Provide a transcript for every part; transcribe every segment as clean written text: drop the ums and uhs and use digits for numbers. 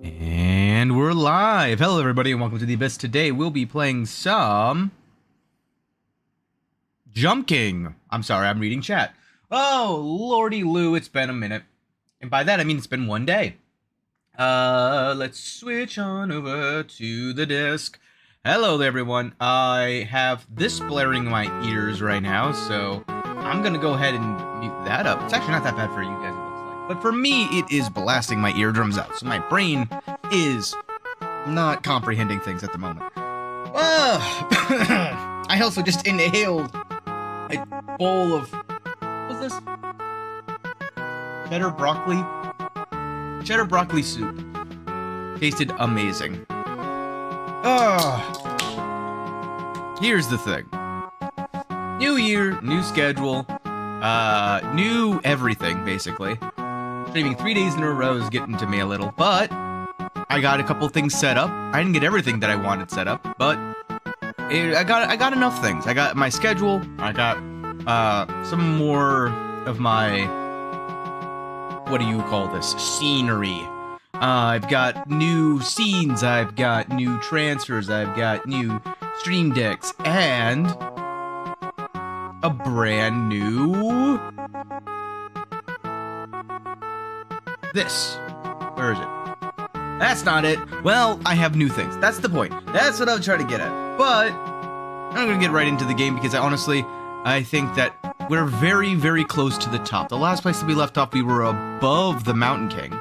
And we're live. Hello, everybody, and welcome to the Abyss. Today, we'll be playing some Jump King. I'm sorry, I'm reading chat. Oh, lordy Lou, it's been a minute. And by that, I mean it's been one day. Let's switch on over to the disc. Hello there, everyone. I have this blaring in my ears right now, so I'm gonna go ahead and mute that up. It's actually not that bad for you guys. But for me, it is blasting my eardrums out, so my brain is not comprehending things at the moment. I also just inhaled a bowl of... what was this? Cheddar broccoli? Cheddar broccoli soup. Tasted amazing. Here's the thing. New year, new schedule, new everything, basically. Streaming 3 days in a row is getting to me a little, but I got a couple things set up. I didn't get everything that I wanted set up, but I got enough things. I got my schedule. I got some more of my, what do you call this, scenery. I've got new scenes. I've got new transfers. I've got new stream decks and a brand new. This. Where is it? That's not it. Well, I have new things. That's the point. That's what I'm trying to get at. But I'm going to get right into the game because I think that we're very, very close to the top. The last place that we left off, we were above the Mountain King.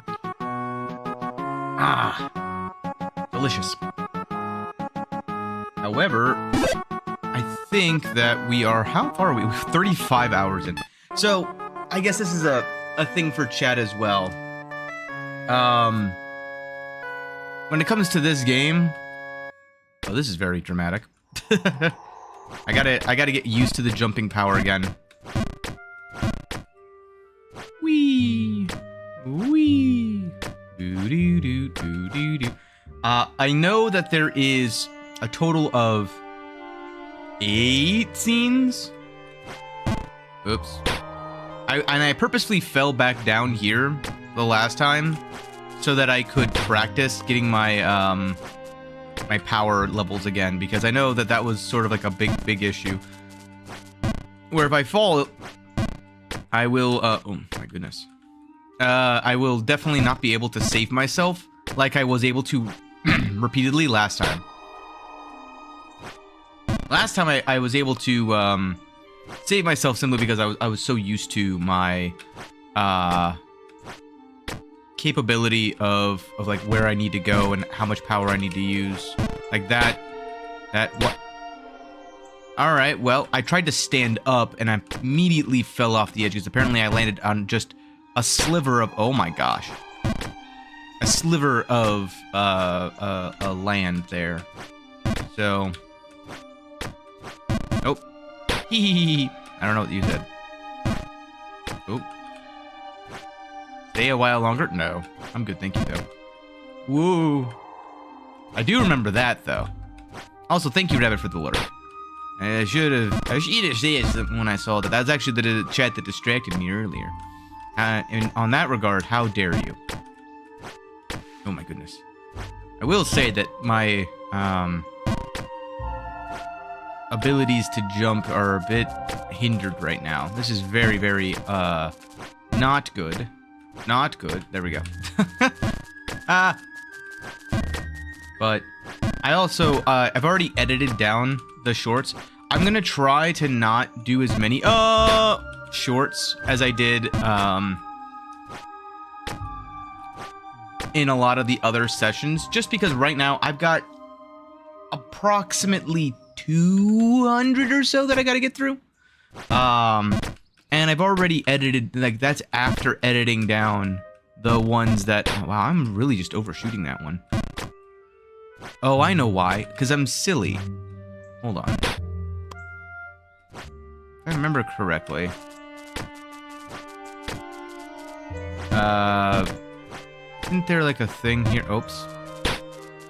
Delicious. However, I think that we are, how far are we? We're 35 hours in. So I guess this is a thing for chat as well. When it comes to this game, oh, this is very dramatic. I gotta get used to the jumping power again. Wee, wee, doo doo doo doo doo doo. I know that there is a total of 8 scenes. Oops. I purposely fell back down here the last time so that I could practice getting my my power levels again, because I know that that was sort of like a big issue where if I fall I will oh my goodness, I will definitely not be able to save myself like I was able to repeatedly last time. Last time I was able to save myself simply because I was so used to my capability of like where I need to go and how much power I need to use. Like that what? Alright, well, I tried to stand up and I immediately fell off the edge because apparently I landed on just a sliver of, oh my gosh. A sliver of a land there. So oh. Hee. I don't know what you said. Oh. Stay a while longer? No. I'm good, thank you, though. Woo. I do remember that, though. Also, thank you, Rabbit, for the lure. I should have said something when I saw that. That was actually the chat that distracted me earlier. And on that regard, how dare you? Oh my goodness. I will say that my, abilities to jump are a bit hindered right now. This is very, very, not good. Not good. There we go. But I also, I've already edited down the shorts. I'm gonna try to not do as many, shorts as I did, in a lot of the other sessions, just because right now I've got approximately 200 or so that I gotta get through. And I've already edited, like, that's after editing down the ones that, oh, wow, I'm really just overshooting that one. Oh, I know why, because I'm silly. Hold on. If I remember correctly. Isn't there like a thing here? Oops.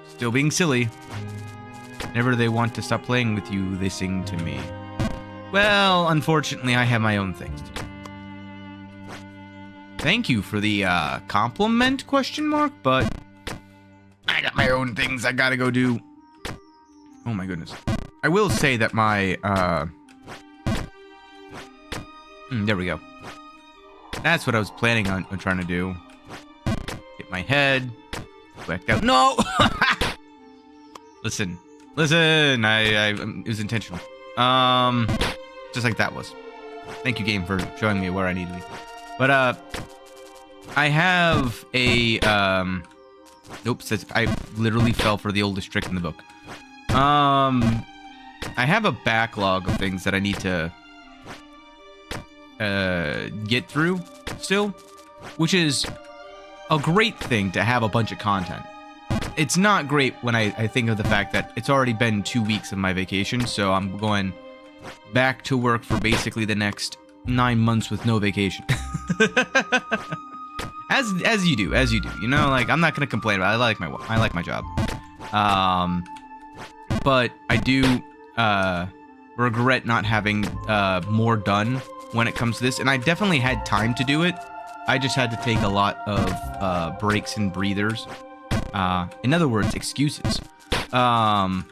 Still being silly. Whenever they want to stop playing with you, they sing to me. Well, unfortunately, I have my own things to do. Thank you for the compliment, question mark, but own things I gotta go do. Oh my goodness. I will say that my, there we go. That's what I was planning on trying to do. Get my head whacked out. No! Listen. It was intentional. Just like that was. Thank you, game, for showing me where I need to be. But, I have a, oops, I literally fell for the oldest trick in the book. I have a backlog of things that I need to, get through still, which is a great thing to have a bunch of content. It's not great when I think of the fact that it's already been 2 weeks of my vacation, so I'm going back to work for basically the next 9 months with no vacation. as you do, you know, like, I'm not gonna complain about it. I like my job. But I do regret not having more done when it comes to this, and I definitely had time to do it. I just had to take a lot of breaks and breathers. In other words, excuses. But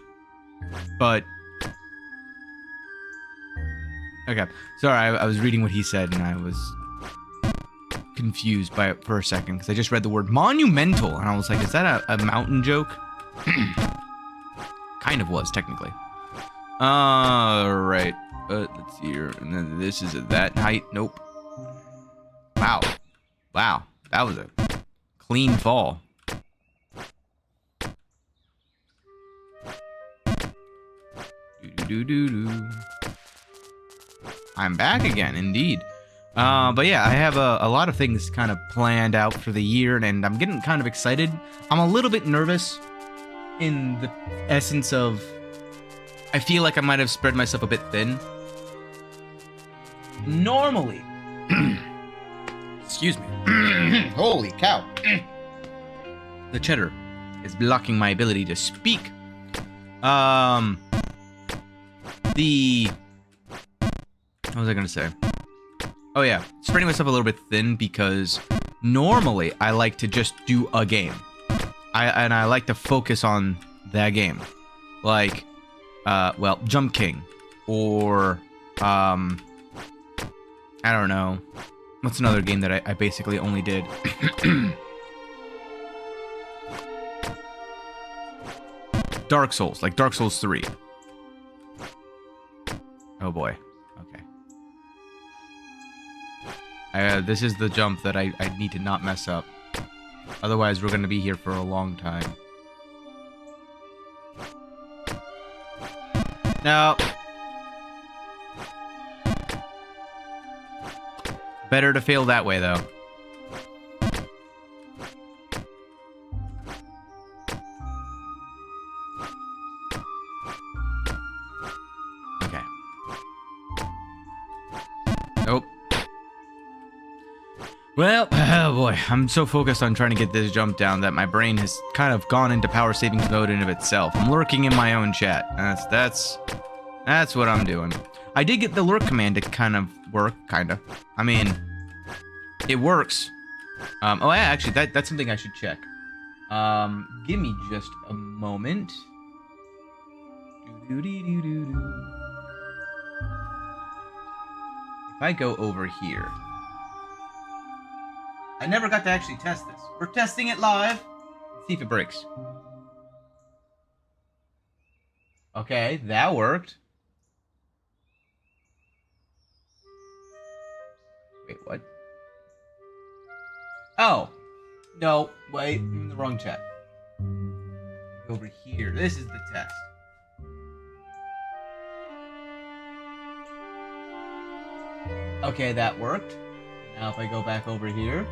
okay, sorry, I was reading what he said and I was confused by it for a second because I just read the word monumental and I was like, is that a mountain joke? Kind of was, technically. Alright, let's see here. And then this is at that height. Nope. Wow. Wow, that was a clean fall. I'm back again, indeed. But yeah, I have a lot of things kind of planned out for the year, and I'm getting kind of excited. I'm a little bit nervous in the essence of I feel like I might have spread myself a bit thin. Normally, excuse me. Holy cow. The cheddar is blocking my ability to speak. What was I gonna say? Oh yeah, spreading myself a little bit thin because normally I like to just do a game. I like to focus on that game. Like, well, Jump King. Or, I don't know. What's another game that I basically only did? Dark Souls, like Dark Souls 3. Oh boy. Okay. This is the jump that I need to not mess up. Otherwise, we're going to be here for a long time. No. Better to fail that way, though. Okay. Nope. Well, oh boy, I'm so focused on trying to get this jump down that my brain has kind of gone into power savings mode in of itself. I'm lurking in my own chat. That's what I'm doing. I did get the lurk command to kind of work, kinda. I mean, it works. Oh, yeah, actually, that's something I should check. Give me just a moment. If I go over here. I never got to actually test this. We're testing it live. Let's see if it breaks. Okay, that worked. Wait, what? Oh. No, wait, I'm in the wrong chat. Over here. This is the test. Okay, that worked. Now if I go back over here.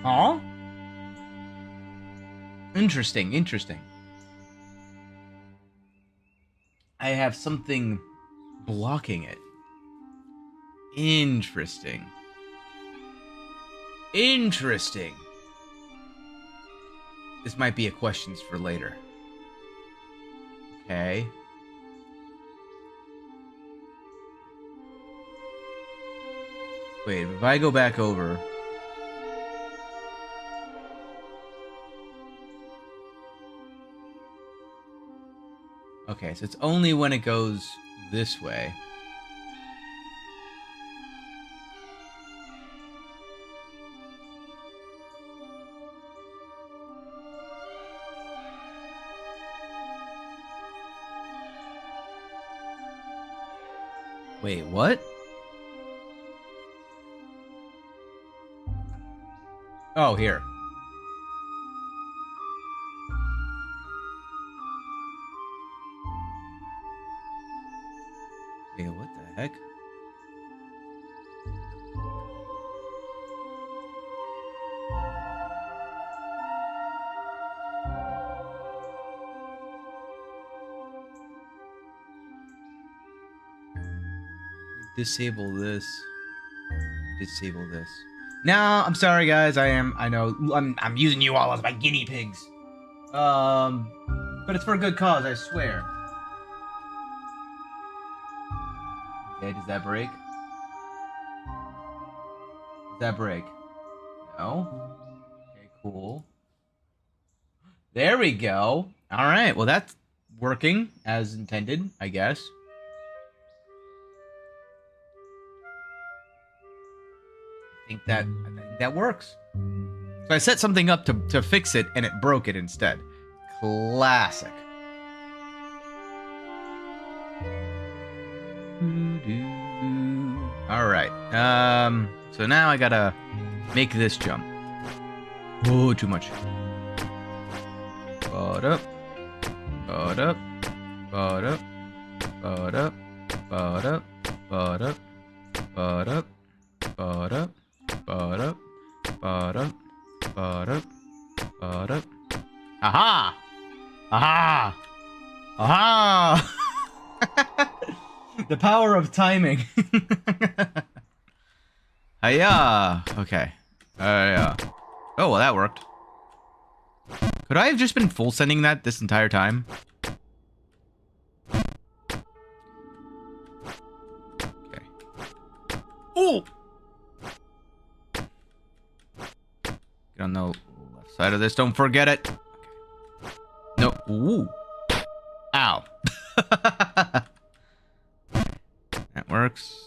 Huh? Interesting. I have something blocking it. Interesting. This might be a questions for later. Okay. Wait, if I go back over... Okay, so it's only when it goes this way. Wait, what? Oh, here. Wait, what the heck? Disable this. Disable this. No, I'm sorry, guys. I know. I'm using you all as my guinea pigs. But it's for a good cause, I swear. Okay, does that break? Does that break? No? Okay, cool. There we go. Alright, well that's working as intended, I guess. I think that works. So I set something up to fix it, and it broke it instead. Classic. Alright. So now I gotta make this jump. Oh, too much. Bud up. Bud up. Bud up. Bud up. Bud up. Bud up. Bud up. Bud up. Bud up. Bud up. Bud up. Bud up. Aha! Aha! Aha! The power of timing. Hiya! Okay. Oh, well, that worked. Could I have just been full sending that this entire time? Okay. Oh! Get on the left side of this. Don't forget it. Okay. No. Ooh. Ow. That works.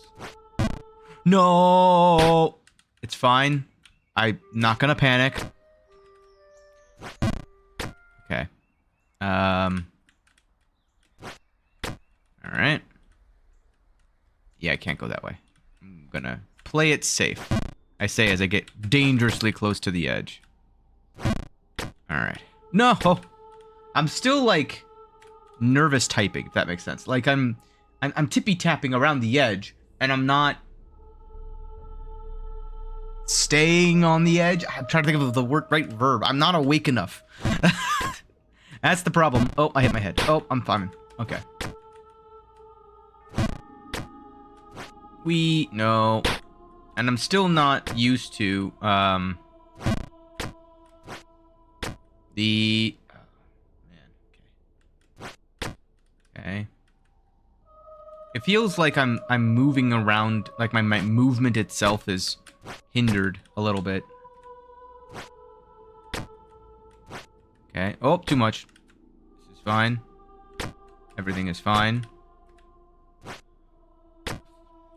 No! It's fine. I'm not gonna panic. Okay. Alright. Yeah, I can't go that way. I'm gonna play it safe. I say as I get dangerously close to the edge. Alright. No! I'm still, like, nervous typing, if that makes sense. Like, I'm tippy-tapping around the edge, and I'm not staying on the edge. I'm trying to think of the right verb. I'm not awake enough. That's the problem. Oh, I hit my head. Oh, I'm fine. Okay. No. And I'm still not used to, the... Oh, man. Okay. It feels like I'm moving around, like my movement itself is hindered a little bit. Okay. Oh, too much. This is fine. Everything is fine.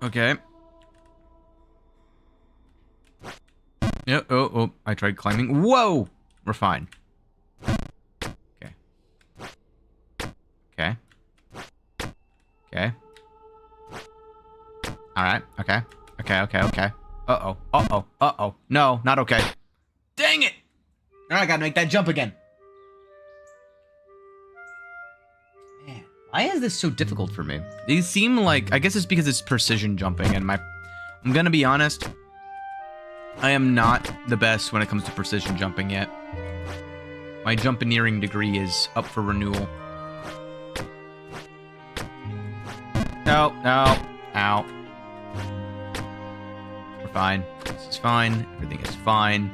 Okay. Yeah, oh, I tried climbing. Whoa! We're fine. Okay. Okay. Okay. Alright, okay. Okay. Uh-oh. Uh-oh. No, not okay. Dang it! Now I gotta make that jump again. Man, why is this so difficult for me? These seem like... I guess it's because it's precision jumping, and I'm gonna be honest. I am not the best when it comes to precision jumping yet. My jumpineering degree is up for renewal. No. Ow. We're fine. This is fine. Everything is fine.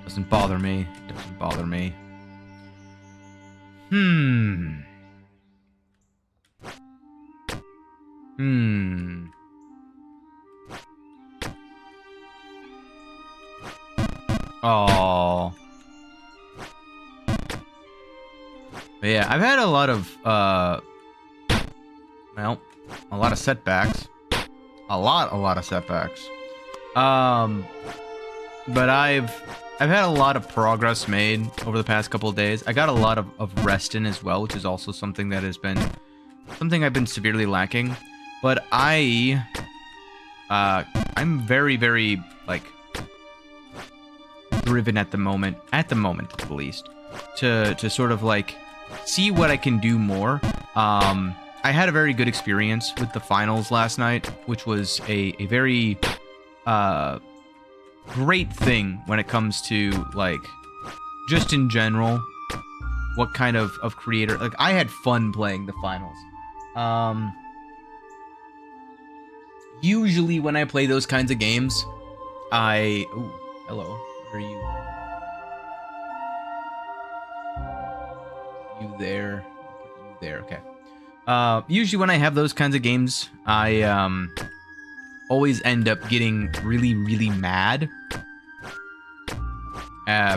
Doesn't bother me. Oh. Yeah, I've had a lot of, well, a lot of setbacks. A lot of setbacks. But I've had a lot of progress made over the past couple of days. I got a lot of rest in as well, which is also something that has been something I've been severely lacking. But I'm very, like, driven at the moment at the least, to sort of, like, see what I can do more. I had a very good experience with the finals last night, which was a very, great thing when it comes to, like, just in general, what kind of creator, like, I had fun playing the finals. Usually when I play those kinds of games, ooh, hello, what are you? You there, okay. Usually when I have those kinds of games, I, always end up getting really, really mad.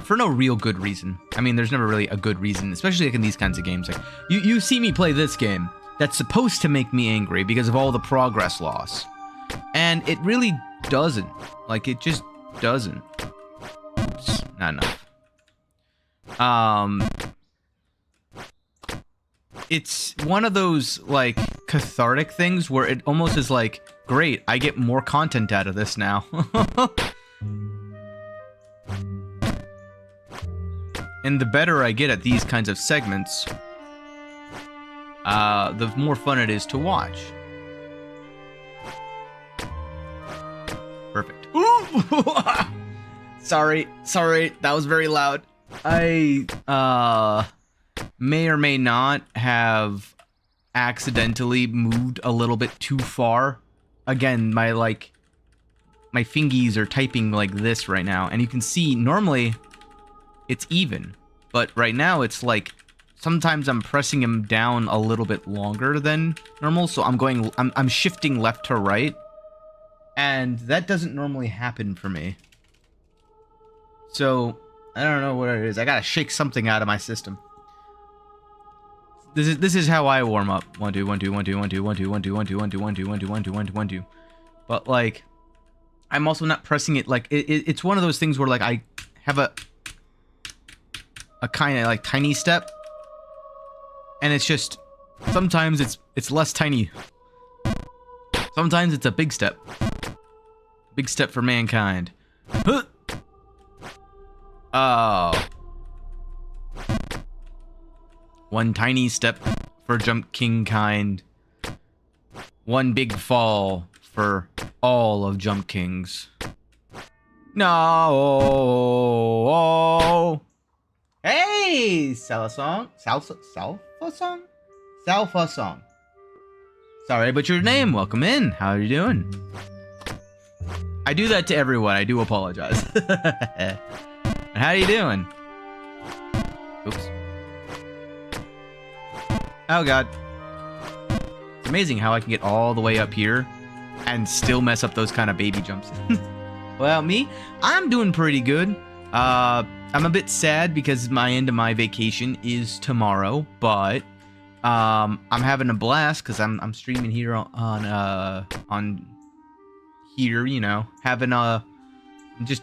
For no real good reason. I mean, there's never really a good reason, especially like in these kinds of games. Like, you see me play this game, that's supposed to make me angry because of all the progress loss. And it really doesn't. Like, it just doesn't. It's not enough. It's one of those, like, cathartic things where it almost is like, great, I get more content out of this now. And the better I get at these kinds of segments, the more fun it is to watch. Perfect. Sorry, that was very loud. I, may or may not have accidentally moved a little bit too far. Again, my fingies are typing like this right now, and you can see normally it's even, but right now it's like sometimes I'm pressing him down a little bit longer than normal, so I'm shifting left to right, and that doesn't normally happen for me. So I don't know what it is. I gotta shake something out of my system. This is how I warm up. 1 2 1 2 1 2 1 2 1 2 1 2 1 2 1 2 1 2 1 2 1 2 1 2 1 2. But like, I'm also not pressing it like it's one of those things where like I have a kind of like tiny step, and it's just sometimes it's less tiny. Sometimes it's a big step. Big step for mankind. Oh. One tiny step for Jump King kind. One big fall for all of Jump Kings. No. Hey, Salsa song. Salsa song. Sorry, I butchered your name. Welcome in. How are you doing? I do that to everyone. I do apologize. How are you doing? Oops. Oh god. It's amazing how I can get all the way up here and still mess up those kind of baby jumps. Well, me, I'm doing pretty good. I'm a bit sad because my end of my vacation is tomorrow, but I'm having a blast because I'm streaming here on here, you know, having just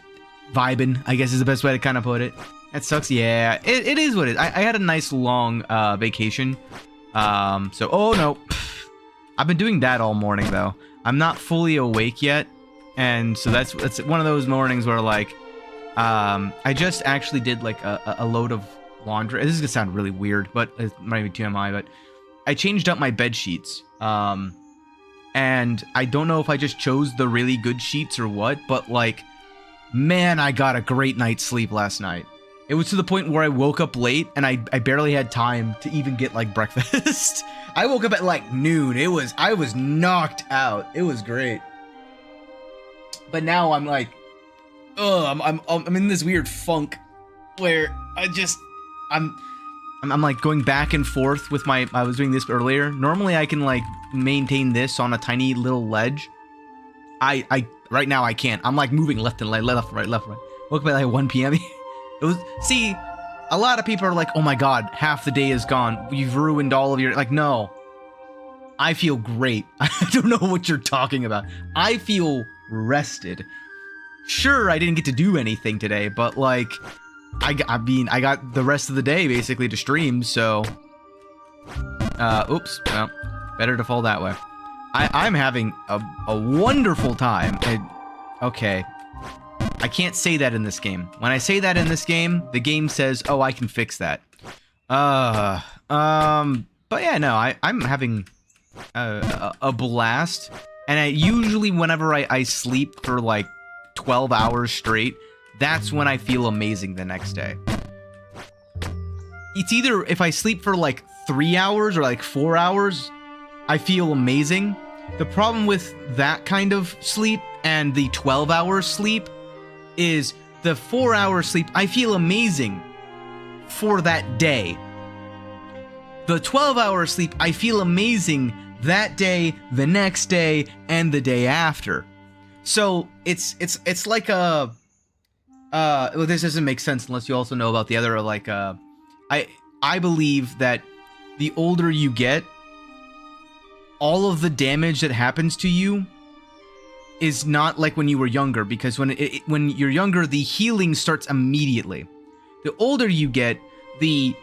vibing, I guess is the best way to kind of put it. That sucks. Yeah, it is what it is. I had a nice long vacation. So, oh no, I've been doing that all morning though. I'm not fully awake yet, and so that's one of those mornings where like, I just actually did like a load of laundry. This is gonna sound really weird, but it might be TMI. But I changed up my bed sheets, and I don't know if I just chose the really good sheets or what, but like, man, I got a great night's sleep last night. It was to the point where I woke up late and I barely had time to even get like breakfast. I woke up at like noon. I was knocked out. It was great. But now I'm like, I'm in this weird funk where I'm like going back and forth with I was doing this earlier. Normally I can like maintain this on a tiny little ledge. Right now I can't. I'm like moving left and right, left, right. Woke up at like 1 p.m. It was, see, a lot of people are like, oh my god, half the day is gone. You've ruined all of your, like, no. I feel great. I don't know what you're talking about. I feel rested. Sure, I didn't get to do anything today, but like, I mean, I got the rest of the day basically to stream, so. Oops, well, better to fall that way. I'm having a wonderful time. Okay. I can't say that in this game. When I say that in this game, the game says, oh, I can fix that. But yeah, no, I'm having a blast. And I usually, whenever I sleep for like 12 hours straight, that's when I feel amazing the next day. It's either if I sleep for like 3 hours or like 4 hours, I feel amazing. The problem with that kind of sleep and the 12-hour sleep is the 4-hour sleep, I feel amazing for that day. The 12-hour sleep, I feel amazing that day, the next day, and the day after. So it's like a well, this doesn't make sense unless you also know about the other, like I believe that the older you get, all of the damage that happens to you is not like when you were younger, because when you're younger, the healing starts immediately. The older you get, the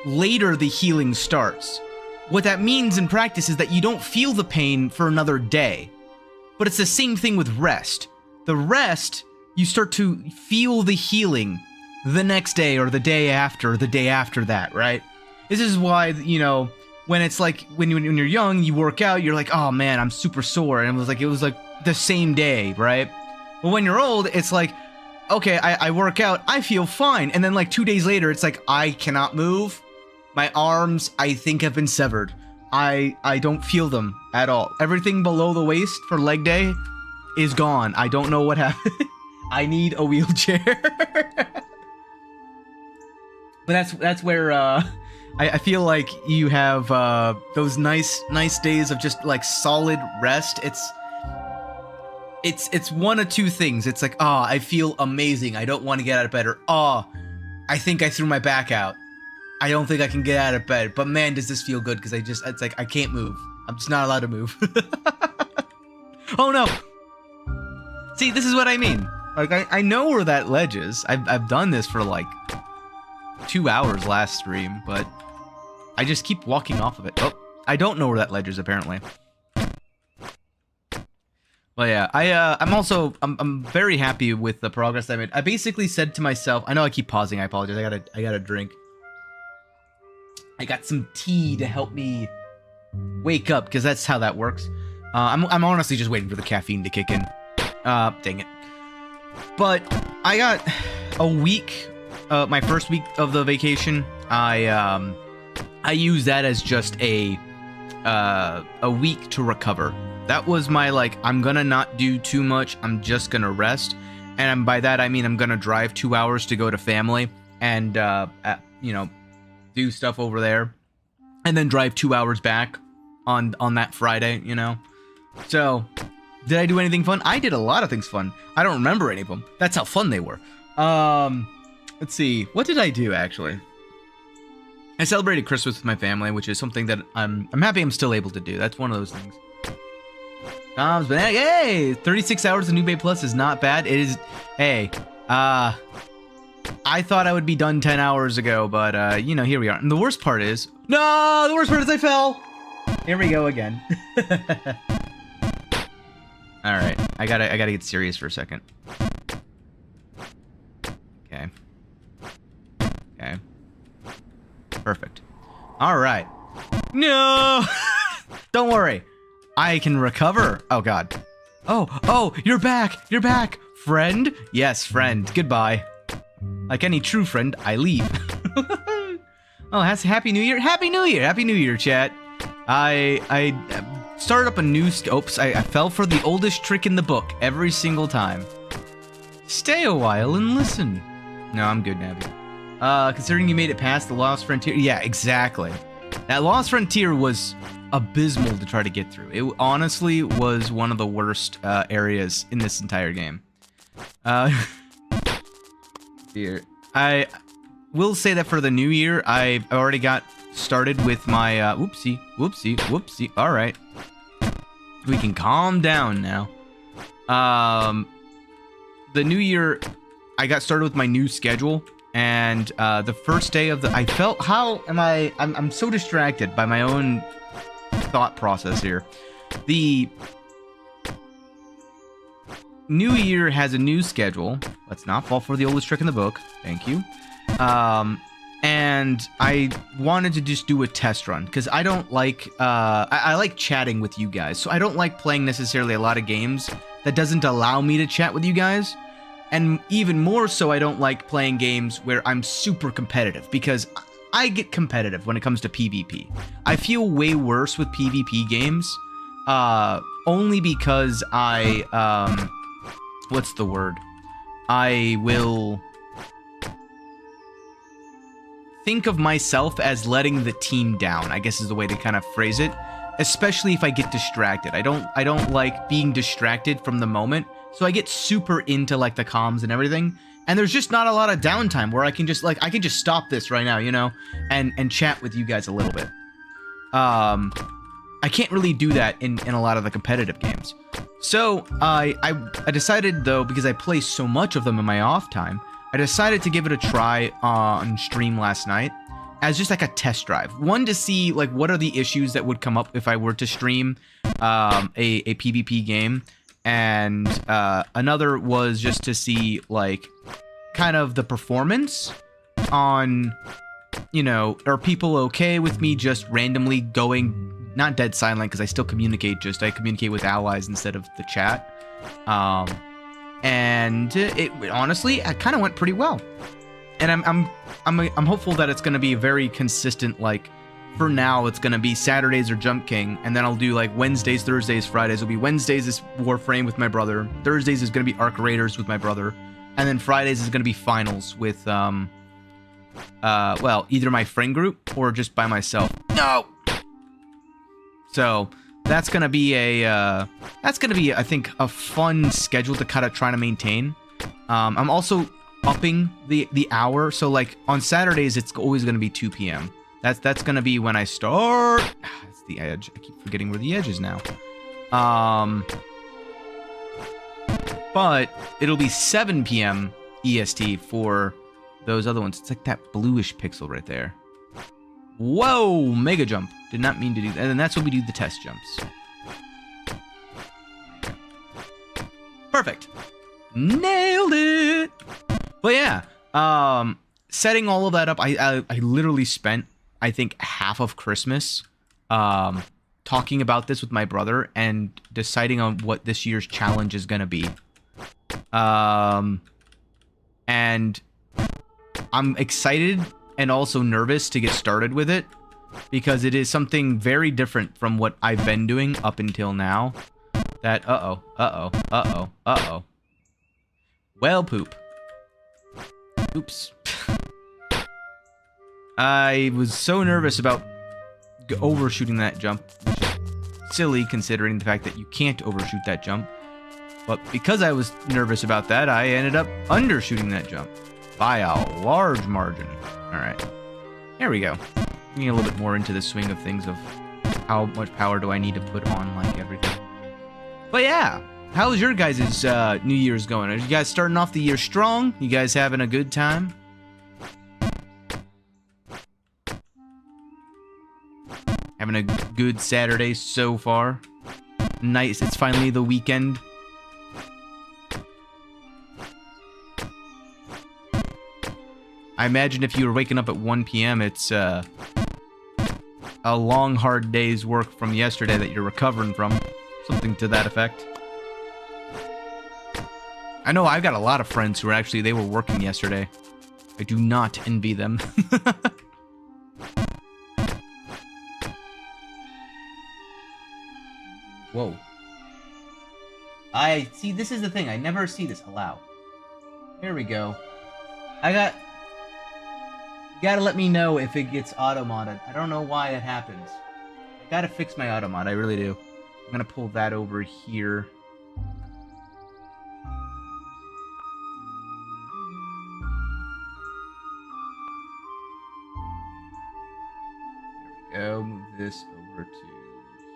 later the healing starts. What that means in practice is that you don't feel the pain for another day. But it's the same thing with rest. The rest, you start to feel the healing the next day or the day after that, right? This is why, you know, when it's like, when you're young, you work out, you're like, oh man, I'm super sore. And it was like the same day, right? But when you're old, it's like, okay, I work out, I feel fine. And then like 2 days later, it's like, I cannot move. My arms, I think, have been severed. I don't feel them at all. Everything below the waist for leg day is gone. I don't know what happened. I need a wheelchair. But that's where I feel like you have those nice days of just like solid rest. It's one of two things. It's like, oh, I feel amazing. I don't want to get out of bed, or oh, I think I threw my back out. I don't think I can get out of bed, but man, does this feel good, because it's like, I can't move. I'm just not allowed to move. Oh no! See, this is what I mean. Like, I know where that ledge is. I've done this for like 2 hours last stream, but I just keep walking off of it. Oh, I don't know where that ledge is, apparently. But yeah, I'm very happy with the progress I made. I basically said to myself, I know I keep pausing, I apologize, I gotta drink. I got some tea to help me wake up, because that's how that works. I'm honestly just waiting for the caffeine to kick in. Dang it. But I got a week, my first week of the vacation. I used that as just a week to recover. That was my, like, I'm gonna not do too much, I'm just gonna rest. And by that I mean I'm gonna drive 2 hours to go to family and, you know, do stuff over there, and then drive 2 hours back on that Friday, you know? So, did I do anything fun? I did a lot of things fun. I don't remember any of them. That's how fun they were. Let's see. What did I do, actually? I celebrated Christmas with my family, which is something that I'm happy I'm still able to do. That's one of those things. Tom's been, hey, 36 hours of New Bay Plus is not bad. It is, hey, I thought I would be done 10 hours ago, but, you know, here we are. And the worst part is... No! The worst part is I fell! Here we go again. Alright, I gotta get serious for a second. Okay. Okay. Perfect. Alright. No! Don't worry. I can recover. Oh, God. Oh, you're back! You're back! Friend? Yes, friend. Goodbye. Like any true friend, I leave. Oh, that's Happy New Year. Happy New Year. Happy New Year, chat. I started up a new... Oops, I fell for the oldest trick in the book every single time. Stay a while and listen. No, I'm good, Navi. Considering you made it past the Lost Frontier... Yeah, exactly. That Lost Frontier was abysmal to try to get through. It honestly was one of the worst areas in this entire game. Here, I will say that for the new year, I already got started with my whoopsie. All right, we can calm down now. The new year, I got started with my new schedule, and the first day of the, I felt, I'm so distracted by my own thought process here. The new year has a new schedule. Let's not fall for the oldest trick in the book. Thank you. And I wanted to just do a test run because I don't like, I like chatting with you guys. So I don't like playing necessarily a lot of games that doesn't allow me to chat with you guys. And even more so, I don't like playing games where I'm super competitive because I get competitive when it comes to PvP. I feel way worse with PvP games, only because what's the word? I will think of myself as letting the team down, I guess is the way to kind of phrase it, especially if I get distracted. I don't like being distracted from the moment, so I get super into like the comms and everything, and there's just not a lot of downtime where I can just stop this right now, you know, and chat with you guys a little bit. I can't really do that in a lot of the competitive games. So I decided, though, because I play so much of them in my off time, I decided to give it a try on stream last night as just like a test drive. One, to see like what are the issues that would come up if I were to stream a PvP game, and another was just to see like kind of the performance on, you know, are people okay with me just randomly going, not dead silent because I still communicate, just I communicate with allies instead of the chat. And it honestly, it kind of went pretty well. And I'm hopeful that it's going to be very consistent. Like for now, it's going to be Saturdays or Jump King, and then I'll do like Wednesdays, Thursdays, Fridays. It'll be Wednesdays is Warframe with my brother. Thursdays is going to be Arc Raiders with my brother, and then Fridays is going to be Finals with well, either my friend group or just by myself. No. So that's gonna be I think a fun schedule to kind of try to maintain. I'm also upping the hour, so like on Saturdays it's always gonna be 2 p.m. That's gonna be when I start. That's the edge. I keep forgetting where the edge is now. But it'll be 7 p.m. EST for those other ones. It's like that bluish pixel right there. Whoa, mega jump. Did not mean to do that. And that's when we do the test jumps. Perfect. Nailed it. But yeah, setting all of that up, I literally spent, I think, half of Christmas talking about this with my brother and deciding on what this year's challenge is going to be. And I'm excited and also nervous to get started with it because it is something very different from what I've been doing up until now. That, well, poop. Oops. I was so nervous about overshooting that jump, which is silly considering the fact that you can't overshoot that jump. But because I was nervous about that, I ended up undershooting that jump by a large margin. All right, there we go. Getting a little bit more into the swing of things of how much power do I need to put on like everything. But yeah, how's your guys' New Year's going? Are you guys starting off the year strong? You guys having a good time? Having a good Saturday so far? Nice, it's finally the weekend. I imagine if you were waking up at 1 p.m., it's a long, hard day's work from yesterday that you're recovering from. Something to that effect. I know I've got a lot of friends who are actually, they were working yesterday. I do not envy them. Whoa. I see, this is the thing. I never see this. Allow. There we go. You gotta let me know if it gets auto-modded. I don't know why it happens. I gotta fix my auto-mod. I really do. I'm gonna pull that over here. go. Move this over to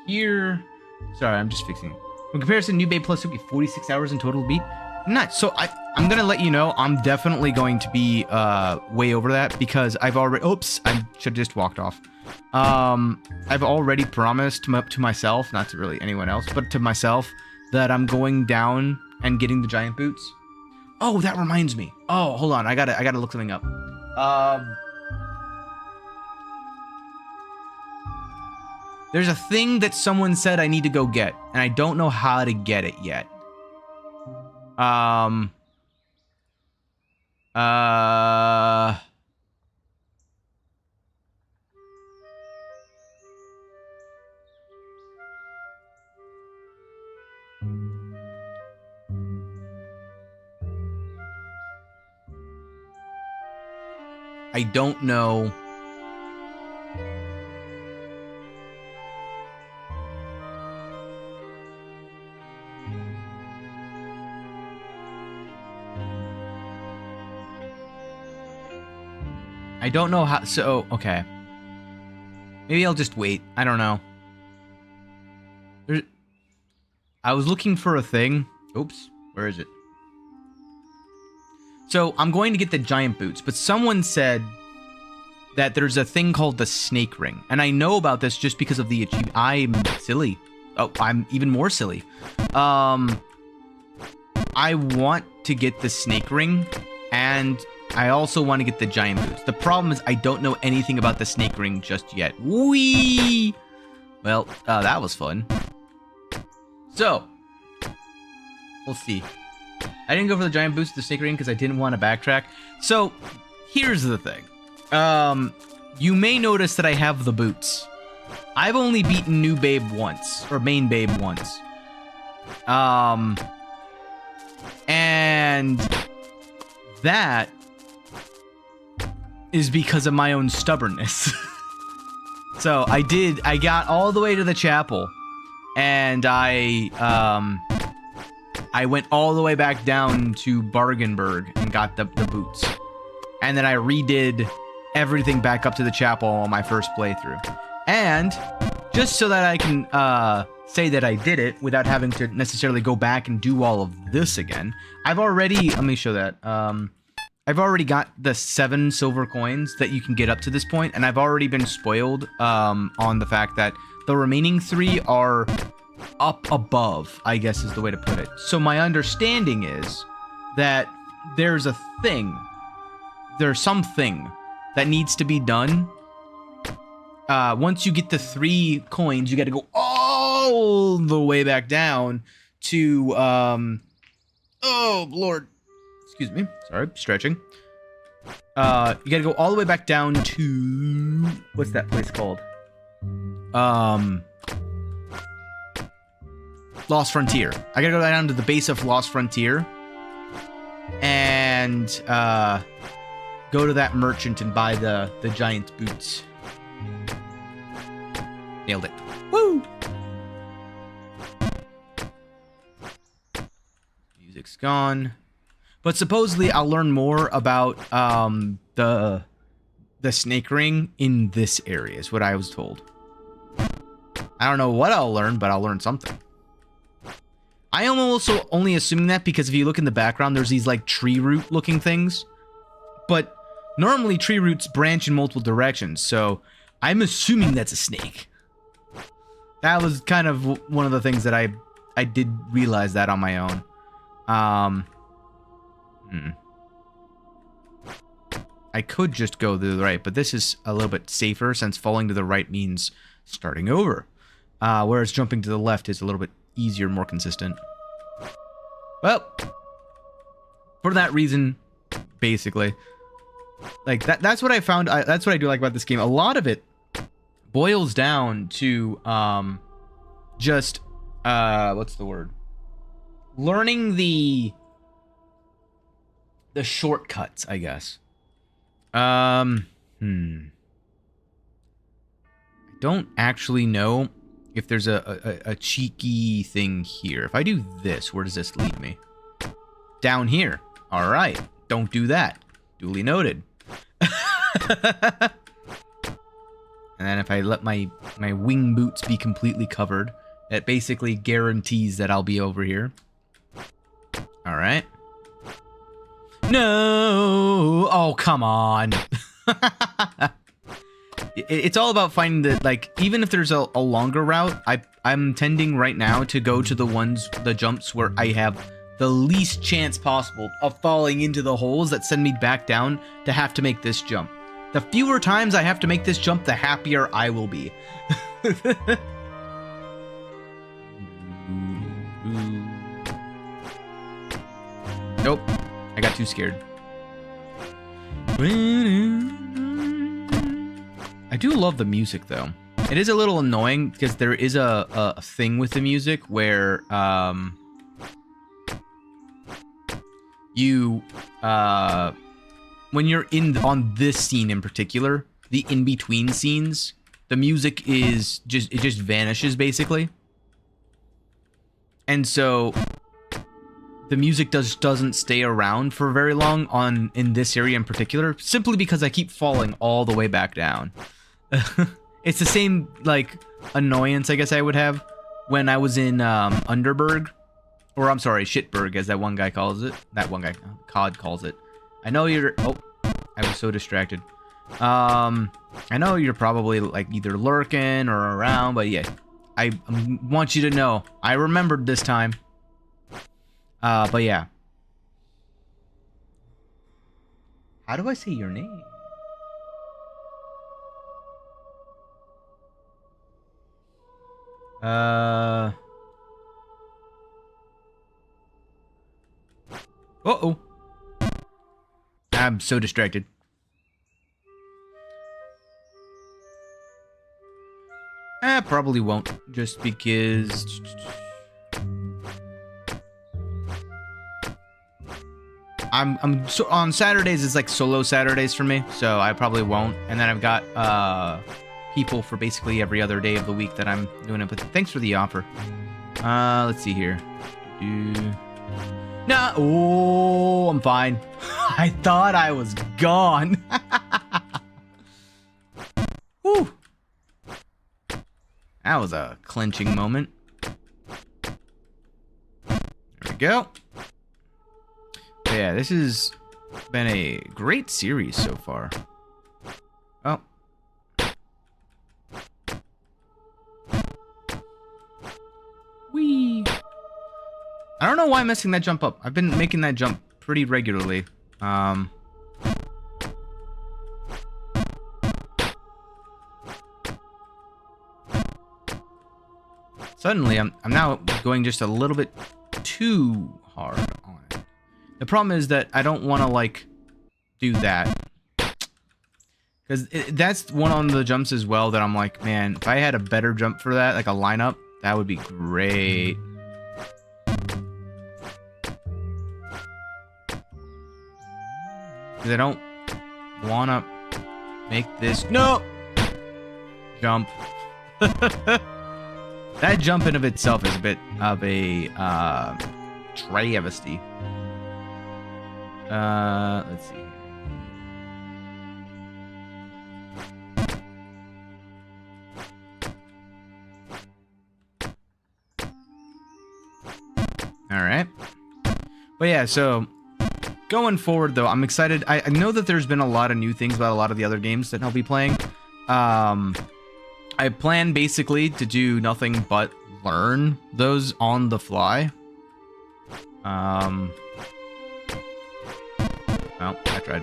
here. Sorry, I'm just fixing. In comparison, New Babe Plus took me 46 hours in total to beat. Nice. So I'm gonna let you know I'm definitely going to be way over that because I've already. Oops, I should have just walked off. I've already promised to myself, not to really anyone else, but to myself, that I'm going down and getting the giant boots. Oh, that reminds me. Oh, hold on. I gotta look something up. There's a thing that someone said I need to go get, and I don't know how to get it yet. I don't know. I don't know how, so, okay. Maybe I'll just wait. I don't know. I was looking for a thing. Oops, where is it? So, I'm going to get the giant boots, but someone said that there's a thing called the snake ring. And I know about this just because of the achievement. I'm silly. Oh, I'm even more silly. I want to get the snake ring, and I also want to get the giant boots. The problem is I don't know anything about the snake ring just yet. Whee! Well, that was fun. So, we'll see. I didn't go for the giant boots, the snake ring, because I didn't want to backtrack. So, here's the thing. You may notice that I have the boots. I've only beaten New Babe once, or Main Babe once. And that is because of my own stubbornness. So I got all the way to the chapel, and I went all the way back down to Bargainburg and got the boots. And then I redid everything back up to the chapel on my first playthrough. And just so that I can say that I did it without having to necessarily go back and do all of this again, I've already, let me show that. I've already got the 7 silver coins that you can get up to this point, and I've already been spoiled on the fact that the remaining 3 are up above, I guess is the way to put it. So my understanding is that there's a thing, there's something that needs to be done. Once you get the 3 coins, you got to go all the way back down to, oh, Lord. Excuse me. Sorry, stretching. You gotta go all the way back down to... What's that place called? Lost Frontier. I gotta go down to the base of Lost Frontier. And, go to that merchant and buy the giant boots. Nailed it. Woo! Music's gone. But supposedly I'll learn more about the snake ring in this area, is what I was told. I don't know what I'll learn, but I'll learn something. I am also only assuming that because if you look in the background, there's these like tree root looking things. But normally tree roots branch in multiple directions, so I'm assuming that's a snake. That was kind of one of the things that I did realize that on my own. I could just go to the right, but this is a little bit safer since falling to the right means starting over. Whereas jumping to the left is a little bit easier, more consistent. Well, for that reason, basically. Like, that's what I found, that's what I do like about this game. A lot of it boils down to, just, what's the word? Learning the shortcuts, I guess. I don't actually know if there's a cheeky thing here. If I do this, where does this lead me? Down here. All right. Don't do that. Duly noted. And then if I let my wing boots be completely covered, it basically guarantees that I'll be over here. All right. No! Oh, come on. It's all about finding the, like, even if there's a longer route, I'm tending right now to go to the jumps where I have the least chance possible of falling into the holes that send me back down to have to make this jump. The fewer times I have to make this jump, the happier I will be. Nope. I got too scared. I do love the music, though. It is a little annoying because there is a thing with the music where when you're on this scene in particular, the in-between scenes, the music is just vanishes basically. And so the music doesn't stay around for very long in this area in particular, simply because I keep falling all the way back down. It's the same, like, annoyance I guess I would have when I was in Underberg, or I'm sorry, Shitberg, as that one guy calls it. That one guy, COD, calls it. I know you're... Oh, I was so distracted. I know you're probably, like, either lurking or around, but yeah, I want you to know I remembered this time. But yeah. How do I say your name? Uh-oh. I'm so distracted. Probably won't, just because... I'm so on Saturdays, it's like solo Saturdays for me, so I probably won't. And then I've got people for basically every other day of the week that I'm doing it. But thanks for the offer. Let's see here. No, oh, I'm fine. I thought I was gone. Whew. That was a clinching moment. There we go. Yeah, this has been a great series so far. Oh. Whee! I don't know why I'm messing that jump up. I've been making that jump pretty regularly. Suddenly, I'm now going just a little bit too hard on it. The problem is that I don't want to, like, do that. Because that's one on the jumps as well that I'm like, man, if I had a better jump for that, like a lineup, that would be great. Because I don't want to make this... No! Jump. That jump in of itself is a bit of a travesty. Let's see. All right. But yeah, so going forward though, I'm excited. I know that there's been a lot of new things about a lot of the other games that I'll be playing. I plan basically to do nothing but learn those on the fly. Well, I tried.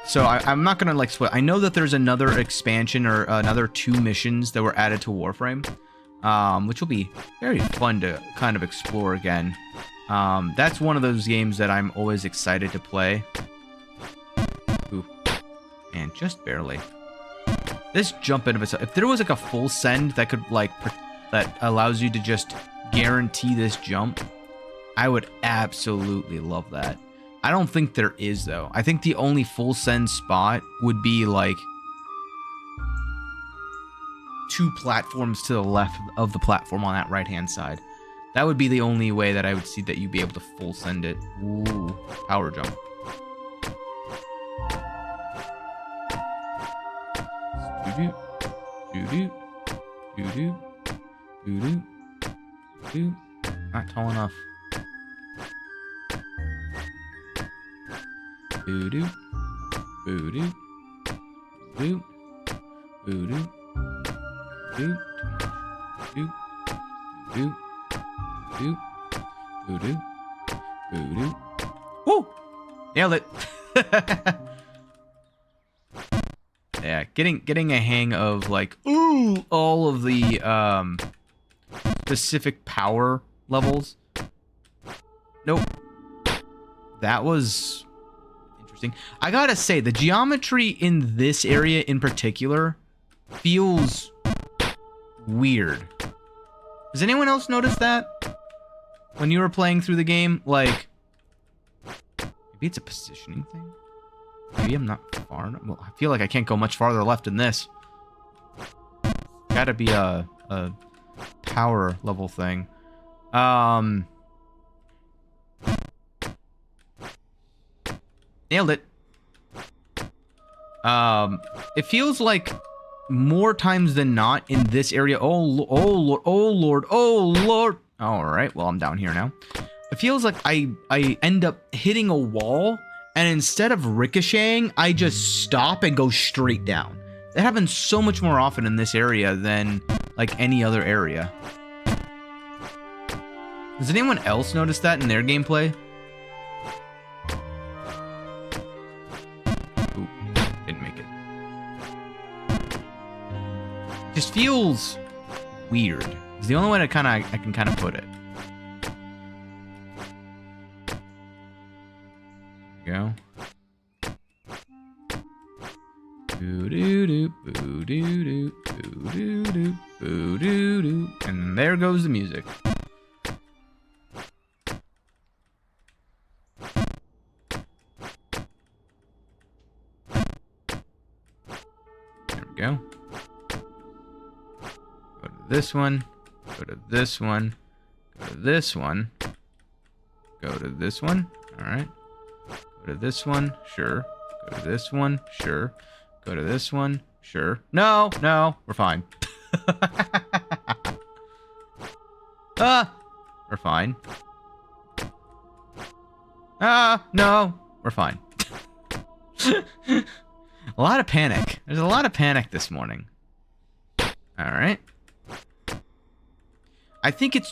So I'm not gonna like split. I know that there's another expansion or another 2 missions that were added to Warframe, which will be very fun to kind of explore again. That's one of those games that I'm always excited to play. Ooh, and just barely. This jump in of itself. If there was like a full send that could like that allows you to just guarantee this jump, I would absolutely love that. I don't think there is, though. I think the only full send spot would be, like, 2 platforms to the left of the platform on that right-hand side. That would be the only way that I would see that you'd be able to full send it. Ooh, power jump. doo doo doo doo doo doo doo doo. Not tall enough. Doo doo doo doo doo doo doo doo doo doo doo doo doo doo. Woo! Nailed it. Yeah, getting a hang of like all of the specific power levels. Nope. That was interesting. I gotta say, the geometry in this area in particular feels weird. Does anyone else notice that when you were playing through the game? Like, maybe it's a positioning thing. Maybe I'm not far enough. Well, I feel like I can't go much farther left in this. Gotta be a power level thing. Nailed it. It feels like more times than not in this area. Oh lord, oh lord, oh lord. All right, well, I'm down here now. It feels like I end up hitting a wall, and instead of ricocheting, I just stop and go straight down. That happens so much more often in this area than like any other area. Does anyone else notice that in their gameplay? Ooh, didn't make it. Just feels weird. It's the only way I can kind of put it. Go. Boo doo doo, boo doo doo, boo doo doo, boo doo doo, and there goes the music. There we go. Go to this one. Go to this one. Go to this one. Go to this one. All right. Go to this one, sure. Go to this one, sure. Go to this one, sure. No, no, we're fine. We're fine. No, we're fine. A lot of panic. There's a lot of panic this morning. All right. I think it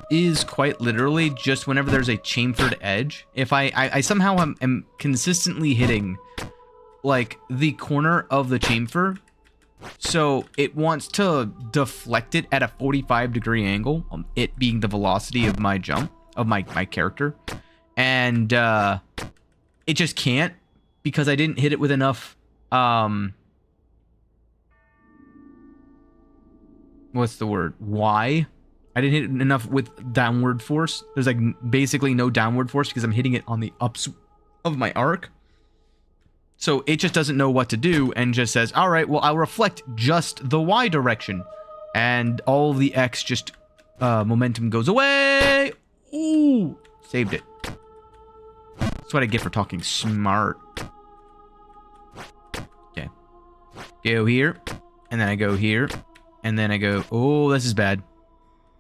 is quite literally just whenever there's a chamfered edge. If I somehow am consistently hitting like the corner of the chamfer, so it wants to deflect it at a 45-degree angle, it being the velocity of my jump, of my character, and it just can't because I didn't hit it with enough what's the word? Y? I didn't hit it enough with downward force. There's like basically no downward force because I'm hitting it on the ups of my arc. So it just doesn't know what to do and just says, all right, well, I'll reflect just the Y direction. And all the X just, momentum goes away. Ooh, saved it. That's what I get for talking smart. Okay. Go here. And then I go here. And then I go, oh, this is bad.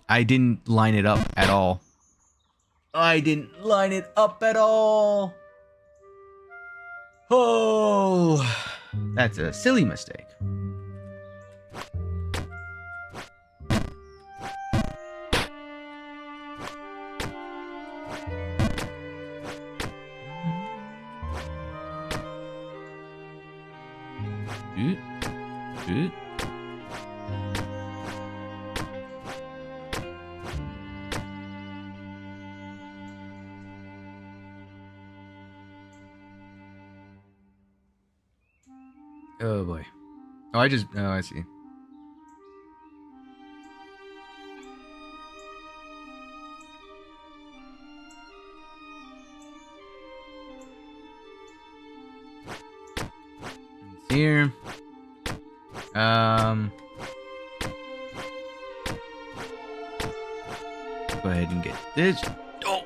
I didn't line it up at all. I didn't line it up at all. Oh, that's a silly mistake. Oh boy. Oh, I see. It's here. Go ahead and get this. Oh,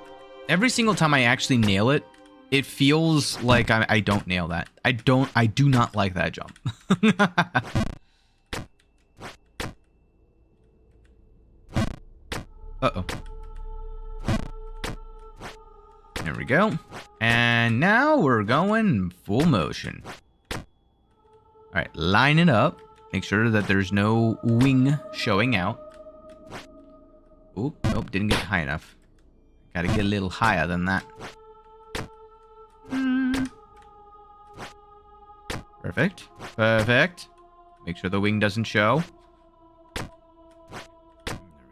every single time I actually nail it, it feels like I don't nail that. I do not like that jump. Uh-oh. There we go. And now we're going full motion. All right, line it up. Make sure that there's no wing showing out. Oop, nope, didn't get high enough. Gotta get a little higher than that. Perfect. Perfect. Make sure the wing doesn't show. There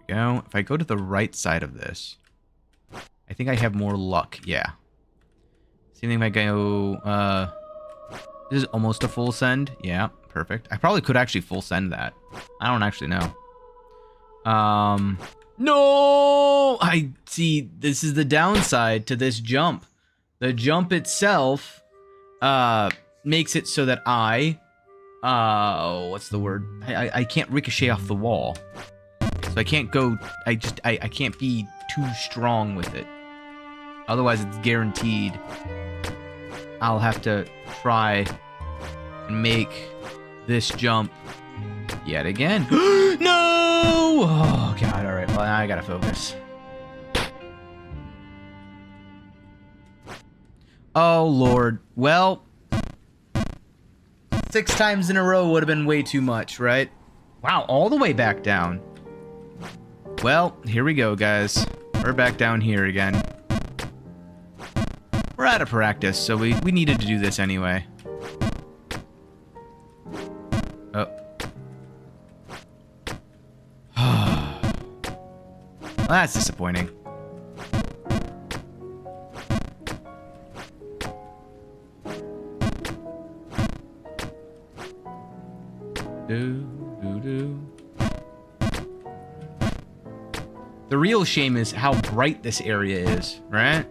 we go. If I go to the right side of this, I think I have more luck. Yeah. Same thing if I go, this is almost a full send. Yeah, perfect. I probably could actually full send that. I don't actually know. No! I see, this is the downside to this jump. The jump itself, makes it so that what's the word? I can't ricochet off the wall. So I can't go, I can't be too strong with it. Otherwise it's guaranteed I'll have to try and make this jump yet again. No! Oh god, alright, well now I gotta focus. Oh lord. Well, 6 times in a row would have been way too much, right? Wow, all the way back down. Well, here we go, guys. We're back down here again. We're out of practice, so we needed to do this anyway. Oh. Well, that's disappointing. The real shame is how bright this area is, right?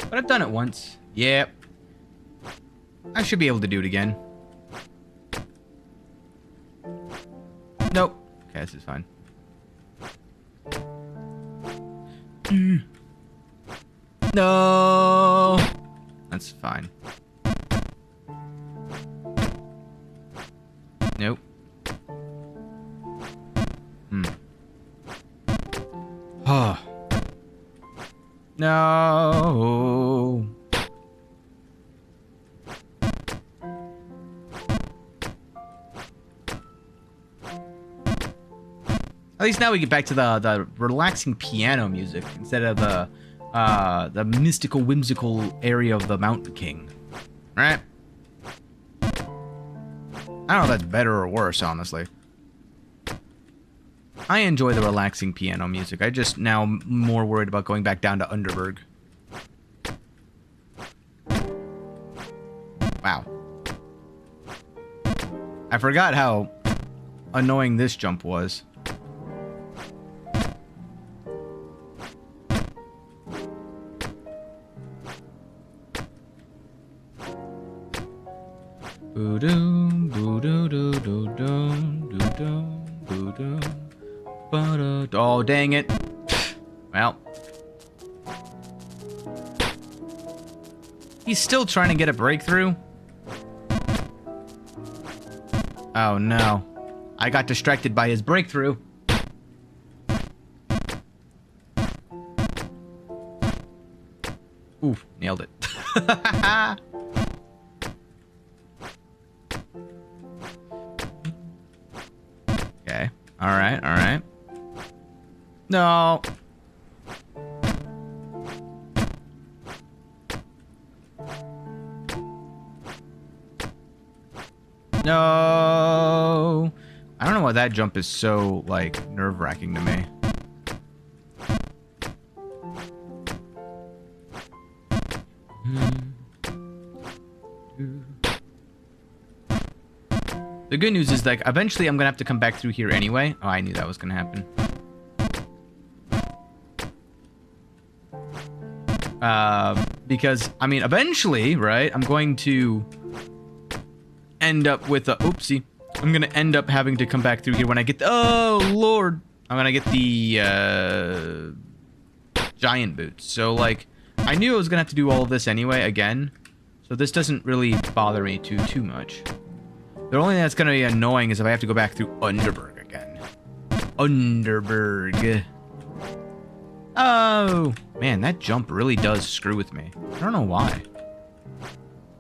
But I've done it once. Yep. I should be able to do it again. Nope. Okay, this is fine. No. That's fine. Nope. Oh. No. At least now we get back to the relaxing piano music instead of the mystical, whimsical area of the Mountain King. Right? I don't know if that's better or worse, honestly. I enjoy the relaxing piano music. I just now more worried about going back down to Underberg. Wow. I forgot how annoying this jump was. Boo-doom, boo-doo-doo-doo-dum, doo-dum, boo-dum, ba-da. Oh, dang it. Well. He's still trying to get a breakthrough. Oh, no. I got distracted by his breakthrough. Ooh, nailed it. Okay. Alright, alright. No. No. I don't know why that jump is so, like, nerve-wracking to me. The good news is, like, eventually I'm gonna have to come back through here anyway. Oh, I knew that was gonna happen. Because, I mean, eventually, right, I'm going to end up with a... Oopsie. I'm gonna end up having to come back through here when I get the... Oh, Lord. I'm gonna get the, giant boots. So, like, I knew I was gonna have to do all of this anyway, again. So this doesn't really bother me too much. The only thing that's going to be annoying is if I have to go back through Underberg again. Underberg. Oh, man, that jump really does screw with me. I don't know why.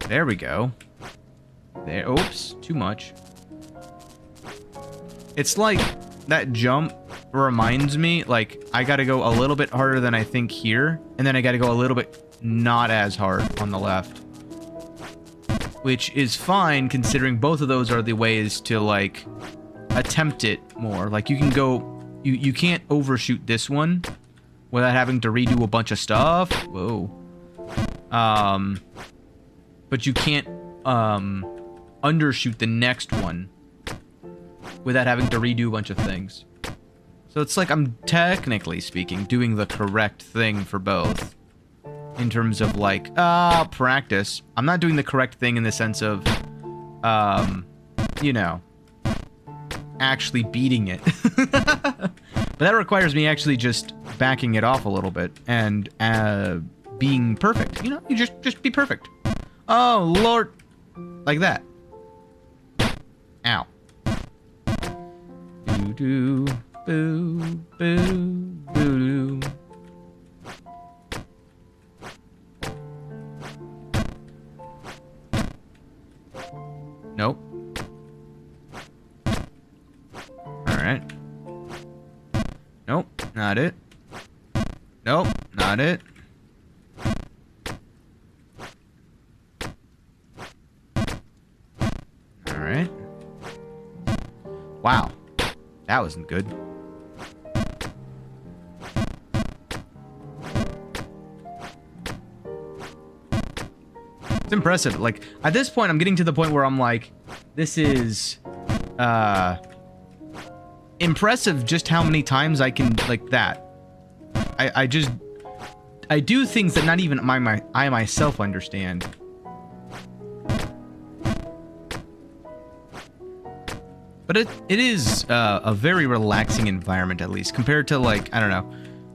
There we go. There. Oops, too much. It's like that jump reminds me, like, I got to go a little bit harder than I think here, and then I got to go a little bit not as hard on the left. Which is fine, considering both of those are the ways to, like, attempt it more. Like, you can go... You can't overshoot this one without having to redo a bunch of stuff. Whoa. But you can't, undershoot the next one without having to redo a bunch of things. So it's like I'm, technically speaking, doing the correct thing for both. In terms of, like, practice. I'm not doing the correct thing in the sense of, you know, actually beating it. But that requires me actually just backing it off a little bit and being perfect. You know, you just be perfect. Oh, Lord. Like that. Ow. Boo-doo, boo, boo, boo-doo. Nope. Alright. Nope, not it. Nope, not it. Alright. Wow. That wasn't good. It's impressive. Like, at this point, I'm getting to the point where I'm like, this is, impressive just how many times I can, like, that. I do things that not even I myself understand. But it is a very relaxing environment, at least, compared to, like, I don't know.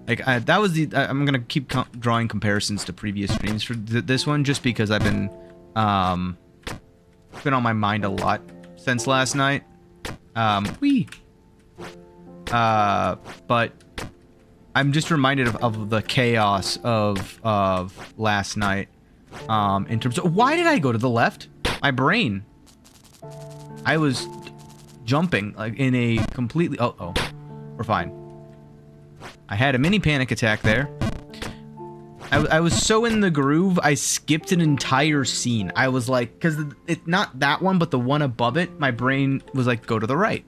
Like, that was the... I'm going to keep drawing comparisons to previous streams for this one, just because I've been... It's been on my mind a lot since last night. But I'm just reminded of the chaos of last night. In terms of... Why did I go to the left? My brain. I was jumping, like, in a completely... Oh. We're fine. I had a mini panic attack there. I was so in the groove, I skipped an entire scene. I was like, because it's not that one, but the one above it, my brain was like, go to the right.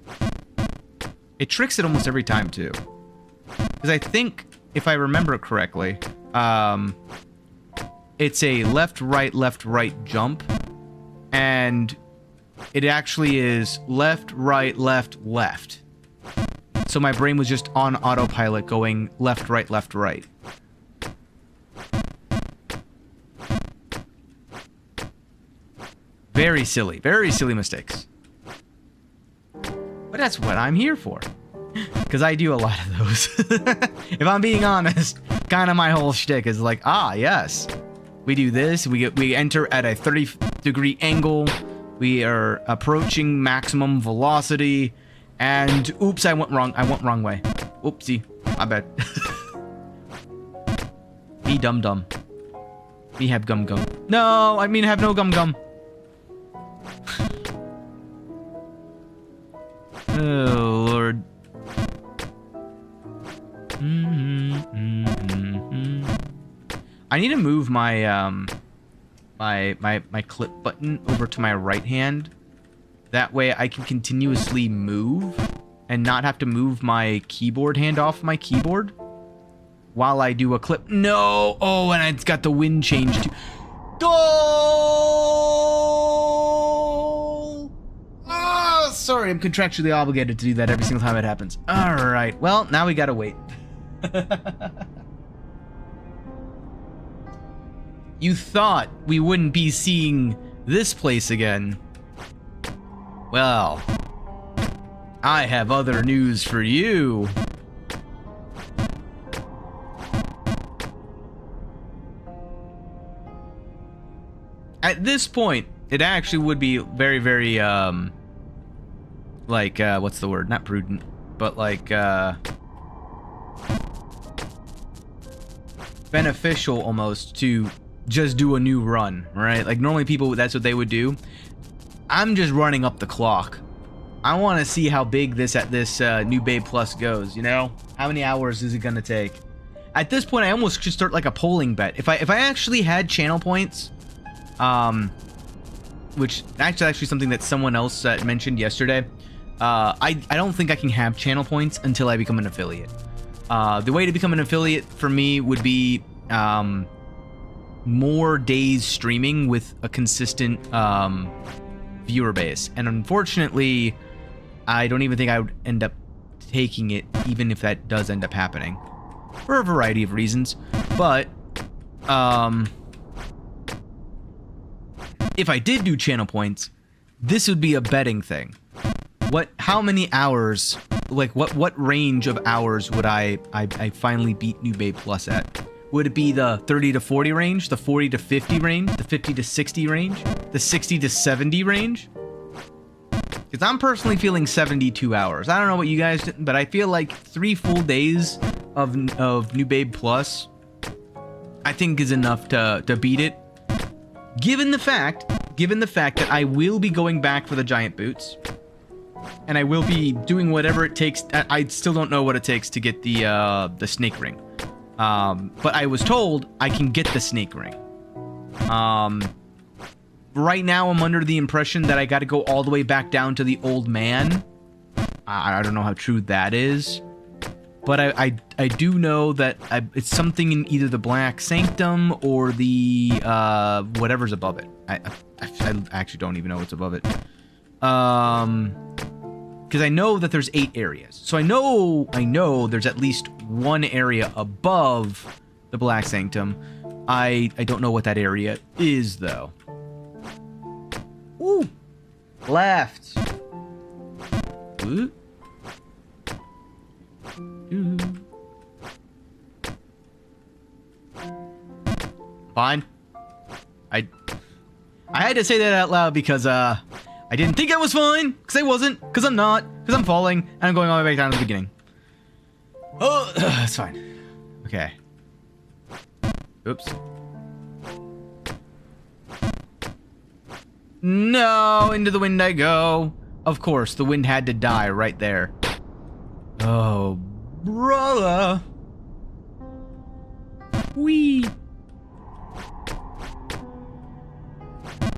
It tricks it almost every time, too. Because I think, if I remember it correctly, it's a left-right jump. And it actually is left, right, left, left. So my brain was just on autopilot going left, right, left, right. Very silly mistakes. But that's what I'm here for. Because I do a lot of those. If I'm being honest, kind of my whole shtick is like, yes. We do this, we enter at a 30-degree angle, we are approaching maximum velocity, and oops, I went wrong way. Oopsie, my bad. Me dum-dum. Me have gum-gum. No, I mean have no gum-gum. Oh, Lord. I need to move my my clip button over to my right hand. That way I can continuously move and not have to move my keyboard hand off my keyboard while I do a clip. No! Oh, and it's got the wind change too. Goal! Oh, sorry, I'm contractually obligated to do that every single time it happens. Alright, well, now we gotta wait. You thought we wouldn't be seeing this place again. Well, I have other news for you. At this point, it actually would be very, very, like, what's the word? Not prudent, but like, beneficial almost to just do a new run, right? Like, normally people, that's what they would do. I'm just running up the clock. I want to see how big this new Babe Plus goes, you know? How many hours is it going to take? At this point, I almost should start like a polling bet. If I actually had channel points, which actually something that someone else mentioned yesterday, I don't think I can have channel points until I become an affiliate. The way to become an affiliate for me would be more days streaming with a consistent viewer base. And unfortunately, I don't even think I would end up taking it, even if that does end up happening. For a variety of reasons. But, if I did do channel points, this would be a betting thing. How many hours, like, what range of hours would I finally beat New Babe Plus at? Would it be the 30 to 40 range, the 40 to 50 range, the 50 to 60 range, the 60 to 70 range? Because I'm personally feeling 72 hours. I don't know what you guys did, but I feel like 3 full days of New Babe Plus, I think is enough to beat it. Given the fact that I will be going back for the giant boots, and I will be doing whatever it takes. I still don't know what it takes to get the snake ring. But I was told I can get the snake ring. Right now I'm under the impression that I got to go all the way back down to the old man. I don't know how true that is. But I do know that it's something in either the Black Sanctum or the whatever's above it. I actually don't even know what's above it. Because I know that there's 8 areas. So I know there's at least one area above the Black Sanctum. I don't know what that area is, though. Ooh! Left! Ooh. Ooh. Fine. I had to say that out loud because, I didn't think I was fine, because I wasn't, because I'm not, because I'm falling, and I'm going all the way back down to the beginning. Oh, that's fine. Okay. Oops. No, into the wind I go. Of course, the wind had to die right there. Oh, brother. Whee.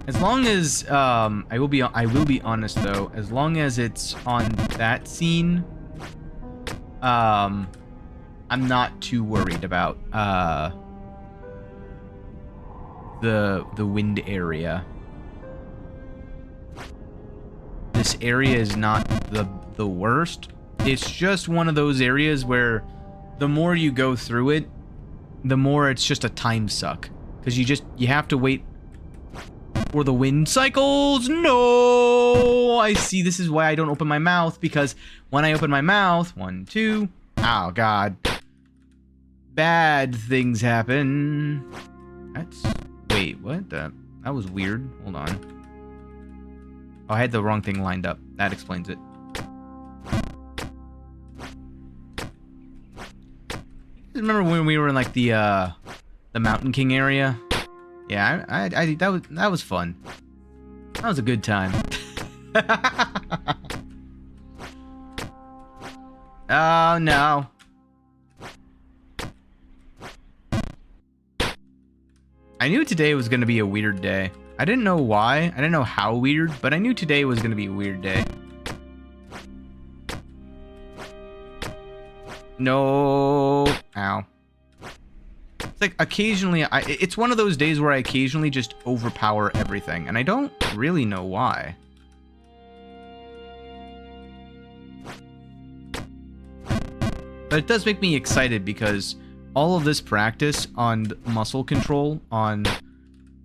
As long as I will be honest though, as long as it's on that scene, I'm not too worried about the wind area. This area is not the worst. It's just one of those areas where the more you go through it, the more it's just a time suck, because you have to wait for the wind cycles. No, I see. This is why I don't open my mouth, because when I open my mouth, 1, 2, oh god, bad things happen. Wait, what the? That was weird. Hold on. Oh, I had the wrong thing lined up. That explains it. Remember when we were in like the Mountain King area? Yeah, that was fun. That was a good time. Oh no. I knew today was gonna be a weird day. I didn't know why. I didn't know how weird, but I knew today was gonna be a weird day. No. Ow. It's like occasionally, it's one of those days where I occasionally just overpower everything, and I don't really know why. But it does make me excited because all of this practice on muscle control, on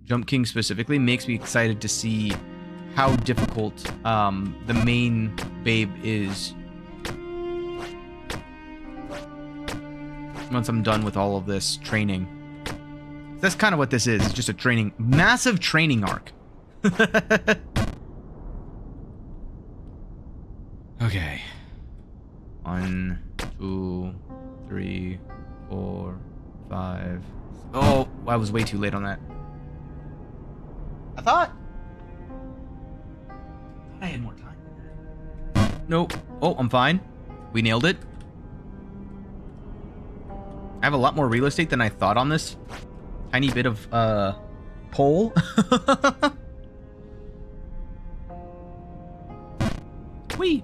Jump King specifically, makes me excited to see how difficult the main babe is once I'm done with all of this training. That's kind of what this is. It's just a massive training arc. Okay. 1, 2, 3, 4, 5. Oh, I was way too late on that. I thought I had more time than that. Nope. Oh, I'm fine. We nailed it. I have a lot more real estate than I thought on this tiny bit of pole. Whee!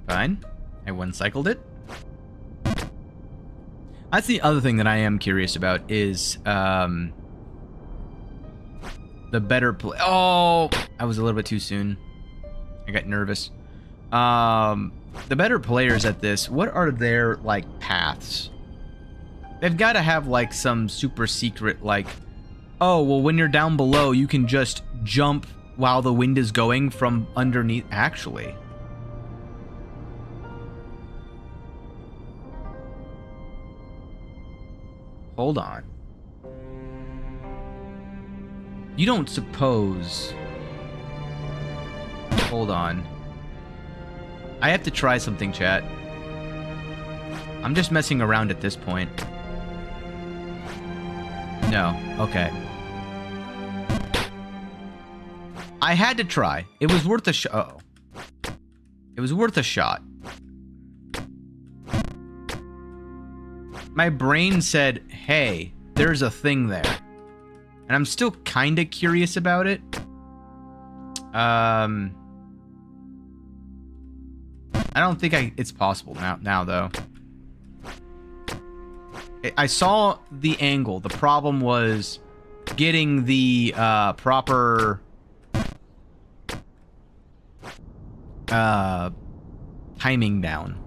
Fine. I one-cycled it. That's the other thing that I am curious about is the better play. Oh, I was a little bit too soon. I got nervous. The better players at this, what are their, like, paths? They've got to have, like, some super secret, like, oh, well, when you're down below, you can just jump while the wind is going from underneath. Actually. Hold on. You don't suppose... Hold on. I have to try something, chat. I'm just messing around at this point. No. Okay. I had to try. It was worth a shot. Uh-oh. It was worth a shot. My brain said, hey, there's a thing there. And I'm still kind of curious about it. I don't think it's possible now though. I saw the angle. The problem was getting the proper timing down.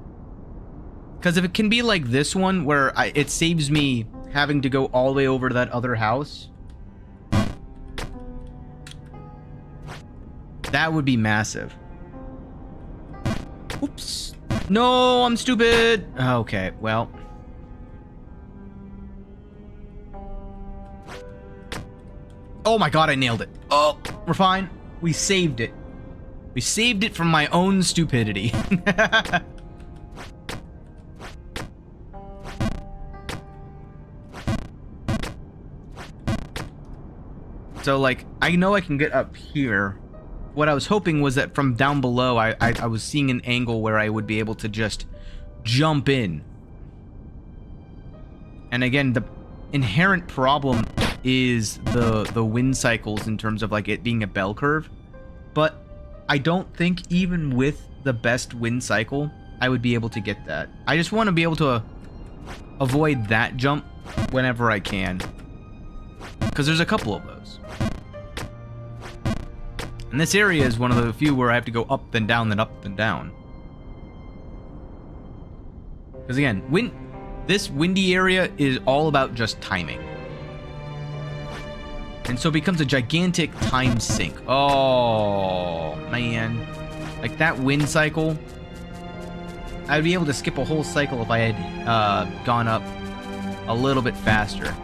Because if it can be like this one, where it saves me having to go all the way over to that other house, that would be massive. Oops. No, I'm stupid. Okay, well. Oh my god, I nailed it. Oh, we're fine. We saved it. We saved it from my own stupidity. So, like, I know I can get up here. What I was hoping was that from down below, I was seeing an angle where I would be able to just jump in. And again, the inherent problem is the wind cycles in terms of, like, it being a bell curve. But I don't think even with the best wind cycle, I would be able to get that. I just want to be able to avoid that jump whenever I can. Because there's a couple of those. And this area is one of the few where I have to go up and down, then up and down. Because again, this windy area is all about just timing. And so it becomes a gigantic time sink. Oh, man. Like that wind cycle, I'd be able to skip a whole cycle if I had gone up a little bit faster.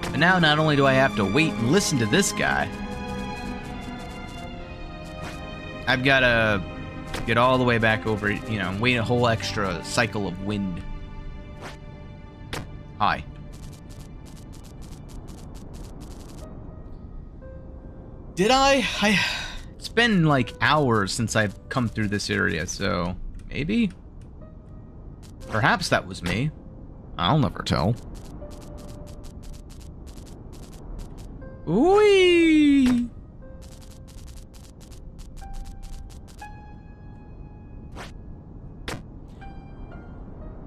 But now not only do I have to wait and listen to this guy, I've got to get all the way back over, you know, wait a whole extra cycle of wind. Hi. Did I? It's been like hours since I've come through this area, so maybe? Perhaps that was me. I'll never tell. Whee!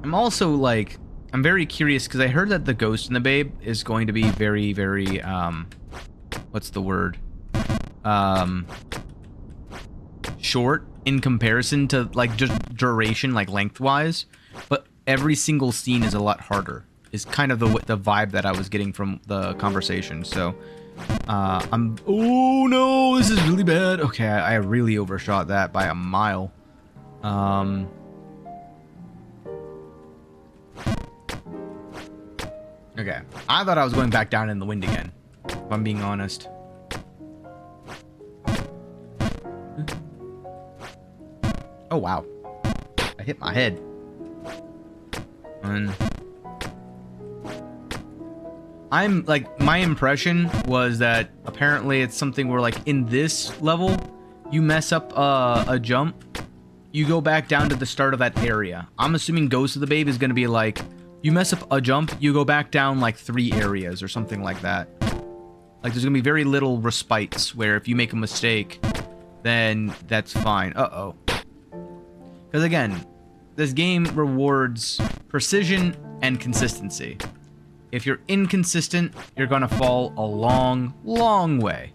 I'm also, like, I'm very curious because I heard that the Ghost in the Babe is going to be very, very, what's the word? Short in comparison to, like, just duration, like, lengthwise. But every single scene is a lot harder, is kind of the vibe that I was getting from the conversation. So Oh no, this is really bad. Okay, I really overshot that by a mile. Okay, I thought I was going back down in the wind again, if I'm being honest. Oh wow, I hit my head. And I'm like, my impression was that apparently it's something where, like, in this level, you mess up a jump, you go back down to the start of that area. I'm assuming Ghost of the Babe is going to be like, you mess up a jump, you go back down like 3 areas or something like that. Like, there's going to be very little respites where if you make a mistake, then that's fine. Uh-oh. Because again, this game rewards precision and consistency. If you're inconsistent, you're gonna fall a long, long way.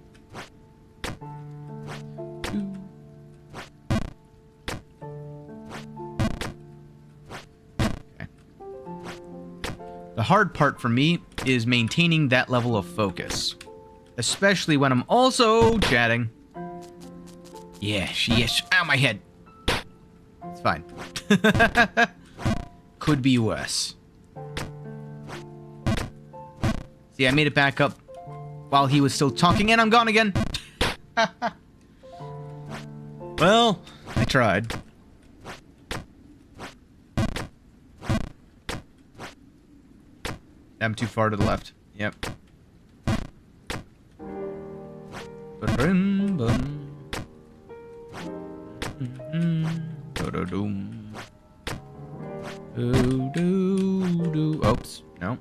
Okay. The hard part for me is maintaining that level of focus. Especially when I'm also chatting. Yes. Ow, my head. It's fine. Could be worse. See, I made it back up while he was still talking, and I'm gone again. Well, I tried. I'm too far to the left. Yep. Oops. No.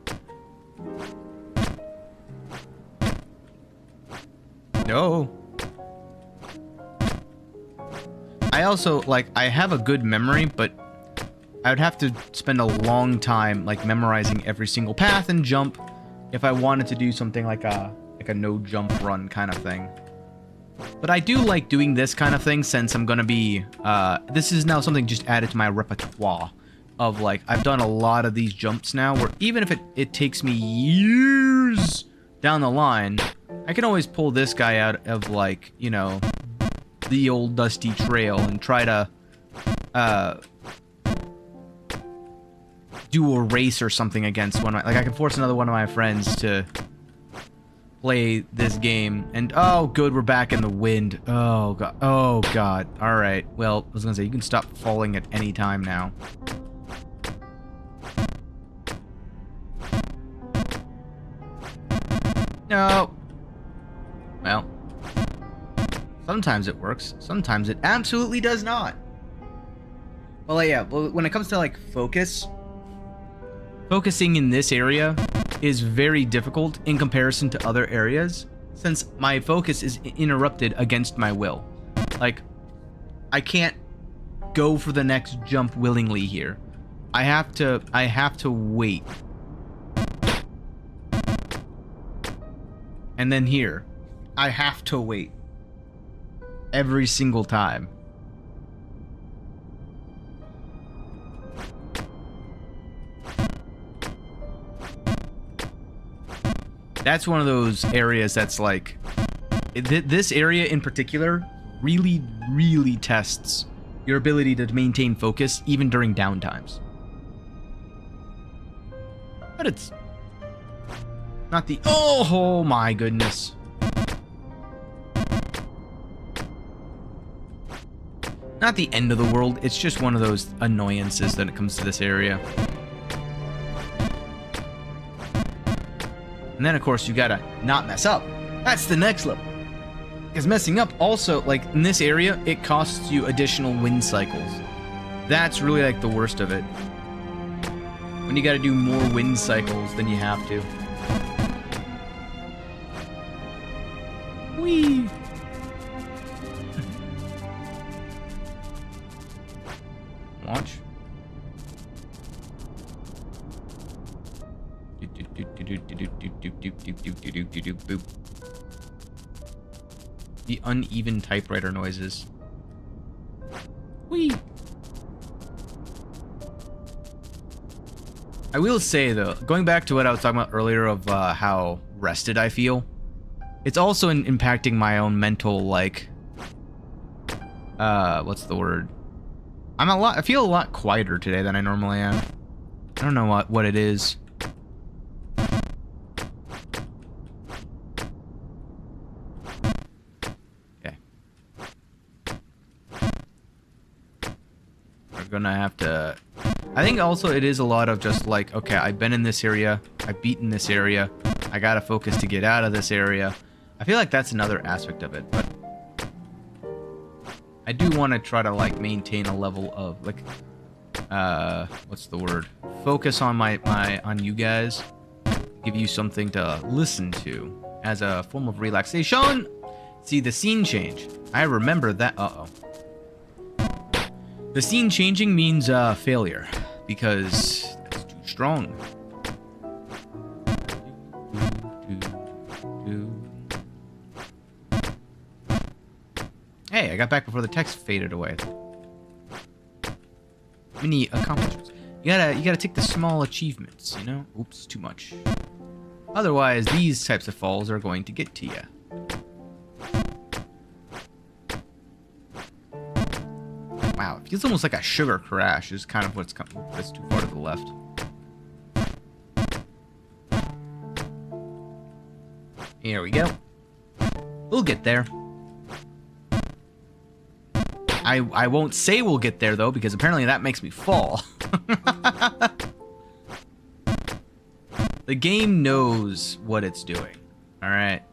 No. I also, like, I have a good memory, but I would have to spend a long time, like, memorizing every single path and jump if I wanted to do something like a no jump run kind of thing. But I do like doing this kind of thing since I'm gonna be, this is now something just added to my repertoire of, like, I've done a lot of these jumps now where even if it takes me years down the line, I can always pull this guy out of, like, you know, the old dusty trail and try to, do a race or something against one of my, like, I can force another one of my friends to play this game, and, oh, good, we're back in the wind. Oh, God. Alright, well, I was gonna say, you can stop falling at any time now. No. Well, sometimes it works. Sometimes it absolutely does not. Well, yeah, well, when it comes to, like, focusing in this area is very difficult in comparison to other areas, since my focus is interrupted against my will. Like, I can't go for the next jump willingly here. I have to wait. And then here, I have to wait. Every single time. That's one of those areas that's like... This area in particular really, really tests your ability to maintain focus even during downtimes. But it's... not the... Oh my goodness. Not the end of the world, it's just one of those annoyances when it comes to this area. And then, of course, you gotta not mess up. That's the next level. Because messing up also, like, in this area, it costs you additional wind cycles. That's really, like, the worst of it. When you gotta do more wind cycles than you have to. Whee! Launch. The uneven typewriter noises. Whee! I will say, though, going back to what I was talking about earlier of how rested I feel, it's also impacting my own mental, like, what's the word? I feel a lot quieter today than I normally am. I don't know what it is. Okay. We're gonna have to... I think also it is a lot of just like, okay, I've been in this area, I've beaten this area, I gotta focus to get out of this area. I feel like that's another aspect of it, but I do want to try to like maintain a level of like, what's the word? Focus on on you guys, give you something to listen to as a form of relaxation. See the scene change. I remember that. The scene changing means failure because that's too strong. Hey, I got back before the text faded away. Mini accomplishments. You gotta take the small achievements, you know? Oops, too much. Otherwise, these types of falls are going to get to you. Wow, it feels almost like a sugar crash is kind of what's coming. That's too far to the left. Here we go. We'll get there. I won't say we'll get there, though, because apparently that makes me fall. The game knows what it's doing. Alright.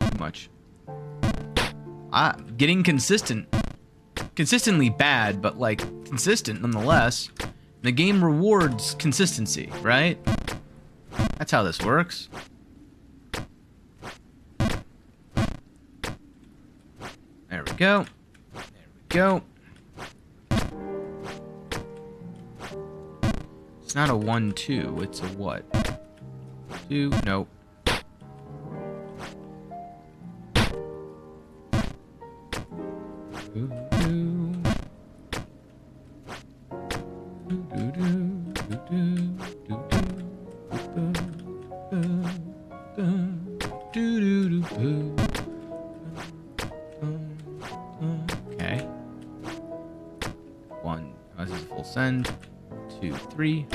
Too much. Getting consistent. Consistently bad, but, like, consistent nonetheless. The game rewards consistency, right? That's how this works. There we go. There we go. It's not a 1-2, it's a what? 2? Nope. Okay. 1. Oh, this is a full send. 2, 3.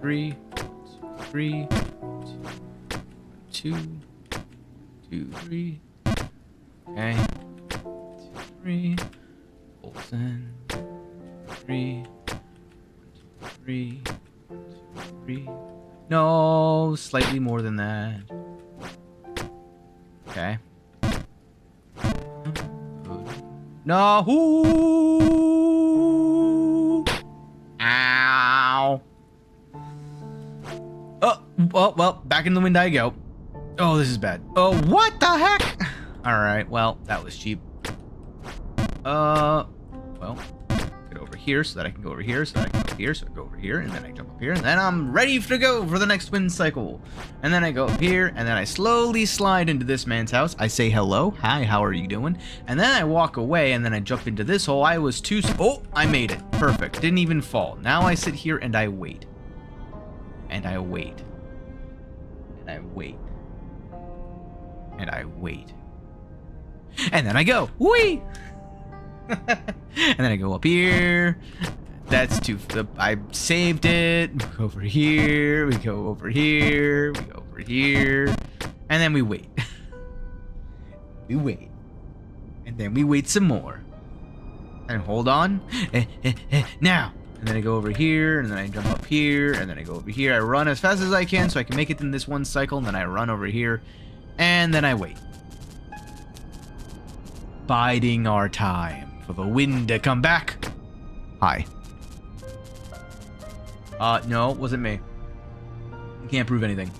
3. 3. 2. 2, 3. Okay. 2, 3. Full send. 3. 3. 3. No, slightly more than that. Okay. No. Ooh. Ow. Oh, well, back in the wind I go. Oh, this is bad. Oh, what the heck? All right, well, that was cheap. Well, get over here so that I can go over here, so that I can go here, so I go over here, and then I jump up here, and then I'm ready to go for the next wind cycle. And then I go up here, and then I slowly slide into this man's house. I say hello. Hi, how are you doing? And then I walk away, and then I jump into this hole. I was too... Oh, I made it. Perfect. Didn't even fall. Now I sit here, and I wait. And I wait. And I wait. And I wait. And then I go. Whee! And then I go up here. That's too... I saved it. We go over here. We go over here. We go over here. And then we wait. We wait. And then we wait some more. And hold on. Now. And then I go over here. And then I jump up here. And then I go over here. I run as fast as I can so I can make it in this one cycle. And then I run over here. And then I wait. Biding our time for the wind to come back. Hi. No, it wasn't me. You can't prove anything.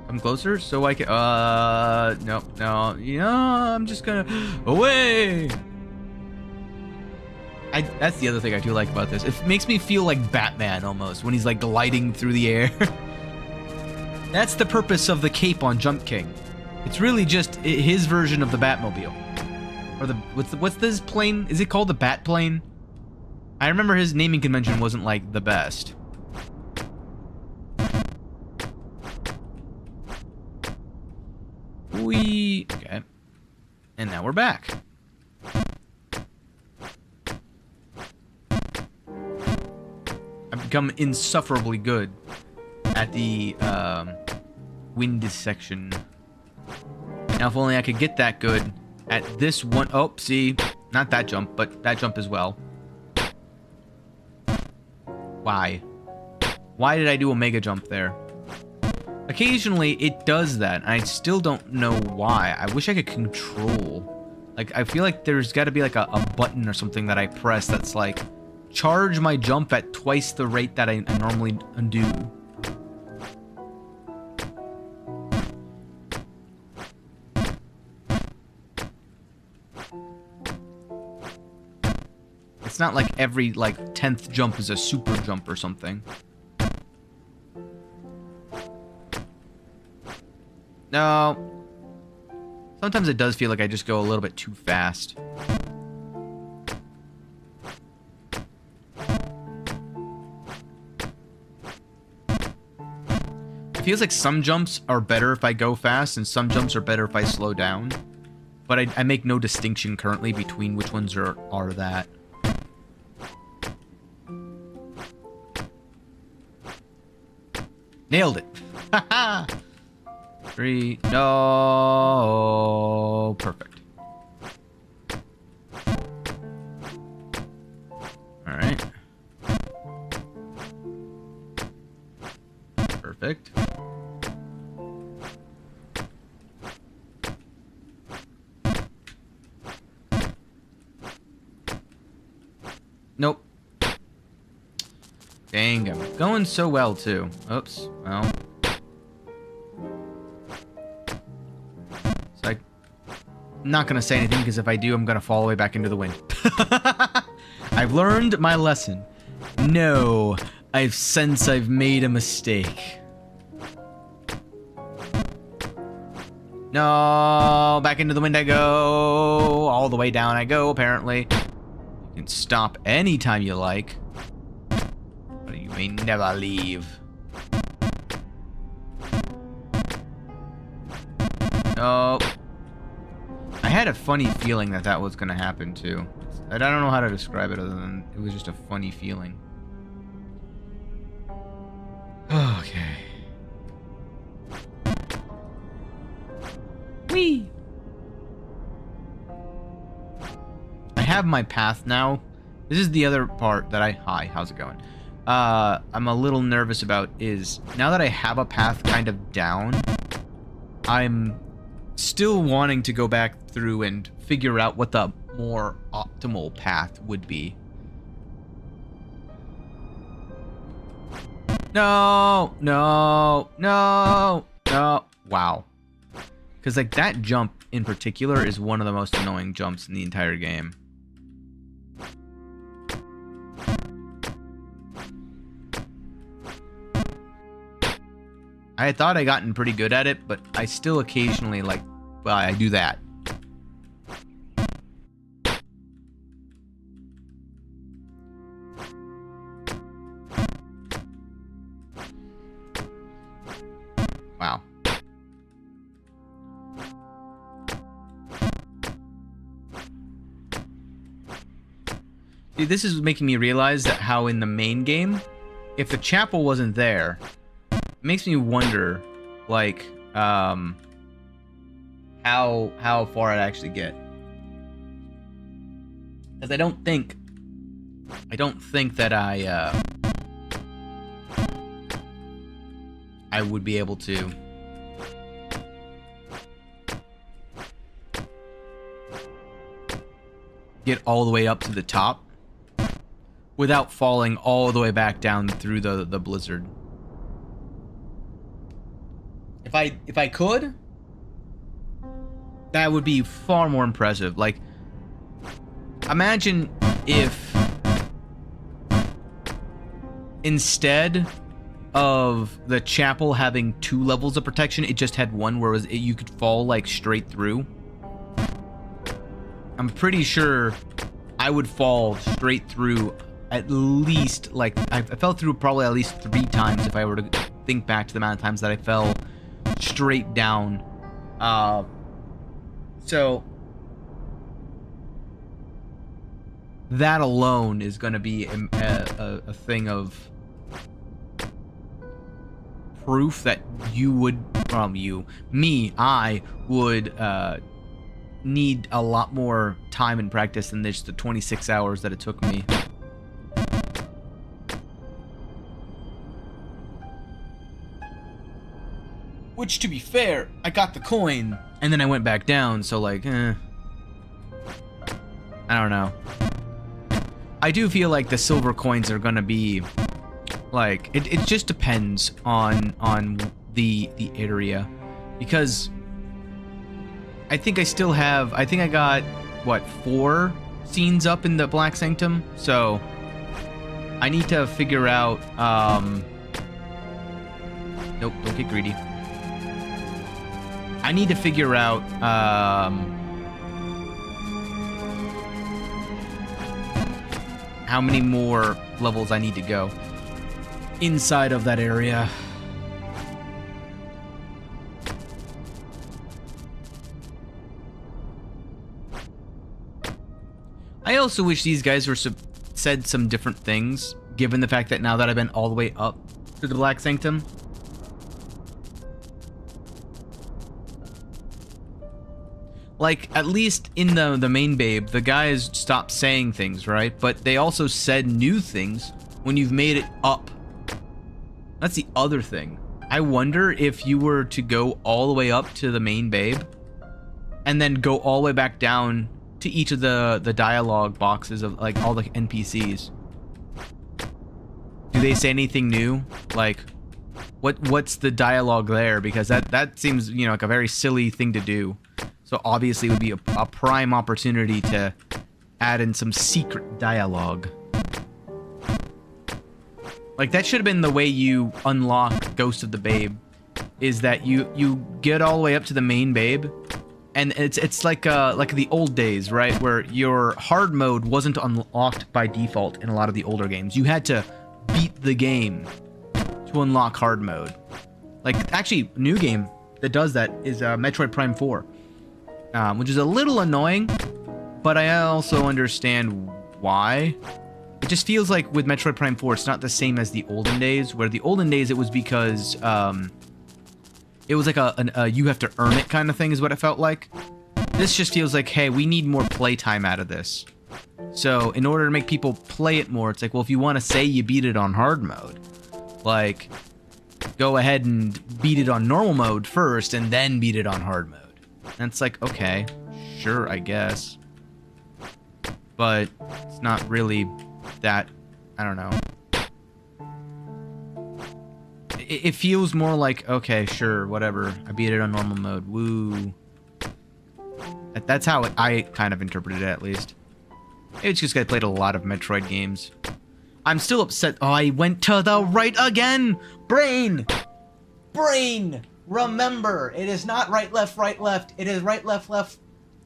Come closer so I can... no. I'm just gonna... Away! That's the other thing I do like about this. It makes me feel like Batman, almost, when he's, like, gliding through the air. That's the purpose of the cape on Jump King. It's really just his version of the Batmobile. Or the... What's this plane? Is it called the Bat Plane? I remember his naming convention wasn't, like, the best. And now we're back. I've become insufferably good at the wind section. Now, if only I could get that good at this one. Oh, see, not that jump, but that jump as well. Why? Why did I do a mega jump there? Occasionally, it does that. I still don't know why. I wish I could control. Like, I feel like there's got to be like a button or something that I press that's like, charge my jump at twice the rate that I normally do. It's not like every, like, 10th jump is a super jump or something. No. Sometimes it does feel like I just go a little bit too fast. It feels like some jumps are better if I go fast, and some jumps are better if I slow down. But I make no distinction currently between which ones are that. Nailed it. Haha. 3. No. Perfect. All right. Perfect. Nope. Dang, I'm going so well, too. Oops. Well. So I'm not going to say anything, because if I do, I'm going to fall all the way back into the wind. I've learned my lesson. No, sense I've made a mistake. No, back into the wind I go. All the way down I go, apparently. You can stop anytime you like. But you may never leave. Oh. I had a funny feeling that that was going to happen, too. I don't know how to describe it other than it was just a funny feeling. Okay. Whee! I have my path now. This is the other part that hi, how's it going? I'm a little nervous about is, now that I have a path kind of down, I'm still wanting to go back through and figure out what the more optimal path would be. No, no, no, no. Wow. Because, like, that jump in particular is one of the most annoying jumps in the entire game. I thought I gotten pretty good at it, but I still occasionally, like, well, I do that. Wow. See, this is making me realize that how in the main game, if the chapel wasn't there, it makes me wonder, like, how far I'd actually get. Because I don't think that I would be able to get all the way up to the top without falling all the way back down through the blizzard. If I could, that would be far more impressive. Like, imagine if instead of the chapel having 2 levels of protection, it just had one where you could fall like straight through. I'm pretty sure I would fall straight through at least, like, I fell through probably at least 3 times if I were to think back to the amount of times that I fell straight down. So that alone is going to be a thing of proof that you would, I would need a lot more time and practice than just the 26 hours that it took me. Which, to be fair, I got the coin, and then I went back down, so, like, I don't know. I do feel like the silver coins are gonna be, like, it just depends on the area. Because I think I got, what, 4 scenes up in the Black Sanctum? So, I need to figure out, nope, don't get greedy. I need to figure out, how many more levels I need to go inside of that area. I also wish these guys were said some different things, given the fact that now that I've been all the way up to the Black Sanctum. Like, at least in the main babe, the guys stopped saying things, right? But they also said new things when you've made it up. That's the other thing. I wonder if you were to go all the way up to the main babe and then go all the way back down to each of the dialogue boxes of, like, all the NPCs. Do they say anything new? Like, what's the dialogue there? Because that seems, you know, like a very silly thing to do. So obviously it would be a prime opportunity to add in some secret dialogue. Like, that should have been the way you unlock Ghost of the Babe, is that you get all the way up to the main babe, and it's like the old days, right? Where your hard mode wasn't unlocked by default in a lot of the older games. You had to beat the game to unlock hard mode. Like, actually, a new game that does that is Metroid Prime 4. Which is a little annoying, but I also understand why. It just feels like with Metroid Prime 4, it's not the same as the olden days, where the olden days it was because it was like a you have to earn it kind of thing is what it felt like. This just feels like, hey, we need more playtime out of this. So in order to make people play it more, it's like, well, if you want to say you beat it on hard mode, like, go ahead and beat it on normal mode first and then beat it on hard mode. And it's like, okay, sure, I guess. But it's not really that, I don't know. It feels more like, okay, sure, whatever. I beat it on normal mode. Woo. That's how I kind of interpreted it, at least. It's just 'cause I played a lot of Metroid games. I'm still upset. Oh, I went to the right again! Brain! Brain! Remember, it is not right, left, right, left. It is right, left, left,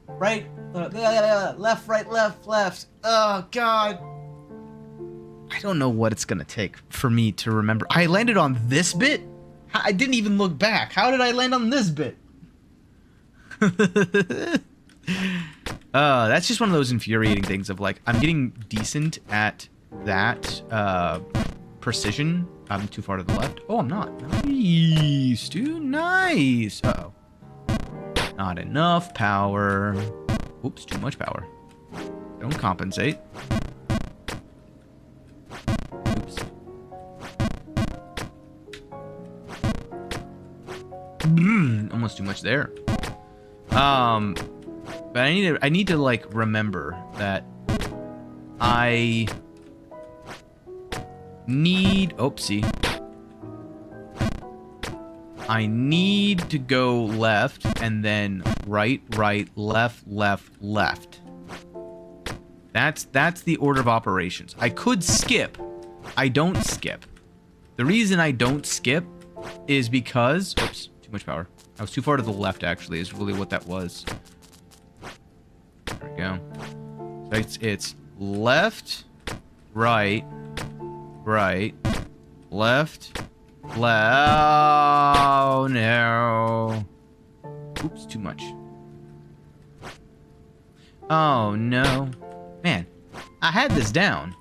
right, left, right, left, left. Oh, God. I don't know what it's going to take for me to remember. I landed on this bit? I didn't even look back. How did I land on this bit? That's just one of those infuriating things of, like, I'm getting decent at that precision. I'm too far to the left. Oh, I'm not. Nice, dude. Nice. Uh-oh. Not enough power. Oops, too much power. Don't compensate. Oops. Almost too much there. But I need to like remember that I need, oopsie. I need to go left and then right, right, left, left, left. That's the order of operations. I could skip. I don't skip. The reason I don't skip is because, oops, too much power. I was too far to the left, actually, is really what that was. There we go. So it's left, right, right, left, oh, no. Oops, too much. Oh, no. Man, I had this down.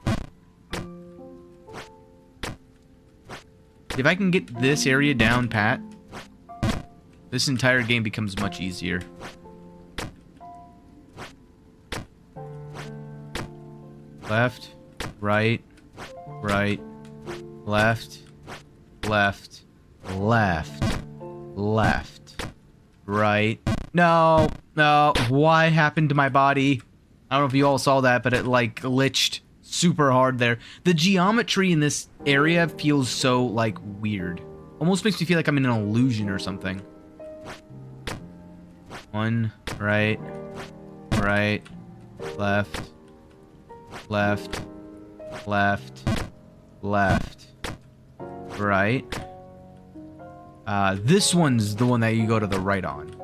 If I can get this area down pat, this entire game becomes much easier. Left, right, right, left, left, left, left, right. No, no, what happened to my body? I don't know if you all saw that, but it like glitched super hard there. The geometry in this area feels so like weird. Almost makes me feel like I'm in an illusion or something. One, right, right, left, left, left, left, right. This one's the one that you go to the right on.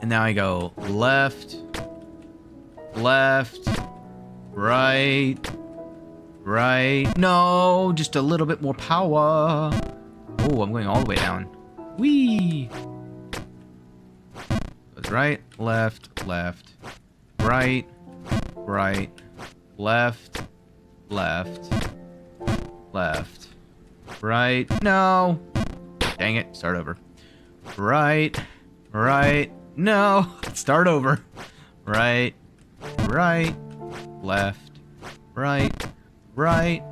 And now I go left, left, right, right. No, just a little bit more power. Oh, I'm going all the way down. Whee! Goes right, left, left, right, right, left, left, left, right. No! Dang it, start over. Right, right. No, start over. Right, right, left, right, right,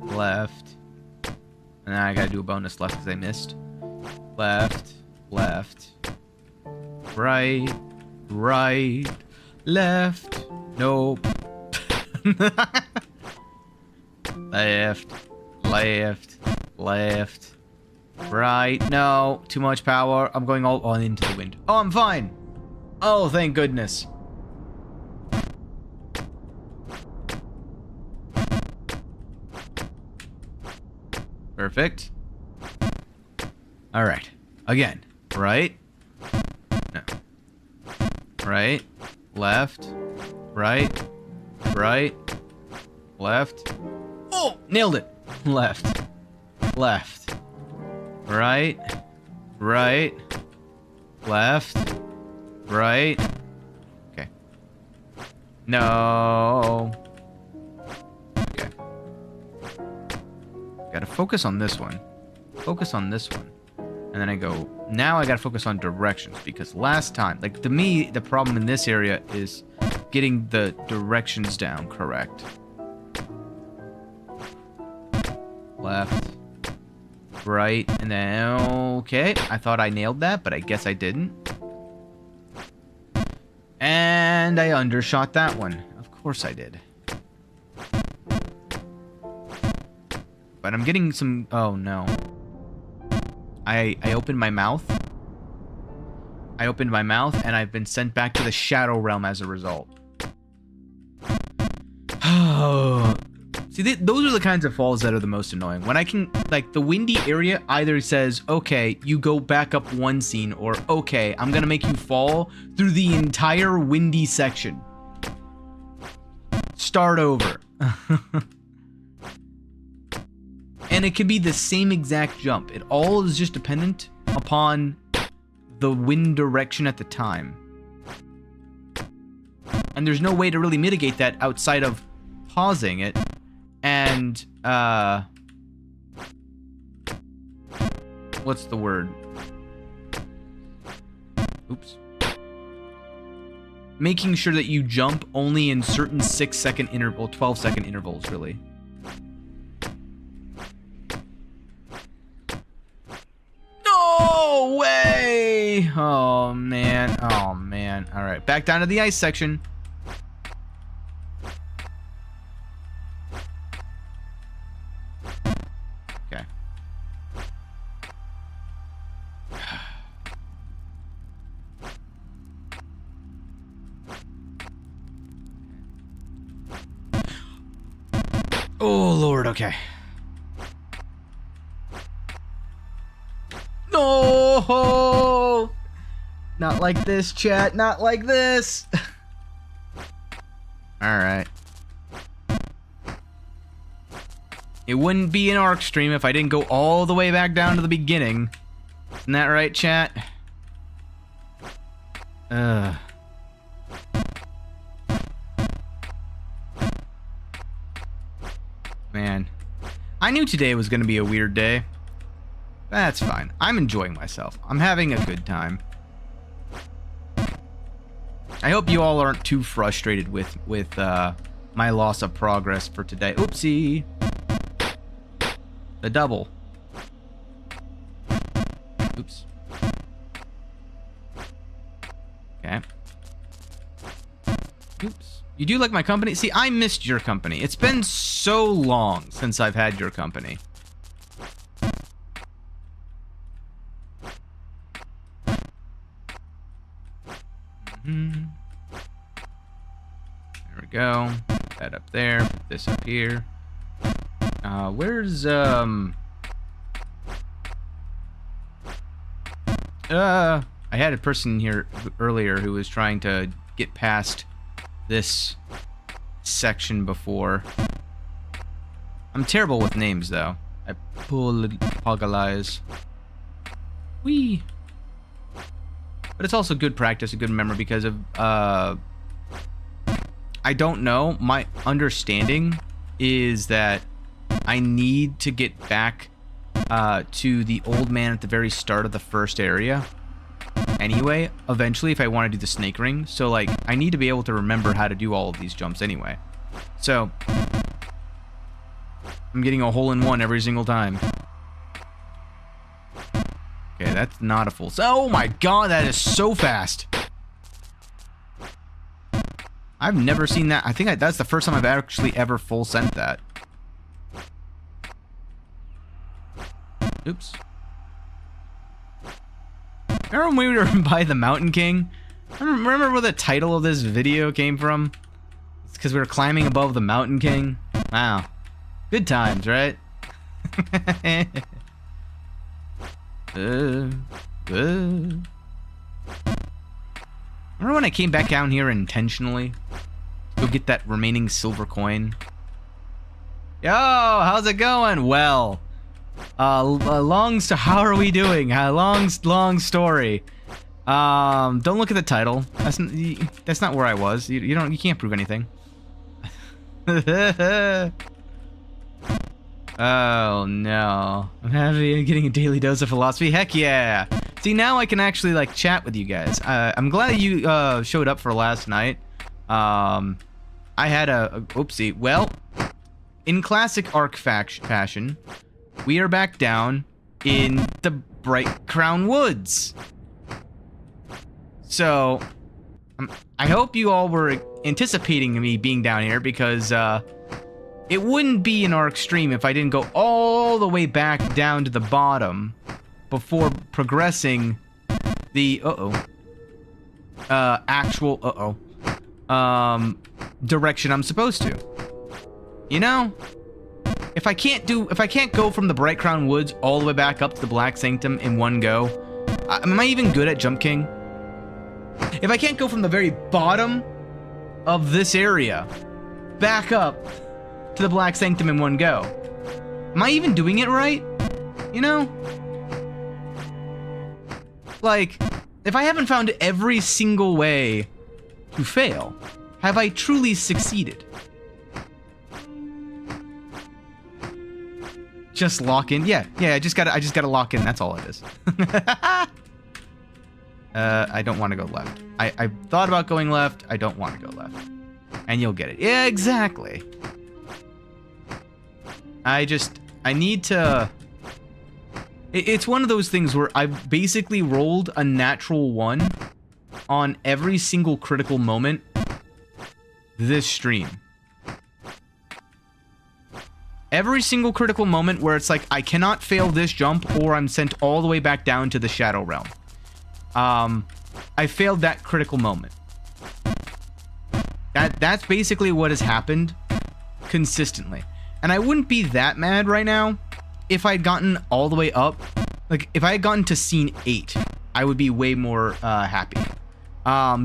left. And then I gotta do a bonus left because I missed. Left, left, right, right, left. Nope. Left, left, left. Right. No, too much power. I'm going all on into the wind. Oh, I'm fine. Oh, thank goodness. Perfect. All right. Again. Right. No. Right. Left. Right. Right. Left. Oh, nailed it. Left. Left. Right, right, left, right. Okay. No. Okay. Gotta focus on this one. Focus on this one. And then I go, now I gotta focus on directions because last time, like to me, the problem in this area is getting the directions down correct. Left. Right, and then, okay, I thought I nailed that, but I guess I didn't. And I undershot that one. Of course I did. But I'm getting some, oh no. I opened my mouth. I opened my mouth, and I've been sent back to the Shadow Realm as a result. Oh. See, those are the kinds of falls that are the most annoying. When I can, like, the windy area either says, okay, you go back up one scene, or, okay, I'm gonna make you fall through the entire windy section. Start over. And it could be the same exact jump. It all is just dependent upon the wind direction at the time. And there's no way to really mitigate that outside of pausing it. And, what's the word? Oops. Making sure that you jump only in certain 6-second interval, 12-second intervals, really. No way! Oh, man. Oh, man. All right, back down to the ice section. Oh, Lord, okay. No! Not like this, chat. Not like this. Alright. It wouldn't be an ARC stream if I didn't go all the way back down to the beginning. Isn't that right, chat? Man. I knew today was going to be a weird day. That's fine. I'm enjoying myself. I'm having a good time. I hope you all aren't too frustrated with my loss of progress for today. Oopsie. The double. Oops. Okay. Oops. You do like my company? See, I missed your company. It's been so long since I've had your company. There we go. Put that up there. Put this up here. Where's I had a person here earlier who was trying to get past this section before. I'm terrible with names, though. I apologize. Whee! But it's also good practice, a good memory, because of, I don't know. My understanding is that I need to get back to the old man at the very start of the first area. Anyway, eventually, if I want to do the snake ring. So, like, I need to be able to remember how to do all of these jumps anyway. So, I'm getting a hole-in-one every single time. Okay, that's not a full... Oh my god, that is so fast! I've never seen that. I think that's the first time I've actually ever full sent that. Oops. Remember when we were by the Mountain King? Remember where the title of this video came from? It's because we were climbing above the Mountain King. Wow. Good times, right? Remember when I came back down here intentionally to go get that remaining silver coin? Yo, how's it going? Well, how are we doing? Long story. Don't look at the title. That's not where I was. You can't prove anything. Oh no, I'm getting a daily dose of philosophy. Heck yeah! See, now I can actually like chat with you guys. I'm glad that you showed up for last night. I had a oopsie. Well, in classic Ark fashion, we are back down in the Bright Crown Woods. So, I hope you all were anticipating me being down here, because it wouldn't be an Ark stream if I didn't go all the way back down to the bottom before progressing the actual direction I'm supposed to. You know, if I can't go from the Bright Crown Woods all the way back up to the Black Sanctum in one go, am I even good at Jump King? If I can't go from the very bottom of this area back up to the Black Sanctum in one go, am I even doing it right? You know? Like, if I haven't found every single way to fail, have I truly succeeded? Just lock in? Yeah, I just gotta lock in, that's all it is. I don't want to go left. I thought about going left, I don't want to go left. And you'll get it. Yeah, exactly. I need to... It's one of those things where I've basically rolled a natural 1 on every single critical moment this stream. Every single critical moment where it's like, I cannot fail this jump or I'm sent all the way back down to the Shadow Realm. I failed that critical moment. That's basically what has happened consistently. And I wouldn't be that mad right now if I'd gotten all the way up. Like, if I had gotten to scene 8, I would be way more happy.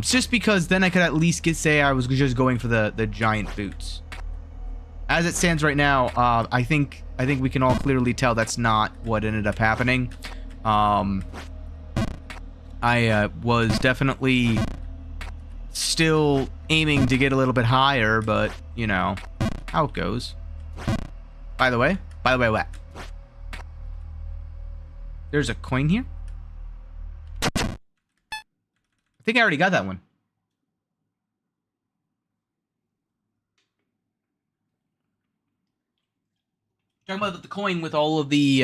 Just because then I could at least say I was just going for the giant boots. As it stands right now, I think we can all clearly tell that's not what ended up happening. I was definitely still aiming to get a little bit higher, but, you know, how it goes. By the way, what? There's a coin here? I think I already got that one. Talking about the coin with all of the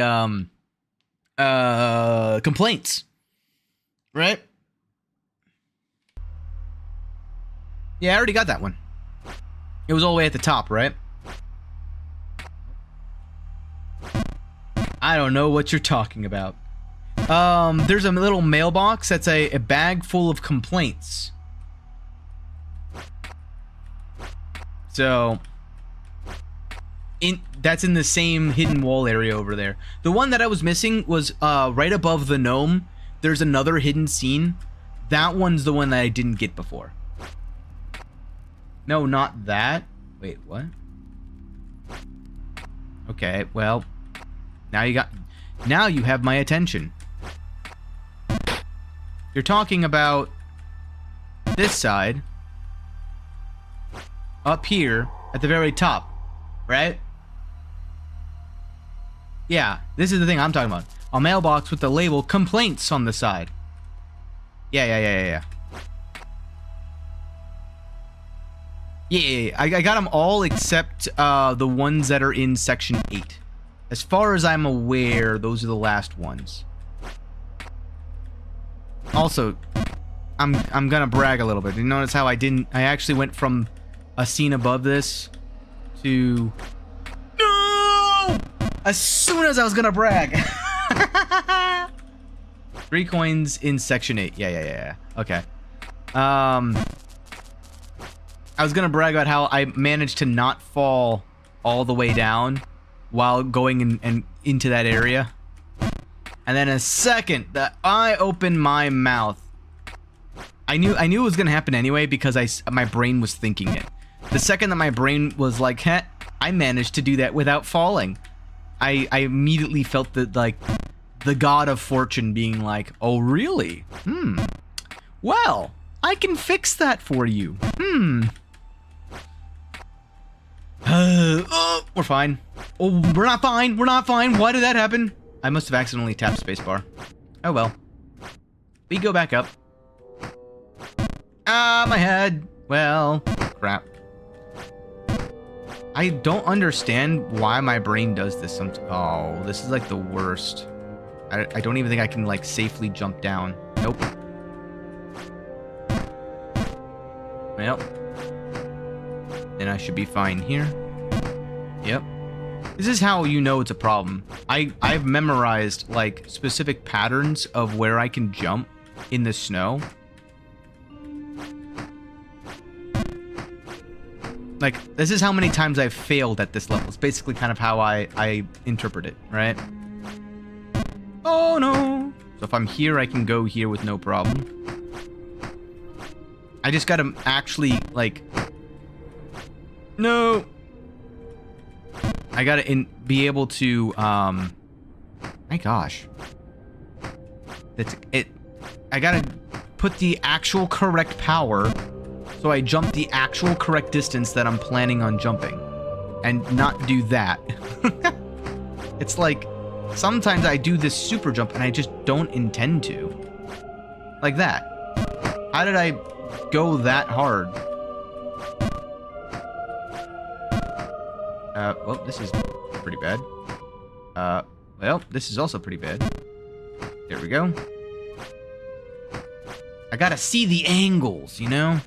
complaints, right? Yeah, I already got that one. It was all the way at the top, right? I don't know what you're talking about. There's a little mailbox that's a bag full of complaints. So that's in the same hidden wall area over there. The one that I was missing was right above the gnome. There's another hidden scene. That one's the one that I didn't get before. No, not that. Wait, what? Okay, well, now you have my attention. You're talking about this side up here at the very top, right? Yeah, this is the thing I'm talking about. A mailbox with the label complaints on the side. Yeah. Yeah, I got them all except the ones that are in section 8. As far as I'm aware, those are the last ones. Also, I'm gonna brag a little bit. You notice how I actually went from a scene above this to... No! As soon as I was gonna brag. 3 coins in section 8. Yeah. Okay. I was gonna brag about how I managed to not fall all the way down while going and into that area. And then a second that I opened my mouth, I knew it was gonna happen anyway because my brain was thinking it. The second that my brain was like, heh, I managed to do that without falling. I immediately felt the god of fortune being like, oh really? Well, I can fix that for you. Oh, we're fine. Oh, we're not fine. We're not fine. Why did that happen? I must have accidentally tapped spacebar. Oh well. We go back up. Ah, my head. Well, crap. I don't understand why my brain does this sometimes. Oh, this is like the worst. I don't even think I can like safely jump down. Nope. Well. Then I should be fine here. Yep. This is how you know it's a problem. I've memorized like specific patterns of where I can jump in the snow. Like, this is how many times I've failed at this level. It's basically kind of how I interpret it, right? Oh no! So if I'm here, I can go here with no problem. I just gotta actually, like... No! I gotta be able to, my gosh. That's it. I gotta put the actual correct power so I jump the actual correct distance that I'm planning on jumping. And not do that. It's like, sometimes I do this super jump and I just don't intend to. Like that. How did I go that hard? Well, this is pretty bad. Well, this is also pretty bad. There we go. I gotta see the angles, you know?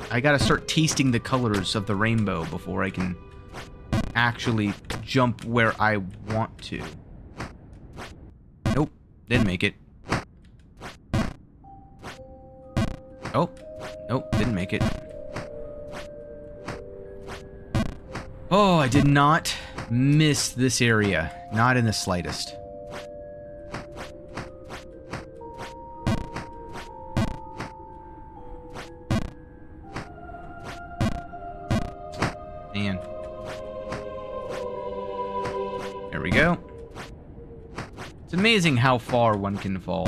I gotta start tasting the colors of the rainbow before I can actually jump where I want to. Nope, didn't make it. Oh, nope, didn't make it. Oh, I did not miss this area. Not in the slightest. Man. There we go. It's amazing how far one can fall.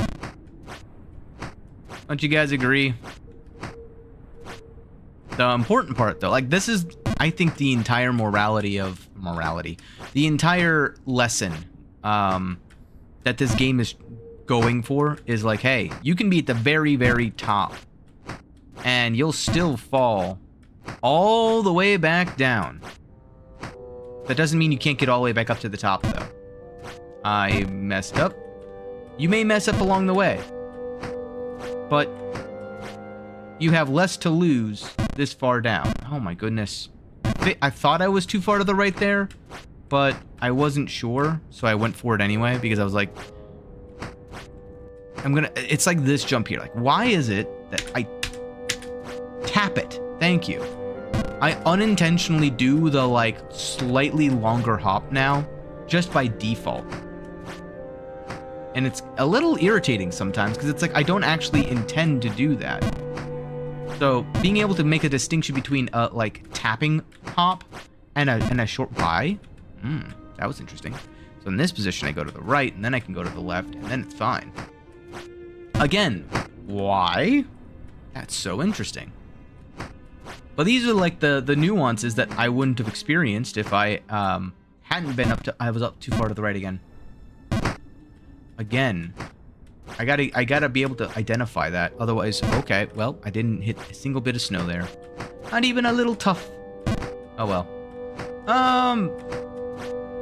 Don't you guys agree? The important part, though, like, this is I think the entire the entire lesson that this game is going for is like, hey, you can be at the very, very top and you'll still fall all the way back down. That doesn't mean you can't get all the way back up to the top, though. I messed up. You may mess up along the way, but you have less to lose this far down. Oh my goodness. I thought I was too far to the right there, but I wasn't sure, so I went for it anyway, because I was like, it's like this jump here. Like, why is it that I tap it? Thank you. I unintentionally do the, like, slightly longer hop now, just by default. And it's a little irritating sometimes, because it's like, I don't actually intend to do that. So, being able to make a distinction between a, like, tapping hop and a short Y, that was interesting. So in this position, I go to the right, and then I can go to the left, and then it's fine. Again, why? That's so interesting. But these are like the nuances that I wouldn't have experienced if I hadn't been I was up too far to the right again. Again, I gotta be able to identify that. Otherwise, okay, well, I didn't hit a single bit of snow there. Not even a little tough. Oh well.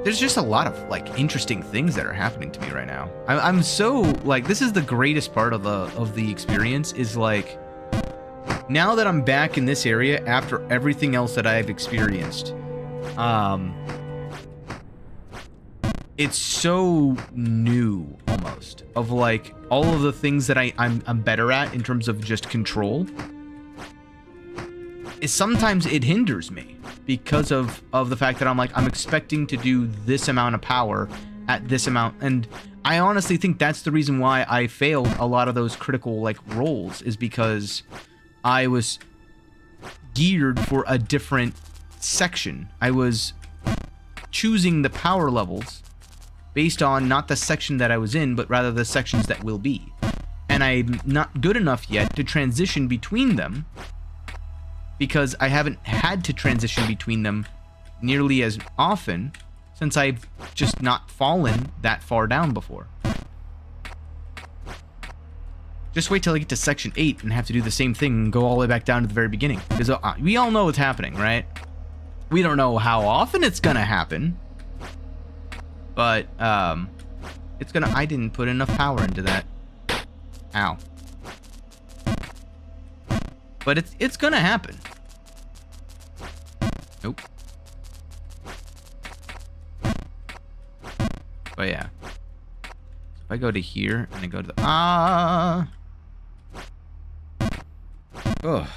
There's just a lot of, like, interesting things that are happening to me right now. I'm so, like, this is the greatest part of the experience, is, like, now that I'm back in this area after everything else that I've experienced, it's so new, almost, of, like, all of the things that I'm better at in terms of just control. Sometimes it hinders me because of the fact that I'm expecting to do this amount of power at this amount, and I honestly think that's the reason why I failed a lot of those critical, like, rolls, is because I was geared for a different section. I was choosing the power levels based on not the section that I was in, but rather the sections that will be, and I'm not good enough yet to transition between them, because I haven't had to transition between them nearly as often since I've just not fallen that far down before. Just wait till I get to section 8 and have to do the same thing and go all the way back down to the very beginning. Because we all know what's happening, right? We don't know how often it's gonna happen, but it's gonna. I didn't put enough power into that. Ow. But it's gonna happen. Nope. But yeah. If I go to here and I go to the Ugh.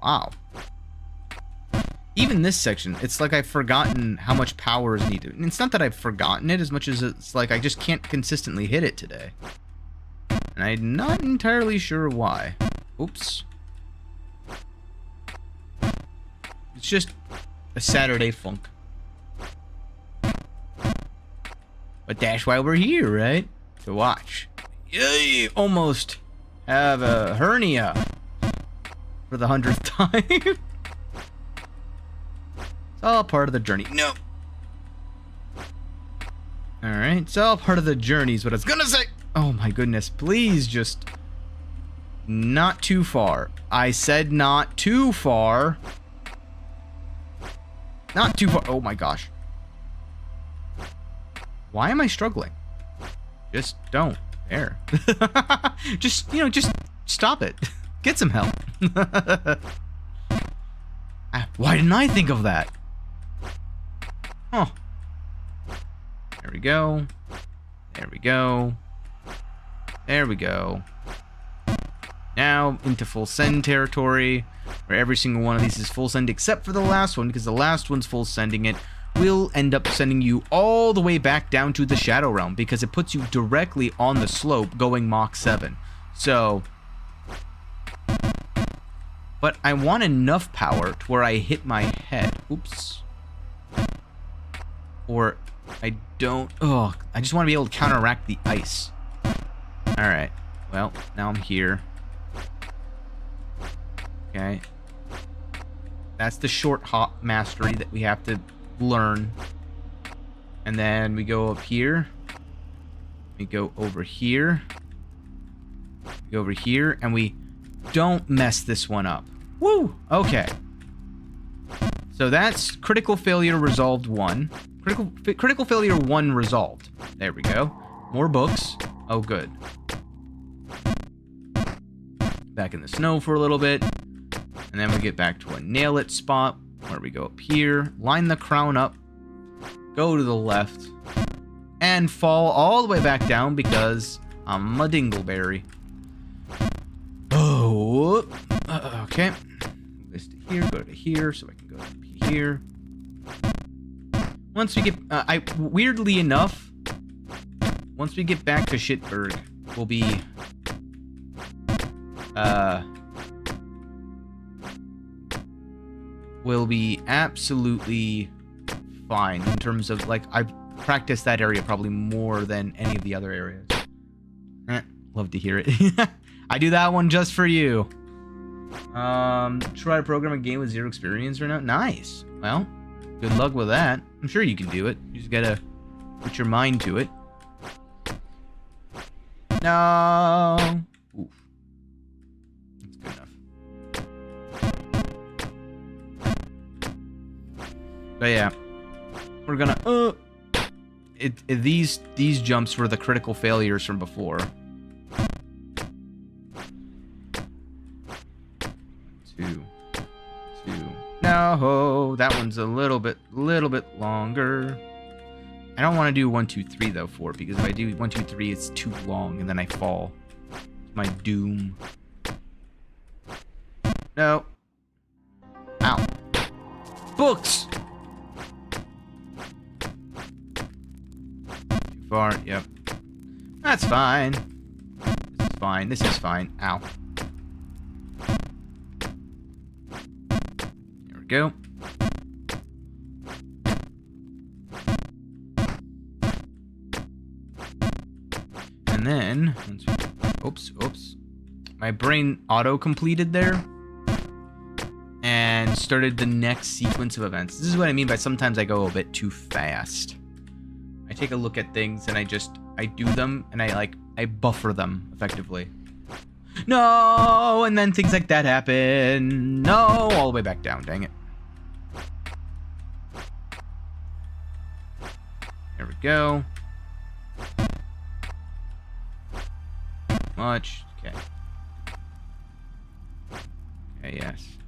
Wow. Even this section, it's like I've forgotten how much power is needed. And it's not that I've forgotten it as much as it's like I just can't consistently hit it today. And I'm not entirely sure why. Oops. It's just a Saturday funk. But that's why we're here, right? To watch. Yay! Almost have a hernia for the 100th time. It's all part of the journey. No. Alright, it's all part of the journey is what I was gonna say. Oh my goodness, please just not too far. I said not too far. Not too far. Oh my gosh. Why am I struggling? Just don't. There. Just, just stop it. Get some help. Why didn't I think of that? Oh. There we go. There we go. There we go. Now into full send territory, where every single one of these is full send except for the last one, because the last one's full sending it will end up sending you all the way back down to the Shadow Realm, because it puts you directly on the slope going Mach 7. So, but I want enough power to where I hit my head. Oops. Or I don't. Oh, I just want to be able to counteract the ice. Alright. Well, now I'm here. Okay. That's the short hop mastery that we have to learn. And then we go up here. We go over here. We go over here, and we don't mess this one up. Woo! Okay. So that's critical failure resolved 1. Critical failure 1 resolved. There we go. More books. Oh, good. Back in the snow for a little bit. And then we get back to a nail it spot where we go up here, line the crown up, go to the left, and fall all the way back down because I'm a dingleberry. Oh, okay. Move this to here, go to here, so I can go up here. Once we get, weirdly enough, once we get back to Shitberg, we'll be, absolutely fine in terms of, like, I've practiced that area probably more than any of the other areas. Love to hear it. I do that one just for you. Try to program a game with 0 experience right now. Nice. Well, good luck with that. I'm sure you can do it. You just gotta put your mind to it. No. Oof. That's good enough. But yeah, we're gonna. These jumps were the critical failures from before. 2. No, that one's a little bit longer. I don't want to do 1, 2, 3 though, 4, because if I do 1, 2, 3, it's too long, and then I fall. It's my doom. No. Ow. Books. Too far. Yep. That's fine. This is fine. This is fine. Ow. There we go. And then, oops, my brain auto-completed there and started the next sequence of events. This is what I mean by sometimes I go a bit too fast. I take a look at things and I do them and I buffer them effectively. No, and then things like that happen. No, all the way back down, dang it. There we go. Much. Okay. Okay, yes.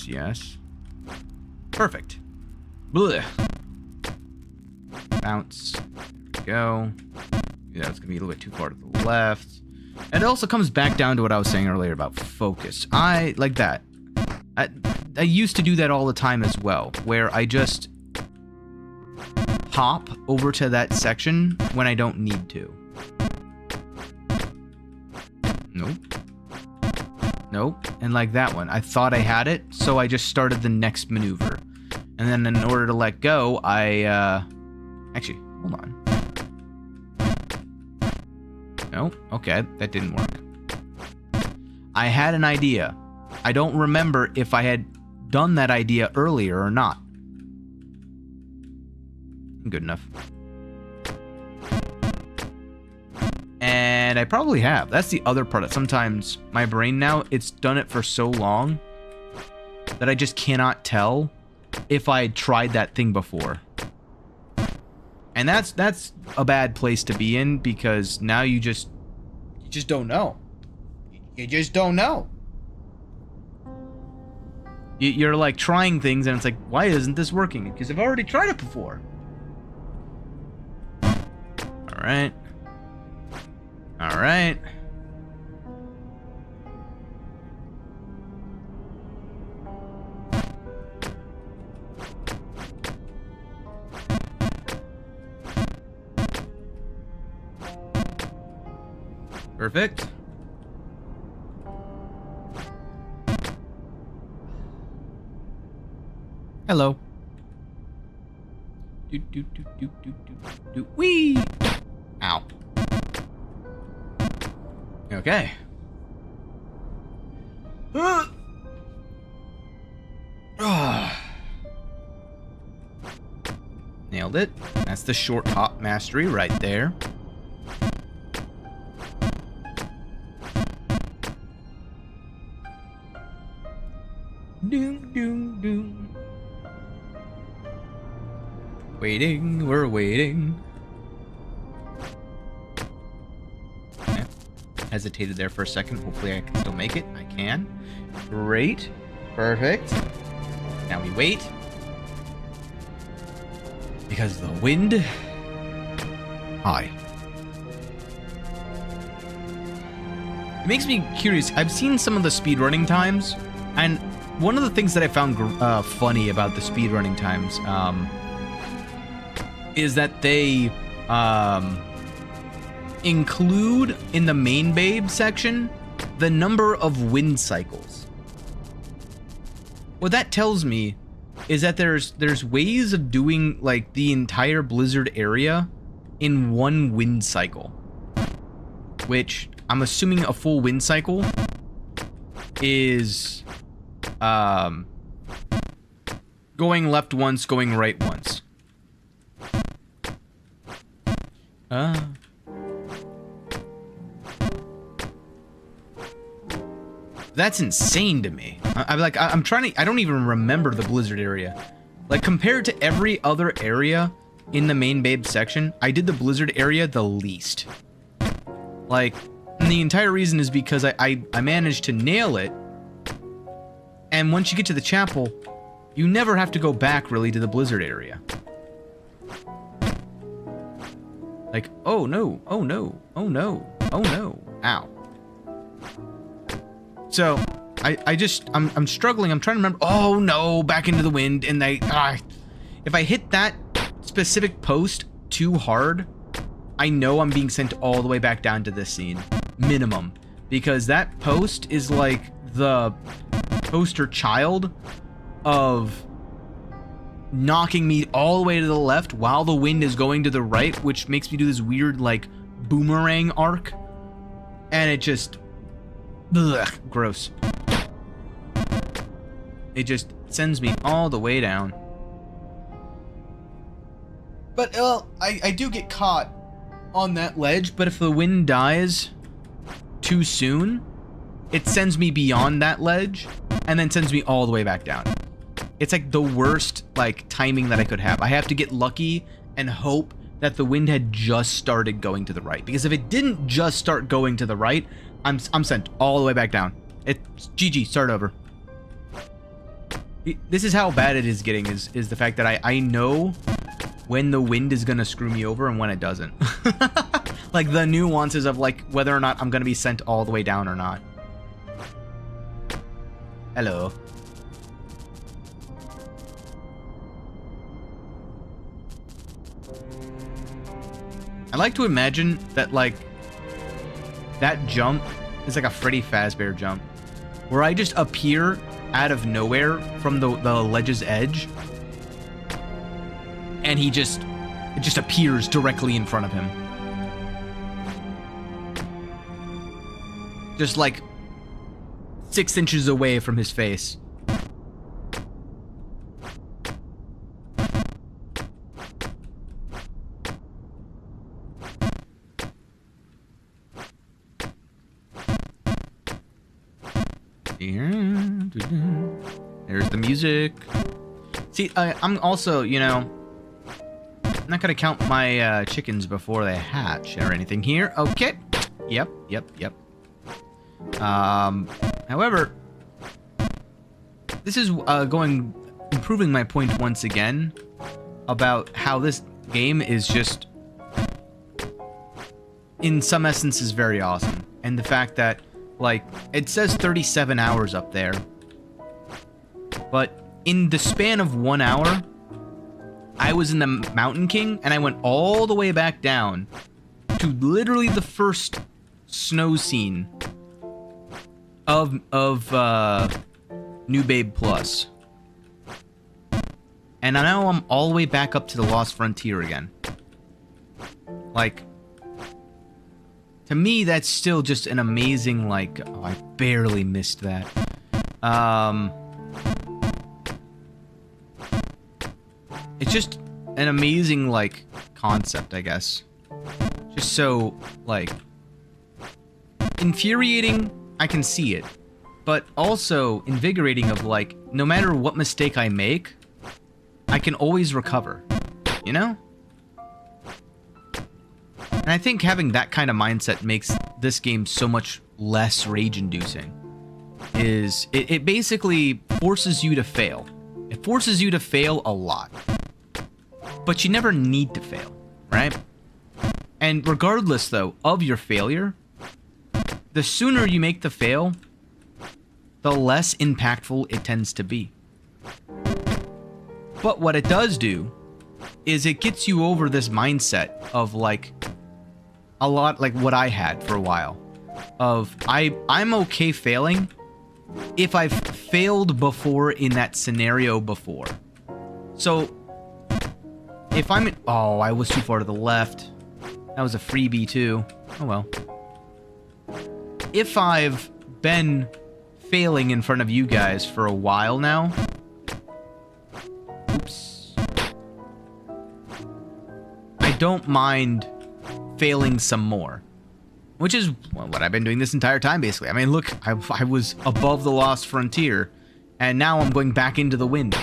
Yes. Perfect. Blech. Bounce. There we go. Yeah, it's gonna be a little bit too far to the left. And it also comes back down to what I was saying earlier about focus. I like that. I used to do that all the time as well, where I just hop over to that section when I don't need to. Nope. And like that one, I thought I had it, so I just started the next maneuver. And then in order to let go, actually, hold on. No? Okay, that didn't work. I had an idea. I don't remember if I had done that idea earlier or not. Good enough. And I probably have. That's the other part. Sometimes my brain now, it's done it for so long that I just cannot tell if I had tried that thing before. And that's a bad place to be in, because now you just don't know. You just don't know. You're like trying things and it's like, why isn't this working? Because I've already tried it before. All right. Perfect. Hello. Wee! Ow. Okay. Nailed it. That's the short hop mastery right there. Doom, doom, doom. Waiting, we're waiting. Okay. Hesitated there for a second. Hopefully I can still make it. I can. Great. Perfect. Now we wait. Because the wind... Hi. It makes me curious. I've seen some of the speedrunning times, and one of the things that I found funny about the speedrunning times is that they include in the main babe section the number of wind cycles. What that tells me is that there's ways of doing like the entire blizzard area in one wind cycle, which I'm assuming a full wind cycle is going left once, going right once. That's insane to me. I'm trying to, I don't even remember the blizzard area. Like, compared to every other area in the main babe section, I did the blizzard area the least. Like, and the entire reason is because I managed to nail it. And once you get to the chapel, you never have to go back really to the blizzard area. Like, oh no, oh no, oh no, oh no, ow. So, I'm struggling. I'm trying to remember. Oh no, back into the wind. And if I hit that specific post too hard, I know I'm being sent all the way back down to this scene. Minimum. Because that post is like the poster child of knocking me all the way to the left while the wind is going to the right, which makes me do this weird, like, boomerang arc. And it just... ugh, gross. It just sends me all the way down. But, I do get caught on that ledge, but if the wind dies too soon, it sends me beyond that ledge, and then sends me all the way back down. It's like the worst, like, timing that I could have. I have to get lucky and hope that the wind had just started going to the right. Because if it didn't just start going to the right, I'm sent all the way back down. It's GG, start over. This is how bad it is getting, is the fact that I know when the wind is gonna screw me over and when it doesn't. Like the nuances of like whether or not I'm gonna be sent all the way down or not. Hello. I like to imagine that like that jump is like a Freddy Fazbear jump, where I just appear out of nowhere from the ledge's edge, and it just appears directly in front of him. Just like 6 inches away from his face. There's the music. See, I'm also, you know, I'm not gonna count my chickens before they hatch or anything here. Okay. Yep. However, this is improving my point once again about how this game is just, in some essence, is very awesome. And the fact that, like, it says 37 hours up there, but in the span of 1 hour, I was in the Mountain King, and I went all the way back down to literally the first snow scene of New Babe Plus. And now I'm all the way back up to the Lost Frontier again. Like, to me, that's still just an amazing, like, oh, I barely missed that. It's just an amazing, like, concept, I guess. Just so, like, infuriating, I can see it. But also invigorating of, like, no matter what mistake I make, I can always recover. You know? And I think having that kind of mindset makes this game so much less rage-inducing. It basically forces you to fail. It forces you to fail a lot. But you never need to fail, right? And regardless, though, of your failure, the sooner you make the fail, the less impactful it tends to be. But what it does do is it gets you over this mindset of, like, a lot like what I had for a while. Of, I'm okay failing if I've failed before in that scenario before. So, if I'm in... Oh, I was too far to the left. That was a freebie, too. Oh, well. If I've been failing in front of you guys for a while now... Oops. I don't mind failing some more. Which is what I've been doing this entire time, basically. I mean, look, I was above the lost frontier, and now I'm going back into the wind.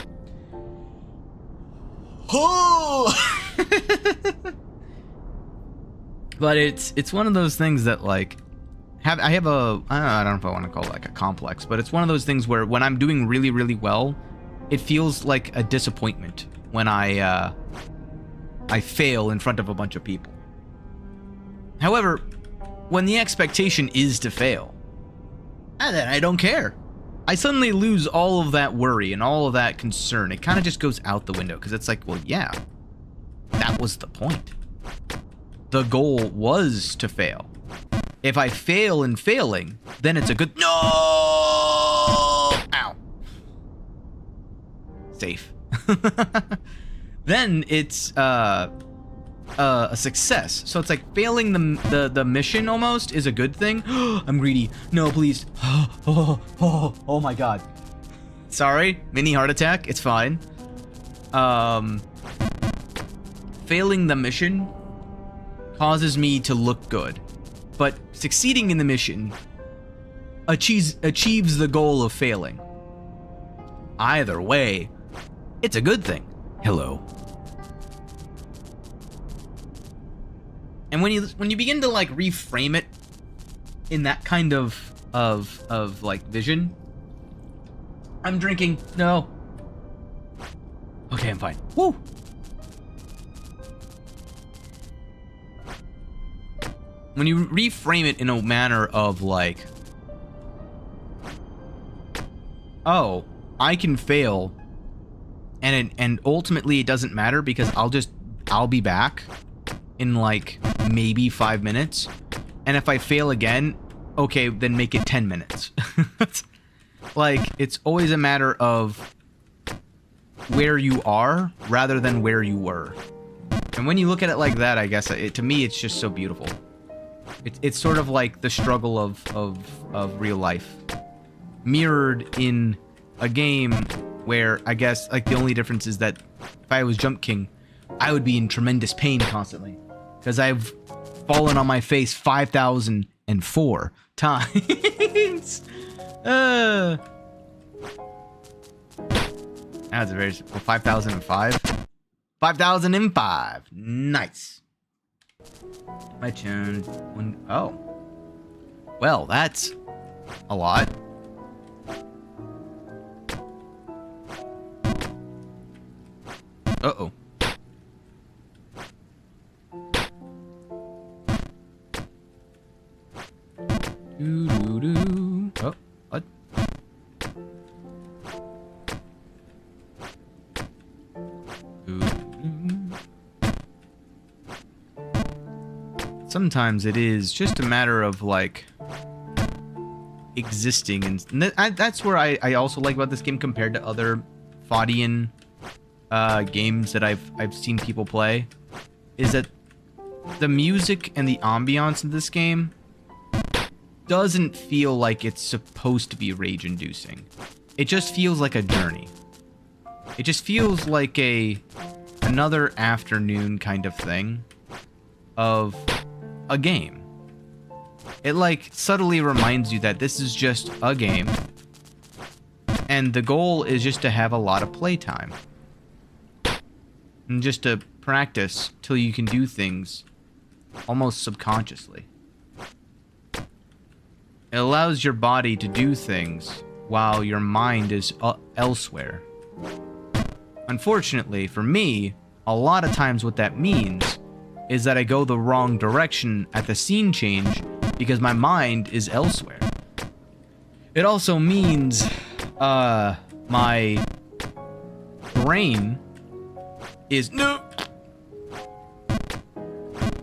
Oh! But it's one of those things that, like, I don't know if I want to call it like a complex, but it's one of those things where when I'm doing really, really well, it feels like a disappointment when I fail in front of a bunch of people. However, when the expectation is to fail, then I don't care. I suddenly lose all of that worry and all of that concern. It kind of just goes out the window because it's like, well, yeah, that was the point. The goal was to fail. If I fail in failing, then it's a good... No! Ow. Safe. Then it's a success. So it's like failing the mission almost is a good thing. I'm greedy. No, please. Oh my god. Sorry, mini heart attack. It's fine. Failing the mission causes me to look good, but succeeding in the mission achieves the goal of failing. Either way, it's a good thing. Hello. And when you begin to, like, reframe it in that kind of like vision, I'm drinking. No. Okay, I'm fine. Woo. When you reframe it in a manner of, like, oh, I can fail, and ultimately it doesn't matter because I'll be back in, like, maybe 5 minutes, and if I fail again, okay, then make it 10 minutes. Like, it's always a matter of where you are rather than where you were. And when you look at it like that, I guess to me it's just so beautiful. It's sort of like the struggle of real life mirrored in a game where I guess, like, the only difference is that if I was Jump King, I would be in tremendous pain constantly because I've fallen on my face 5,004 times. That's a very 5,005. 5,005. Nice. My turn. Oh. Well, that's a lot. Uh-oh. Doo-doo-doo. Oh, what? Sometimes it is just a matter of, like, existing, and that's where I also like about this game compared to other Fadian games that I've seen people play, is that the music and the ambiance in this game doesn't feel like it's supposed to be rage-inducing. It just feels like a journey. It just feels like a another afternoon kind of thing of a game. It like subtly reminds you that this is just a game, and the goal is just to have a lot of playtime and just to practice till you can do things almost subconsciously. It allows your body to do things while your mind is elsewhere. Unfortunately, for me, a lot of times what that means is that I go the wrong direction at the scene change because my mind is elsewhere. It also means my brain is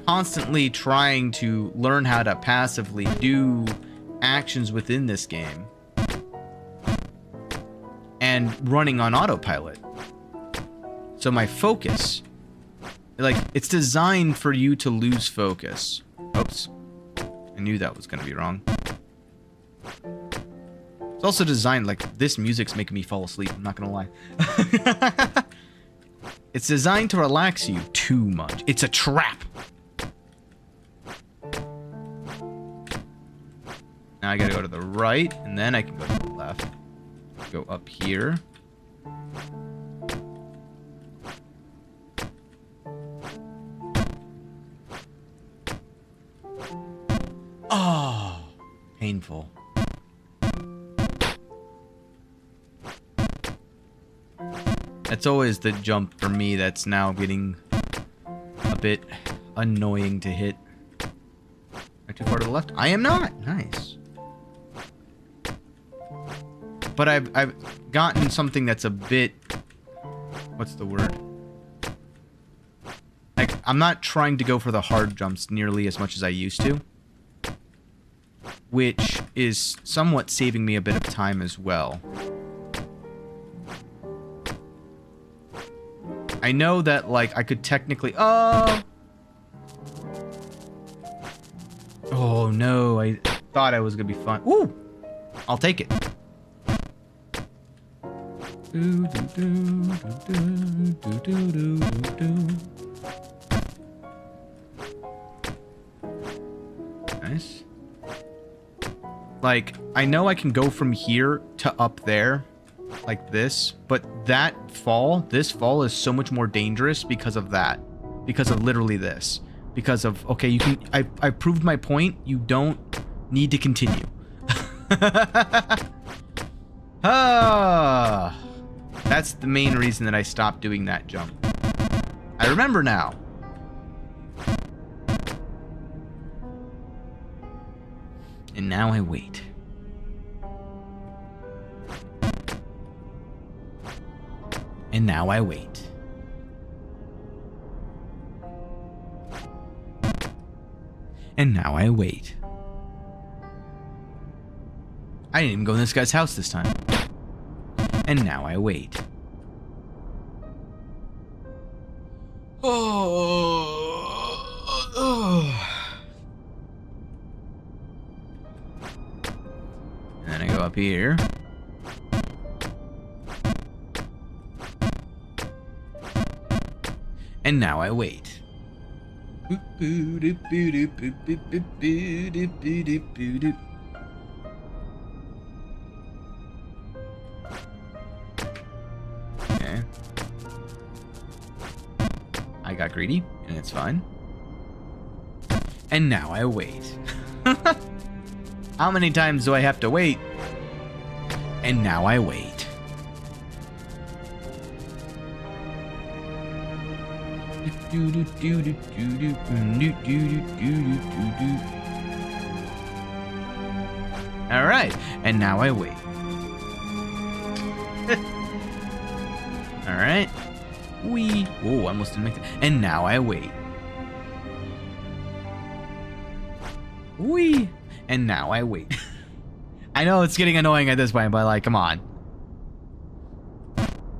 constantly trying to learn how to passively do actions within this game and running on autopilot. So my focus, like, it's designed for you to lose focus. Oops. I knew that was going to be wrong. It's also designed, like, this music's making me fall asleep, I'm not going to lie. It's designed to relax you too much. It's a trap. Now I gotta go to the right, and then I can go to the left. Go up here. Oh, painful. That's always the jump for me that's now getting a bit annoying to hit. Am I too far to the left? I am not. Nice. But I've gotten something that's a bit, what's the word? Like, I'm not trying to go for the hard jumps nearly as much as I used to, which is somewhat saving me a bit of time as well. I know that, like, I could technically... Oh no, I thought I was gonna be fun. Ooh! I'll take it. Nice. Like, I know I can go from here to up there, like this, but this fall is so much more dangerous because of that. Because of literally this. Because of, okay, you can, I proved my point, you don't need to continue. That's the main reason that I stopped doing that jump. I remember now. And now I wait. And now I wait. And now I wait. I didn't even go in this guy's house this time. And now I wait. And then I go up here. And now I wait. Okay. I got greedy, and it's fine. And now I wait. How many times do I have to wait? And now I wait. Alright, and now I wait. Alright. Wee. Whoa, I almost didn't make that. And now I wait. Wee. And now I wait. I know it's getting annoying at this point, but like, come on.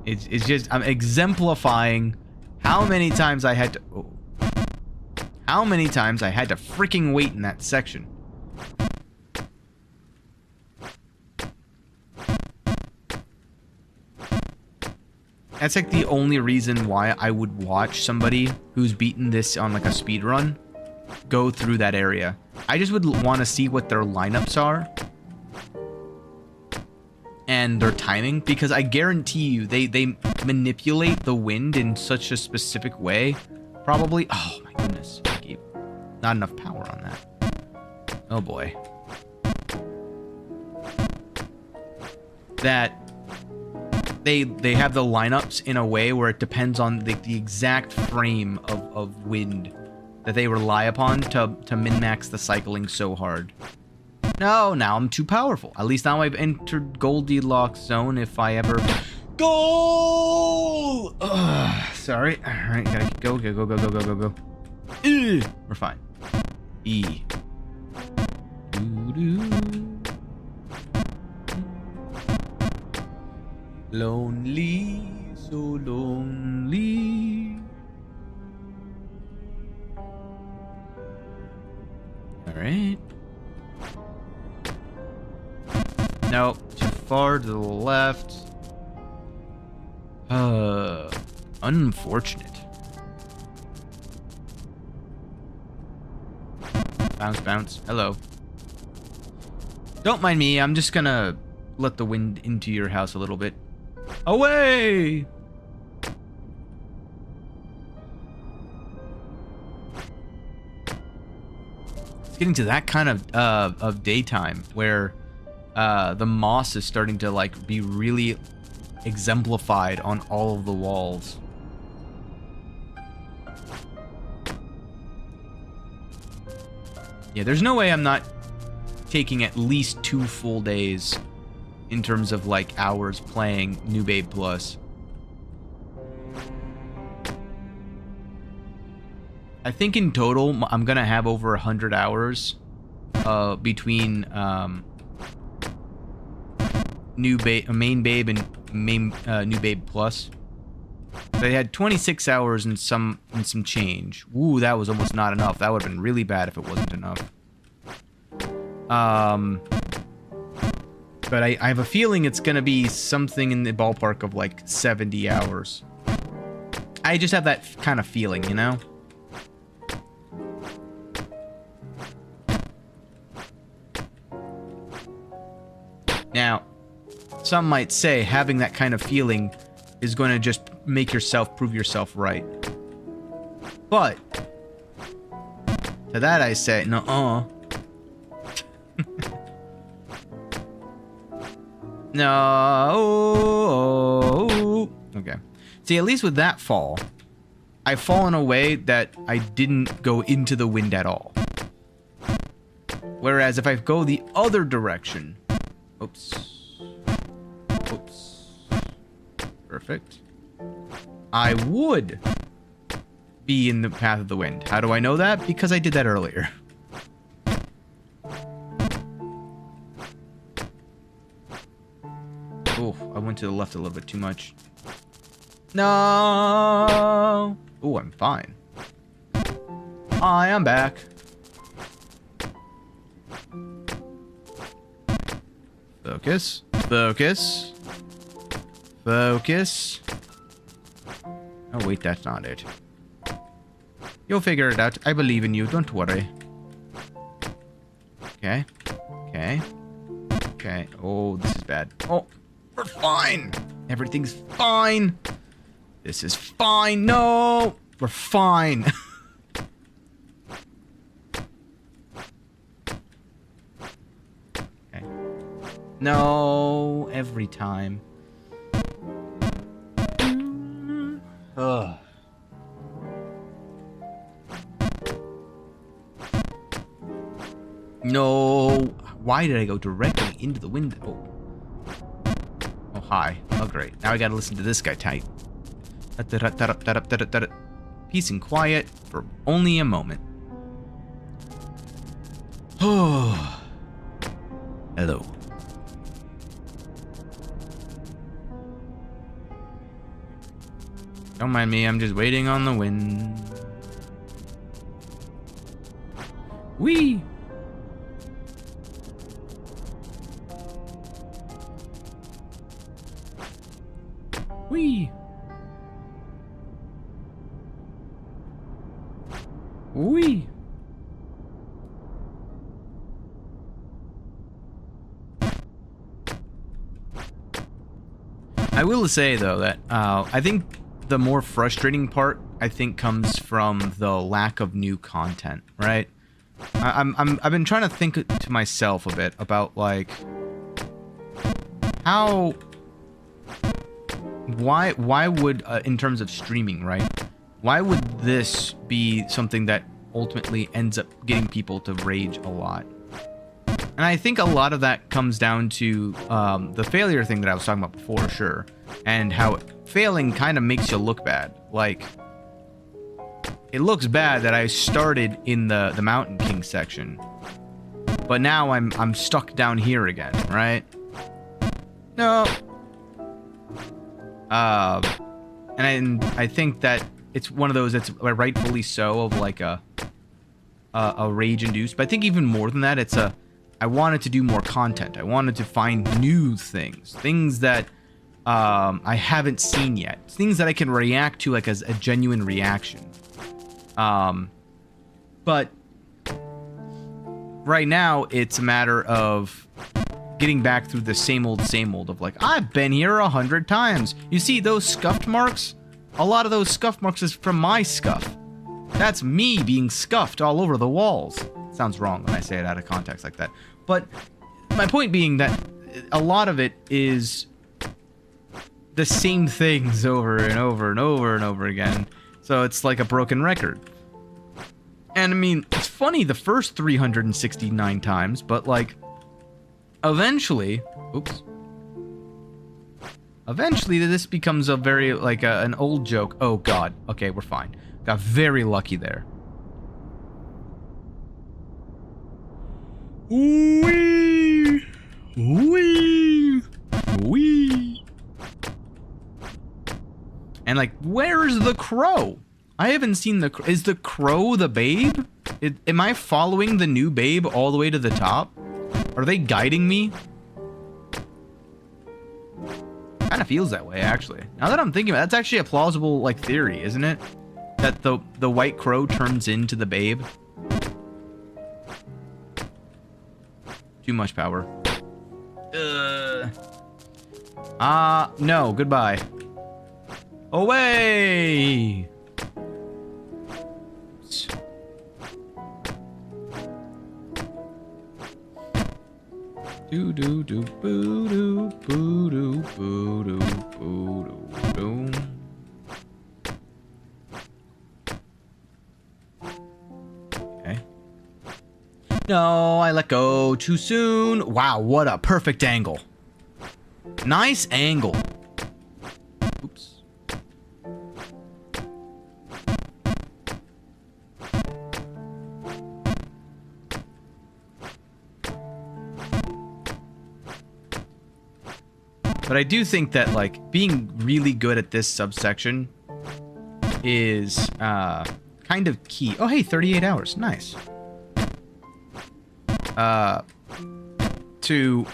It's just, I'm exemplifying how many times I had to... Oh. How many times I had to freaking wait in that section. That's like the only reason why I would watch somebody who's beaten this on like a speed run go through that area. I just would want to see what their lineups are and their timing, because I guarantee you they manipulate the wind in such a specific way. Probably. Oh my goodness. Not enough power on that. Oh boy. That they have the lineups in a way where it depends on the exact frame of wind that they rely upon to min-max the cycling so hard. No, now I'm too powerful. At least now I've entered Goldilocks zone if I ever... Goal! Sorry. Alright, gotta keep go. We're fine. E. Lonely, so lonely. Alright. No, too far to the left. Unfortunate. Bounce, bounce. Hello. Don't mind me, I'm just gonna let the wind into your house a little bit. Away! It's getting to that kind of daytime where the moss is starting to like be really exemplified on all of the walls. Yeah, there's no way I'm not taking at least 2 full days in terms of like hours playing New Babe Plus. I think in total I'm gonna have over 100 hours between Main Babe and New Babe Plus. They had 26 hours and some change. Ooh, that was almost not enough. That would have been really bad if it wasn't enough. But I have a feeling it's gonna be something in the ballpark of like 70 hours. I just have that kind of feeling, you know? Now, some might say having that kind of feeling is going to just make yourself prove yourself right. But to that I say, nuh-uh. No. Okay. See, at least with that fall, I fall in a way that I didn't go into the wind at all. Whereas if I go the other direction, oops. Perfect. I would be in the path of the wind. How do I know that? Because I did that earlier. Oh, I went to the left a little bit too much. No. Oh, I'm fine. I am back. Focus. Focus. Focus. Oh, wait, that's not it. You'll figure it out. I believe in you. Don't worry. Okay. Okay. Okay. Oh, this is bad. Oh, we're fine. Everything's fine. This is fine. No, we're fine. Okay. No, every time. Ugh. No. Why did I go directly into the window? Oh, hi. Oh, great. Now I gotta listen to this guy type. Peace and quiet for only a moment. Oh. Hello. Don't mind me, I'm just waiting on the wind. Whee! Whee! Wee. I will say though that I think the more frustrating part comes from the lack of new content, right? I've been trying to think to myself a bit about like why would in terms of streaming, right? Why would this be something that ultimately ends up getting people to rage a lot? And I think a lot of that comes down to the failure thing that I was talking about before, sure. And how failing kind of makes you look bad. Like, it looks bad that I started in the Mountain King section. But now I'm stuck down here again, right? No. And I think that it's one of those that's rightfully so of like a rage induced. But I think even more than that, it's I wanted to do more content. I wanted to find new things. Things that I haven't seen yet. Things that I can react to like as a genuine reaction. But right now, it's a matter of getting back through the same old of like, I've been here 100 times. You see those scuffed marks? A lot of those scuff marks is from my scuff. That's me being scuffed all over the walls. Sounds wrong when I say it out of context like that. But my point being that a lot of it is the same things over and over and over and over again. So it's like a broken record. And I mean, it's funny the first 369 times, but like, eventually, eventually this becomes a very, like, an old joke. Oh god, okay, we're fine. Got very lucky there. Wee! Wee! Wee! And like, where's the crow? I haven't seen the... Is the crow the babe? Am I following the new babe all the way to the top? Are they guiding me? Kind of feels that way, actually. Now that I'm thinking about it, that's actually a plausible, like, theory, isn't it? That the white crow turns into the babe. Too much power. No, goodbye. Away! Do do do boo do boo do boo do boo do boom. Okay. No, I let go too soon. Wow, what a perfect angle. Nice angle. Oops. But I do think that, like, being really good at this subsection is kind of key. Oh, hey, 38 hours. Nice. To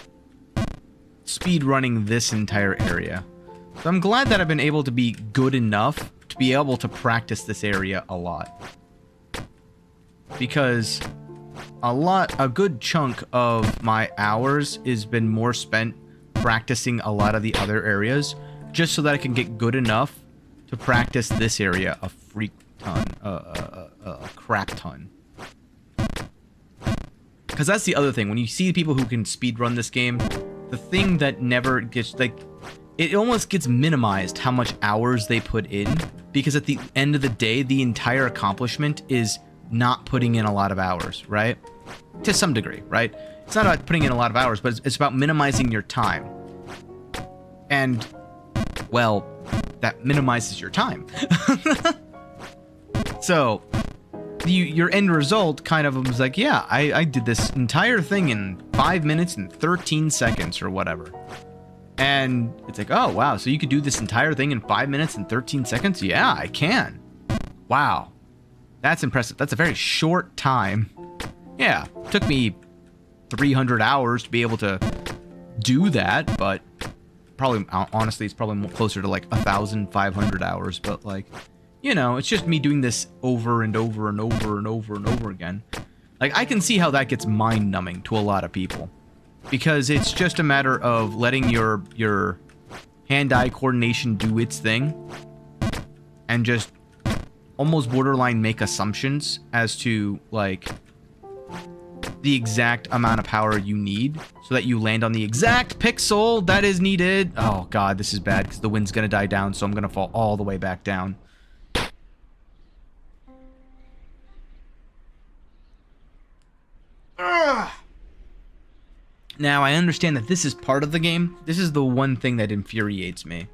speed running this entire area. So I'm glad that I've been able to be good enough to be able to practice this area a lot. Because a good chunk of my hours has been more spent practicing a lot of the other areas, just so that I can get good enough to practice this area a freak ton, a crap ton. Because that's the other thing, when you see people who can speedrun this game, the thing that never gets, like, it almost gets minimized how much hours they put in, because at the end of the day, the entire accomplishment is not putting in a lot of hours, right? To some degree, right? It's not about putting in a lot of hours, but it's about minimizing your time. And, well, that minimizes your time. So, your end result kind of was like, yeah, I did this entire thing in 5 minutes and 13 seconds or whatever. And it's like, oh, wow, so you could do this entire thing in 5 minutes and 13 seconds? Yeah, I can. Wow. That's impressive. That's a very short time. Yeah, took me 300 hours to be able to do that, but honestly, it's probably closer to like 1,500 hours, but like, you know, it's just me doing this over and over and over and over and over again. Like, I can see how that gets mind-numbing to a lot of people. Because it's just a matter of letting your hand-eye coordination do its thing. And just almost borderline make assumptions as to, like, the exact amount of power you need so that you land on the exact pixel that is needed. Oh, God, this is bad because the wind's going to die down, so I'm going to fall all the way back down. Now, I understand that this is part of the game. This is the one thing that infuriates me.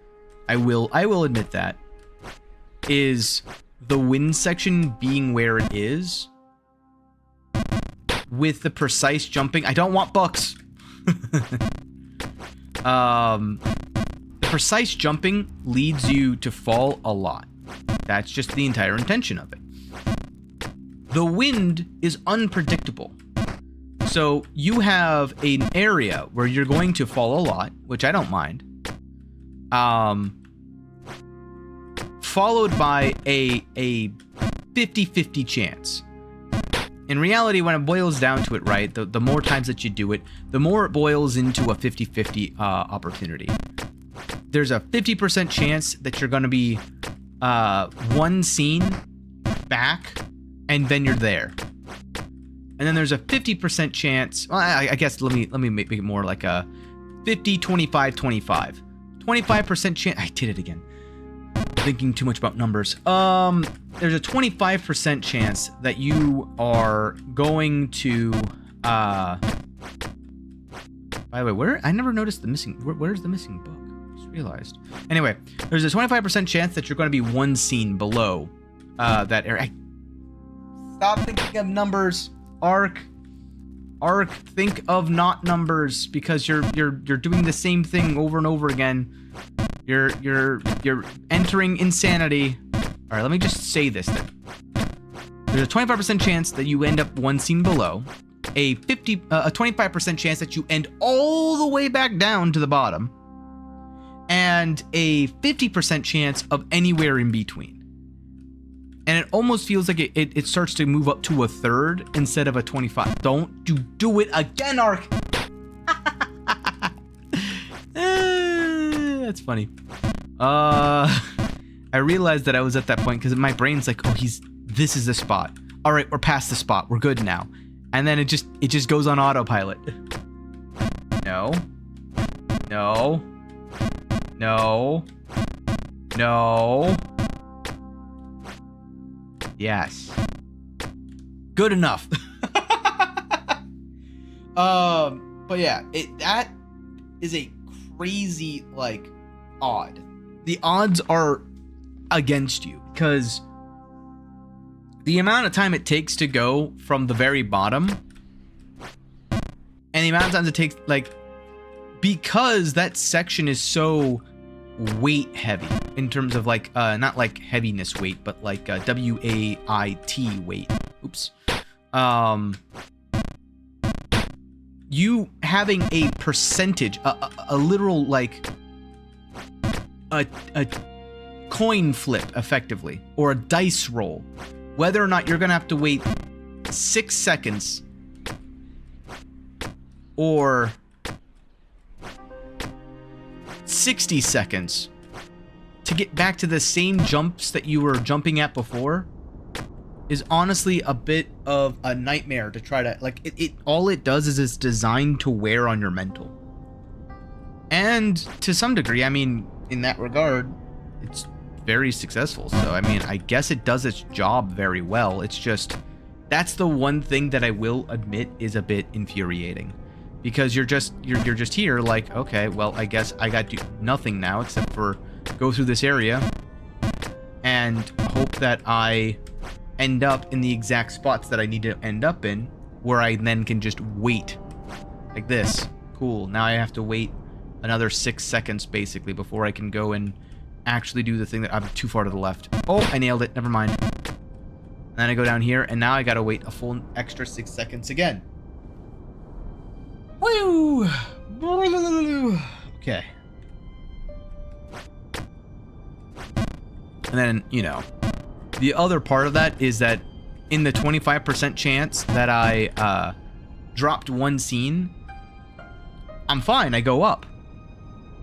I will admit that. Is the wind section being where it is with the precise jumping. I don't want books. The precise jumping leads you to fall a lot. That's just the entire intention of it. The wind is unpredictable. So you have an area where you're going to fall a lot, which I don't mind. Followed by a 50-50 chance. In reality, when it boils down to it, right, the more times that you do it, the more it boils into a 50-50 opportunity. There's a 50% chance that you're going to be one scene back, and then you're there. And then there's a 50% chance. Well, I guess let me make it more like a 50, 25, 25. 25% chance. I did it again. Thinking too much about numbers. There's a 25% chance that you are going to. By the way, where I never noticed the missing. Where's the missing book? Just realized. Anyway, there's a 25% chance that you're going to be one scene below that area. Stop thinking of numbers. Arc, think of not numbers because you're doing the same thing over and over again. You're entering insanity. All right, let me just say this then. There's a 25% chance that you end up one scene below, a 25% chance that you end all the way back down to the bottom, and a 50% chance of anywhere in between. And it almost feels like it starts to move up to a third instead of a 25. Don't do it again, Ark. That's funny. I realized that I was at that point because my brain's like, oh, this is the spot. All right, we're past the spot. We're good now. And then it just goes on autopilot. No. No. No. No. Yes. Good enough. But yeah, that is a crazy, like, odd. The odds are against you because the amount of time it takes to go from the very bottom and the amount of times it takes, like, because that section is so weight heavy in terms of, like, not like heaviness weight, but like W-A-I-T weight. Oops. You having a percentage, a literal, like, a coin flip, effectively, or a dice roll, whether or not you're gonna have to wait 6 seconds or 60 seconds to get back to the same jumps that you were jumping at before is honestly a bit of a nightmare to try to, like, all it does is it's designed to wear on your mental. And to some degree, I mean, in that regard, it's very successful. So, I mean, I guess it does its job very well. It's just, that's the one thing that I will admit is a bit infuriating. Because you're just here like, okay, well, I guess I got to do nothing now except for go through this area and hope that I end up in the exact spots that I need to end up in, where I then can just wait like this. Cool. Now I have to wait another 6 seconds basically before I can go and actually do the thing that I'm too far to the left. Oh, I nailed it. Never mind. And then I go down here and now I gotta wait a full extra 6 seconds again. Woo! Okay. And then, you know, the other part of that is that in the 25% chance that I dropped one scene, I'm fine, I go up.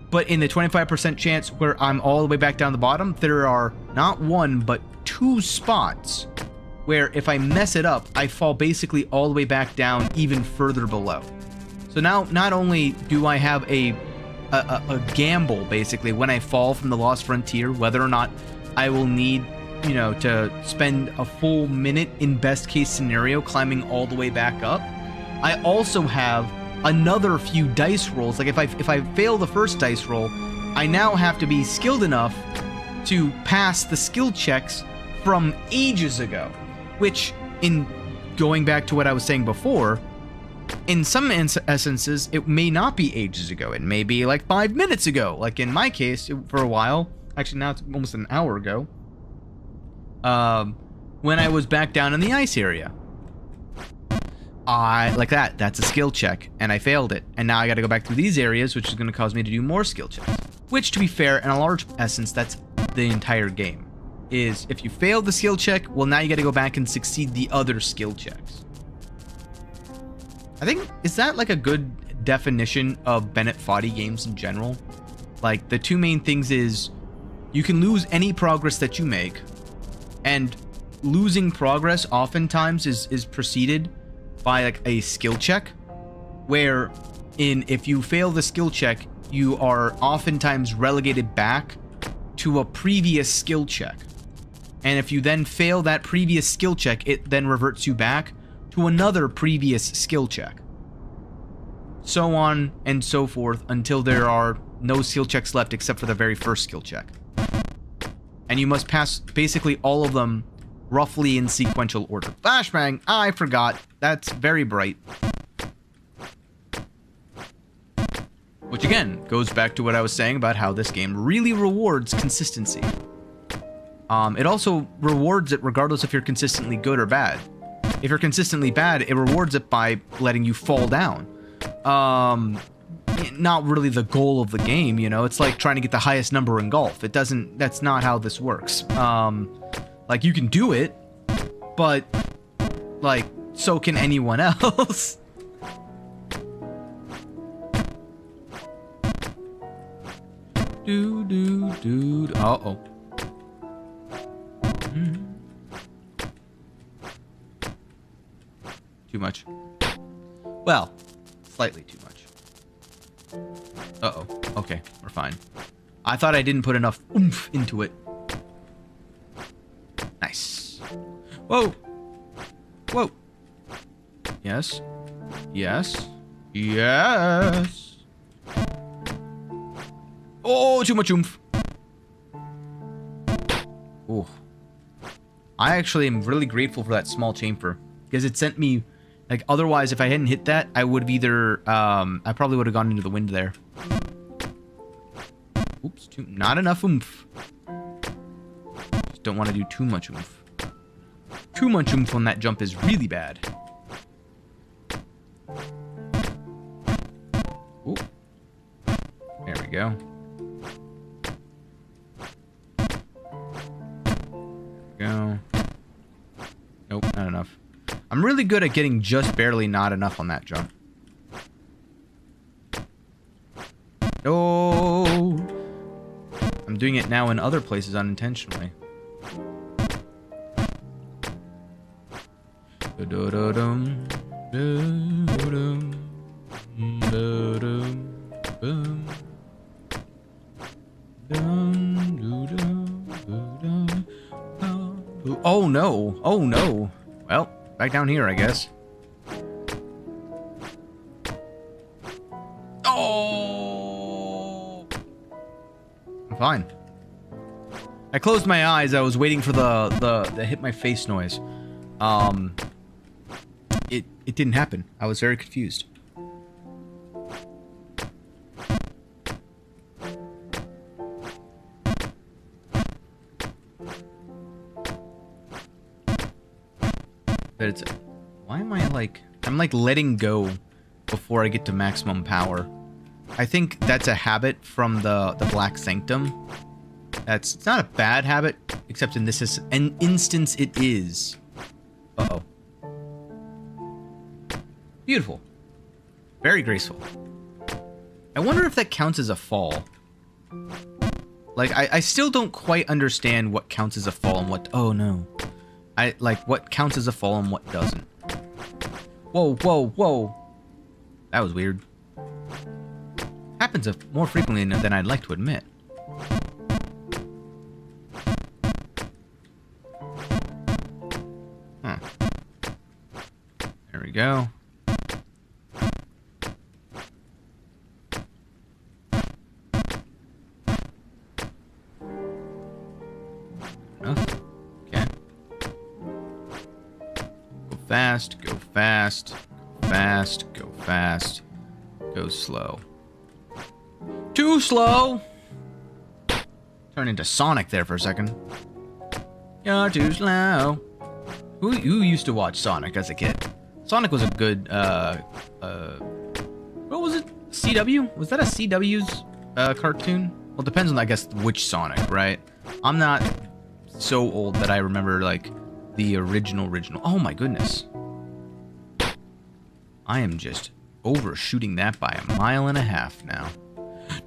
But in the 25% chance where I'm all the way back down the bottom, there are not one, but 2 spots where if I mess it up, I fall basically all the way back down even further below. So now, not only do I have a gamble, basically, when I fall from the Lost Frontier, whether or not I will need, you know, to spend a full minute in best case scenario climbing all the way back up, I also have another few dice rolls. Like if I fail the first dice roll, I now have to be skilled enough to pass the skill checks from ages ago, which, in going back to what I was saying before, in some essences it may not be ages ago. It may be like 5 minutes ago, like in my case for a while. Actually, now it's almost an hour ago, when I was back down in the ice area. That's a skill check, and I failed it, and now I got to go back through these areas, which is going to cause me to do more skill checks, which, to be fair, in a large essence, that's the entire game. Is if you fail the skill check, well, now you got to go back and succeed the other skill checks. I think, is that like a good definition of Bennett Foddy games in general? Like, the 2 main things is you can lose any progress that you make, and losing progress oftentimes is preceded by like a skill check, where if you fail the skill check, you are oftentimes relegated back to a previous skill check. And if you then fail that previous skill check, it then reverts you back to another previous skill check. So on and so forth until there are no skill checks left except for the very first skill check. And you must pass basically all of them roughly in sequential order. Flashbang, I forgot. That's very bright. Which again, goes back to what I was saying about how this game really rewards consistency. It also rewards it regardless if you're consistently good or bad. If you're consistently bad, it rewards it by letting you fall down. Not really the goal of the game, you know? It's like trying to get the highest number in golf. That's not how this works. Like, you can do it, but, like, so can anyone else. Uh-oh. Too much. Well, slightly too much. Uh-oh. Okay, we're fine. I thought I didn't put enough oomph into it. Nice. Whoa. Whoa. Yes. Yes. Yes. Oh, too much oomph. Oh. I actually am really grateful for that small chamfer, because it sent me, like, otherwise if I hadn't hit that, I would have either, I probably would have gone into the wind there. Oops, not enough oomph. Just don't want to do too much oomph. Too much oomph on that jump is really bad. Ooh. There we go. Go. Nope, not enough. I'm really good at getting just barely not enough on that jump. No. I'm doing it now in other places unintentionally. Oh no. Oh no. Well, back down here, I guess. Oh! I'm fine. I closed my eyes. I was waiting for the hit my face noise. It didn't happen. I was very confused. But it's... Why am I like... I'm like letting go before I get to maximum power. I think that's a habit from the Black Sanctum. It's not a bad habit, except in this an instance it is. Uh-oh. Beautiful. Very graceful. I wonder if that counts as a fall. Like, I still don't quite understand what counts as a fall and what... Oh, no. What counts as a fall and what doesn't. Whoa, whoa, whoa. That was weird. Happens more frequently than I'd like to admit. Huh. There we go. Enough. Okay. Go fast, go fast, go fast, go fast, go slow. Too slow! Turned into Sonic there for a second. You're too slow. Who used to watch Sonic as a kid? Sonic was a good, what was it? CW? Was that a CW's cartoon? Well, it depends on, I guess, which Sonic, right? I'm not so old that I remember, like, the original. Oh my goodness. I am just overshooting that by 1.5 miles now.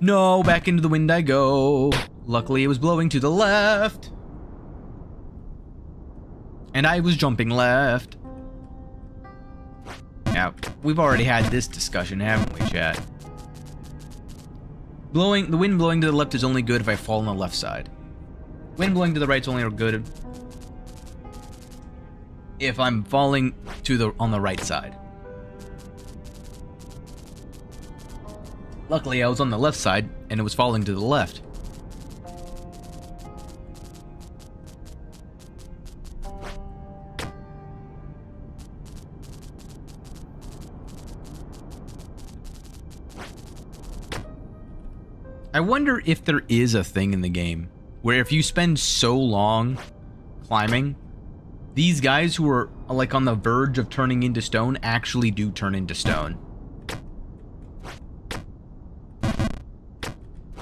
No, back into the wind I go. Luckily, it was blowing to the left. And I was jumping left. Now, we've already had this discussion, haven't we, chat? The wind blowing to the left is only good if I fall on the left side. Wind blowing to the right is only good if I'm falling on the right side. Luckily, I was on the left side, and it was falling to the left. I wonder if there is a thing in the game where if you spend so long climbing, these guys who are like on the verge of turning into stone actually do turn into stone.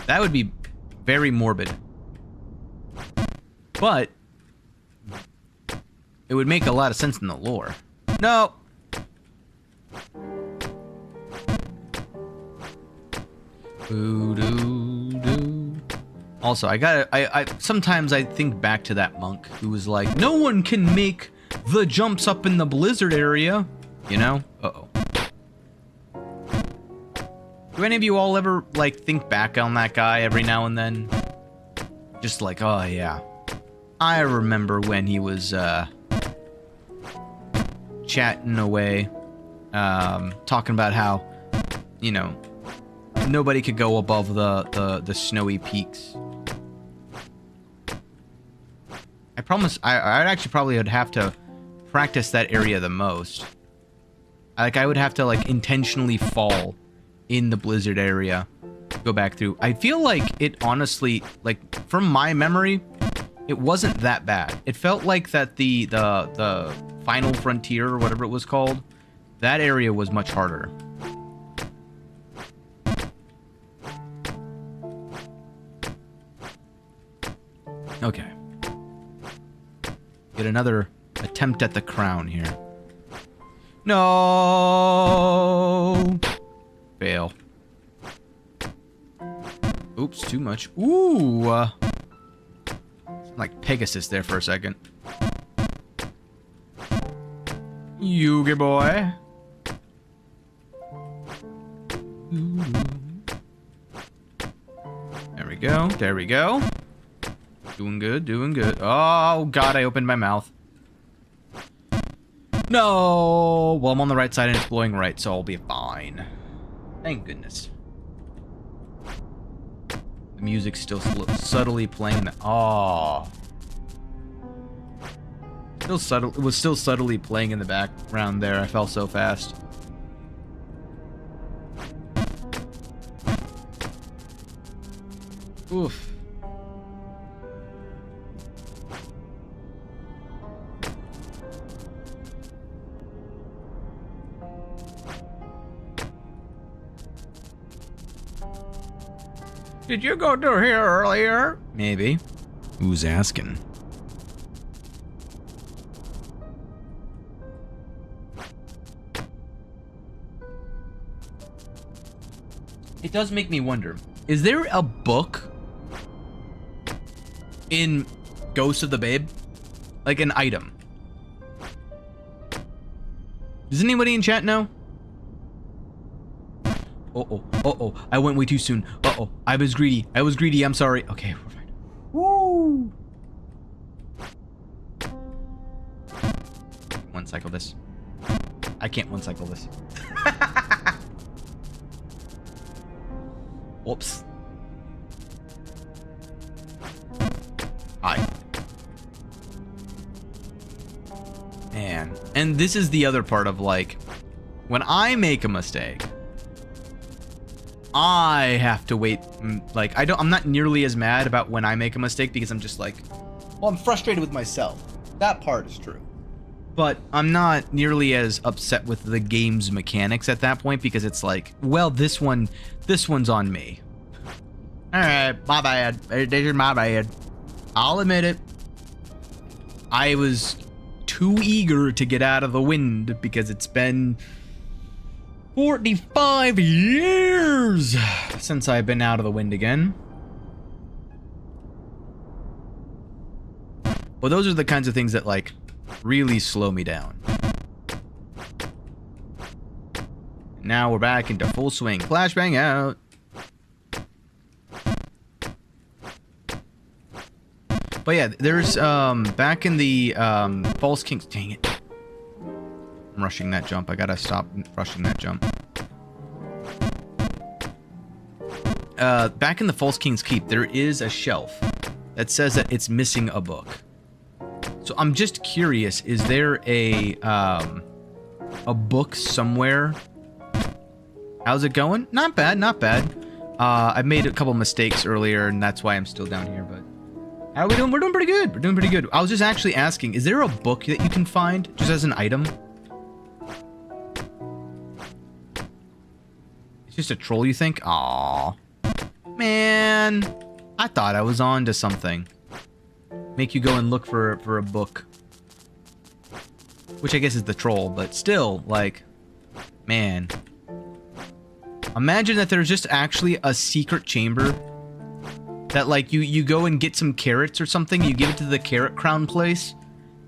That would be very morbid. But it would make a lot of sense in the lore. No. Also, I sometimes I think back to that monk who was like, no one can make the jumps up in the blizzard area, you know? Uh-oh. Do any of you all ever, like, think back on that guy every now and then? Just like, oh yeah. I remember when he was, chatting away, talking about how, you know, nobody could go above the snowy peaks. I promise, I'd actually probably would have to practice that area the most. Like, I would have to, like, intentionally fall in the blizzard area, go back through. I feel like it honestly, like, from my memory, it wasn't that bad. It felt like that the final frontier, or whatever it was called, that area was much harder. Okay. Get another attempt at the crown here. No! Fail. Oops, too much. Ooh! Like Pegasus there for a second. Yugi boy. There we go. There we go. Doing good, doing good. Oh, God, I opened my mouth. No! Well, I'm on the right side and it's blowing right, so I'll be fine. Thank goodness. The music's still subtly playing. Oh. Still subtle. It was still subtly playing in the background there. I fell so fast. Oof. Did you go through here earlier? Maybe. Who's asking? It does make me wonder, is there a book in Ghost of the Babe? Like an item? Does anybody in chat know? Uh-oh, I went way too soon. Uh-oh, I was greedy, I'm sorry. Okay, we're fine. Woo! One cycle this. I can't one cycle this. Whoops. Hi. Man. And this is the other part of, like, when I make a mistake, I have to wait. Like, I'm not nearly as mad about when I make a mistake because I'm just like, well, I'm frustrated with myself. That part is true. But I'm not nearly as upset with the game's mechanics at that point because it's like, well, this one's on me. Alright, my bad. This is my bad. I'll admit it. I was too eager to get out of the wind because it's been 45 years since I've been out of the wind again. Well, those are the kinds of things that, like, really slow me down. Now we're back into full swing. Flashbang out. But yeah, there's, back in the, False Kings... Dang it. I'm rushing that jump. I gotta stop rushing that jump. Back in the False King's Keep, there is a shelf that says that it's missing a book. So I'm just curious, is there a book somewhere? How's it going? Not bad, not bad. I made a couple mistakes earlier, and that's why I'm still down here, but... How are we doing? We're doing pretty good. We're doing pretty good. I was just actually asking, is there a book that you can find, just as an item? It's just a troll, you think? Aww. Man. I thought I was on to something. Make you go and look for a book. Which I guess is the troll, but still, like... Man. Imagine that there's just actually a secret chamber that, like, you go and get some carrots or something, you give it to the carrot crown place,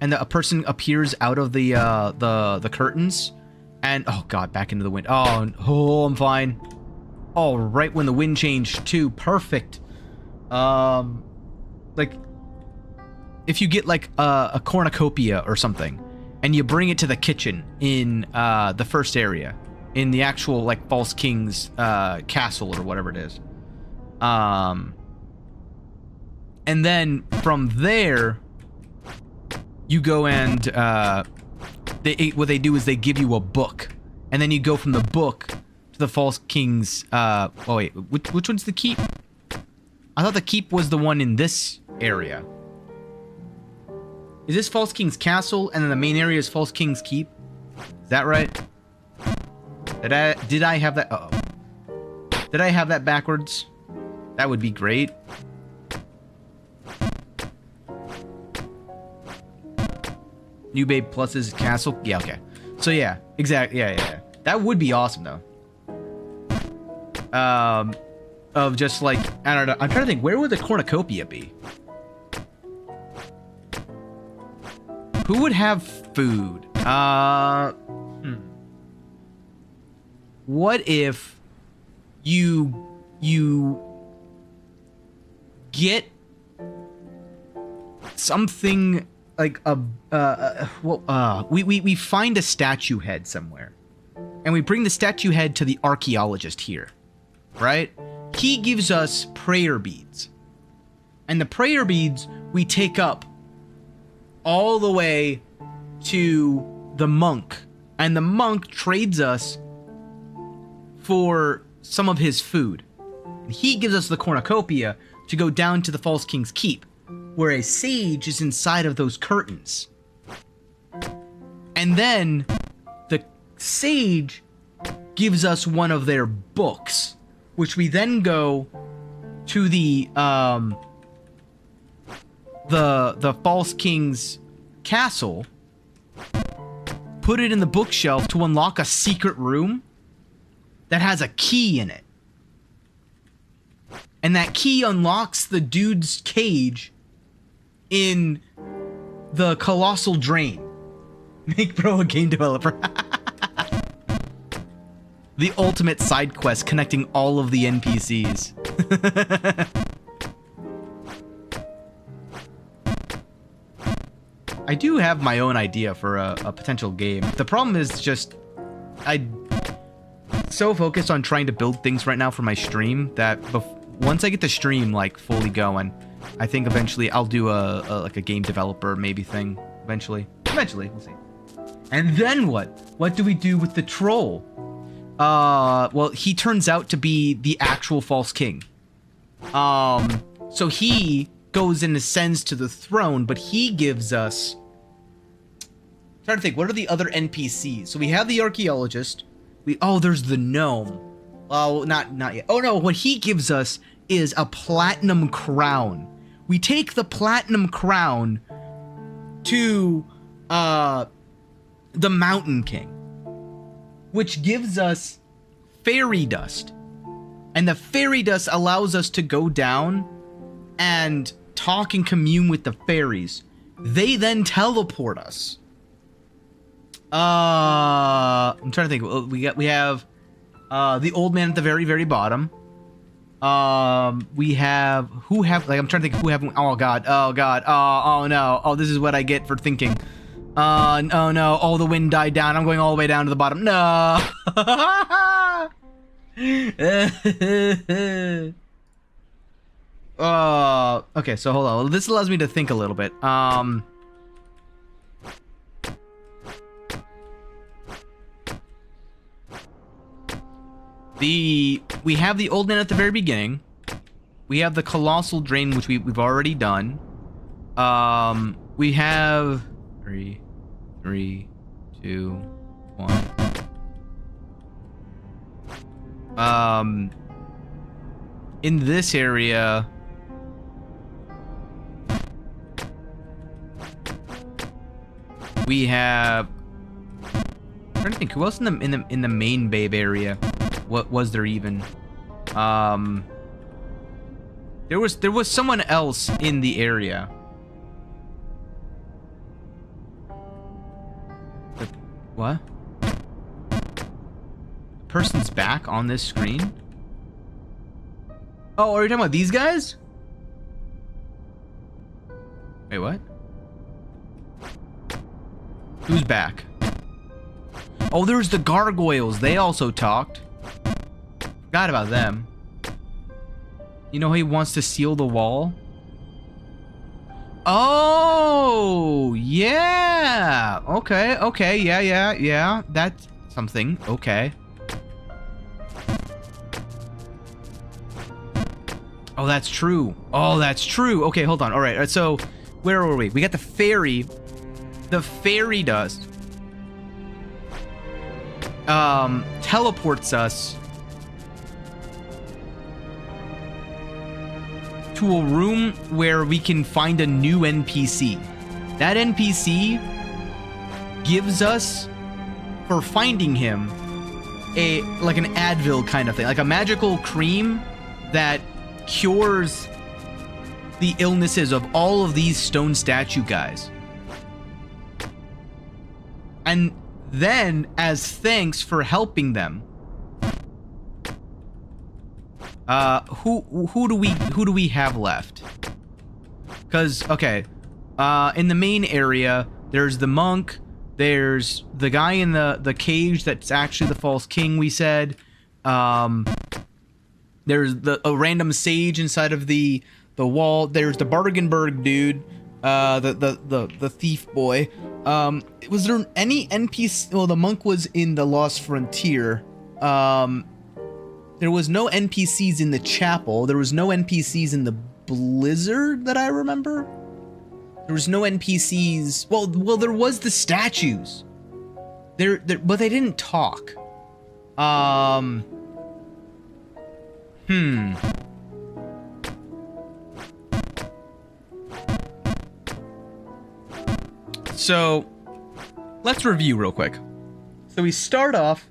and a person appears out of the curtains, and oh god, back into the wind. Oh, I'm fine. Oh, right when the wind changed too. Perfect. Like, if you get like a cornucopia or something, and you bring it to the kitchen in the first area, in the actual like False King's castle or whatever it is. And then from there, you go and what they do is they give you a book, and then you go from the book to the False King's. Oh wait, which one's the keep? I thought the keep was the one in this area. Is this False King's castle, and then the main area is False King's Keep? Is that right? Did I have that? Uh-oh. Did I have that backwards? That would be great. New Babe Plus's castle? Yeah, okay. So yeah, exactly. Yeah. That would be awesome though. Of just like, I don't know. I'm trying to think, where would the cornucopia be? Who would have food? What if you get something like we find a statue head somewhere, and we bring the statue head to the archaeologist here, right? He gives us prayer beads, and the prayer beads we take up all the way to the monk, and the monk trades us for some of his food. He gives us the cornucopia to go down to the False King's Keep, where a sage is inside of those curtains. And then the sage gives us one of their books, which we then go to the false king's castle, put it in the bookshelf to unlock a secret room that has a key in it. And that key unlocks the dude's cage in the Colossal Drain. Make bro a game developer. The ultimate side quest connecting all of the NPCs. I do have my own idea for a potential game. The problem is just I'm so focused on trying to build things right now for my stream that once I get the stream like fully going, I think eventually I'll do a game developer maybe thing. Eventually, we'll see. And then what? What do we do with the troll? Well, he turns out to be the actual false king. So he goes and ascends to the throne, but he gives us... I'm trying to think, what are the other NPCs? So we have the archaeologist. Oh, there's the gnome. Oh, not yet. Oh no, what he gives us is a platinum crown. We take the platinum crown to the Mountain King, which gives us fairy dust. And the fairy dust allows us to go down and talk and commune with the fairies. They then teleport us. I'm trying to think. We have the old man at the very, very bottom. We have I'm trying to think who have. Oh god. Oh no. Oh, this is what I get for thinking. Oh no. Oh, the wind died down. I'm going all the way down to the bottom. No. Okay, so hold on. This allows me to think a little bit. We have the old man at the very beginning. We have the Colossal Drain, which we've already done. We have 3, 2, 1. In this area, we have. I'm trying to think who else in the main babe area. What was there even? There was someone else in the area. What? The person's back on this screen? Oh, are you talking about these guys? Wait, what? Who's back? Oh, there's the gargoyles. They also talked. Forgot about them. You know he wants to seal the wall? Oh, yeah. Okay, yeah. That's something. Okay. Oh, that's true. Okay, hold on. All right, so where were we? We got the fairy. The fairy dust teleports us to a room where we can find a new NPC. That NPC gives us, for finding him, like an Advil kind of thing, like a magical cream that cures the illnesses of all of these stone statue guys. And then, as thanks for helping them, who do we have left? Because okay, in the main area, there's the monk, there's the guy in the cage that's actually the false king. We said, there's a random sage inside of the wall. There's the Bargenberg dude, the thief boy. Was there any NPC? Well, the monk was in the Lost Frontier. There was no NPCs in the chapel. There was no NPCs in the blizzard that I remember. There was no NPCs. Well, there was the statues. There, but they didn't talk. So let's review real quick. So we start off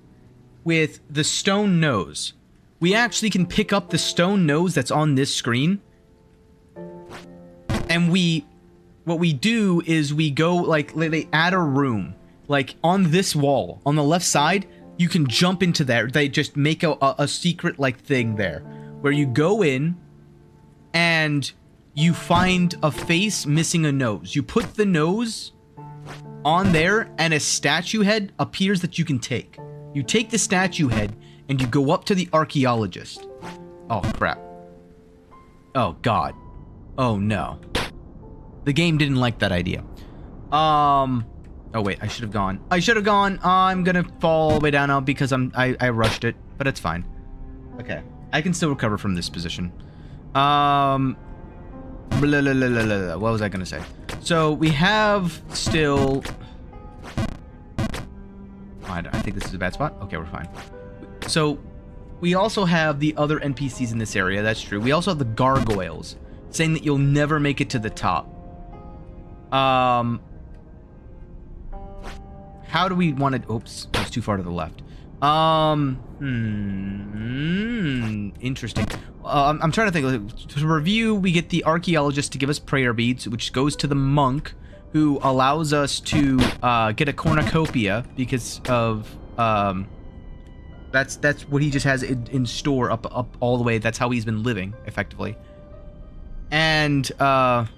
with the stone nose. We actually can pick up the stone nose that's on this screen. And what we do is we go, like, they add a room. Like, on this wall, on the left side, you can jump into there. They just make a secret, like, thing there. Where you go in, and you find a face missing a nose. You put the nose on there, and a statue head appears that you can take. You take the statue head, and you go up to the archaeologist. Oh, crap. Oh, God. Oh, no. The game didn't like that idea. Oh, wait, I should have gone. I'm gonna fall all the way down now because I rushed it, but it's fine. Okay. I can still recover from this position. What was I gonna say? So, we have still... I think this is a bad spot. Okay, we're fine. So, we also have the other NPCs in this area. That's true. We also have the gargoyles, saying that you'll never make it to the top. How do we want to... Oops, I was too far to the left. Interesting. I'm trying to think. To review, we get the archaeologist to give us prayer beads, which goes to the monk, who allows us to get a cornucopia because of... That's what he just has in store up all the way. That's how he's been living, effectively. And the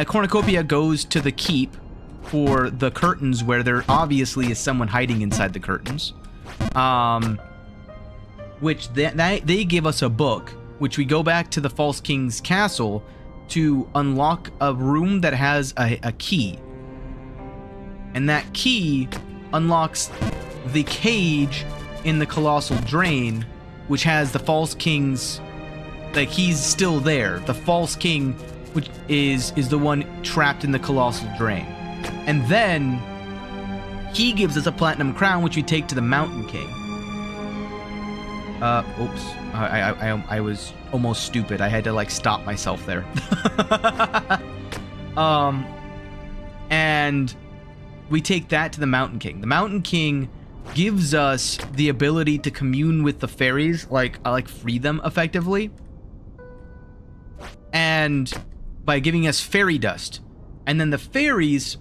cornucopia goes to the keep for the curtains, where there obviously is someone hiding inside the curtains. Which they give us a book, which we go back to the False King's castle to unlock a room that has a key. And that key unlocks the cage in the Colossal Drain, which has the False King's... Like, he's still there. The False King, which is the one trapped in the Colossal Drain. And then he gives us a platinum crown, which we take to the Mountain King. Oops. I was almost stupid. I had to, like, stop myself there. And we take that to the Mountain King. The Mountain King gives us the ability to commune with the fairies, like free them effectively. And by giving us fairy dust. And then the fairies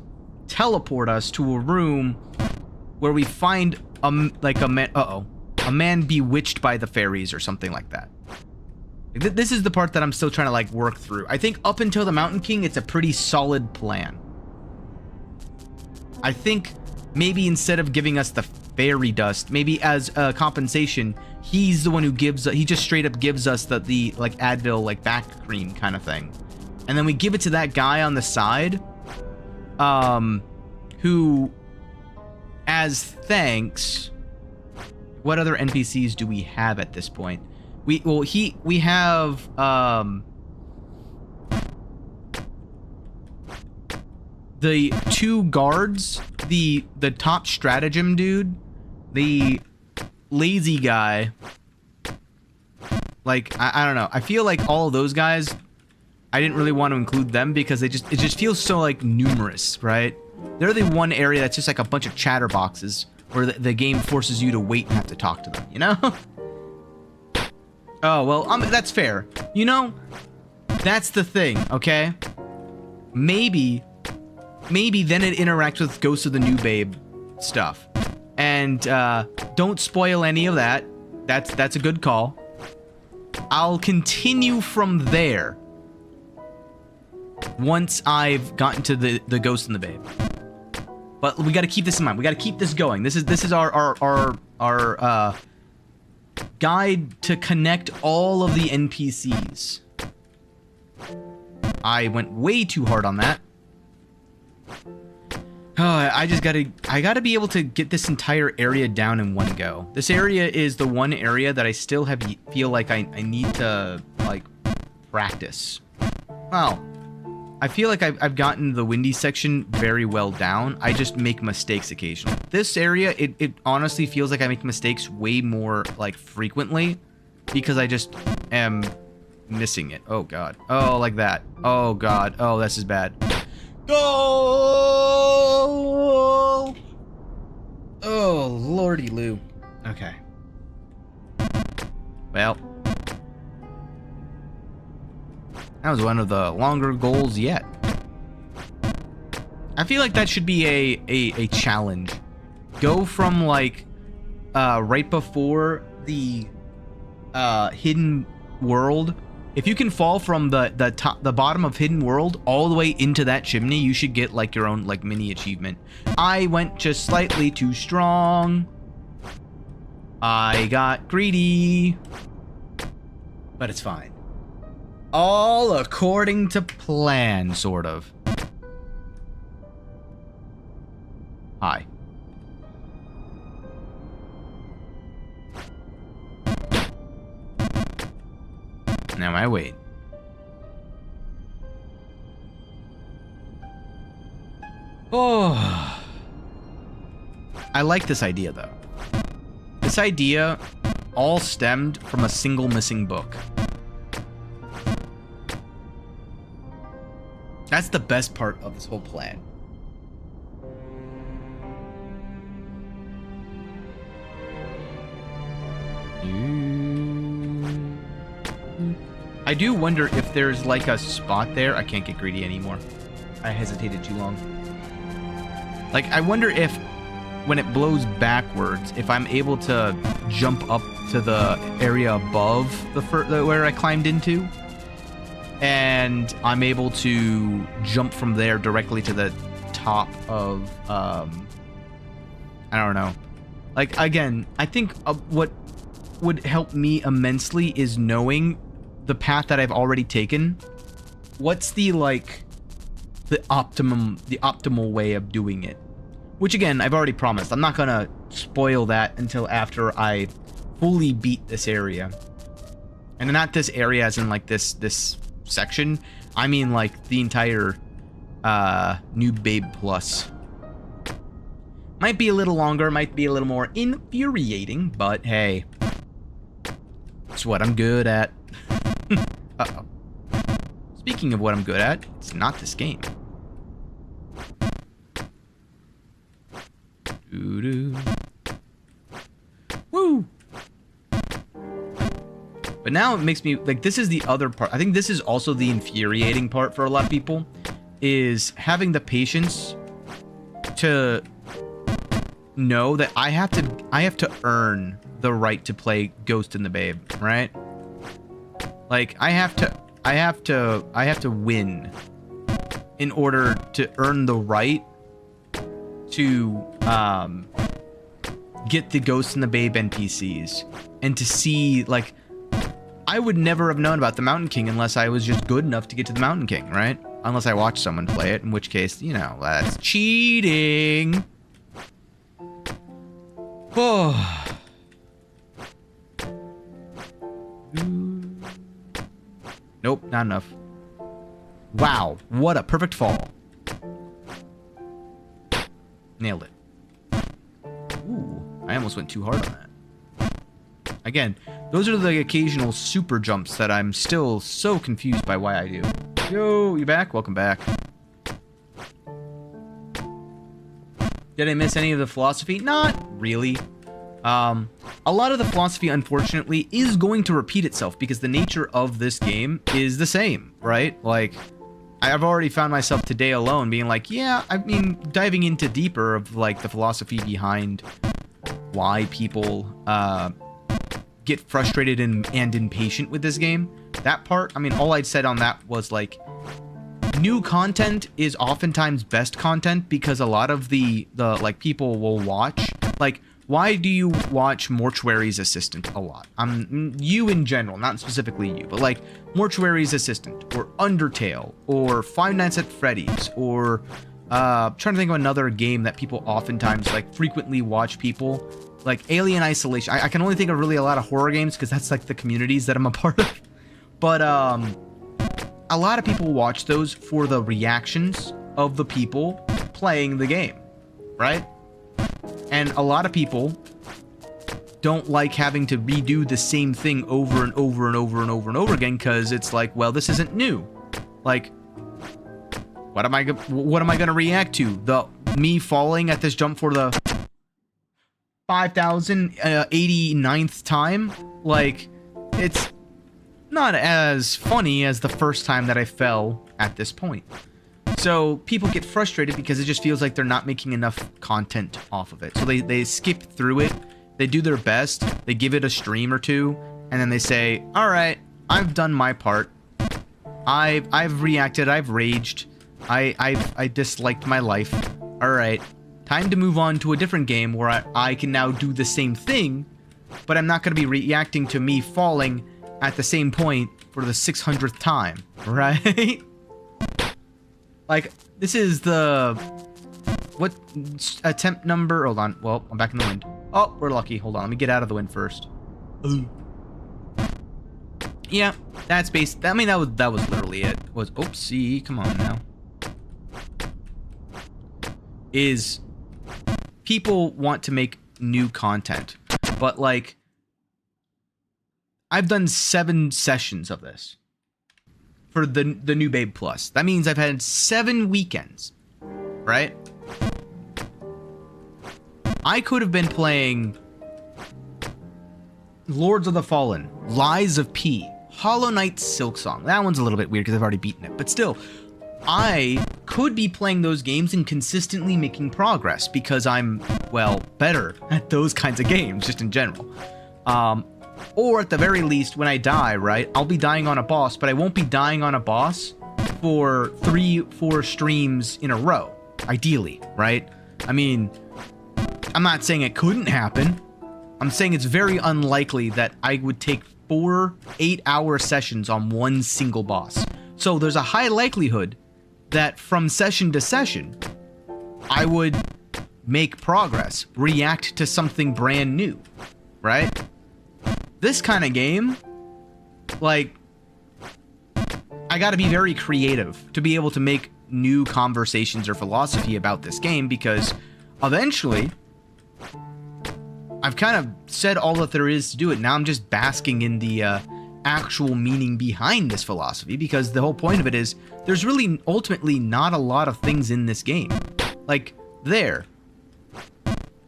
teleport us to a room where we find a man bewitched by the fairies or something like that. This is the part that I'm still trying to, like, work through. I think up until the Mountain King, it's a pretty solid plan. I think maybe instead of giving us the fairy dust, maybe as a compensation, he's the one who gives... he just straight up gives us the like, Advil, like, back cream kind of thing. And then we give it to that guy on the side, who, as thanks... What other NPCs do we have at this point? We have, the two guards, the top stratagem dude, the lazy guy. Like, I don't know. I feel like all of those guys, I didn't really want to include them because it just feels so, like, numerous, right? They're the one area that's just like a bunch of chatterboxes where the game forces you to wait and have to talk to them, you know? Oh, well, that's fair. You know, that's the thing, okay? Maybe then it interacts with Ghost of the New Babe stuff. And, don't spoil any of that. That's a good call. I'll continue from there once I've gotten to the Ghost and the Babe. But we got to keep this in mind. We got to keep this going. This is our guide to connect all of the NPCs. I went way too hard on that. I gotta be able to get this entire area down in one go. This area is the one area that I still feel like I need to, like, practice. Well, I feel like I've gotten the windy section very well down. I just make mistakes occasionally. This area, it honestly feels like I make mistakes way more, like, frequently because I just am missing it. Oh, God. Oh, like that. Oh, God. Oh, this is bad. Oh! Oh, lordy Lou. Okay. Well. That was one of the longer goals yet. I feel like that should be a challenge. Go from like right before the hidden world. If you can fall from the bottom of hidden world all the way into that chimney, you should get like your own like mini achievement. I went just slightly too strong. I got greedy. But it's fine. All according to plan, sort of. Hi. Now I wait. Oh. I like this idea, though. This idea all stemmed from a single missing book. That's the best part of this whole plan. I do wonder if there's like a spot there. I can't get greedy anymore. I hesitated too long. Like, I wonder if when it blows backwards, if I'm able to jump up to the area above where I climbed into, and I'm able to jump from there directly to the top of, I don't know. Like, again, I think what would help me immensely is knowing the path that I've already taken. What's the, like, the optimal way of doing it? Which, again, I've already promised. I'm not gonna spoil that until after I fully beat this area. And not this area as in, like, this section. I mean, like, the entire, New Babe Plus. Might be a little longer, might be a little more infuriating, but hey. It's what I'm good at. Uh-oh. Speaking of what I'm good at, it's not this game. Doo-doo. Woo! But now it makes me, like, this is the other part. I think this is also the infuriating part for a lot of people, is having the patience to know that I have to earn the right to play Ghost in the Babe, right? Like, I have to win in order to earn the right to get the Ghost in the Babe NPCs, and to see, like, I would never have known about the Mountain King unless I was just good enough to get to the Mountain King, right? Unless I watched someone play it, in which case, you know, that's cheating. Oh. Nope, not enough. Wow, what a perfect fall. Nailed it. Ooh, I almost went too hard on that. Again, those are the occasional super jumps that I'm still so confused by why I do. Yo, you back? Welcome back. Did I miss any of the philosophy? Not really. A lot of the philosophy, unfortunately, is going to repeat itself because the nature of this game is the same, right? Like, I've already found myself today alone being like, yeah, I mean, diving into deeper of, like, the philosophy behind why people, get frustrated and impatient with this game. That part, I mean, all I'd said on that was, like, new content is oftentimes best content because a lot of the like, people will watch, like, why do you watch Mortuary's Assistant a lot? You in general, not specifically you, but like Mortuary's Assistant, or Undertale, or Five Nights at Freddy's, or trying to think of another game that people oftentimes, like, frequently watch people, like Alien Isolation. I can only think of really a lot of horror games because that's like the communities that I'm a part of. But a lot of people watch those for the reactions of the people playing the game, right? And a lot of people don't like having to redo the same thing over and over and over and over and over again because it's like, well, this isn't new. Like, What am I gonna react to? Me falling at this jump for the 5,089th time? Like, it's not as funny as the first time that I fell at this point. So people get frustrated because it just feels like they're not making enough content off of it. So they skip through it. They do their best. They give it a stream or two, and then they say, "All right, I've done my part. I've reacted. I've raged. I disliked my life. All right, time to move on to a different game where I can now do the same thing, but I'm not going to be reacting to me falling at the same point for the 600th time, right?" Like, this is the... What attempt number? Hold on. Well, I'm back in the wind. Oh, we're lucky. Hold on. Let me get out of the wind first. Ooh. Yeah, that's based. I mean, that was literally it. Oopsie. Come on now. Is people want to make new content, but like, I've done 7 sessions of this for the new Babe Plus. That means I've had 7 weekends, right? I could have been playing Lords of the Fallen, Lies of P, Hollow Knight Silksong. That one's a little bit weird because I've already beaten it, but still, I could be playing those games and consistently making progress because I'm, well, better at those kinds of games, just in general. Or at the very least, when I die, right, I'll be dying on a boss, but I won't be dying on a boss for 3-4 streams in a row, ideally, right? I mean, I'm not saying it couldn't happen. I'm saying it's very unlikely that I would take 4 8-hour sessions on one single boss. So there's a high likelihood that from session to session, I would make progress, react to something brand new, right? This kind of game, like, I gotta be very creative to be able to make new conversations or philosophy about this game, because eventually, I've kind of said all that there is to do it. Now I'm just basking in the actual meaning behind this philosophy, because the whole point of it is there's really ultimately not a lot of things in this game. Like, there.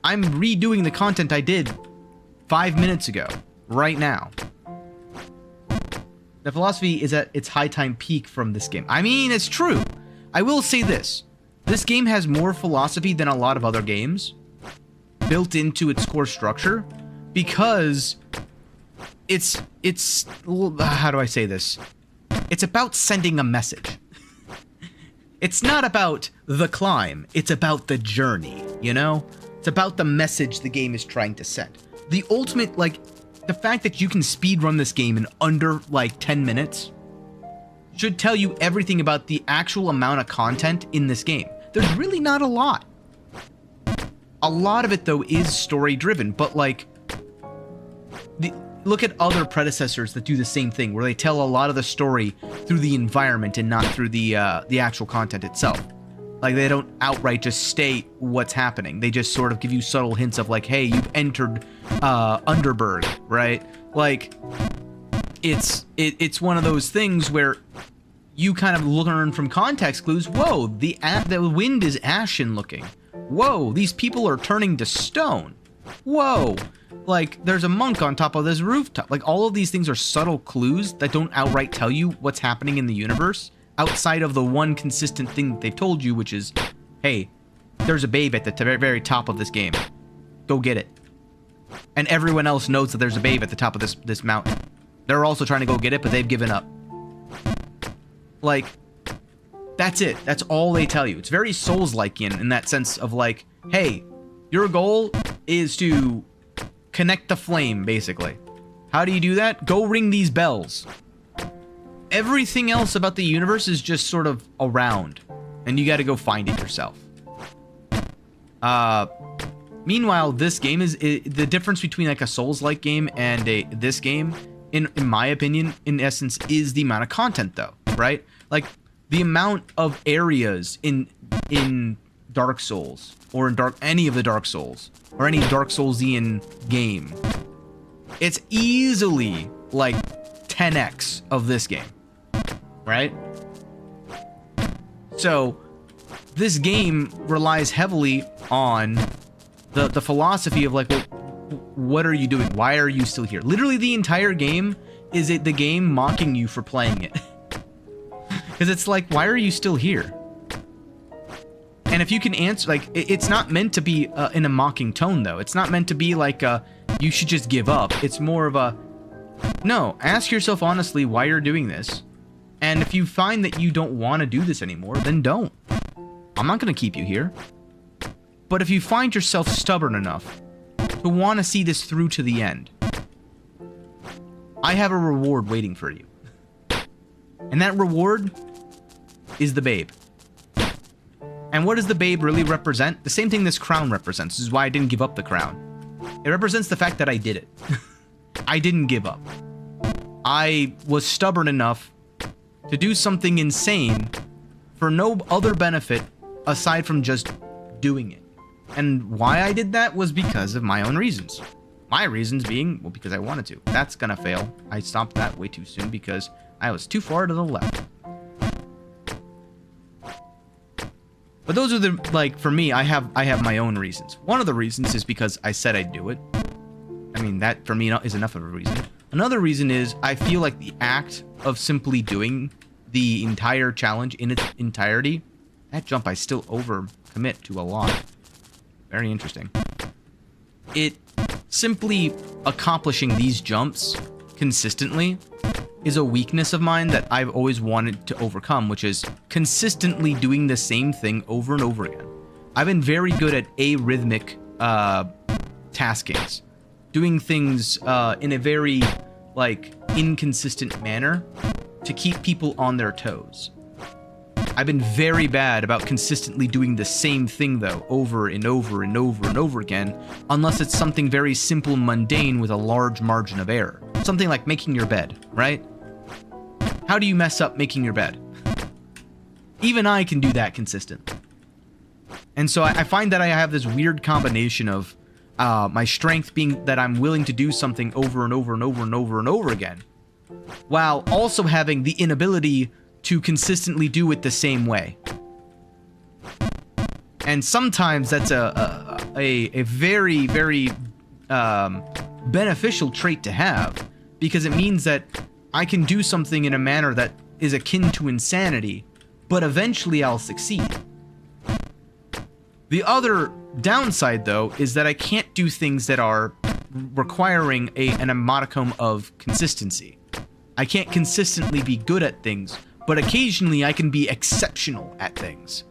I'm redoing the content I did 5 minutes ago, right now. The philosophy is at its high time peak from this game. I mean, it's true. I will say this. This game has more philosophy than a lot of other games built into its core structure, because it's how do I say this? It's about sending a message. It's not about the climb, it's about the journey, you know? It's about the message the game is trying to send. The ultimate, like, the fact that you can speedrun this game in under, like, 10 minutes should tell you everything about the actual amount of content in this game. There's really not a lot. A lot of it, though, is story-driven, but, like, look at other predecessors that do the same thing, where they tell a lot of the story through the environment and not through the actual content itself. Like, they don't outright just state what's happening. They just sort of give you subtle hints of, like, hey, you've entered Underberg, right? Like, it's one of those things where you kind of learn from context clues. Whoa, the wind is ashen looking. Whoa, these people are turning to stone. Whoa, like, there's a monk on top of this rooftop. Like, all of these things are subtle clues that don't outright tell you what's happening in the universe, outside of the one consistent thing that they've told you, which is, hey, there's a babe at the very top of this game. Go get it. And everyone else knows that there's a babe at the top of this mountain. They're also trying to go get it, but they've given up. Like, that's it. That's all they tell you. It's very Souls-like in that sense of, like, hey, your goal is to connect the flame, basically. How do you do that? Go ring these bells. Everything else about the universe is just sort of around, and you gotta go find it yourself. Meanwhile, this game is the difference between, like, a Souls-like game and this game, in my opinion, in essence, is the amount of content, though, right? Like, the amount of areas in Dark Souls, or in any of the Dark Souls, or any Dark Soulsian game, it's easily like 10x of this game, right? So this game relies heavily on the philosophy of like, well, what are you doing? Why are you still here? Literally the entire game is the game mocking you for playing it. Because it's like, why are you still here? And if you can answer, like, it's not meant to be in a mocking tone, though. It's not meant to be like, you should just give up. It's more of a, no, ask yourself honestly why you're doing this. And if you find that you don't want to do this anymore, then don't. I'm not going to keep you here. But if you find yourself stubborn enough to want to see this through to the end, I have a reward waiting for you. And that reward is the babe. And what does the babe really represent? The same thing this crown represents. This is why I didn't give up the crown. It represents the fact that I did it. I didn't give up. I was stubborn enough to do something insane for no other benefit aside from just doing it. And why I did that was because of my own reasons. My reasons being, well, because I wanted to. That's gonna fail. I stopped that way too soon because I was too far to the left. But those are the, like, for me, I have my own reasons. One of the reasons is because I said I'd do it. I mean, that for me is enough of a reason. Another reason is I feel like the act of simply doing the entire challenge in its entirety, that jump I still overcommit to a lot. Very interesting. It simply accomplishing these jumps consistently is a weakness of mine that I've always wanted to overcome, which is consistently doing the same thing over and over again. I've been very good at arrhythmic taskings, doing things in a very, like, inconsistent manner to keep people on their toes. I've been very bad about consistently doing the same thing, though, over and over and over and over again, unless it's something very simple and mundane with a large margin of error. Something like making your bed, right? How do you mess up making your bed? Even I can do that consistently. And so I find that I have this weird combination of my strength being that I'm willing to do something over and over and over and over and over again, while also having the inability to consistently do it the same way. And sometimes that's a very, very beneficial trait to have, because it means that I can do something in a manner that is akin to insanity, but eventually I'll succeed. The other downside, though, is that I can't do things that are requiring a modicum of consistency. I can't consistently be good at things, but occasionally I can be exceptional at things.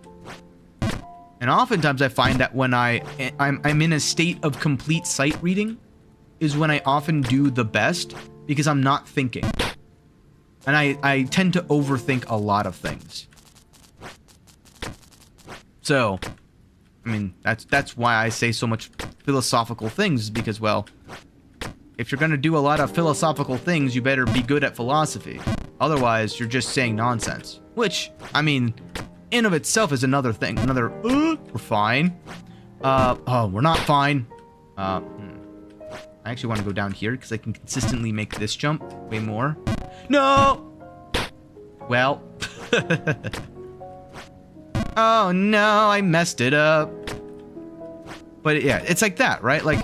And oftentimes I find that when I'm in a state of complete sight reading is when I often do the best, because I'm not thinking. And I tend to overthink a lot of things. So, I mean, that's why I say so much philosophical things, because, well, if you're going to do a lot of philosophical things, you better be good at philosophy. Otherwise, you're just saying nonsense. Which, I mean, in of itself is another thing. Another, we're fine. Oh, we're not fine. I actually want to go down here because I can consistently make this jump way more. No! Well. Oh no, I messed it up. But yeah, it's like that, right? Like,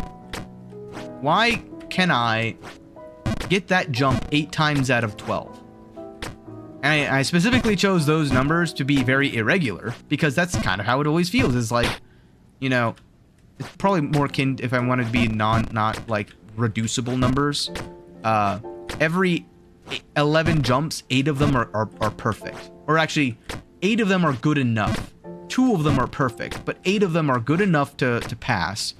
why can I get that jump 8 times out of 12? And I specifically chose those numbers to be very irregular, because that's kind of how it always feels. It's like, you know, it's probably more akin if I wanted to be not like reducible numbers. Every 11 jumps, 8 of them are perfect. Or actually, 8 of them are good enough. 2 of them are perfect, but 8 of them are good enough to pass.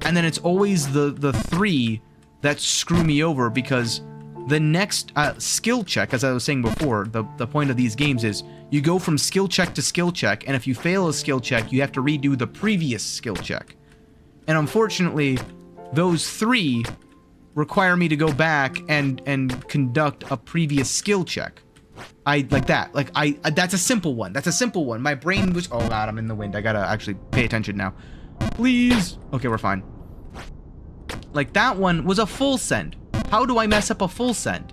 And then it's always the 3 that screw me over, because the next skill check, as I was saying before, the point of these games is you go from skill check to skill check, and if you fail a skill check, you have to redo the previous skill check. And unfortunately, those 3 require me to go back and conduct a previous skill check. That's a simple one. That's a simple one. My brain was, oh god, I'm in the wind. I gotta actually pay attention now. Please. Okay, we're fine. Like, that one was a full send. How do I mess up a full send?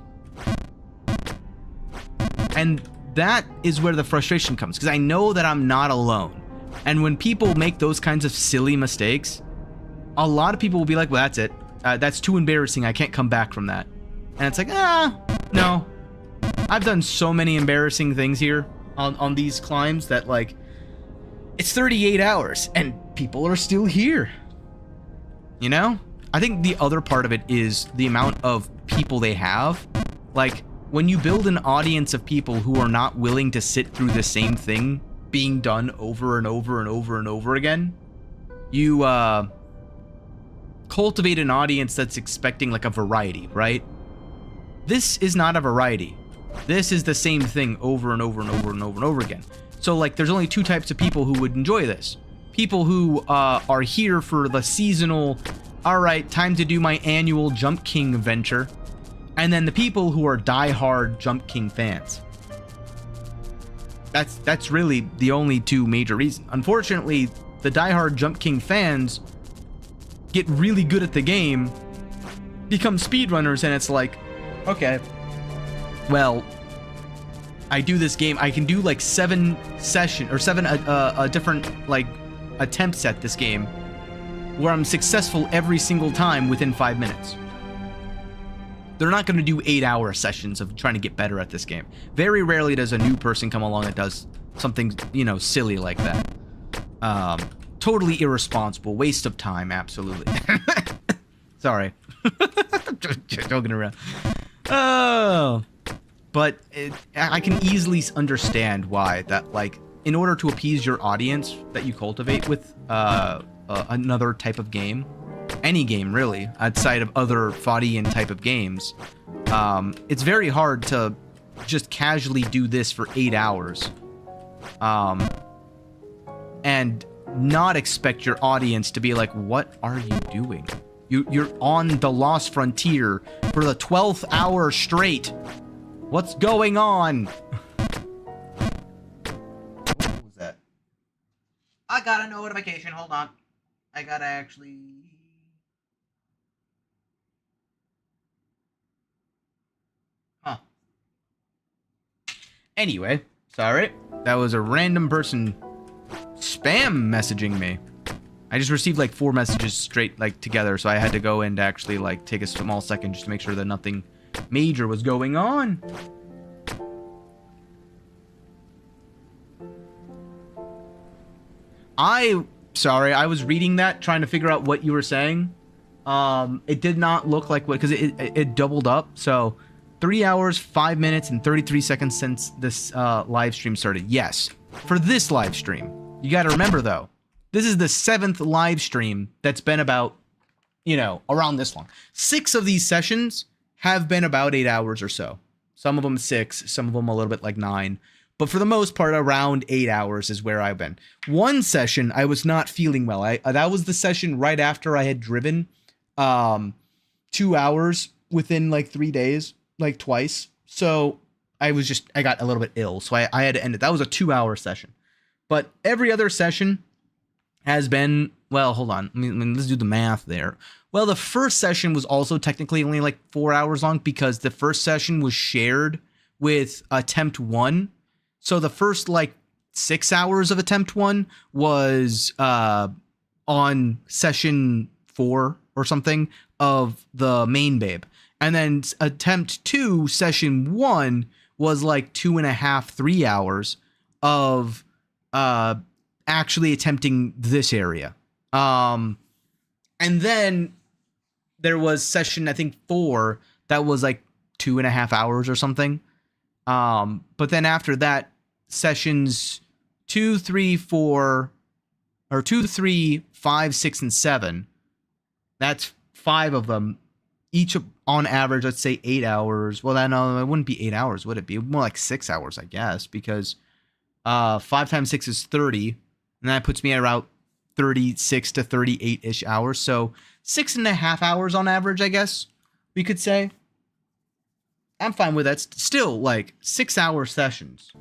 And that is where the frustration comes, because I know that I'm not alone. And when people make those kinds of silly mistakes, a lot of people will be like, well, that's it. That's too embarrassing. I can't come back from that. And it's like, no. I've done so many embarrassing things here on these climbs that, like, it's 38 hours and people are still here. You know? I think the other part of it is the amount of people they have. Like, when you build an audience of people who are not willing to sit through the same thing being done over and over and over and over again, you cultivate an audience that's expecting like a variety, right? This is not a variety. This is the same thing over and over and over and over and over again. So like, there's only two types of people who would enjoy this. People who are here for the seasonal, all right, time to do my annual Jump King adventure. And then the people who are die-hard Jump King fans. That's really the only two major reasons. Unfortunately, the die-hard Jump King fans get really good at the game, become speedrunners, and it's like, okay, well, I do this game, I can do like 7 different like attempts at this game where I'm successful every single time within 5 minutes. They're not going to do 8-hour sessions of trying to get better at this game. Very rarely does a new person come along that does something, you know, silly like that. Totally irresponsible, waste of time, absolutely. Sorry. Joking around. Oh. But I can easily understand why that, like, in order to appease your audience that you cultivate with another type of game, any game really, outside of other Fadian type of games, it's very hard to just casually do this for 8 hours and not expect your audience to be like, what are you doing? You're on the Lost Frontier for the 12th hour straight. What's going on? What was that? I got a notification. Hold on. I gotta actually... Huh. Anyway, sorry. That was a random person spam messaging me. I just received like 4 messages straight like together, so I had to go and actually like take a small second just to make sure that nothing major was going on. Sorry, I was reading that, trying to figure out what you were saying. It did not look like what, because it doubled up. So 3 hours, 5 minutes, and 33 seconds since this live stream started. Yes, for this live stream. You got to remember though, this is the 7th live stream that's been about, you know, around this long. 6 of these sessions have been about 8 hours or so. Some of them 6, some of them a little bit like 9. But for the most part, around 8 hours is where I've been. One session, I was not feeling well. That was the session right after I had driven 2 hours within like 3 days, like twice. So I got a little bit ill. So I had to end it. That was a 2-hour session. But every other session has been, well, hold on. I mean, let's do the math there. Well, the first session was also technically only like 4 hours long because the first session was shared with attempt 1. So the first like 6 hours of attempt 1 was on session 4 or something of the main babe. And then attempt 2, session 1 was like 2.5, 3 hours of actually attempting this area. And then there was session, I think 4, that was like 2.5 hours or something. But then after that, sessions 2, 3, 4, or 2, 3, 5, 6, and 7. That's 5 of them. Each on average, let's say 8 hours. Well, no, it wouldn't be 8 hours, would it be? More like 6 hours, I guess, because 5 times 6 is 30, and that puts me at about 36 to 38-ish hours. So 6.5 hours on average, I guess we could say. I'm fine with that. Still, like 6-hour sessions.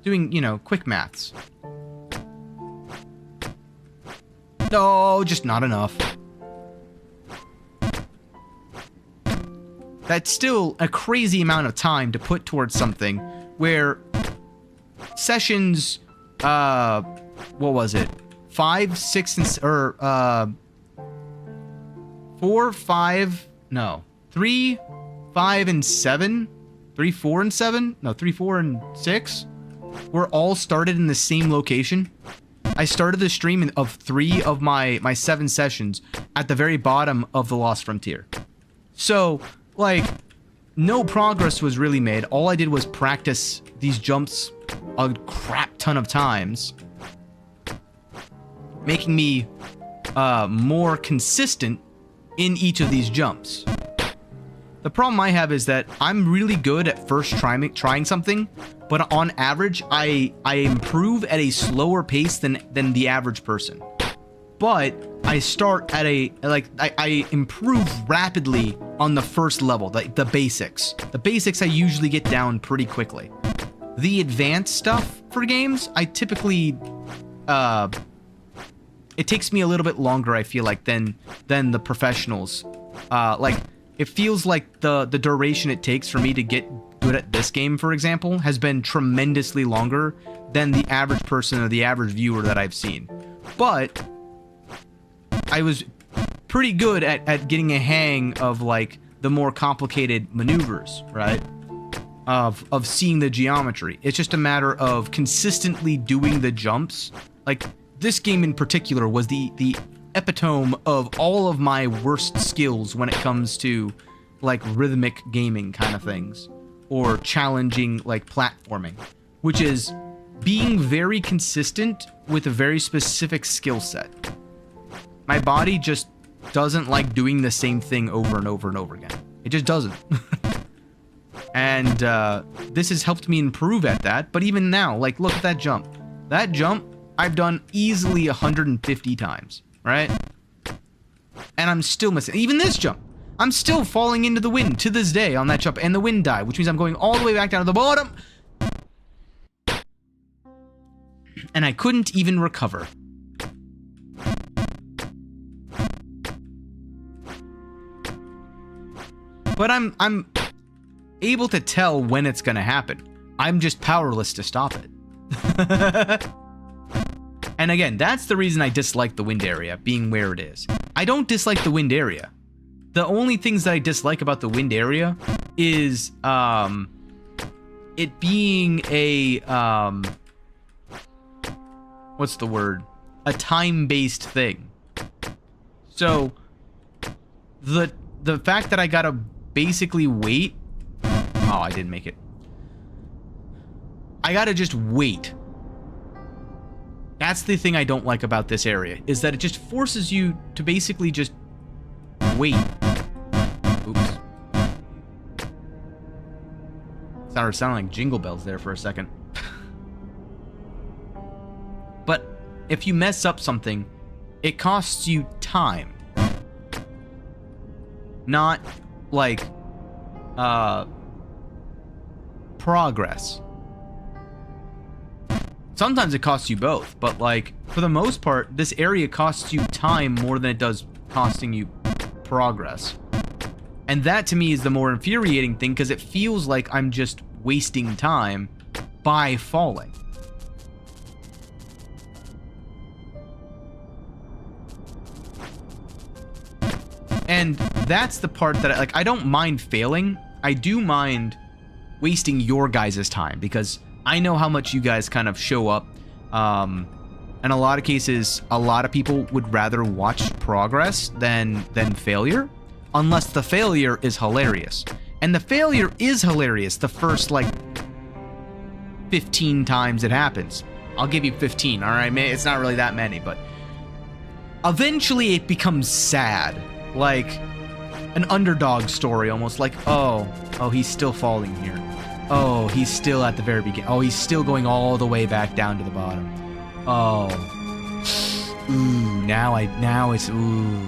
Doing, you know, quick maths. No, just not enough. That's still a crazy amount of time to put towards something where sessions, what was it? 5, 6, and, or, 4, 5, no, 3, 5, and 7, 3, 4, and 7, no, 3, 4, and 6, were all started in the same location. I started the stream of 3 of my 7 sessions at the very bottom of the Lost Frontier. So, like, no progress was really made. All I did was practice these jumps a crap ton of times, making me more consistent in each of these jumps. The problem I have is that I'm really good at first trying something, but on average, I improve at a slower pace than the average person. But I start at I improve rapidly on the first level, the basics. The basics I usually get down pretty quickly. The advanced stuff for games, I typically, it takes me a little bit longer, I feel like, than the professionals. Like, it feels like the duration it takes for me to get good at this game, for example, has been tremendously longer than the average person or the average viewer that I've seen. But I was pretty good at getting a hang of, like, the more complicated maneuvers, right? Of seeing the geometry. It's just a matter of consistently doing the jumps. Like, this game in particular was the epitome of all of my worst skills when it comes to, like, rhythmic gaming kind of things, or challenging, like, platforming, which is being very consistent with a very specific skill set. My body just doesn't like doing the same thing over and over and over again. It just doesn't. And this has helped me improve at that. But even now, like, look at that jump. That jump, I've done easily 150 times, right? And I'm still missing. Even this jump, I'm still falling into the wind to this day on that jump. And the wind died, which means I'm going all the way back down to the bottom. And I couldn't even recover. But I'm able to tell when it's gonna happen. I'm just powerless to stop it. And again, that's the reason I dislike the wind area being where it is. I don't dislike the wind area. The only things that I dislike about the wind area is it being a what's the word? A time-based thing. So the fact that I gotta basically wait. Oh, I didn't make it. I gotta just wait. That's the thing I don't like about this area, is that it just forces you to basically just wait. Oops. Started sounding like jingle bells there for a second. But if you mess up something, it costs you time. Not like progress. Sometimes it costs you both, but, like, for the most part, this area costs you time more than it does costing you progress. And that, to me, is the more infuriating thing, because it feels like I'm just wasting time by falling. And that's the part that, I don't mind failing. I do mind wasting your guys' time, because I know how much you guys kind of show up. In a lot of cases, a lot of people would rather watch progress than failure, unless the failure is hilarious. And the failure is hilarious the first, like, 15 times it happens. I'll give you 15, all right? It's not really that many, but eventually it becomes sad. Like an underdog story, almost, like, oh, he's still falling here. Oh, he's still at the very beginning. Oh, he's still going all the way back down to the bottom. Oh. Ooh, now it's, ooh.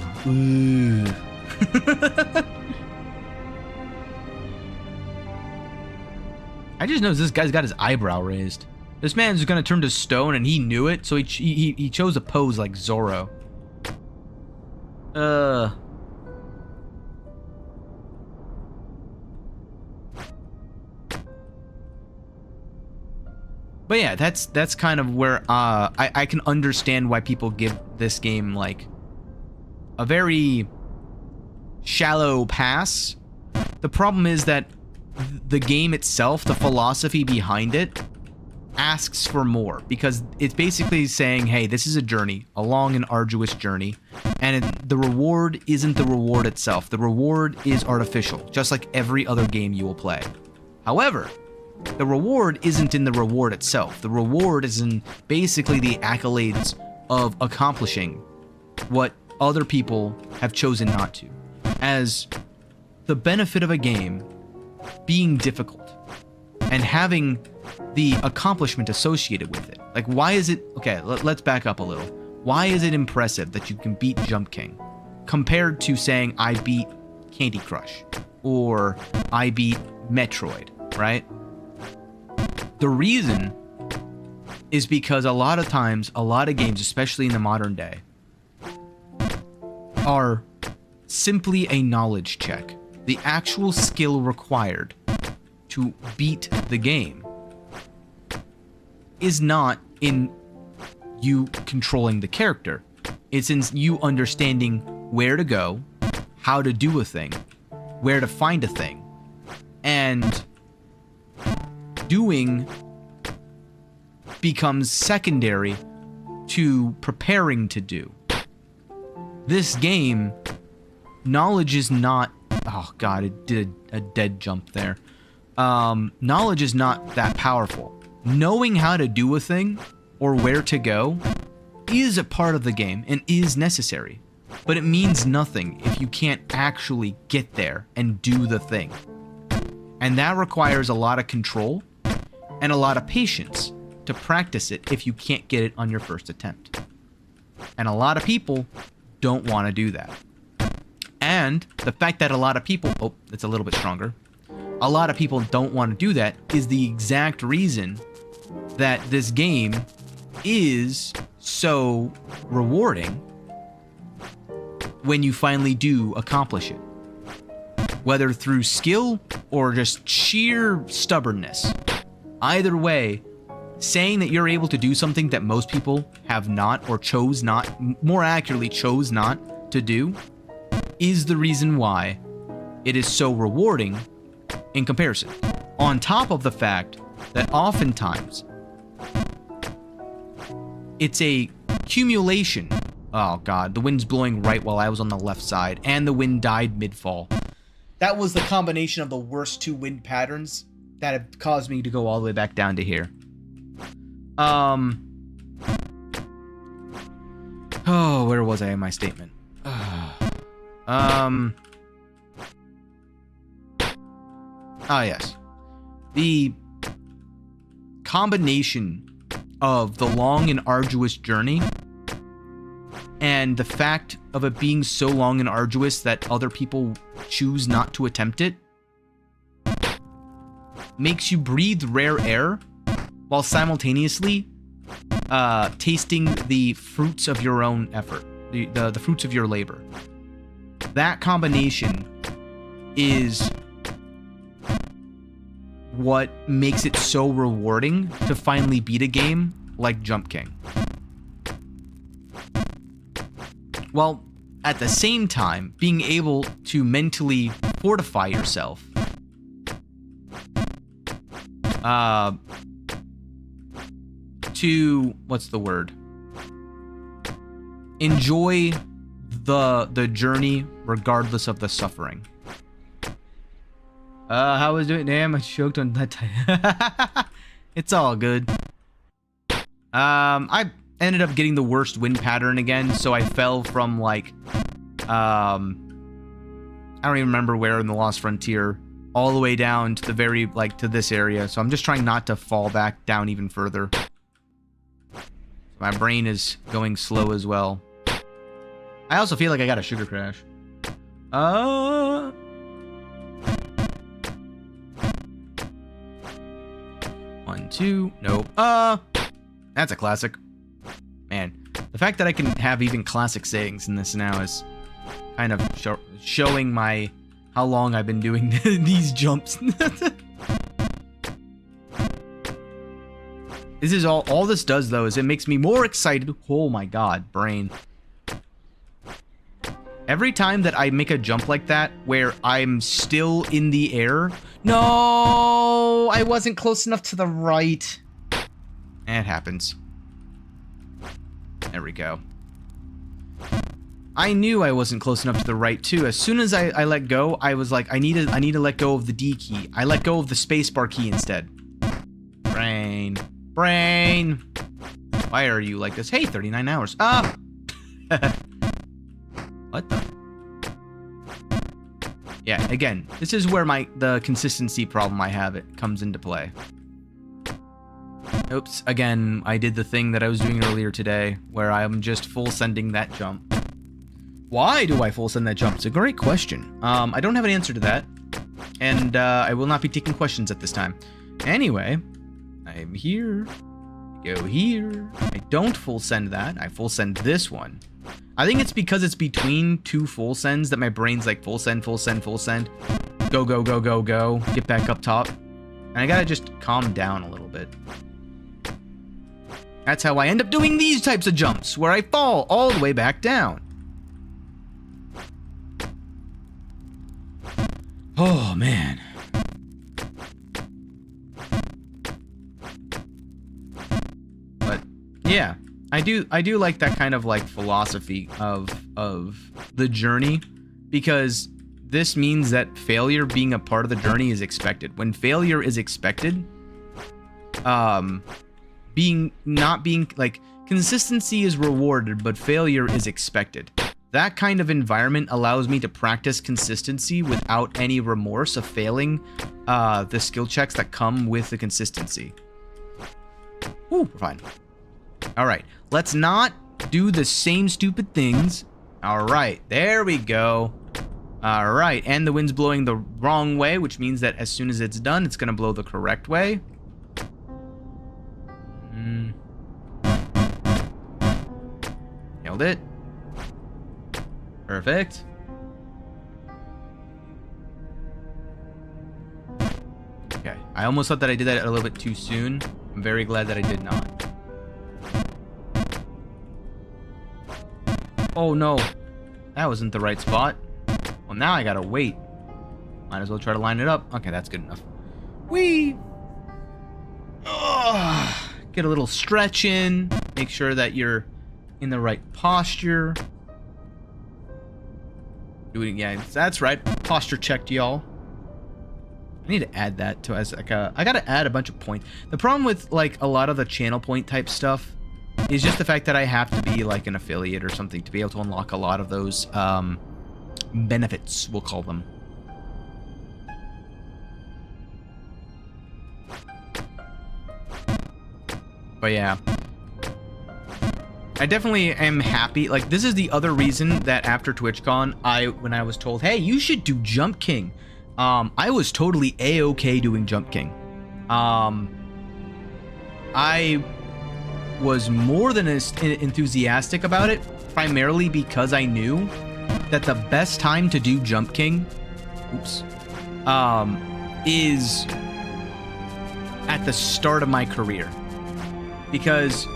I just noticed this guy's got his eyebrow raised. This man's gonna turn to stone, and he knew it, so he chose a pose like Zorro. But yeah, that's kind of where I can understand why people give this game like a very shallow pass. The problem is that the game itself, the philosophy behind it, asks for more, because it's basically saying, hey, this is a journey, a long and arduous journey, and the reward isn't the reward itself. The reward is artificial, just like every other game you will play. However, the reward isn't in the reward itself. The reward is in basically the accolades of accomplishing what other people have chosen not to, as the benefit of a game being difficult and having the accomplishment associated with it. Like, why is it... Okay, let's back up a little. Why is it impressive that you can beat Jump King compared to saying, I beat Candy Crush or I beat Metroid, right? The reason is because a lot of times, a lot of games, especially in the modern day, are simply a knowledge check. The actual skill required to beat the game is not in you controlling the character. It's in you understanding where to go, how to do a thing, where to find a thing, and doing becomes secondary to preparing to do. This game, knowledge is not... Oh god, it did a dead jump there. Knowledge is not that powerful. Knowing how to do a thing or where to go is a part of the game and is necessary, but it means nothing if you can't actually get there and do the thing. And that requires a lot of control and a lot of patience to practice it if you can't get it on your first attempt. And a lot of people don't want to do that. And the fact that a lot of people... Oh, it's a little bit stronger. A lot of people don't want to do that is the exact reason that this game is so rewarding when you finally do accomplish it. Whether through skill or just sheer stubbornness. Either way, saying that you're able to do something that most people have not, or chose not, more accurately chose not to do, is the reason why it is so rewarding in comparison. On top of the fact that oftentimes it's a accumulation. Oh god, the wind's blowing right while I was on the left side, and the wind died mid-fall. That was the combination of the worst two wind patterns that have caused me to go all the way back down to here. Oh, where was I in my statement? Oh yes. The combination of the long and arduous journey and the fact of it being so long and arduous that other people choose not to attempt it makes you breathe rare air while simultaneously tasting the fruits of your own effort, the fruits of your labor. That combination is what makes it so rewarding to finally beat a game like Jump King. While at the same time being able to mentally fortify yourself to, what's the word? Enjoy the journey regardless of the suffering. How was it? Damn, I choked on that. It's all good. I ended up getting the worst wind pattern again, so I fell from like, I don't even remember where in the Lost Frontier, all the way down to the very, like, to this area. So I'm just trying not to fall back down even further. My brain is going slow as well. I also feel like I got a sugar crash. 1, 2, nope. That's a classic. Man, the fact that I can have even classic sayings in this now is kind of showing my how long I've been doing This is all this does, though, is it makes me more excited. Oh my god, brain. Every time that I make a jump like that, where I'm still in the air... No! I wasn't close enough to the right. It happens. There we go. I knew I wasn't close enough to the right, too. As soon as I let go, I was like, I need to let go of the D key. I let go of the spacebar key instead. Brain. Brain! Why are you like this? Hey, 39 hours. Ah! What the? Yeah, again, this is where the consistency problem I have comes into play. Oops, again, I did the thing that I was doing earlier today, where I'm just full sending that jump. Why do I full send that jump? It's a great question. I don't have an answer to that, and I will not be taking questions at this time. Anyway, I'm here. Go here. I don't full send that. I full send this one. I think it's because it's between two full sends that my brain's like full send, full send, full send. Go, go, go, go, go. Get back up top. And I gotta just calm down a little bit. That's how I end up doing these types of jumps, where I fall all the way back down. Oh, man. But, yeah. I do like that kind of like philosophy of the journey, because this means that failure being a part of the journey is expected. When failure is expected, consistency is rewarded, but failure is expected. That kind of environment allows me to practice consistency without any remorse of failing the skill checks that come with the consistency. Ooh, we're fine. All right, let's not do the same stupid things. All right, there we go. All right, and the wind's blowing the wrong way, which means that as soon as it's done, it's going to blow the correct way. Nailed it. Perfect. Okay, I almost thought that I did that a little bit too soon. I'm very glad that I did not. Oh no, that wasn't the right spot. Well, now I gotta wait. Might as well try to line it up. Okay, that's good enough. Whee! Get a little stretch in. Make sure that you're in the right posture. Yeah, that's right. Posture checked, y'all. I need to add that to as like I gotta add a bunch of points. The problem with like a lot of the channel point type stuff is just the fact that I have to be like an affiliate or something to be able to unlock a lot of those benefits, we'll call them. But yeah, I definitely am happy. Like, this is the other reason that after TwitchCon, when I was told, hey, you should do Jump King, I was totally A-okay doing Jump King. I was more than enthusiastic about it, primarily because I knew that the best time to do Jump King, is at the start of my career. Because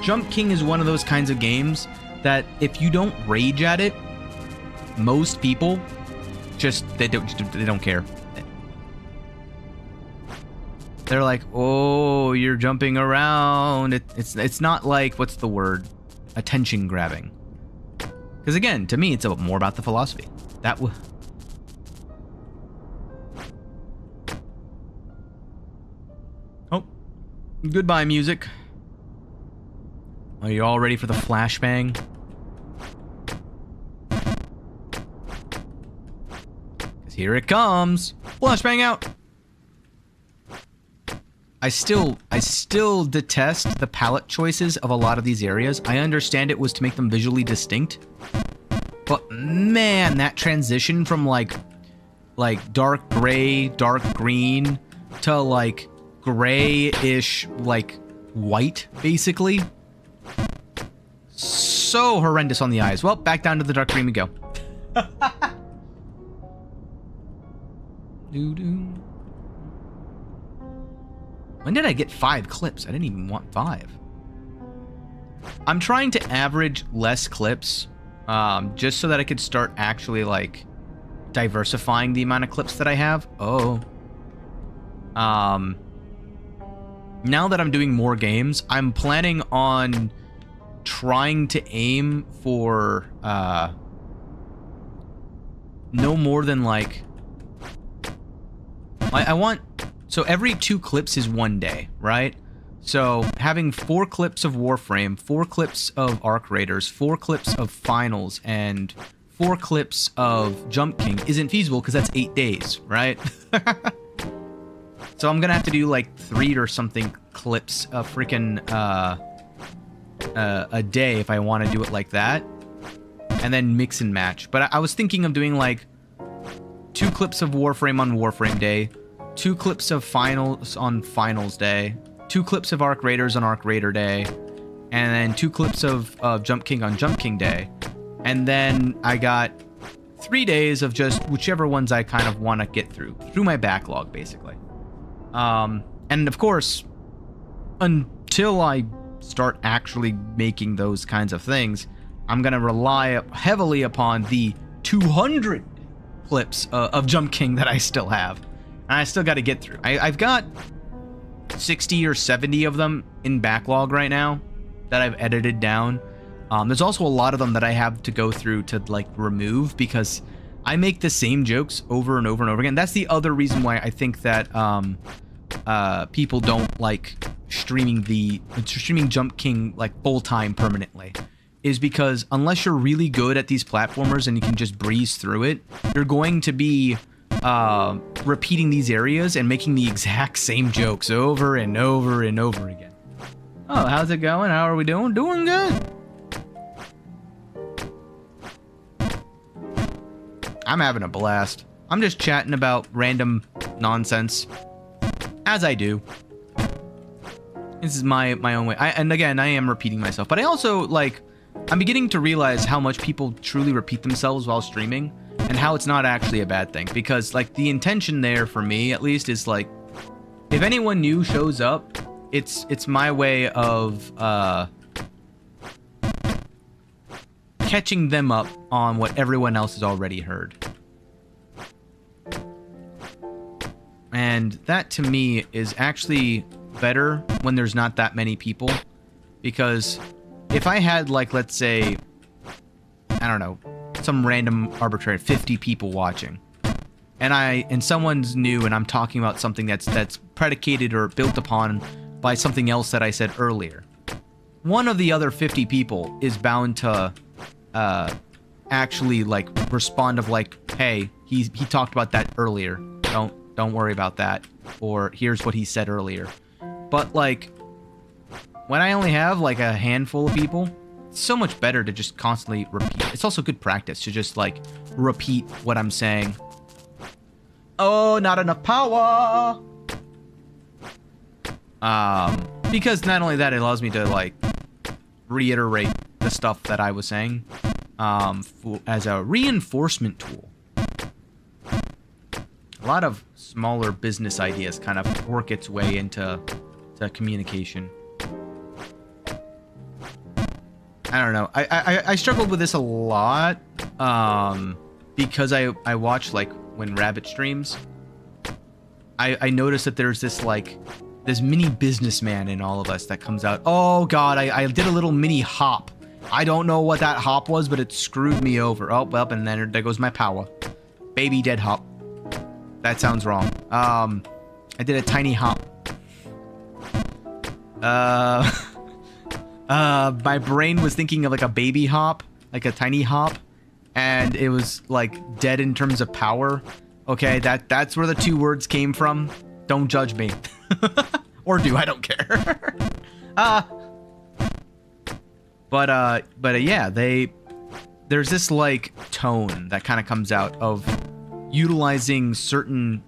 Jump King is one of those kinds of games that if you don't rage at it, most people they don't care. They're like, oh, you're jumping around. It's not like, what's the word? Attention grabbing. Because again, to me, it's more about the philosophy. Oh, goodbye, music. Are you all ready for the flashbang? Because here it comes. Flashbang out. I still detest the palette choices of a lot of these areas. I understand it was to make them visually distinct. But man, that transition from like dark gray, dark green to like grayish, like white, basically. So horrendous on the eyes. Well, back down to the dark green we go. Doo-doo. When did I get 5 clips? I didn't even want 5. I'm trying to average less clips, just so that I could start actually, like, diversifying the amount of clips that I have. Now that I'm doing more games, I'm planning on trying to aim for, no more than, like, I want, so every 2 clips is 1 day, right? So having 4 clips of Warframe, 4 clips of Arc Raiders, 4 clips of Finals, and 4 clips of Jump King isn't feasible because that's 8 days, right? So I'm gonna have to do like 3 or something clips a freaking a day if I want to do it like that, and then mix and match. But I was thinking of doing like 2 clips of Warframe on Warframe Day, 2 clips of Finals on Finals Day, 2 clips of Arc Raiders on Arc Raider Day, and then 2 clips of Jump King on Jump King Day. And then I got 3 days of just whichever ones I kind of want to get through my backlog, basically. And of course, until I start actually making those kinds of things, I'm going to rely heavily upon the 200 clips of Jump King that I still have. And I still got to get through. I've got 60 or 70 of them in backlog right now that I've edited down. There's also a lot of them that I have to go through to, like, remove because I make the same jokes over and over and over again. That's the other reason why I think that people don't like streaming Jump King like full-time permanently, is because unless you're really good at these platformers and you can just breeze through it, you're going to be repeating these areas and making the exact same jokes over and over and over again. Oh, how's it going? How are we doing? Doing good. I'm having a blast. I'm just chatting about random nonsense, as I do. This is my own way. And again, I am repeating myself, but I also, like, I'm beginning to realize how much people truly repeat themselves while streaming, and how it's not actually a bad thing. Because, like, the intention there, for me at least, is like, if anyone new shows up, it's my way of catching them up on what everyone else has already heard. And that, to me, is actually better when there's not that many people. Because if I had, like, let's say, I don't know, some random arbitrary 50 people watching, and someone's new and I'm talking about something that's predicated or built upon by something else that I said earlier, one of the other 50 people is bound to actually, like, respond of, like, hey, he talked about that earlier, don't worry about that, or here's what he said earlier. But, like, when I only have, like, a handful of people, it's so much better to just constantly repeat. It's also good practice to just, like, repeat what I'm saying. Oh, not enough power! Because not only that, it allows me to, like, reiterate the stuff that I was saying, as a reinforcement tool. A lot of smaller business ideas kind of work its way into communication. I don't know. I struggled with this a lot, because I watch, like, when Rabbit streams. I noticed that there's this, like, this mini businessman in all of us that comes out. Oh god, I did a little mini hop. I don't know what that hop was, but it screwed me over. Oh, well, and then there goes my power. Baby dead hop. That sounds wrong. I did a tiny hop. My brain was thinking of, like, a baby hop, like a tiny hop, and it was, like, dead in terms of power. Okay, that's where the 2 words came from. Don't judge me. Or do, I don't care. But yeah, there's this, like, tone that kind of comes out of utilizing certain,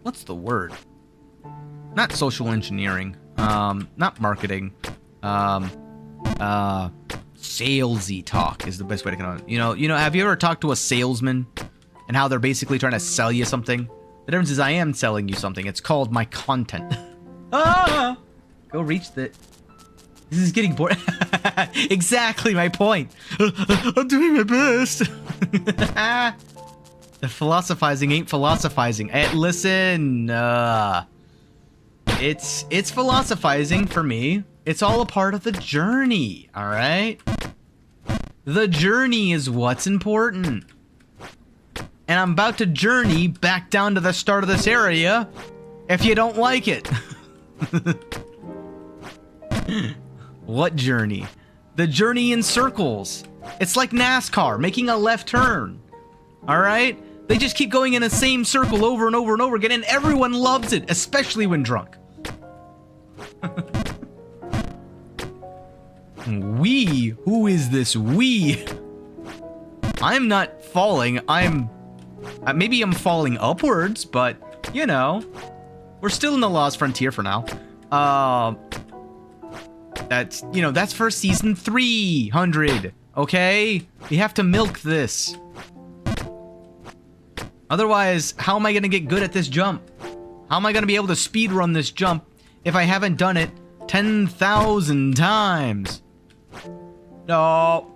what's the word? Not social engineering, not marketing, salesy talk is the best way to kind of, you know, have you ever talked to a salesman and how they're basically trying to sell you something? The difference is I am selling you something. It's called my content. Ah! Go reach the... This is getting boring. Exactly my point. I'm doing my best. The philosophizing ain't philosophizing. Listen, it's philosophizing for me. It's all a part of the journey, all right? The journey is what's important. And I'm about to journey back down to the start of this area if you don't like it. What journey? The journey in circles. It's like NASCAR, making a left turn. All right? They just keep going in the same circle over and over and over again, and everyone loves it, especially when drunk. We? Who is this we? I'm not falling. Maybe I'm falling upwards, but, you know, we're still in the Lost Frontier for now. That's, you know, that's for season 300, okay? We have to milk this. Otherwise, how am I going to get good at this jump? How am I going to be able to speedrun this jump if I haven't done it 10,000 times? No.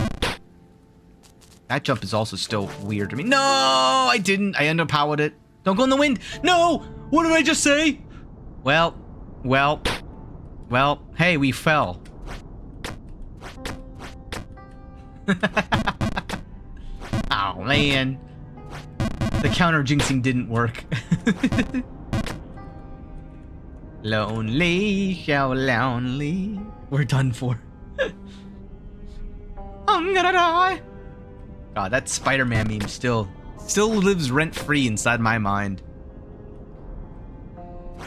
That jump is also still weird to me. No, I didn't. I underpowered it. Don't go in the wind. No! What did I just say? Well, hey, we fell. Oh, man. The counter jinxing didn't work. Lonely, so lonely. We're done for. I'm gonna die. God, that Spider-Man meme still lives rent-free inside my mind.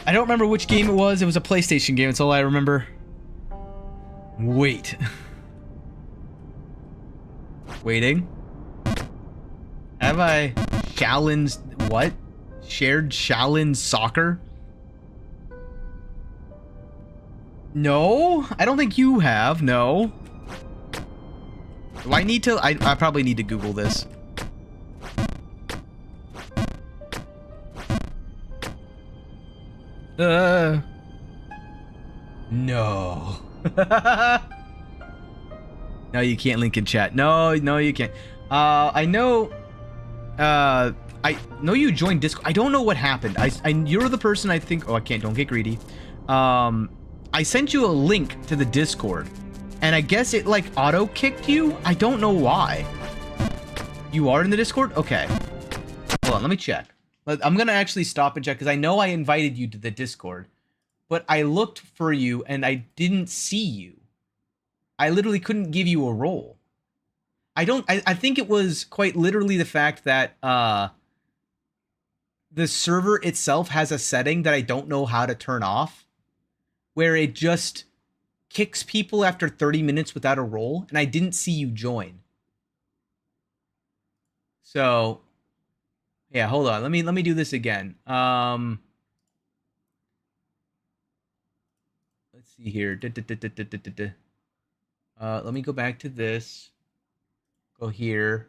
I don't remember which game it was. It was a PlayStation game. That's all I remember. Wait. Waiting. Have I Shaolin's what? Shared Shaolin soccer? No, I don't think you have. No. Do I need to? I probably need to Google this. No. No, you can't link in chat. No, you can't. I know you joined Discord. I don't know what happened. You're the person I think. Oh, I can't. Don't get greedy. I sent you a link to the Discord, and I guess it like auto kicked you. I don't know why. You are in the Discord? Okay. Hold on. Let me check. I'm gonna actually stop and check because I know I invited you to the Discord, but I looked for you and I didn't see you. I literally couldn't give you a role. I think it was quite literally the fact that the server itself has a setting that I don't know how to turn off, where it just kicks people after 30 minutes without a role, and I didn't see you join. So, yeah, hold on. Let me do this again. Let's see here. Let me go back to this. Go here.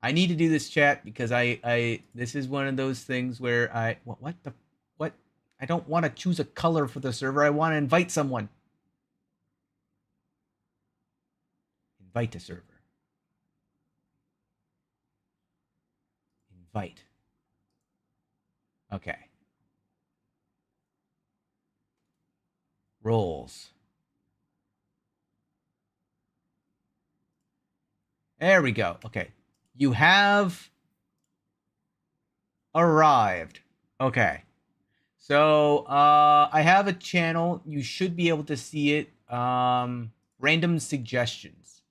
I need to do this chat because this is one of those things where what I don't want to choose a color for the server. I want to invite someone. Invite a server. Invite. Okay. Roles. There we go. Okay. You have arrived. Okay. So, I have a channel. You should be able to see it. Random suggestions.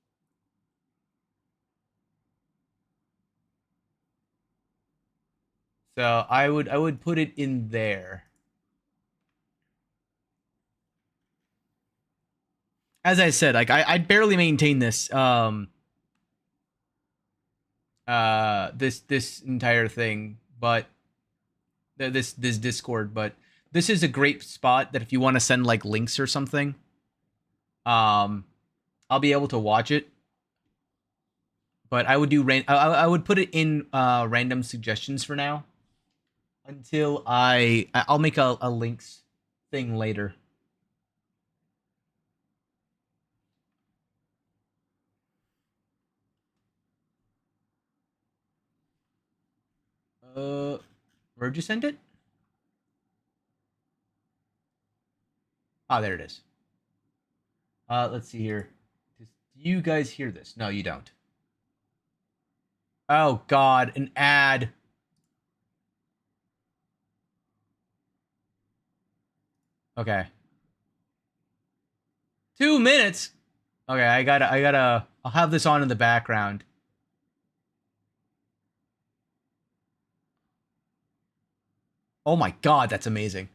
So, I would put it in there. As I said, like I barely maintain this this entire thing, but this Discord, but this is a great spot that if you want to send like links or something, I'll be able to watch it. But I would do I would put it in random suggestions for now. until I'll make a links thing later. Where'd you send it? Oh, there it is. Let's see here. Do you guys hear this? No, you don't. Oh God, an ad. Okay. 2 minutes. Okay, I'll have this on in the background. Oh my God, that's amazing.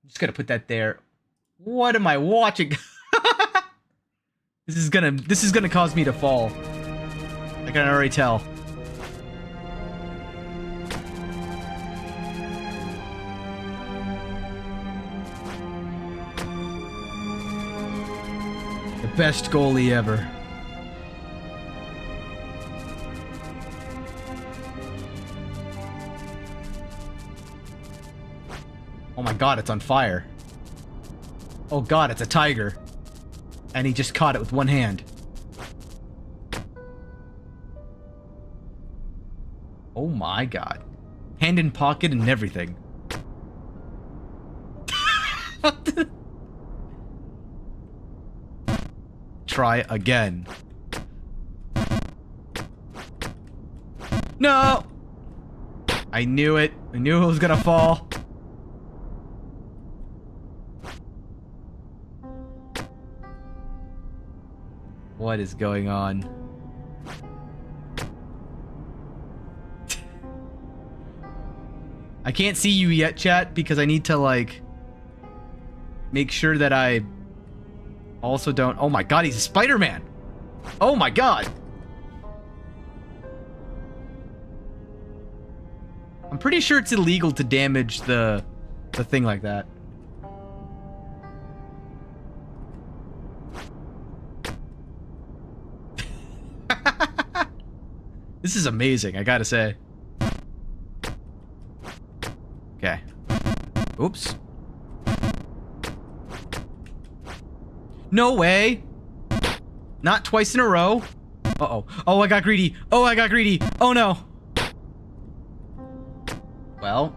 I'm just gonna put that there. What am I watching? This is gonna cause me to fall. I can already tell. The best goalie ever. Oh my God, it's on fire. Oh God, it's a tiger. And he just caught it with one hand. Oh my God. Hand in pocket and everything. Try again. No! I knew it. I knew it was gonna fall. What is going on? I can't see you yet, chat, because I need to, like, make sure that I also don't... Oh my God, he's a Spider-Man! Oh my God! I'm pretty sure it's illegal to damage the thing like that. This is amazing, I gotta say. Okay. Oops. No way! Not twice in a row. Uh-oh. Oh, I got greedy. Oh, I got greedy. Oh, no. Well.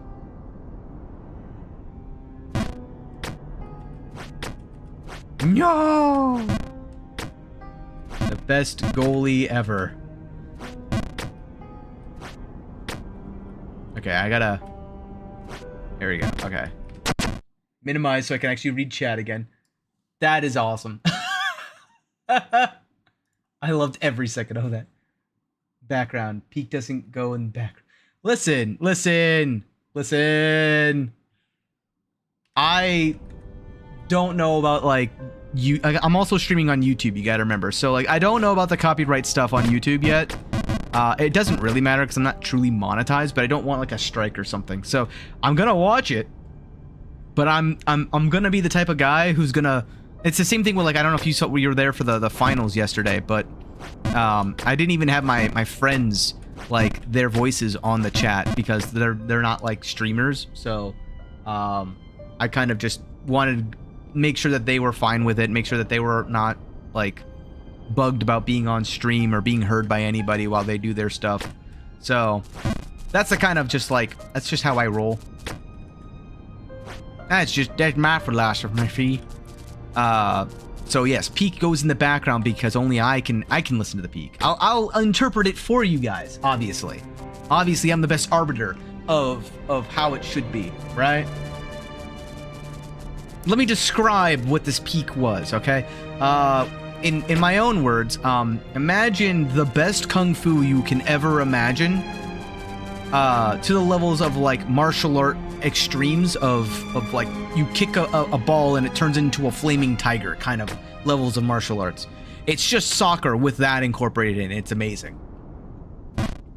No! The best goalie ever. Okay, I gotta... There we go. Okay. Minimize so I can actually read chat again. That is awesome. I loved every second of that. Background. Peak doesn't go in back. Listen. I don't know about, like, I'm also streaming on YouTube, you gotta remember. So, like, I don't know about the copyright stuff on YouTube yet. It doesn't really matter because I'm not truly monetized, but I don't want, like, a strike or something. So, I'm gonna watch it. But I'm gonna be the type of guy who's gonna... It's the same thing with, like, I don't know if you were there for the finals yesterday, but I didn't even have my friends, like, their voices on the chat because they're not, like, streamers. So I kind of just wanted to make sure that they were fine with it, make sure that they were not, like, bugged about being on stream or being heard by anybody while they do their stuff. So that's the kind of just, like, that's just how I roll. That's my philosophy. So yes, peak goes in the background because only I can listen to the peak. I'll interpret it for you guys, obviously. Obviously, I'm the best arbiter of how it should be, right? Let me describe what this peak was, okay? In my own words, imagine the best kung fu you can ever imagine, to the levels of, like, martial art extremes of like, you kick a ball and it turns into a flaming tiger kind of levels of martial arts. It's just soccer with that incorporated in it. It's amazing.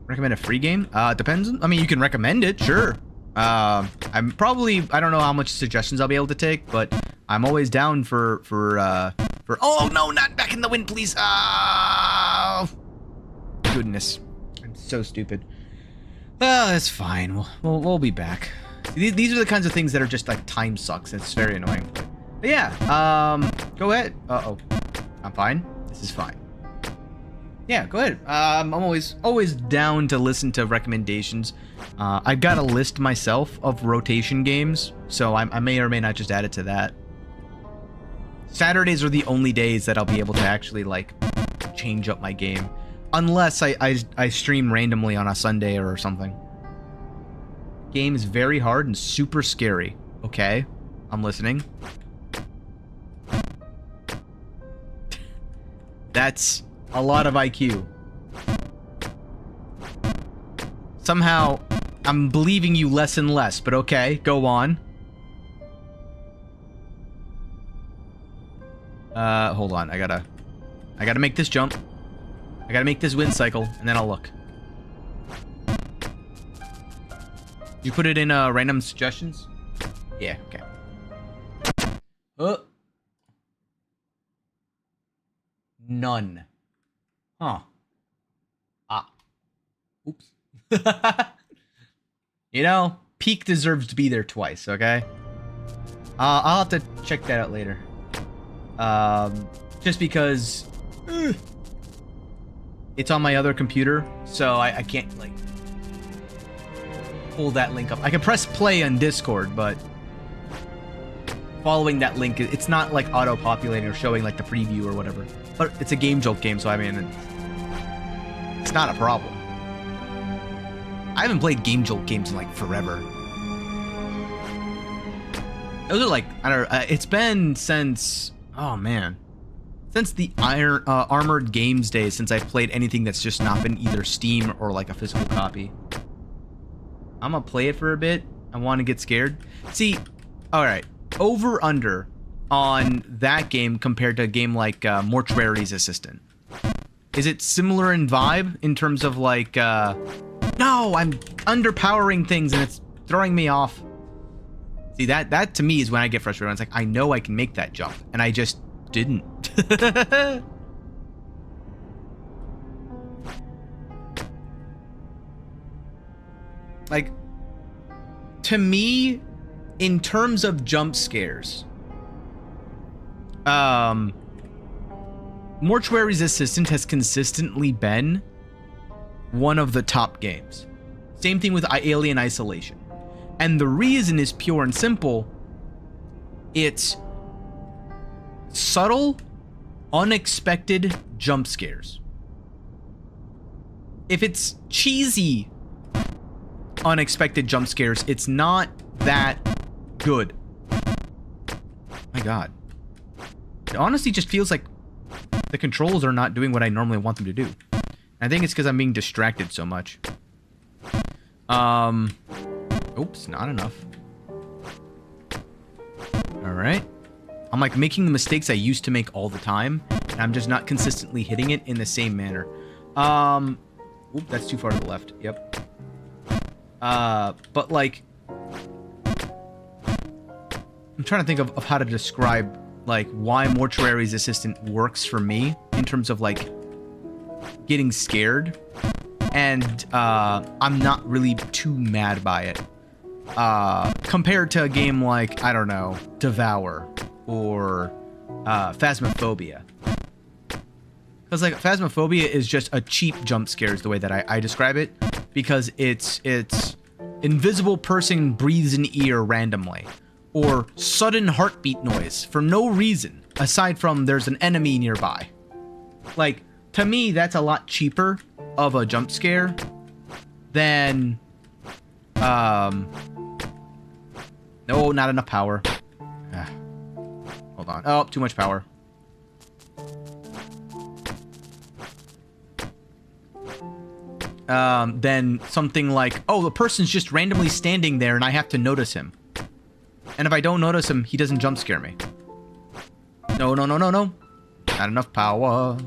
Recommend a free game? Depends. I mean, you can recommend it, sure. I don't know how much suggestions I'll be able to take, but I'm always down for oh no, not back in the wind, please. Oh, goodness. I I'm so stupid. Oh, that's fine. We'll be back. These are the kinds of things that are just like time sucks. It's very annoying. But yeah, go ahead. Uh-oh. I'm fine. This is fine. Yeah, go ahead. I'm always down to listen to recommendations. I've got a list myself of rotation games, so I may or may not just add it to that. Saturdays are the only days that I'll be able to actually like change up my game, unless I stream randomly on a Sunday or something. Game is very hard and super scary. Okay, I'm listening. That's a lot of IQ. Somehow, I'm believing you less and less, but okay, go on. Hold on, I gotta make this jump. I gotta make this wind cycle, and then I'll look. You put it in, random suggestions? Yeah, okay. None. Huh. Ah. Oops. You know, Peak deserves to be there twice, okay? I'll have to check that out later. Just because it's on my other computer, so I can't, like, pull that link up. I can press play on Discord, but following that link, it's not, like, auto-populating or showing, like, the preview or whatever. But it's a Game Jolt game, so I mean, it's not a problem. I haven't played Game Jolt games in, like, forever. Those are, like, I don't know, it's been since, oh, man. Since the Armored Games days, since I've played anything that's just not been either Steam or, like, a physical copy. I'm gonna play it for a bit. I want to get scared. See, alright. Over, under on that game compared to a game like Mortuary's Assistant. Is it similar in vibe in terms of like, no, I'm underpowering things and it's throwing me off. See, that to me is when I get frustrated. It's like, I know I can make that jump and I just didn't. Like, to me, in terms of jump scares, Mortuary's Assistant has consistently been one of the top games. Same thing with Alien Isolation. And the reason is pure and simple. It's subtle, unexpected jump scares. If it's cheesy, unexpected jump scares, it's not that good. My God. It honestly just feels like the controls are not doing what I normally want them to do. I think it's because I'm being distracted so much. Oops, not enough. Alright. I'm like making the mistakes I used to make all the time, and I'm just not consistently hitting it in the same manner. Oop, that's too far to the left. Yep. But like, I'm trying to think of how to describe like why Mortuary's Assistant works for me in terms of like getting scared, and I'm not really too mad by it compared to a game like, I don't know, Devour or Phasmophobia. Because like Phasmophobia is just a cheap jump scare is the way that I describe it, because it's invisible person breathes in ear randomly, or sudden heartbeat noise for no reason aside from there's an enemy nearby. Like, to me, that's a lot cheaper of a jump scare than no, not enough power. Hold on. Oh, too much power. Then something like, oh, the person's just randomly standing there and I have to notice him. And if I don't notice him, he doesn't jump scare me. No, no, no, no, no. Not enough power.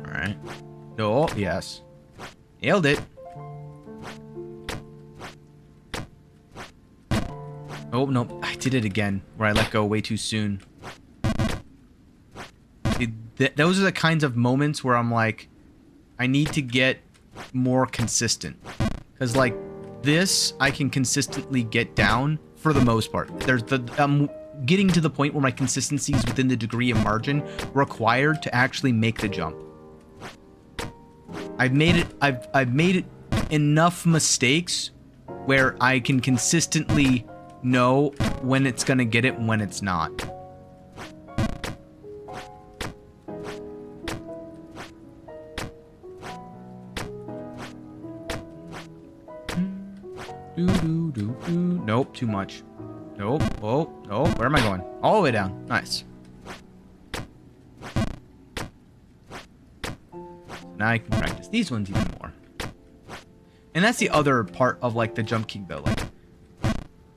Alright. No, yes. Nailed it. Oh, no. I did it again, where I let go way too soon. those are the kinds of moments where I'm like, I need to get more consistent. Because like this, I can consistently get down for the most part. There's getting to the point where my consistency is within the degree of margin required to actually make the jump. I've made it enough mistakes where I can consistently know when it's gonna get it and when it's not. Nope, too much. Nope. Oh, oh, where am I going? All the way down. Nice. Now I can practice these ones even more. And that's the other part of like the Jump King though. Like,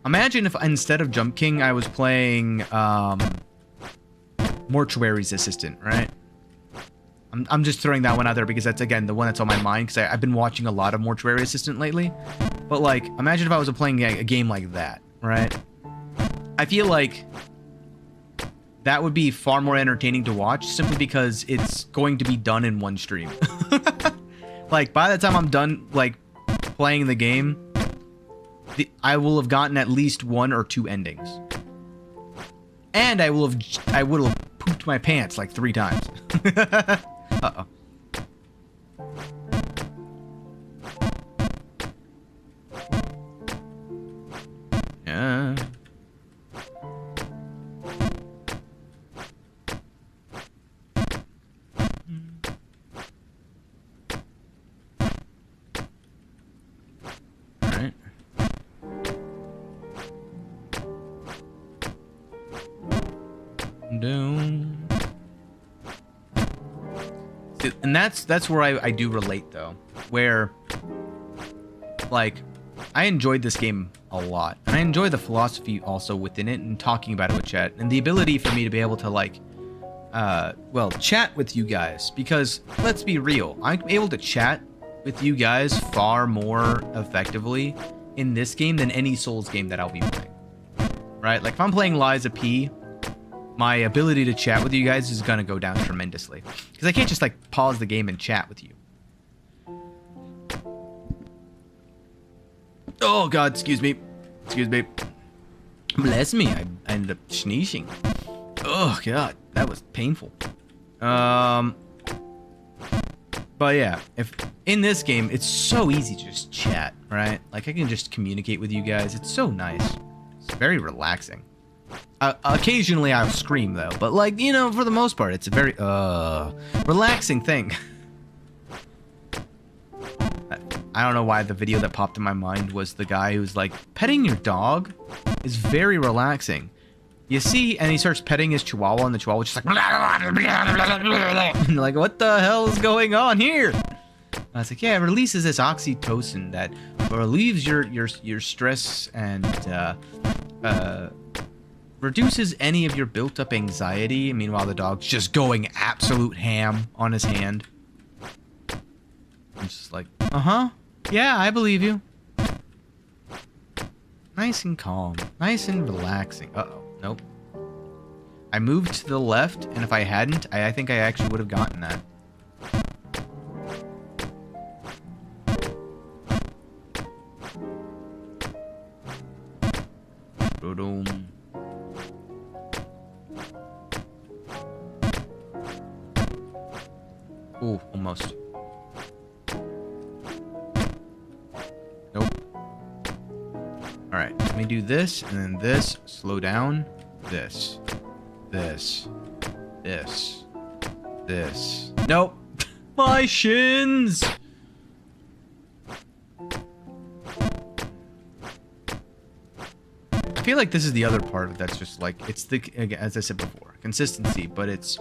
imagine if instead of Jump King, I was playing Mortuary's Assistant, right? I'm just throwing that one out there because that's, again, the one that's on my mind because I've been watching a lot of Mortuary Assistant lately. But, like, imagine if I was playing a game like that, right? I feel like that would be far more entertaining to watch simply because it's going to be done in one stream. Like, by the time I'm done, like, playing the game, I will have gotten at least 1 or 2 endings. And I would have pooped my pants like 3 times. Uh-oh. Yeah. All right. Down. And that's where I do relate though, where like I enjoyed this game a lot, and I enjoy the philosophy also within it and talking about it with chat and the ability for me to be able to like well, chat with you guys, because let's be real, I'm able to chat with you guys far more effectively in this game than any Souls game that I'll be playing, right? Like if I'm playing Liza P, my ability to chat with you guys is gonna go down tremendously. Because I can't just, like, pause the game and chat with you. Oh, God, excuse me. Excuse me. Bless me, I ended up sneezing. Oh, God, that was painful. But yeah, if in this game, it's so easy to just chat, right? Like, I can just communicate with you guys. It's so nice. It's very relaxing. Occasionally I'll scream though, but like, you know, for the most part, it's a very relaxing thing. I don't know why the video that popped in my mind was the guy who's like, petting your dog is very relaxing. You see, and he starts petting his chihuahua, and the chihuahua just like, like, what the hell is going on here? And I was like, yeah, it releases this oxytocin that relieves your stress and reduces any of your built-up anxiety. Meanwhile, the dog's just going absolute ham on his hand. I'm just like, uh-huh. Yeah, I believe you. Nice and calm. Nice and relaxing. Uh-oh. Nope. I moved to the left, and if I hadn't, I think I actually would have gotten that. Boom. Ooh, almost. Nope. Alright, let me do this, and then this. Slow down. This. This. This. This. Nope. My shins! I feel like this is the other part of it that's just like, it's the, as I said before, consistency, but it's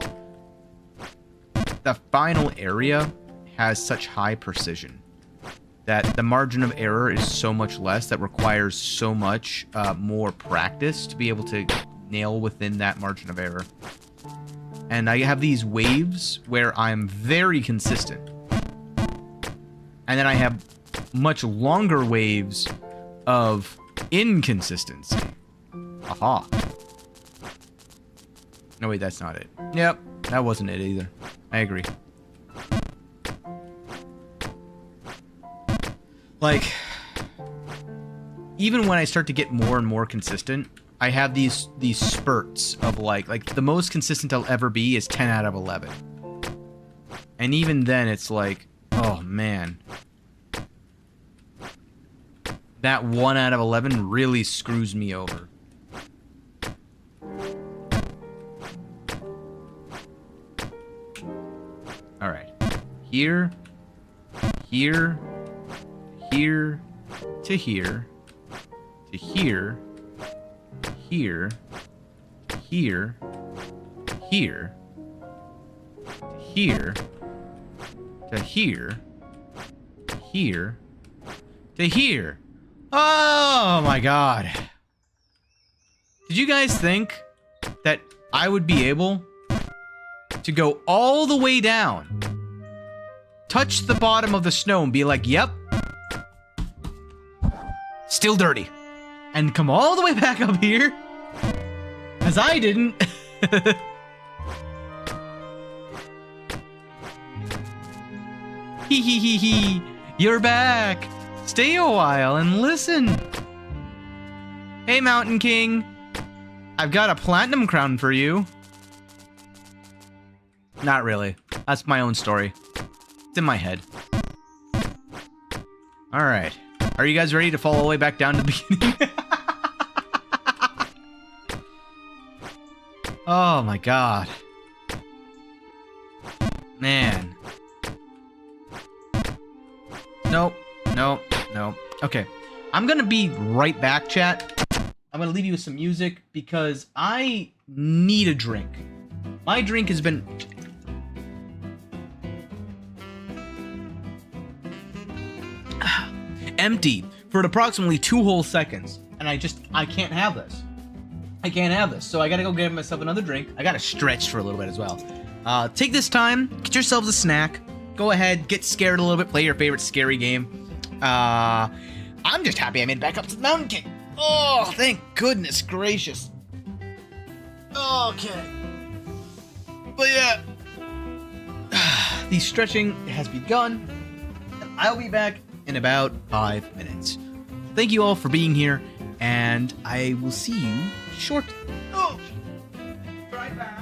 the final area has such high precision that the margin of error is so much less, that requires so much more practice to be able to nail within that margin of error. And I have these waves where I'm very consistent. And then I have much longer waves of inconsistency. Aha. No, wait, that's not it. Yep. that wasn't it either. I agree. Like, even when I start to get more and more consistent, I have these spurts of like the most consistent I'll ever be is 10 out of 11. And even then it's like, oh man. That 1 out of 11 really screws me over. All right. Here, here, here, to here, to here, here, here, here, here, to here, here, to here. Oh my god. Did you guys think that I would be able to go all the way down, touch the bottom of the snow and be like, yep, still dirty, and come all the way back up here? As I didn't. Hee hee hee hee. You're back. Stay a while and listen. Hey, Mountain King. I've got a platinum crown for you. Not really. That's my own story. It's in my head. Alright. Are you guys ready to fall all the way back down to the beginning? Oh my god. Man. Nope. Nope. Nope. Okay. I'm gonna be right back, chat. I'm gonna leave you with some music because I need a drink. My drink has been... empty for approximately 2 whole seconds. And I can't have this. I can't have this. So I gotta go get myself another drink. I gotta stretch for a little bit as well. Take this time, get yourselves a snack. Go ahead, get scared a little bit, play your favorite scary game. I'm just happy I made it back up to the Mountain King. Oh, thank goodness gracious. Okay. But yeah. The stretching has begun. And I'll be back in about 5 minutes. Thank you all for being here, and I will see you shortly. Oh, right back.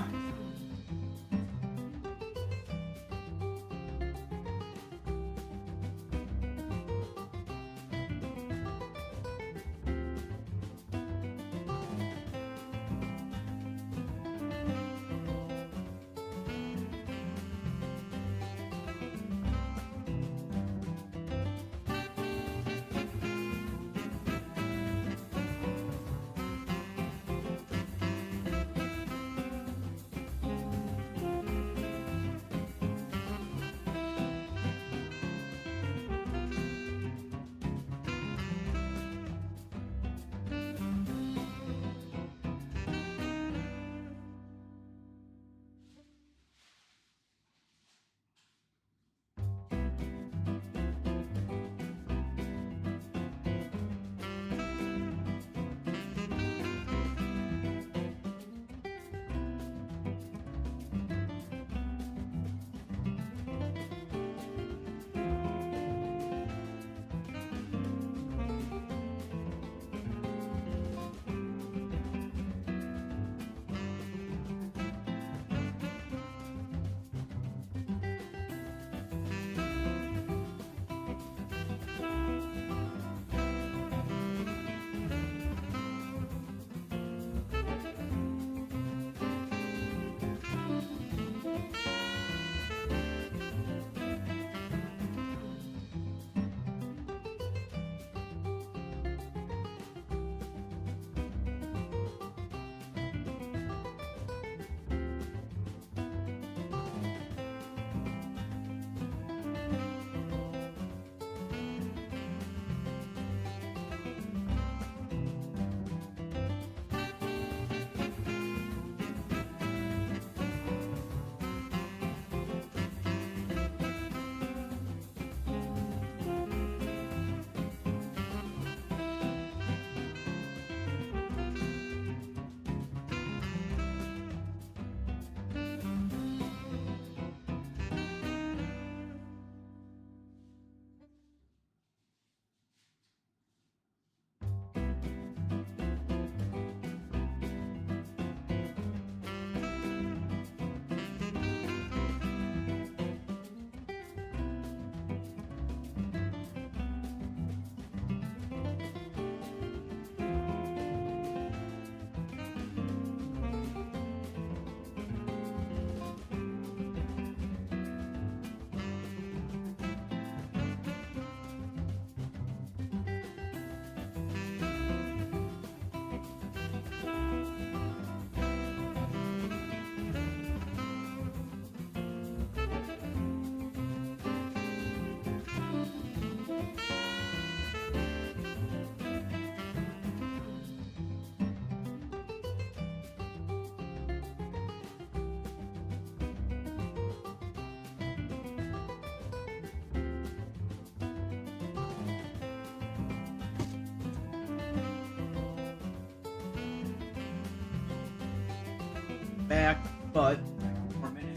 back, but one more minute.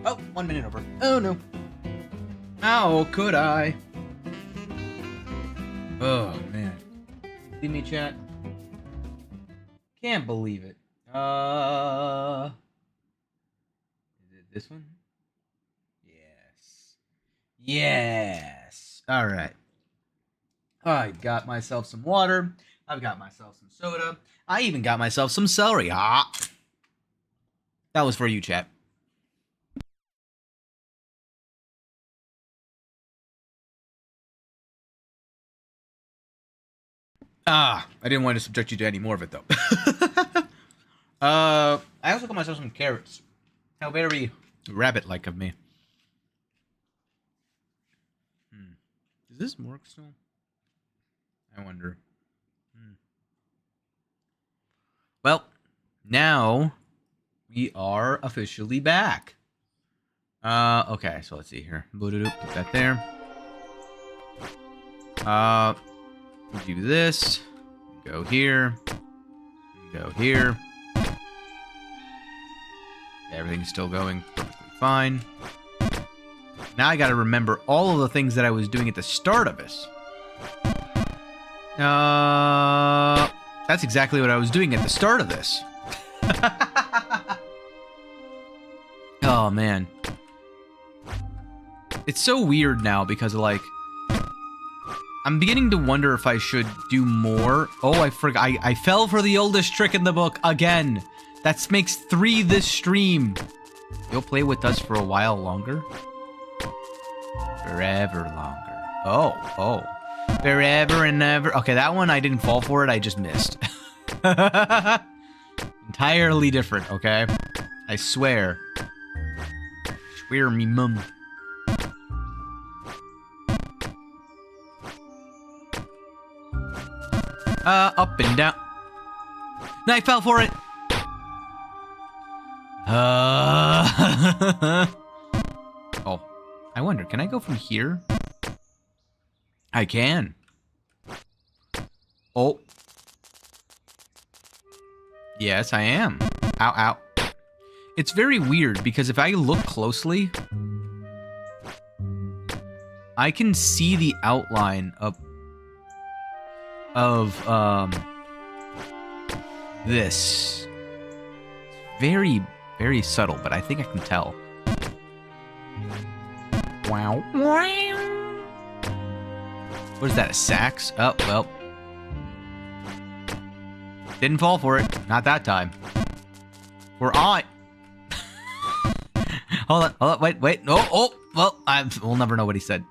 Oh, 1 minute over. Oh no. How could I? Oh man. See me, chat? Can't believe it. Is it this one? Yes. Yes. All right. I got myself some water. I've got myself some soda. I even got myself some celery. Ah. That was for you, chat. I didn't want to subject you to any more of it, though. I also got myself some carrots. How very rabbit-like of me. Does this work still? I wonder. Well, now we are officially back. Okay, so let's see here. Put that there. Do this. Go here. Go here. Everything's still going perfectly fine. Now I gotta remember all of the things that I was doing at the start of this. That's exactly what I was doing at the start of this. Oh, man. It's so weird now because, like, I'm beginning to wonder if I should do more. Oh, I forgot. I fell for the oldest trick in the book again. That makes 3 this stream. You'll play with us for a while longer? Forever longer. Oh. Forever and ever. Okay, that one I didn't fall for it. I just missed. Entirely different, okay? I swear. Swear me mum. Up and down. No, I fell for it. Oh, I wonder, can I go from here? I can. Oh. Yes, I am. Ow, ow. It's very weird because if I look closely, I can see the outline of this. It's very, very subtle, but I think I can tell. Wow. What is that, a sax? Oh, well. Didn't fall for it. Not that time. We're on. Hold on, wait. Oh, well, we'll never know what he said.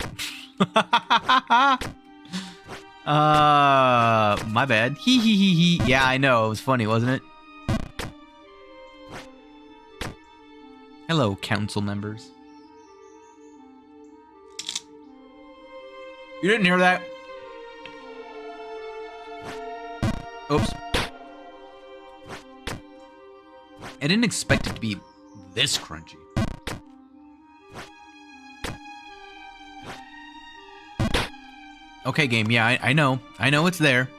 My bad. He. Yeah, I know. It was funny, wasn't it? Hello, council members. You didn't hear that? Oops. I didn't expect it to be this crunchy. Okay, game. Yeah, I know. I know it's there.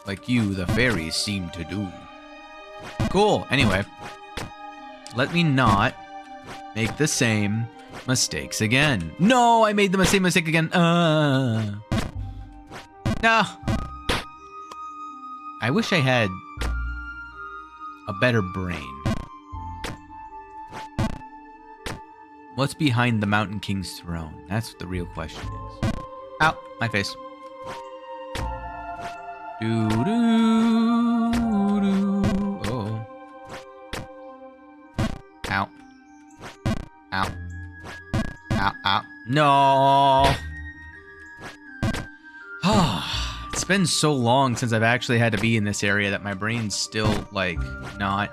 Like you, the fairies, seem to do. Cool. Anyway. Let me not make the same mistakes again. No, I made the same mistake again. No. I wish I had a better brain. What's behind the Mountain King's throne? That's what the real question is. Ow, my face. Oh. Ow. Ow. Ow. No. It's been so long since I've actually had to be in this area that my brain's still, like, not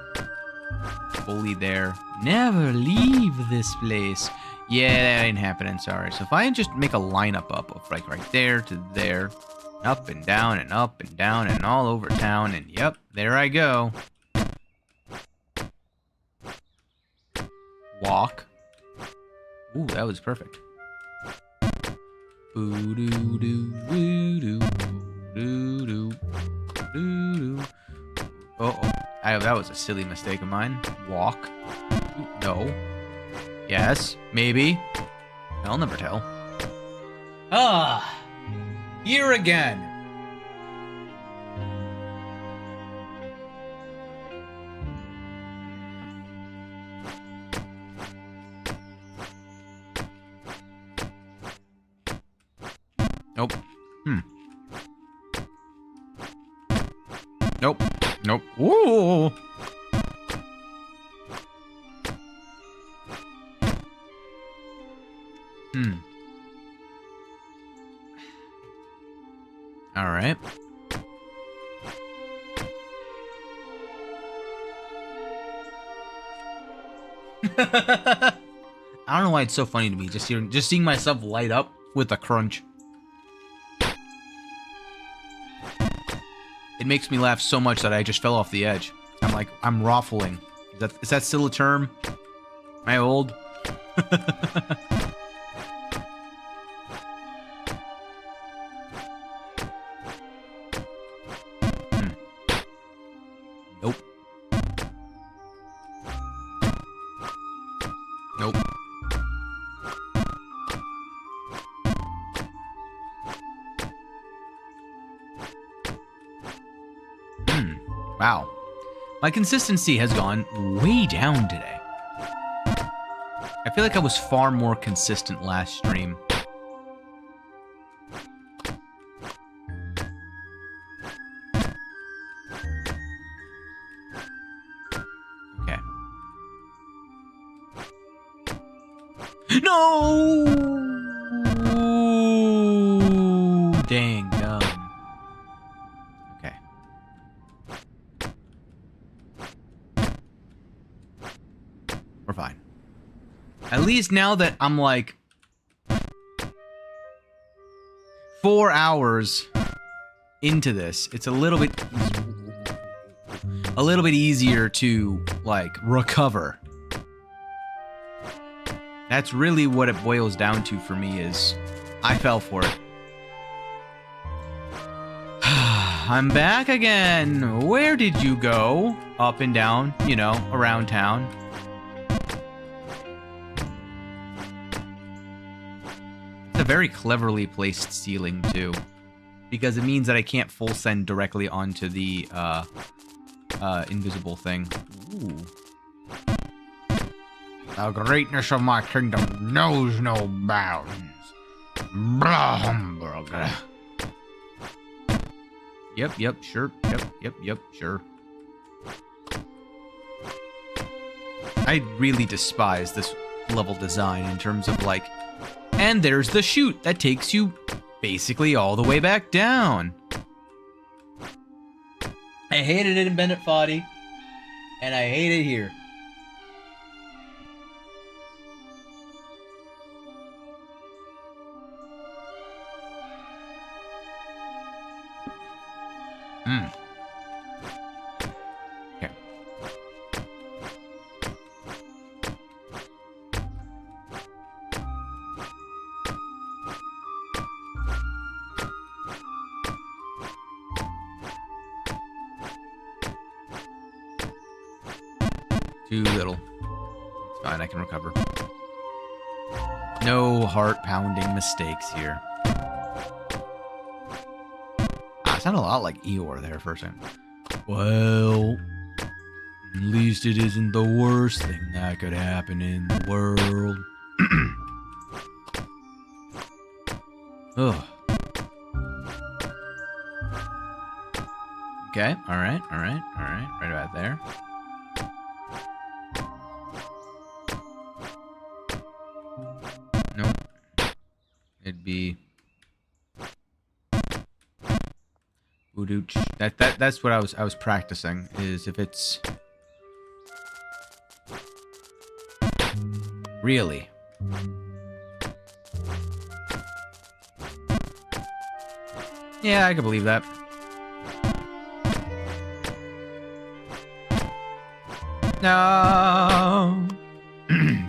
fully there. Never leave this place. Yeah, that ain't happening, sorry. So if I just make a lineup up of, like, right there to there, up and down and up and down and all over town, and yep, there I go. Walk. Ooh, that was perfect. Uh-oh. That was a silly mistake of mine. Walk. No. Yes. Maybe. I'll never tell. Here again. Nope. Nope. Ooh. All right. I don't know why it's so funny to me just seeing myself light up with a crunch. It makes me laugh so much that I just fell off the edge. I'm ruffling. Is that still a term? Am I old? Nope. Nope. Wow. My consistency has gone way down today. I feel like I was far more consistent last stream. Okay. No! Dang, dumb. Okay. We're fine. At least now that I'm like 4 hours into this, it's a little bit easier to like recover. That's really what it boils down to for me is I fell for it. I'm back again. Where did you go? Up and down, you know, around town. It's a very cleverly placed ceiling, too. Because it means that I can't full send directly onto the invisible thing. Ooh. The greatness of my kingdom knows no bounds. Blah, humbug. Yep, sure. Yep, sure. I really despise this level design in terms of like, and there's the chute that takes you basically all the way back down. I hated it in Bennett Foddy, and I hate it here. Okay. Too little. It's fine, I can recover. No heart-pounding mistakes here. It sounded a lot like Eeyore there for a second. Well, at least it isn't the worst thing that could happen in the world. Ugh. Okay, alright. Right about there. Nope. It'd be... That's what I was practicing, is if it's... Really? Yeah, I can believe that. No.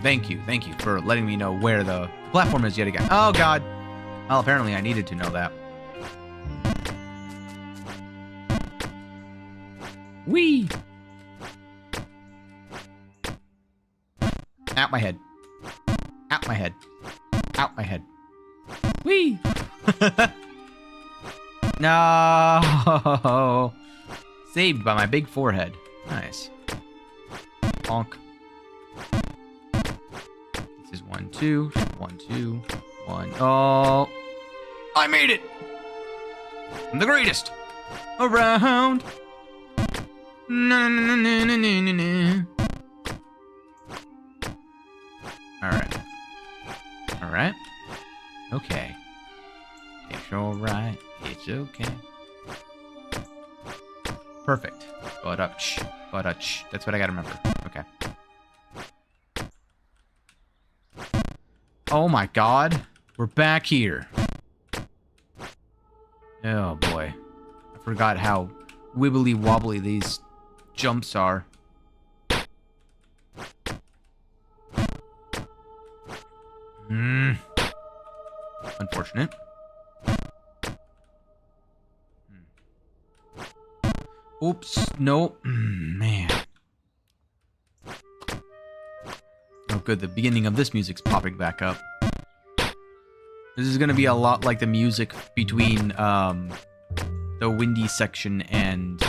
Thank you for letting me know where the platform is yet again. Oh god. Well, apparently I needed to know that. Whee! Out my head. Out my head. Out my head. Whee! No! Saved by my big forehead. Nice. Bonk. This is 1, 2. 1, 2. 1. Oh! I made it! I'm the greatest! Around! No. Alright. Okay. It's alright. It's okay. Perfect. But-ch. That's what I gotta remember. Okay. Oh my god. We're back here. Oh boy. I forgot how wibbly wobbly these jumps are. Unfortunate. Oops. Nope. Man. Oh good, the beginning of this music's popping back up. This is gonna be a lot like the music between the windy section and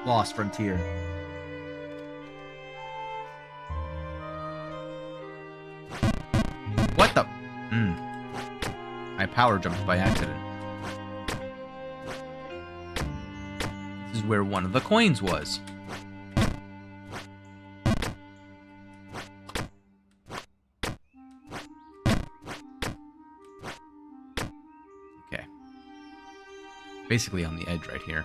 Lost Frontier. What the? I power jumped by accident. This is where one of the coins was. Okay. Basically on the edge right here.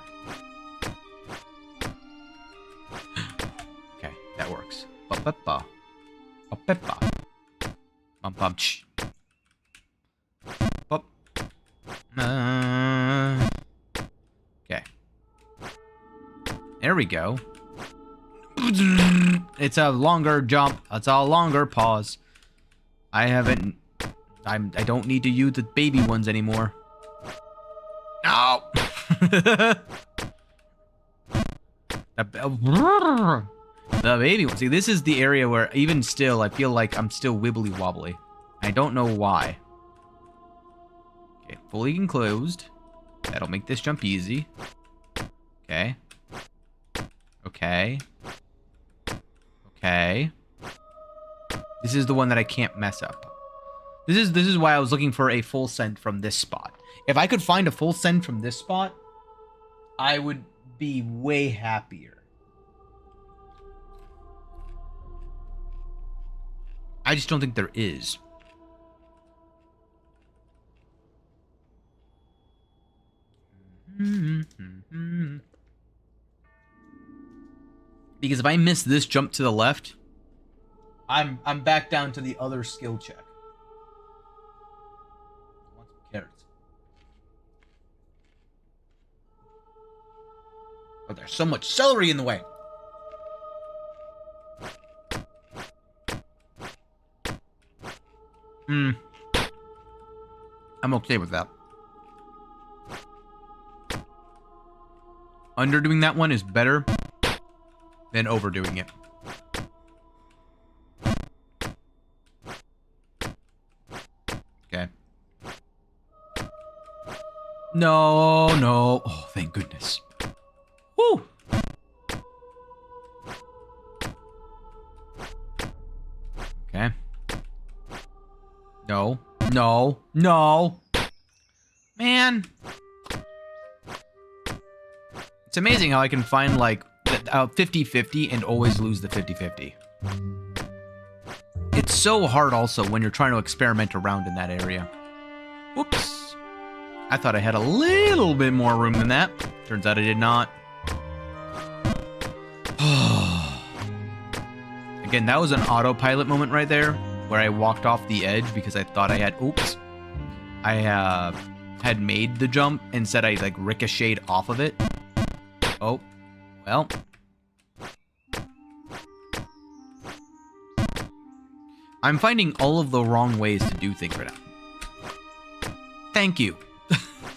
Okay, that works. Ba-ba-ba. Ba-ba-ba. Bum-bum-ch. Bop. Okay. There we go. It's a longer jump. It's a longer pause. I don't need to use the baby ones anymore. No! The baby one. See, this is the area where, even still, I feel like I'm still wibbly wobbly. I don't know why. Okay, fully enclosed. That'll make this jump easy. Okay. Okay. Okay. This is the one that I can't mess up. This is why I was looking for a full send from this spot. If I could find a full send from this spot, I would be way happier. I just don't think there is. Because if I miss this jump to the left, I'm back down to the other skill check. I want some carrots. But there's so much celery in the way. I'm okay with that. Underdoing that one is better than overdoing it. Okay. No, no. Oh, thank goodness. Woo! Okay. No. No. No. Man. It's amazing how I can find, like, 50-50 and always lose the 50-50. It's so hard also when you're trying to experiment around in that area. Whoops. I thought I had a little bit more room than that. Turns out I did not. Again, that was an autopilot moment right there, where I walked off the edge because I thought I had... Oops. I had made the jump. Instead, I, like, ricocheted off of it. Oh, well. I'm finding all of the wrong ways to do things right now. Thank you.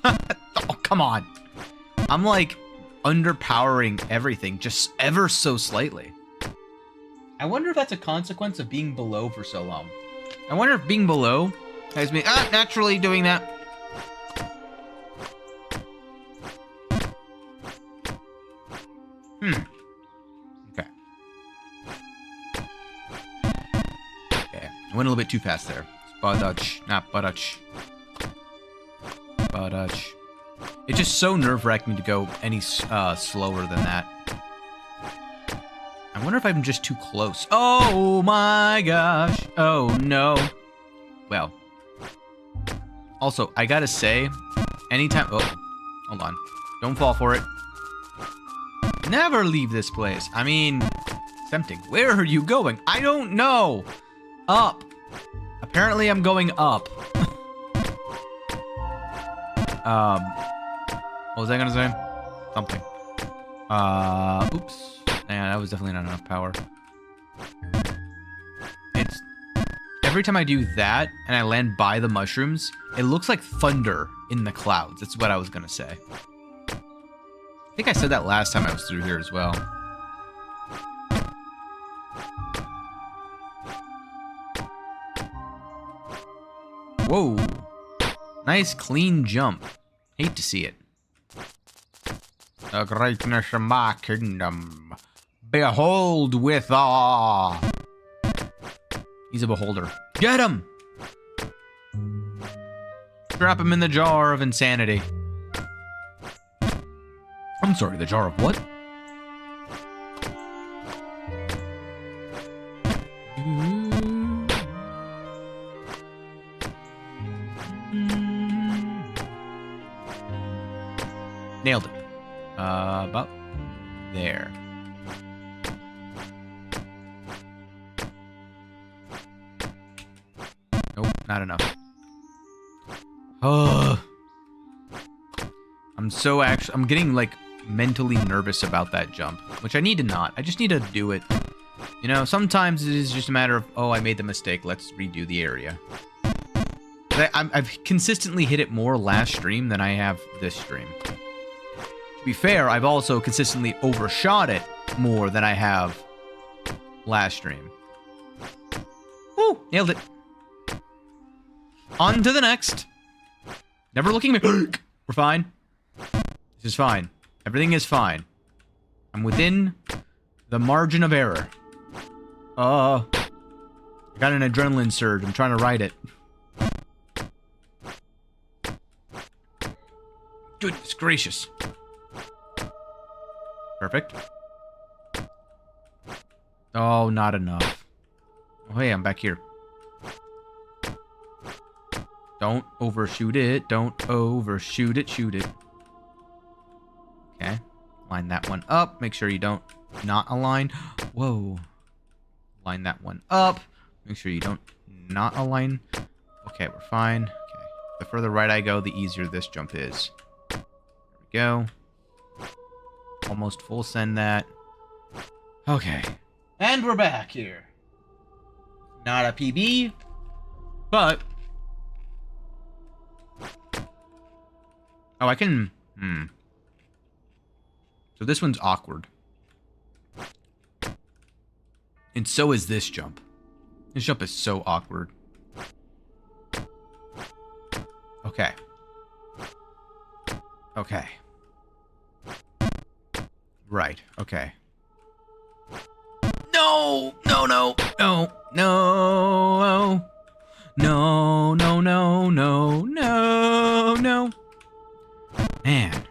Oh, come on. I'm like underpowering everything just ever so slightly. I wonder if that's a consequence of being below for so long. I wonder if being below has me naturally doing that. Okay. Okay. I went a little bit too fast there. Spadach, not Budach. Budach. It's just so nerve-wracking to go any slower than that. I wonder if I'm just too close. Oh my gosh. Oh no. Well. Also, I gotta say, anytime... Oh, hold on. Don't fall for it. Never leave this place. I mean, tempting. Where are you going? I don't know. Up. Apparently, I'm going up. What was I gonna say? Something. Oops. Yeah, that was definitely not enough power. It's... Every time I do that, and I land by the mushrooms, it looks like thunder in the clouds. That's what I was gonna say. I think I said that last time I was through here as well. Whoa. Nice clean jump. Hate to see it. The greatness of my kingdom. Behold with awe. He's a beholder. Get him! Drop him in the jar of insanity. I'm sorry, the jar of what? Nailed it. About there. Nope, not enough. Oh. I'm getting, like, mentally nervous about that jump, which I need to not. I just need to do it. You know, sometimes it is just a matter of, oh, I made the mistake. Let's redo the area. I've consistently hit it more last stream than I have this stream. To be fair, I've also consistently overshot it more than I have last stream. Woo! Nailed it. On to the next. Never looking back. We're fine. This is fine. Everything is fine. I'm within the margin of error. I got an adrenaline surge. I'm trying to ride it. Goodness gracious. Perfect. Oh, not enough. Oh, hey, I'm back here. Don't overshoot it. Don't overshoot it. Shoot it. Okay. Line that one up. Make sure you don't not align. Whoa. Line that one up. Make sure you don't not align. Okay, we're fine. Okay. The further right I go, the easier this jump is. There we go. Almost full send that. Okay. And we're back here. Not a PB, but... Oh, I can... So this one's awkward. And so is this jump. This jump is so awkward. Okay. Okay. Right, okay. No! No, no, no, no. No, no, no, no, no, no. Man.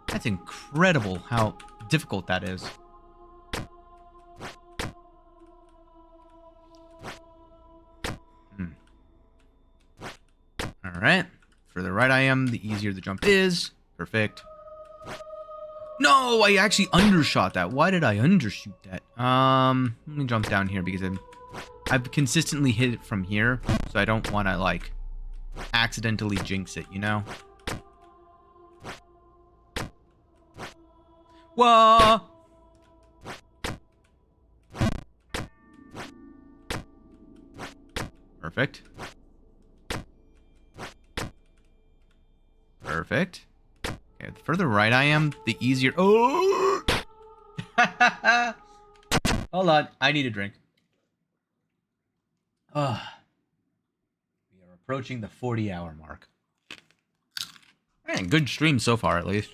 That's incredible how difficult that is. Alright. Further right I am, the easier the jump is. Perfect. No, I actually undershot that. Why did I undershoot that? Let me jump down here because I've consistently hit it from here, so I don't want to, like, accidentally jinx it, you know? Whoa! Perfect. Perfect. Okay, the further right I am, the easier... Oh! Hold on, I need a drink. We are approaching the 40-hour mark. Man, good stream so far, at least.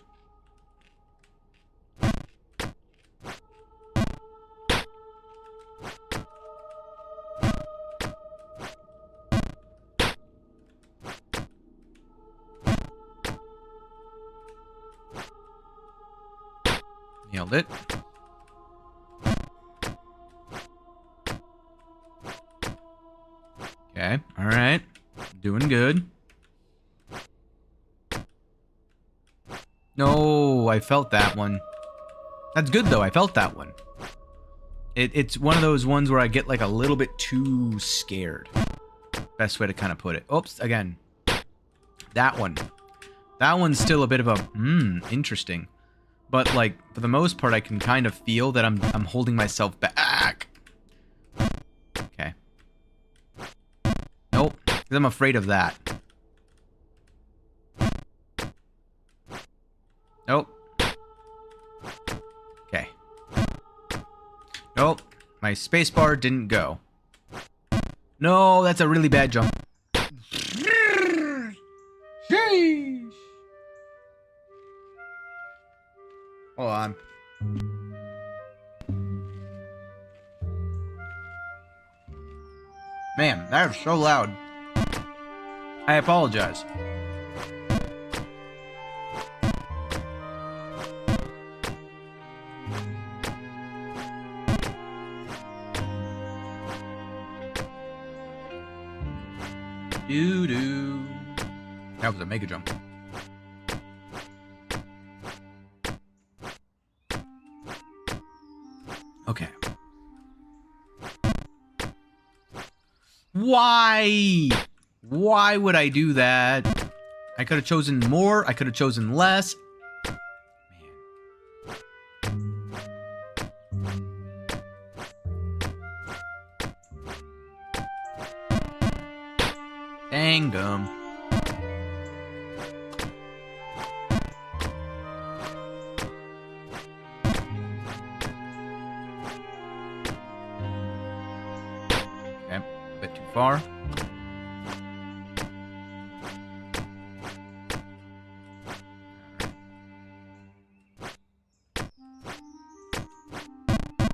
Nailed it. Okay, alright. Doing good. No, I felt that one. That's good, though. I felt that one. It's one of those ones where I get, like, a little bit too scared. Best way to kind of put it. Oops, again. That one. That one's still a bit of a, interesting. But, like, for the most part, I can kind of feel that I'm holding myself back. Okay. Nope. Because I'm afraid of that. Nope. Okay. Nope. My spacebar didn't go. No, that's a really bad jump. Sheesh. Hold on. Man, that is so loud. I apologize. Doo-doo. That was a mega jump. Okay. Why? Why would I do that? I could have chosen more. I could have chosen less. Man. Dangum. Far.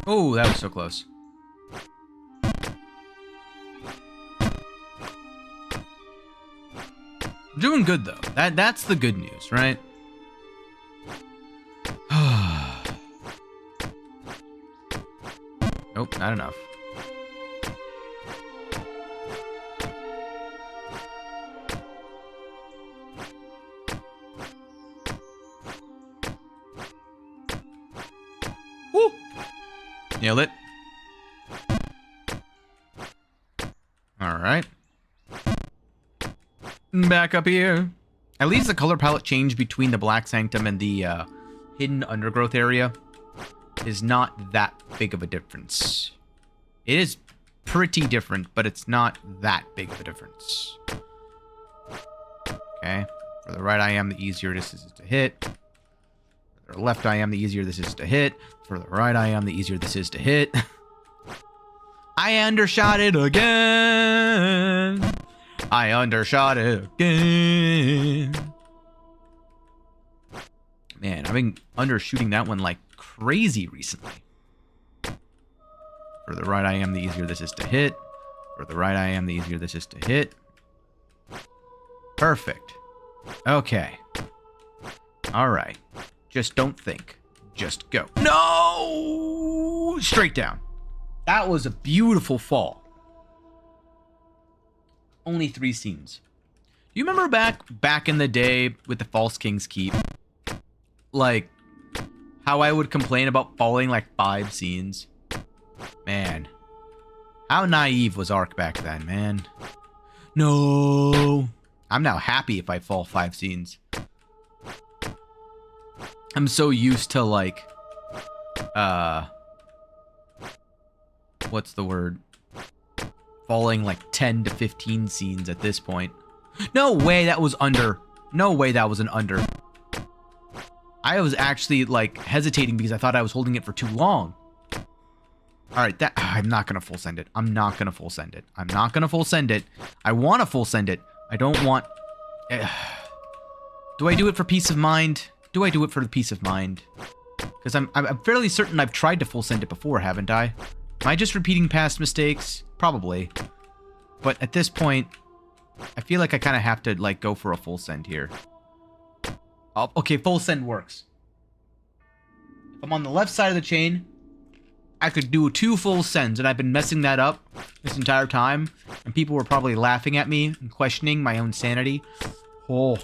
Oh, that was so close. Doing good though. That's the good news, right? Nope, not enough. Woo! Nailed it. All right. Back up here. At least the color palette change between the Black Sanctum and the hidden undergrowth area is not that big of a difference. It is pretty different, but it's not that big of a difference. Okay. For the right I am, the easier this is to hit. For the left I am, the easier this is to hit. For the right I am, the easier this is to hit. I undershot it again. I undershot it again. Man, I've been undershooting that one like crazy recently. For the right I am, the easier this is to hit. For the right I am, the easier this is to hit. Perfect. Okay. All right. Just don't think. Just go. No! Straight down. That was a beautiful fall. Only 3 scenes. Do you remember back in the day with the False King's Keep? Like, how I would complain about falling like 5 scenes? Man. How naive was Ark back then, man? No. I'm now happy if I fall 5 scenes. I'm so used to, like, what's the word? Falling like 10 to 15 scenes at this point. No way that was under. No way that was an under. I was actually, like, hesitating because I thought I was holding it for too long. Alright, I'm not going to full send it. I'm not going to full send it. I'm not going to full send it. I want to full send it. I don't want... Do I do it for peace of mind? Do I do it for the peace of mind? Because I'm fairly certain I've tried to full send it before, haven't I? Am I just repeating past mistakes? Probably. But at this point, I feel like I kind of have to, like, go for a full send here. Oh, okay, full send works. If I'm on the left side of the chain, I could do 2 full sends, and I've been messing that up this entire time, and people were probably laughing at me and questioning my own sanity. Oh.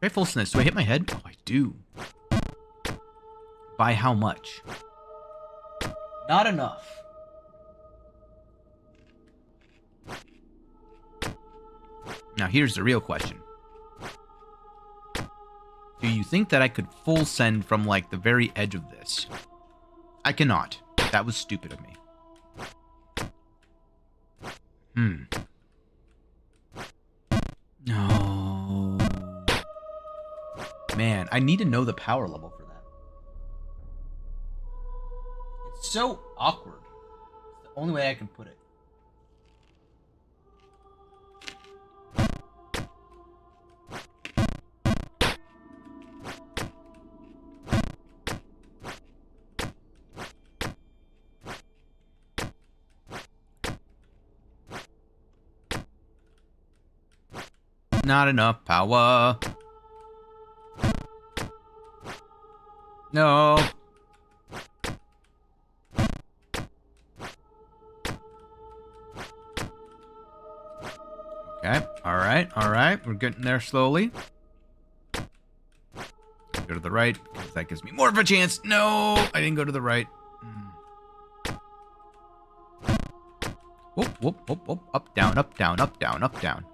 Very full send this. Do I hit my head? Oh, I do. By how much? Not enough. Now here's the real question. Do you think that I could full send from, like, the very edge of this? I cannot. That was stupid of me. No. Man, I need to know the power level for that. It's so awkward. It's the only way I can put it. Not enough power. No. Okay. All right. All right. We're getting there slowly. Go to the right, because that gives me more of a chance. No, I didn't go to the right. Whoop, whoop, whoop, whoop. Up, down, up, down, up, down, up, down.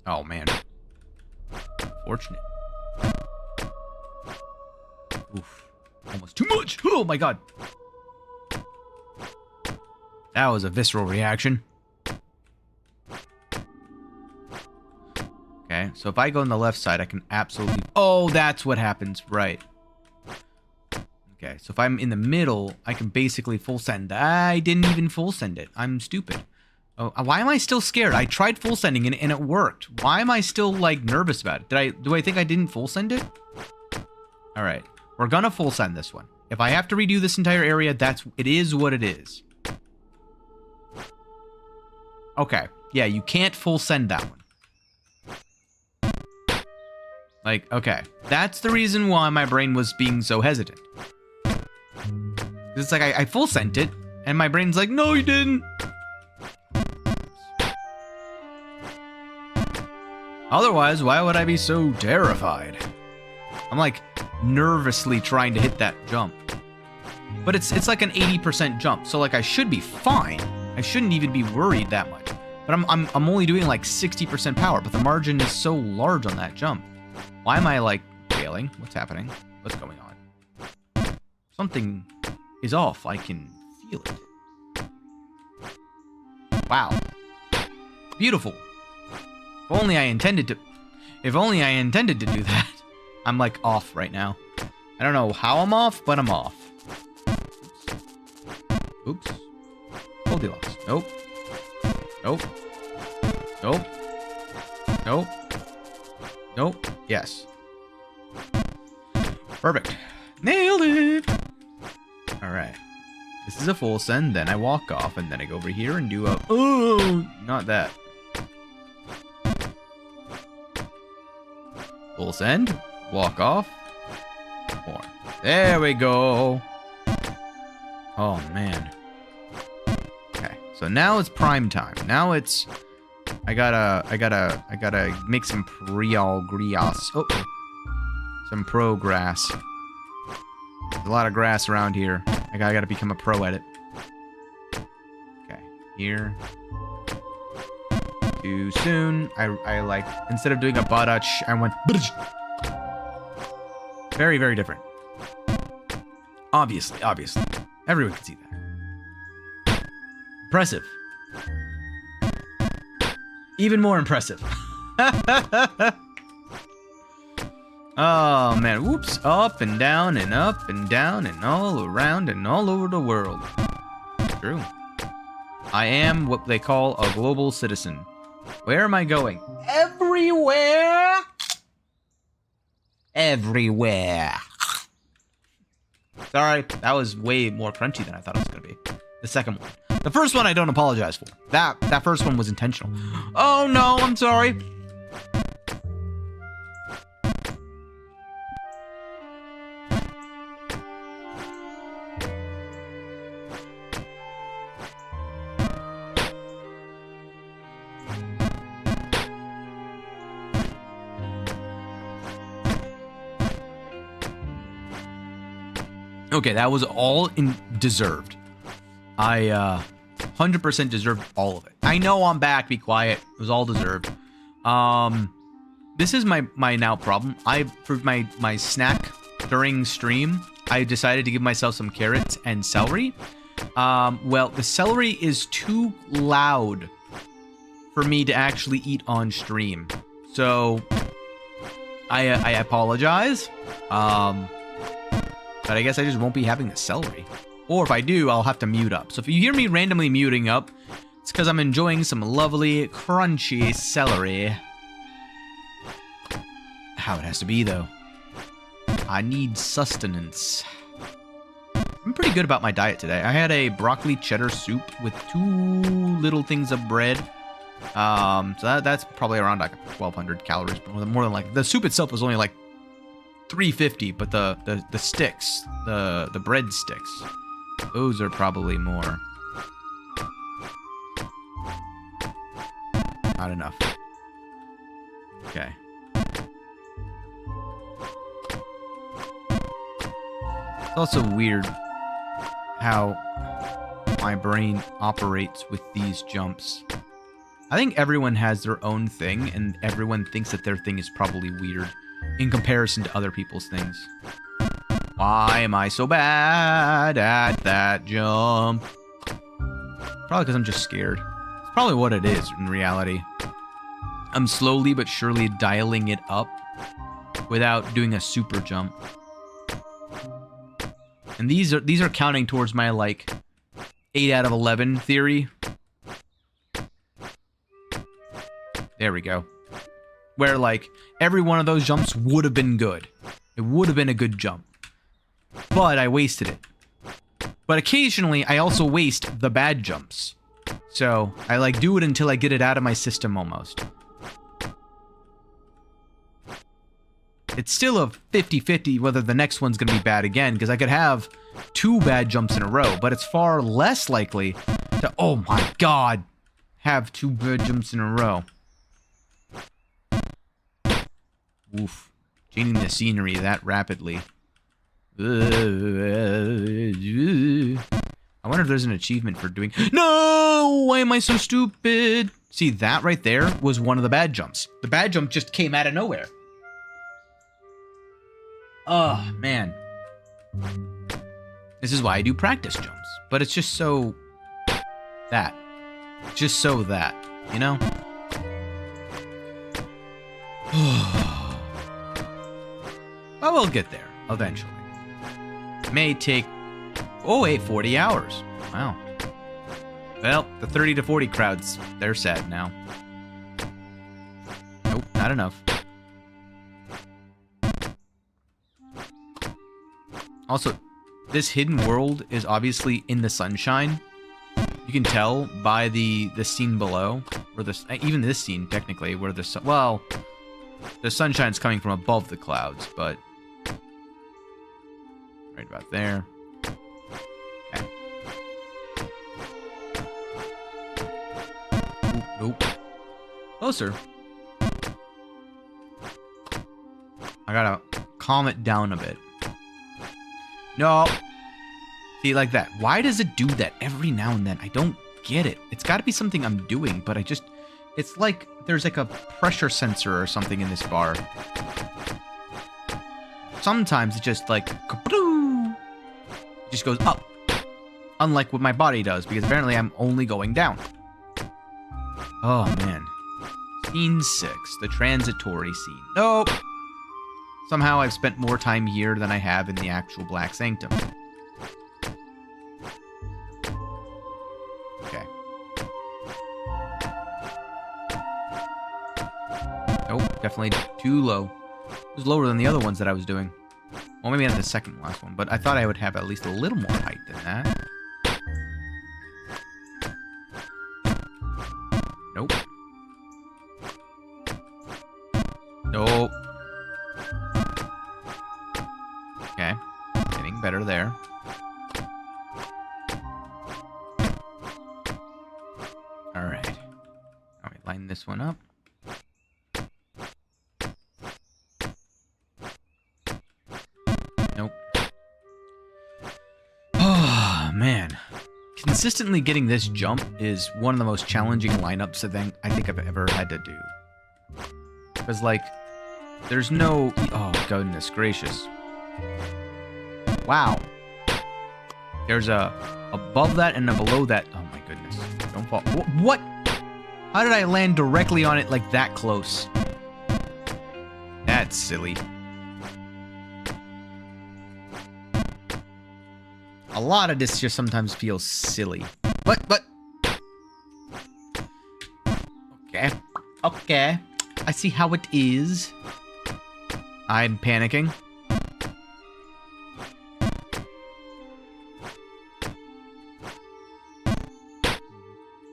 Oh, man. Fortunate. Oof. Almost too much. Oh, my God. That was a visceral reaction. Okay, so if I go on the left side, I can absolutely... Oh, that's what happens. Right. Okay, so if I'm in the middle, I can basically full send. I didn't even full send it. I'm stupid. Oh, why am I still scared? I tried full sending it and it worked. Why am I still, like, nervous about it? Do I think I didn't full send it? All right, we're gonna full send this one. If I have to redo this entire area, it is what it is. Okay. Yeah, you can't full send that one. Like, okay. That's the reason why my brain was being so hesitant. It's like I full sent it, and my brain's like, no, you didn't. Otherwise, why would I be so terrified? I'm like nervously trying to hit that jump. But it's like an 80% jump, so like I should be fine. I shouldn't even be worried that much. But I'm only doing like 60% power, but the margin is so large on that jump. Why am I like failing? What's happening? What's going on? Something is off. I can feel it. Wow. Beautiful. If only I intended to do that. I'm like off right now. I don't know how I'm off, but I'm off. Oops. Goldilocks. Nope. Nope. Nope. Nope. Nope. Yes. Perfect. Nailed it. All right. This is a full send, then I walk off, and then I go over here and do a... Oh, not that. Full send. Walk off. More. There we go. Oh, man. Okay. So now it's prime time. Now it's... I gotta make some progress. Oh. Some progress. There's a lot of grass around here. I gotta become a pro at it. Okay, here. Too soon. I like, instead of doing a badach, I went... Very, very different. Obviously. Everyone can see that. Impressive. Even more impressive. Oh, man. Whoops. Up and down and all around and all over the world. True. I am what they call a global citizen. Where am I going? Everywhere. Everywhere. Sorry, that was way more crunchy than I thought it was going to be. The second one. The first one I don't apologize for. That first one was intentional. Oh, no, I'm sorry. Okay, that was all deserved. I 100% deserved all of it. I know I'm back. Be quiet. It was all deserved. This is my now problem. For my snack during stream, I decided to give myself some carrots and celery. Well, the celery is too loud for me to actually eat on stream. So I apologize. But I guess I just won't be having the celery. Or if I do, I'll have to mute up. So if you hear me randomly muting up, it's because I'm enjoying some lovely, crunchy celery. How it has to be, though. I need sustenance. I'm pretty good about my diet today. I had a broccoli cheddar soup with 2 little things of bread. So that's probably around like 1,200 calories. More than like... The soup itself was only like 350, but the sticks, the bread sticks, those are probably more. Not enough. Okay. It's also weird how my brain operates with these jumps. I think everyone has their own thing, and everyone thinks that their thing is probably weird in comparison to other people's things. Why am I so bad at that jump? Probably because I'm just scared. It's probably what it is in reality. I'm slowly but surely dialing it up without doing a super jump. And these are counting towards my like 8 out of 11 theory. There we go. Where like every one of those jumps would have been good. It would have been a good jump. but I wasted it. But occasionally, I also waste the bad jumps. So, I like do it until I get it out of my system almost. It's still a 50-50 whether the next one's going to be bad again, because I could have 2 bad jumps in a row, but it's far less likely to, oh my god, have 2 bad jumps in a row. Oof. Changing the scenery that rapidly. I wonder if there's an achievement for doing... No! Why am I so stupid? See, that right there was one of the bad jumps. The bad jump just came out of nowhere. Oh, man. This is why I do practice jumps. But it's just so... that. Just so that. You know? But we'll get there, eventually. May take... oh, wait, 40 hours. Wow. Well, the 30 to 40 crowds, they're sad now. Nope, not enough. Also, this hidden world is obviously in the sunshine. You can tell by the scene below, or even this scene technically, where the sun, well, the sunshine's coming from above the clouds, but right about there. Okay. Ooh, nope. Closer. I gotta calm it down a bit. No. See, like that. Why does it do that every now and then? I don't get it. It's got to be something I'm doing, but I just... it's like there's like a pressure sensor or something in this bar. Sometimes it just like... it just goes up. Unlike what my body does, because apparently I'm only going down. Oh, man. Scene 6. The transitory scene. Nope. Somehow I've spent more time here than I have in the actual Black Sanctum. Okay. Nope, definitely too low. It was lower than the other ones that I was doing. Well, maybe not the second last one, but I thought I would have at least a little more height than that. Nope. Nope. Okay. Getting better there. Alright. Alright, line this one up. Nope. Oh, man. Consistently getting this jump is one of the most challenging lineups I think I've ever had to do. Because, like, there's no... oh, goodness gracious. Wow. There's a above that and a below that. Oh, my goodness. Don't fall. What? How did I land directly on it like that close? That's silly. A lot of this just sometimes feels silly. What? Okay. Okay. I see how it is. I'm panicking.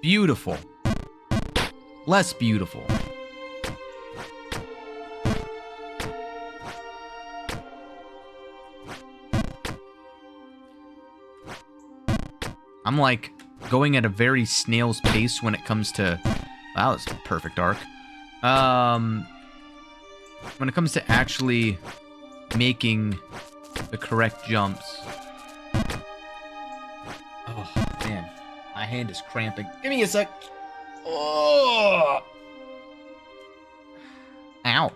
Beautiful. Less beautiful. I'm like going at a very snail's pace when it comes to... wow, that's a perfect arc. When it comes to actually making the correct jumps. Oh, man. My hand is cramping. Give me a sec. Oh! Ow.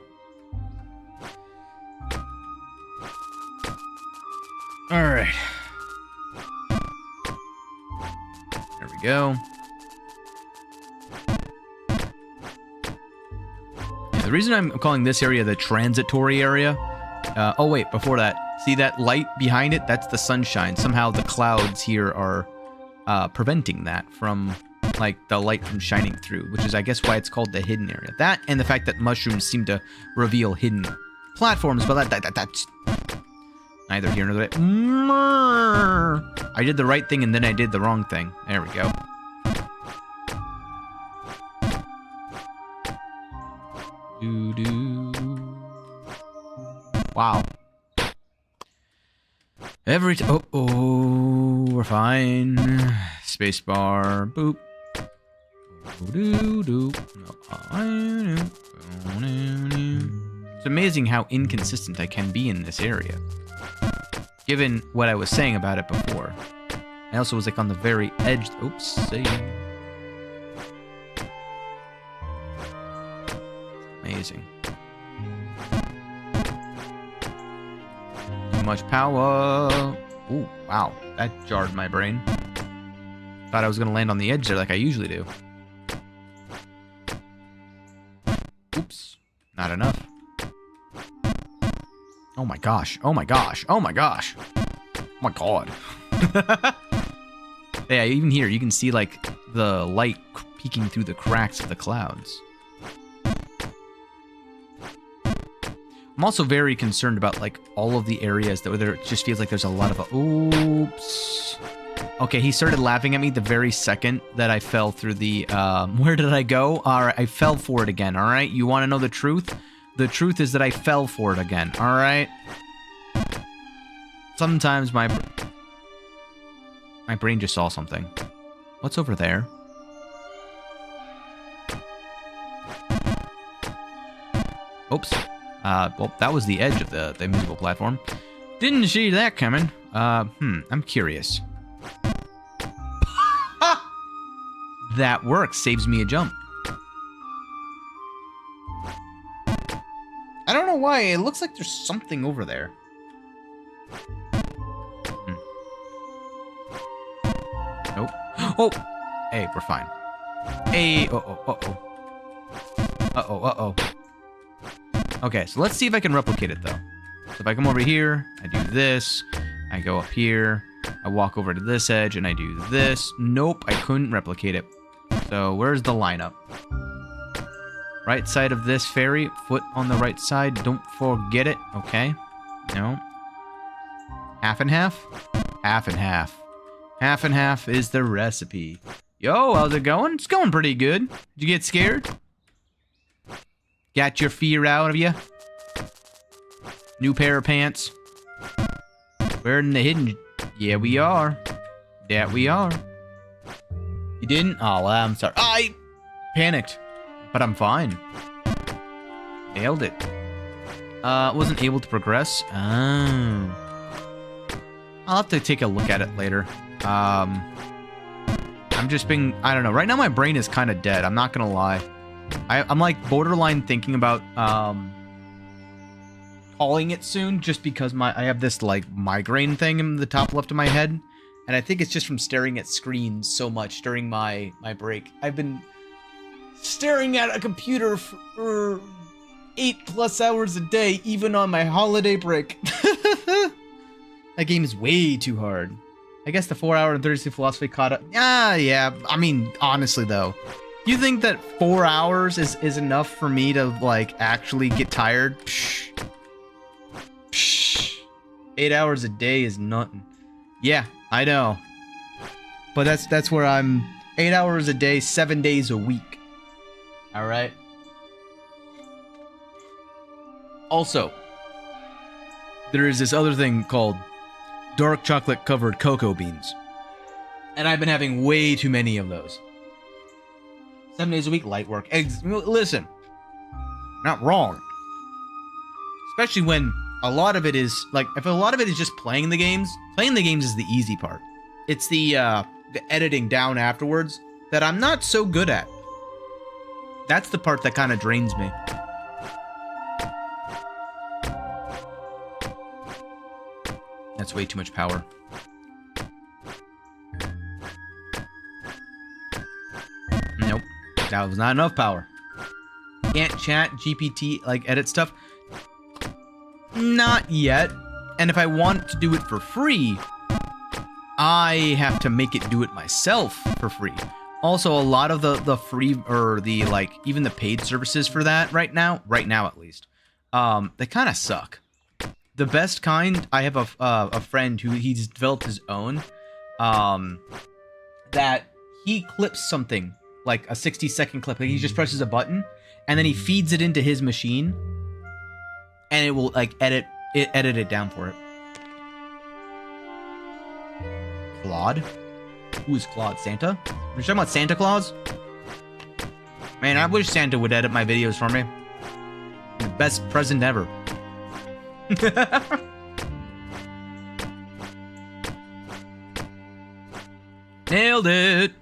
Alright. There we go. Yeah, the reason I'm calling this area the transitory area... oh, wait, before that. See that light behind it? That's the sunshine. Somehow the clouds here are preventing that from, like, the light from shining through, which is, I guess, why it's called the hidden area. That and the fact that mushrooms seem to reveal hidden platforms, but that's... Neither here nor there. I did the right thing and then I did the wrong thing. There we go. Wow. Oh, we're fine. Spacebar. Boop. It's amazing how inconsistent I can be in this area, given what I was saying about it before. I also was like on the very edge. Oops, see. Amazing. Too much power. Ooh, wow. That jarred my brain. Thought I was gonna land on the edge there like I usually do. Oops. Not enough. Oh my gosh. Oh my gosh. Oh my gosh. Oh my god. Yeah, even here you can see like the light peeking through the cracks of the clouds. I'm also very concerned about like all of the areas that where it just feels like there's a lot of oops. Okay, he started laughing at me the very second that I fell through the where did I go? Alright, I fell for it again, alright? You wanna know the truth? The truth is that I fell for it again, alright? Sometimes my brain just saw something. What's over there? Oops. Well, that was the edge of the invisible platform. Didn't see that coming. I'm curious. That works. Saves me a jump. I don't know why. It looks like there's something over there. Nope. Oh! Hey, we're fine. Hey, uh-oh. Okay, so let's see if I can replicate it, though. So if I come over here, I do this, I go up here, I walk over to this edge, and I do this. Nope, I couldn't replicate it. So where's the lineup? Right side of this fairy, foot on the right side, don't forget it. Okay, no. Half and half? Half and half. Half and half is the recipe. Yo, how's it going? It's going pretty good. Did you get scared? Got your fear out of you? New pair of pants? Wearing the hidden... Yeah, we are. That we are. You didn't? Oh, well, I'm sorry. I panicked. But I'm fine. Nailed it. Wasn't able to progress. Oh. I'll have to take a look at it later. I'm just being... I don't know. Right now my brain is kind of dead. I'm not gonna lie. I'm like borderline thinking about calling it soon just because I have this like migraine thing in the top left of my head, and I think it's just from staring at screens so much during my break. I've been staring at a computer for 8+ hours a day, even on my holiday break. That game is way too hard. I guess the 4-hour and 36 philosophy caught up. Yeah. I mean, honestly though. You think that 4 hours is enough for me to, like, actually get tired? Psh. 8 hours a day is nothing. Yeah, I know. But that's where I'm 8 hours a day, 7 days a week. Alright? Also, there is this other thing called dark chocolate covered cocoa beans. And I've been having way too many of those. 7 days a week, light work. Eggs. Listen, not wrong. Especially when a lot of it is like, if a lot of it is just playing the games is the easy part. It's the editing down afterwards that I'm not so good at. That's the part that kind of drains me. That's way too much power. Nope. That was not enough power. Can't chat, GPT, like edit stuff. Not yet. And if I want to do it for free, I have to make it do it myself for free. Also, a lot of the free, or the, like, even the paid services for that right now at least, they kind of suck. the best kind, I have a friend who he's developed his own, that he clips something like a 60-second clip. Like he just presses a button and then he feeds it into his machine, and it will like edit it down for it. Claude? Who is Claude? Santa? You're talking about Santa Claus? Man, I wish Santa would edit my videos for me. The best present ever. Nailed it.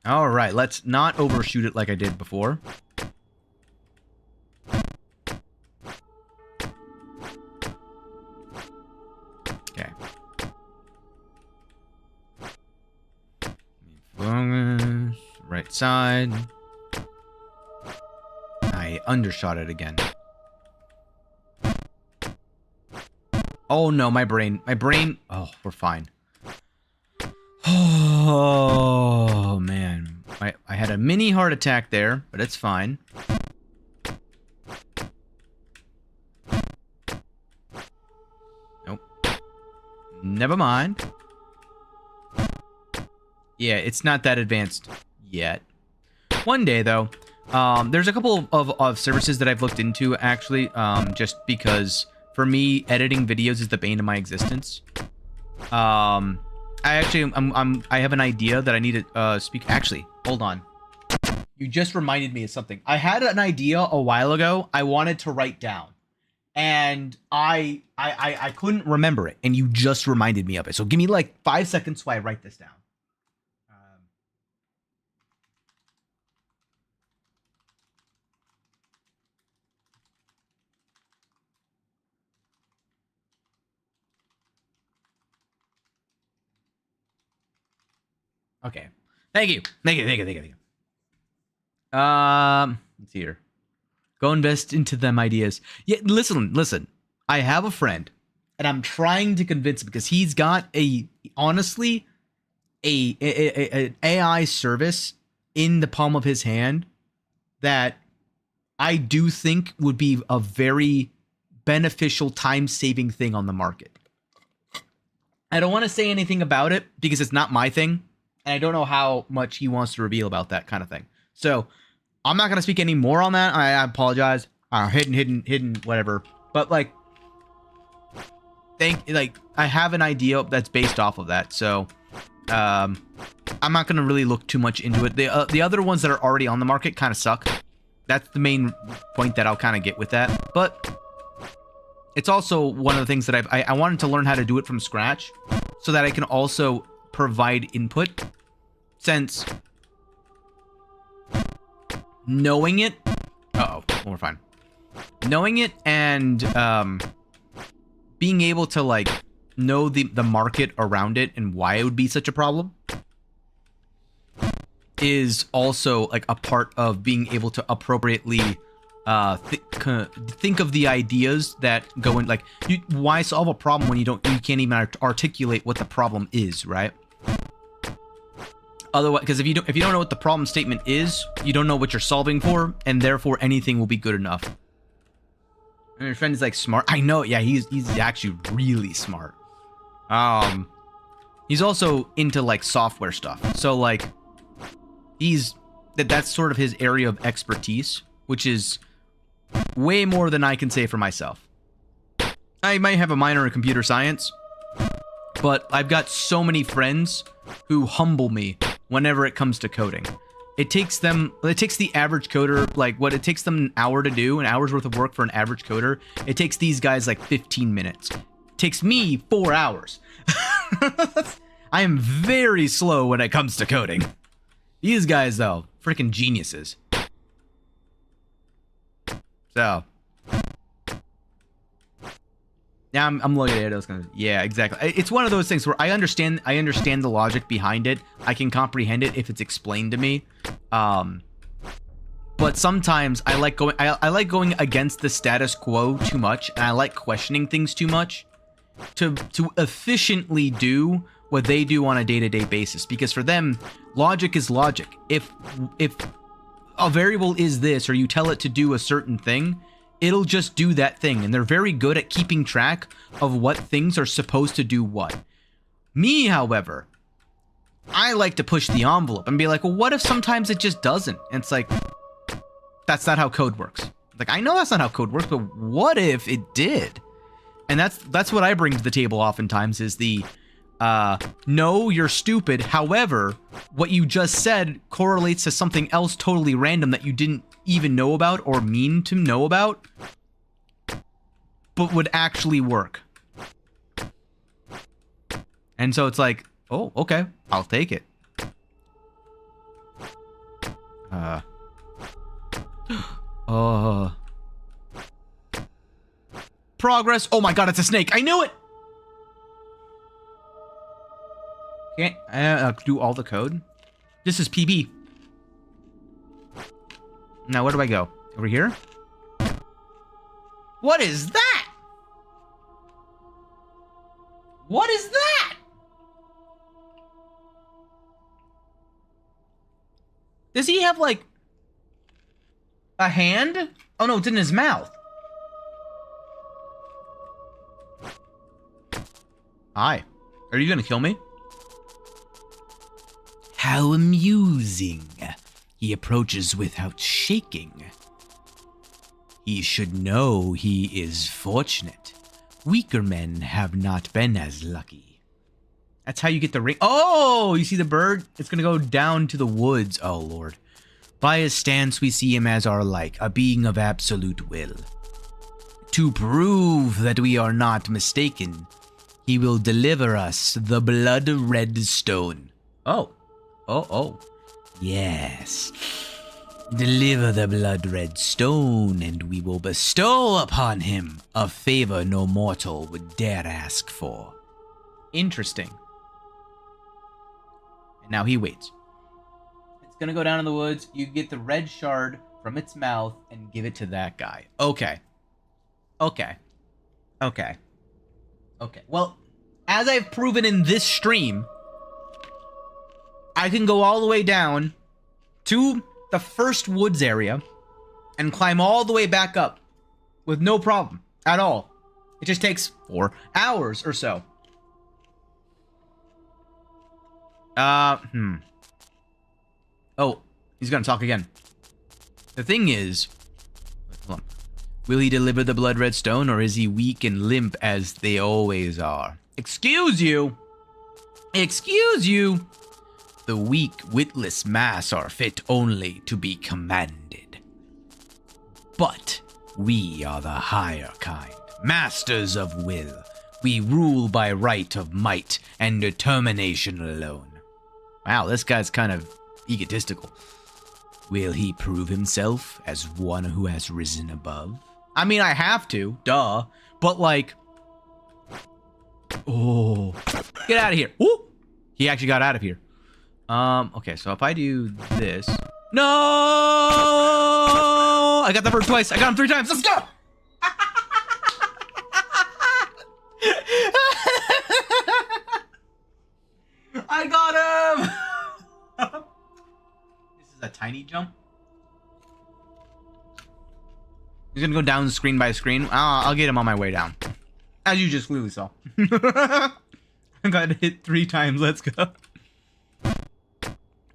All right, let's not overshoot it like I did before. Okay. Focus, right side. I undershot it again. Oh no, my brain. Oh, we're fine. Oh man, I had a mini heart attack there, but it's fine. Nope. Never mind. Yeah, it's not that advanced yet. One day though, there's a couple of services that I've looked into actually, just because for me editing videos is the bane of my existence. I have an idea that I need to speak. Actually, hold on. You just reminded me of something. I had an idea a while ago I wanted to write down, and I couldn't remember it, and you just reminded me of it. So give me like 5 seconds while I write this down. Okay. Thank you. Let's see here. Go invest into them ideas. Yeah, listen. I have a friend, and I'm trying to convince him because he's got honestly, an AI service in the palm of his hand that I do think would be a very beneficial time-saving thing on the market. I don't want to say anything about it because it's not my thing. And I don't know how much he wants to reveal about that kind of thing. So I'm not going to speak any more on that. I apologize. Hidden, whatever. But like, I have an idea that's based off of that. So I'm not going to really look too much into it. The other ones that are already on the market kind of suck. That's the main point that I'll kind of get with that. But it's also one of the things that I wanted to learn how to do it from scratch so that I can also provide input, since knowing it we're fine. Knowing it and being able to like know the market around it and why it would be such a problem is also like a part of being able to appropriately think of the ideas that go in. Like, why solve a problem when you can't even articulate what the problem is, right? Otherwise, because if you don't know what the problem statement is, you don't know what you're solving for, and therefore anything will be good enough. And your friend is like smart. I know, yeah, he's actually really smart. He's also into like software stuff. So like, that's sort of his area of expertise, which is way more than I can say for myself. I might have a minor in computer science, but I've got so many friends who humble me whenever it comes to coding. It takes the average coder, like what it takes them an hour to do, an hour's worth of work for an average coder. It takes these guys like 15 minutes. It takes me 4 hours. I am very slow when it comes to coding. These guys, though, freaking geniuses. So, yeah, I'm looking at it. Yeah, exactly. It's one of those things where I understand the logic behind it. I can comprehend it if it's explained to me. But sometimes I like going against the status quo too much, and I like questioning things too much to efficiently do what they do on a day-to-day basis. Because for them, logic is logic. If a variable is this, or you tell it to do a certain thing, it'll just do that thing. And they're very good at keeping track of what things are supposed to do what. Me, however, I like to push the envelope and be like, well, what if sometimes it just doesn't? And it's like, that's not how code works. Like, I know that's not how code works, but what if it did? And that's what I bring to the table oftentimes is the, no, you're stupid. However, what you just said correlates to something else totally random that you didn't even know about or mean to know about, but would actually work. And so it's like, oh, okay, I'll take it. Progress. Oh my god, it's a snake. I knew it. Can't do all the code. This is PB. Now, where do I go? Over here? What is that? What is that? Does he have, like, a hand? Oh, no, it's in his mouth. Hi. Are you gonna kill me? How amusing. He approaches without shaking. He should know he is fortunate. Weaker men have not been as lucky. That's how you get the ring. Oh, you see the bird? It's gonna go down to the woods. Oh, Lord. By his stance, we see him as our like, a being of absolute will. To prove that we are not mistaken, he will deliver us the blood-red stone. Oh. Oh. Yes. Deliver the blood-red stone, and we will bestow upon him a favor no mortal would dare ask for. Interesting. And now he waits. It's gonna go down in the woods. You get the red shard from its mouth and give it to that guy. Okay. Well, as I've proven in this stream, I can go all the way down to the first woods area and climb all the way back up with no problem at all. It just takes 4 hours or so. Oh, he's gonna talk again. The thing is, hold on. Will he deliver the blood-red stone, or is he weak and limp as they always are? Excuse you! Excuse you! The weak, witless mass are fit only to be commanded. But we are the higher kind, masters of will. We rule by right of might and determination alone. Wow, this guy's kind of egotistical. Will he prove himself as one who has risen above? I mean, I have to, duh. But like, oh, get out of here. Woo! He actually got out of here. Okay, so if I do this... No! I got the bird twice. I got him 3 times. Let's go! I got him! This is a tiny jump. He's gonna go down screen by screen. I'll get him on my way down. As you just clearly saw. I got hit 3 times. Let's go.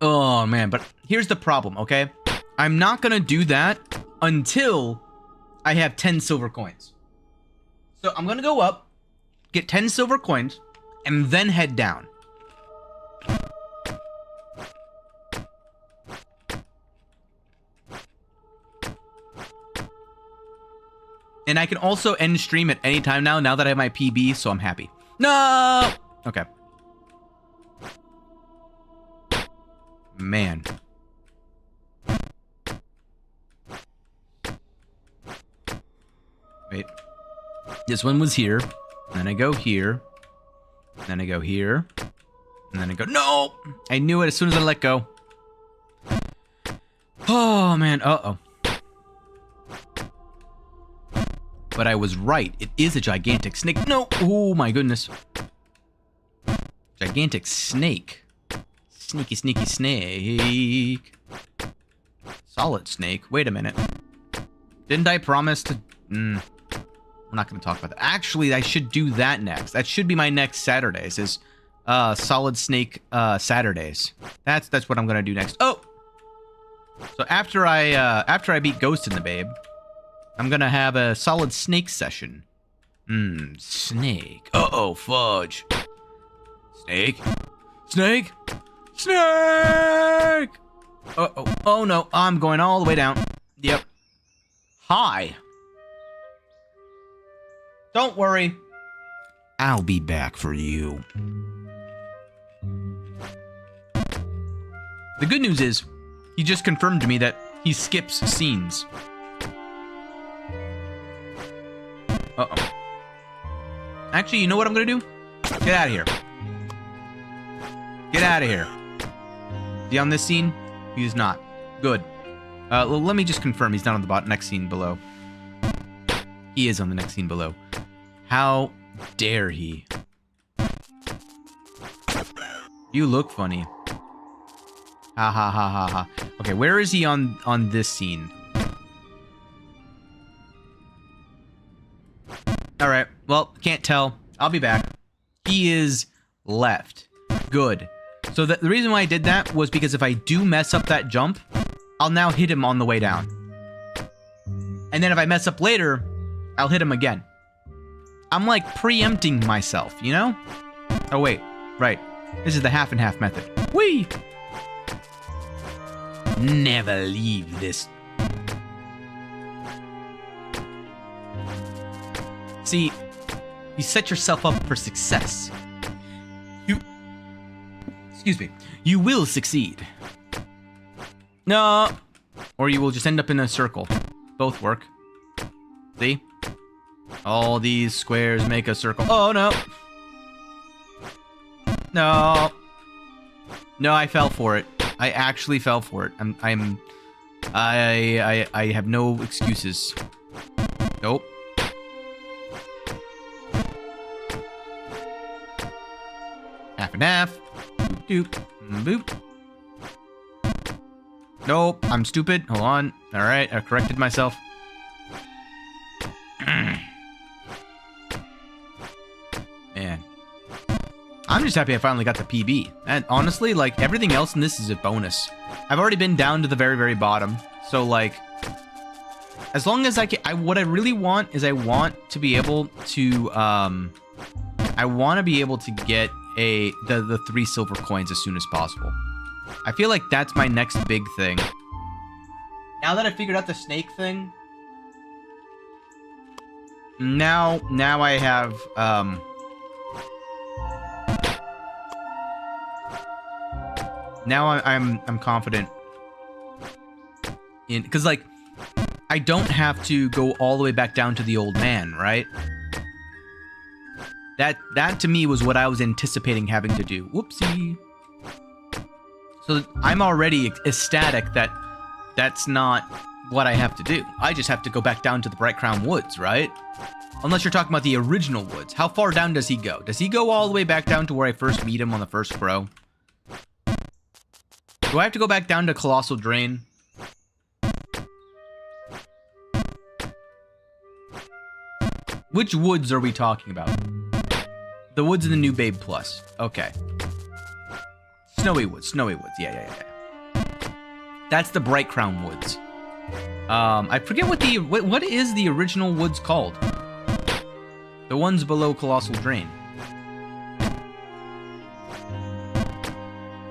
Oh, man, but here's the problem, okay? I'm not gonna do that until I have 10 silver coins. So I'm gonna go up, get 10 silver coins, and then head down. And I can also end stream at any time now that I have my PB, so I'm happy. No! Okay. Man. Wait. This one was here. And then I go here. And then I go here. And then I go... No! I knew it as soon as I let go. Oh, man. Uh-oh. But I was right. It is a gigantic snake. No! Oh, my goodness. Gigantic snake. Sneaky, sneaky snake. Solid snake. Wait a minute. Didn't I promise to... we're not going to talk about that. Actually, I should do that next. That should be my next Saturdays, is Solid Snake Saturdays. That's what I'm going to do next. Oh! So after I beat Ghost in the Babe, I'm going to have a Solid Snake session. Snake. Uh-oh, fudge. Snake. Snake. Snake! Uh-oh. Oh, no. I'm going all the way down. Yep. Hi. Don't worry. I'll be back for you. The good news is, he just confirmed to me that he skips scenes. Uh-oh. Actually, you know what I'm gonna do? Get out of here. Get out of here. Is he on this scene? He's not. Good. Let me just confirm he's not on the next scene below. He is on the next scene below. How dare he? You look funny. Ha ha ha ha ha. Okay, where is he on this scene? Alright, well, can't tell. I'll be back. He is left. Good. So the reason why I did that was because if I do mess up that jump, I'll now hit him on the way down. And then if I mess up later, I'll hit him again. I'm like preempting myself, you know? Oh wait, right. This is the half and half method. Whee! Never leave this. See, you set yourself up for success. Excuse me. You will succeed. No. Or you will just end up in a circle. Both work. See? All these squares make a circle. Oh, no. No. No, I fell for it. I actually fell for it. I have no excuses. Nope. Half and half. Boop, doop, boop. Nope, I'm stupid. Hold on. Alright, I corrected myself. Man. I'm just happy I finally got the PB. And honestly, like, everything else in this is a bonus. I've already been down to the very, very bottom. So, like, as long as I can... what I really want is I want to be able to, I want to be able to get the 3 silver coins as soon as possible. I feel like that's my next big thing. Now that I figured out the snake thing, now I have now I'm confident in, because like I don't have to go all the way back down to the old man, right? That to me was what I was anticipating having to do. Whoopsie. So I'm already ecstatic that that's not what I have to do. I just have to go back down to the Bright Crown Woods, right? Unless you're talking about the original woods. How far down does he go? Does he go all the way back down to where I first meet him on the first crow? Do I have to go back down to Colossal Drain? Which woods are we talking about? The woods in the New Babe Plus. Okay. Snowy Woods. Yeah. That's the Bright Crown Woods. I forget what is the original woods called? The ones below Colossal Drain.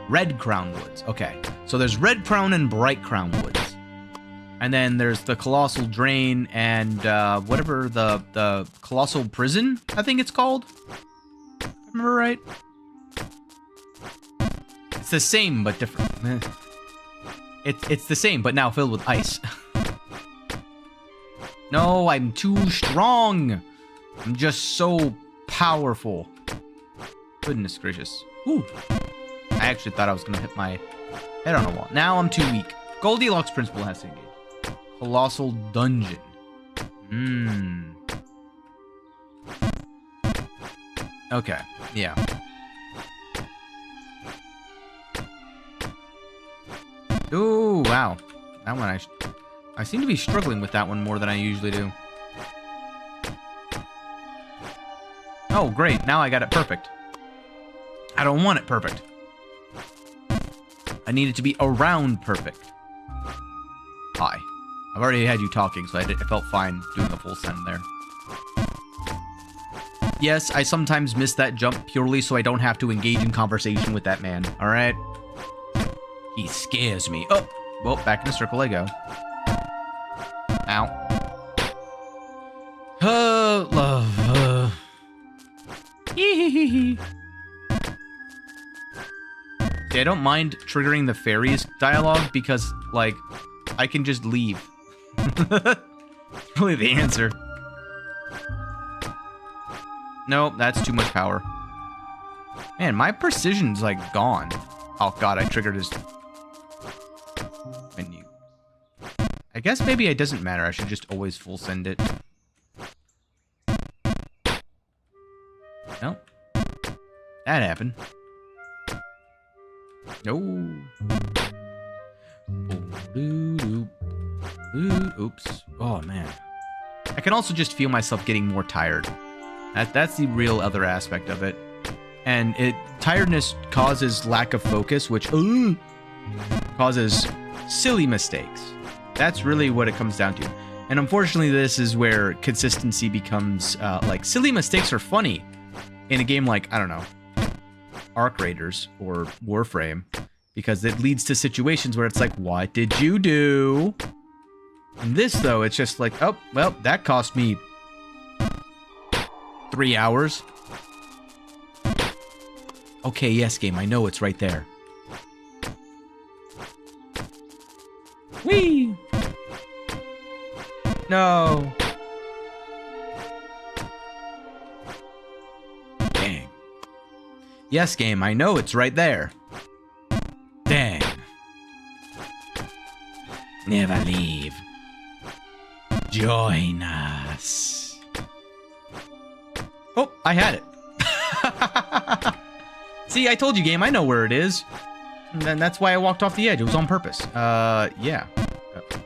Red Crown Woods. Okay. So there's Red Crown and Bright Crown Woods. And then there's the Colossal Drain and whatever the Colossal Prison, I think it's called. Remember right? It's the same but different. It's the same but now filled with ice. No, I'm too strong. I'm just so powerful. Goodness gracious. Ooh. I actually thought I was gonna hit my head on a wall. Now I'm too weak. Goldilocks Principle has to engage. Colossal Dungeon. Okay, yeah. Ooh, wow. That one I seem to be struggling with that one more than I usually do. Oh, great. Now I got it perfect. I don't want it perfect. I need it to be around perfect. Hi. I've already had you talking, so I felt fine doing the full send there. Yes, I sometimes miss that jump purely so I don't have to engage in conversation with that man. All right? He scares me. Oh, well, back in the circle I go. Ow. Love. See, I don't mind triggering the fairies dialogue because, like, I can just leave. Really the answer. Nope, that's too much power. Man, my precision's, like, gone. Oh, God, I triggered his menu. I guess maybe it doesn't matter. I should just always full send it. Nope. That happened. No. Oops. Oh, man. I can also just feel myself getting more tired. That's the real other aspect of it. And tiredness causes lack of focus, which causes silly mistakes. That's really what it comes down to. And unfortunately, this is where consistency becomes, like, silly mistakes are funny in a game like, I don't know, Arc Raiders or Warframe, because it leads to situations where it's like, what did you do? In this, though, it's just like, oh, well, that cost me 3 hours. Okay, yes, game, I know it's right there. Whee! No. Dang. Yes, game, I know it's right there. Dang. Never leave. Join us. Oh, I had it. See, I told you, game, I know where it is. And then that's why I walked off the edge. It was on purpose. Yeah. Okay.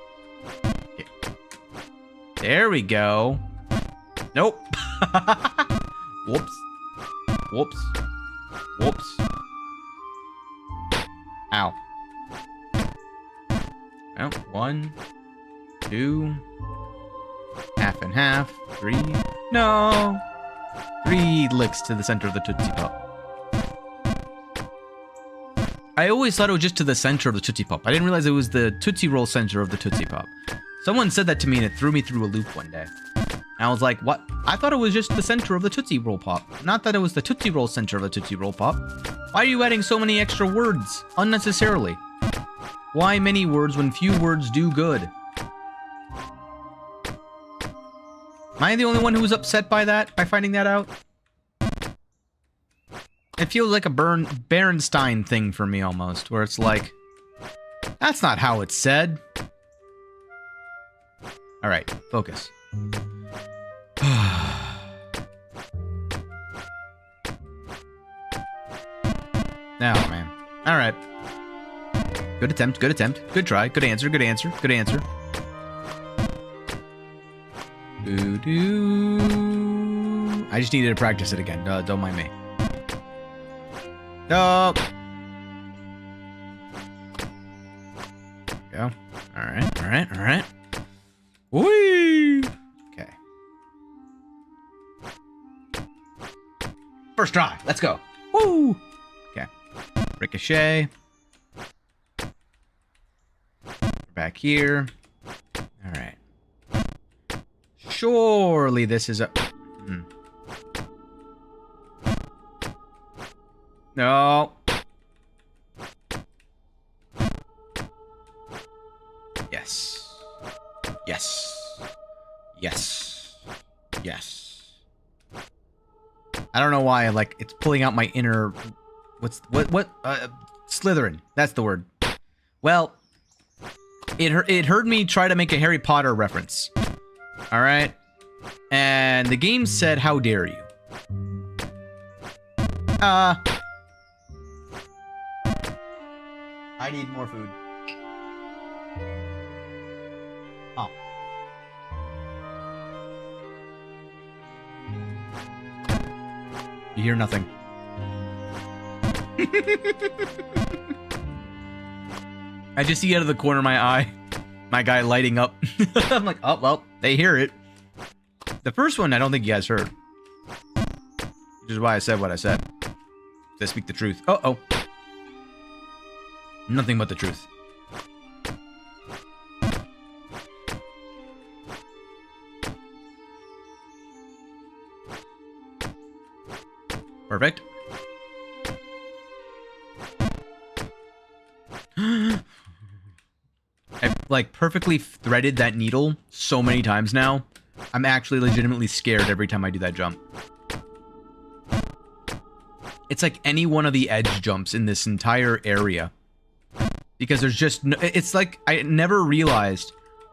There we go. Nope. Whoops. Whoops. Whoops. Ow. Oh, 1, 2. Half and half. 3. No. 3 licks to the center of the Tootsie Pop. I always thought it was just to the center of the Tootsie Pop. I didn't realize it was the Tootsie Roll center of the Tootsie Pop. Someone said that to me and it threw me through a loop one day. And I was like, what? I thought it was just the center of the Tootsie Roll Pop. Not that it was the Tootsie Roll center of the Tootsie Roll Pop. Why are you adding so many extra words unnecessarily? Why many words when few words do good? Am I the only one who was upset by that? By finding that out? It feels like a Berenstain thing for me almost, where it's like, that's not how it's said. All right, focus. Now, man. All right. Good attempt, good attempt. Good try, good answer, good answer, good answer. I just needed to practice it again. Don't mind me. No. Go. All right, all right, all right. Whee! Okay. First try. Let's go. Woo! Okay. Ricochet. Back here. All right. Surely this is a... No. Yes. Yes. Yes. Yes. I don't know why, like, it's pulling out my inner... Slytherin. That's the word. Well, it heard me try to make a Harry Potter reference. Alright? And the game said, how dare you? I need more food. Oh. You hear nothing. I just see out of the corner of my eye my guy lighting up. I'm like, oh, well, they hear it. The first one, I don't think you guys heard. Which is why I said what I said. To speak the truth. Uh-oh. Nothing but the truth. Perfect. I've like perfectly threaded that needle so many times now. I'm actually legitimately scared every time I do that jump. It's like any one of the edge jumps in this entire area. Because there's just no, it's like I never realized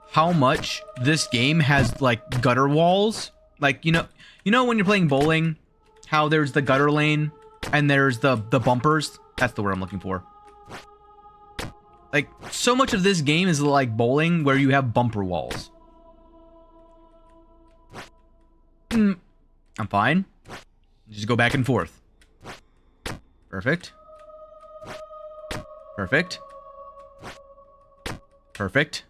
how much this game has like gutter walls. Like, you know when you're playing bowling, how there's the gutter lane and there's the bumpers? That's the word I'm looking for. Like, so much of this game is like bowling where you have bumper walls. I'm fine. Just go back and forth. Perfect. Perfect. Perfect.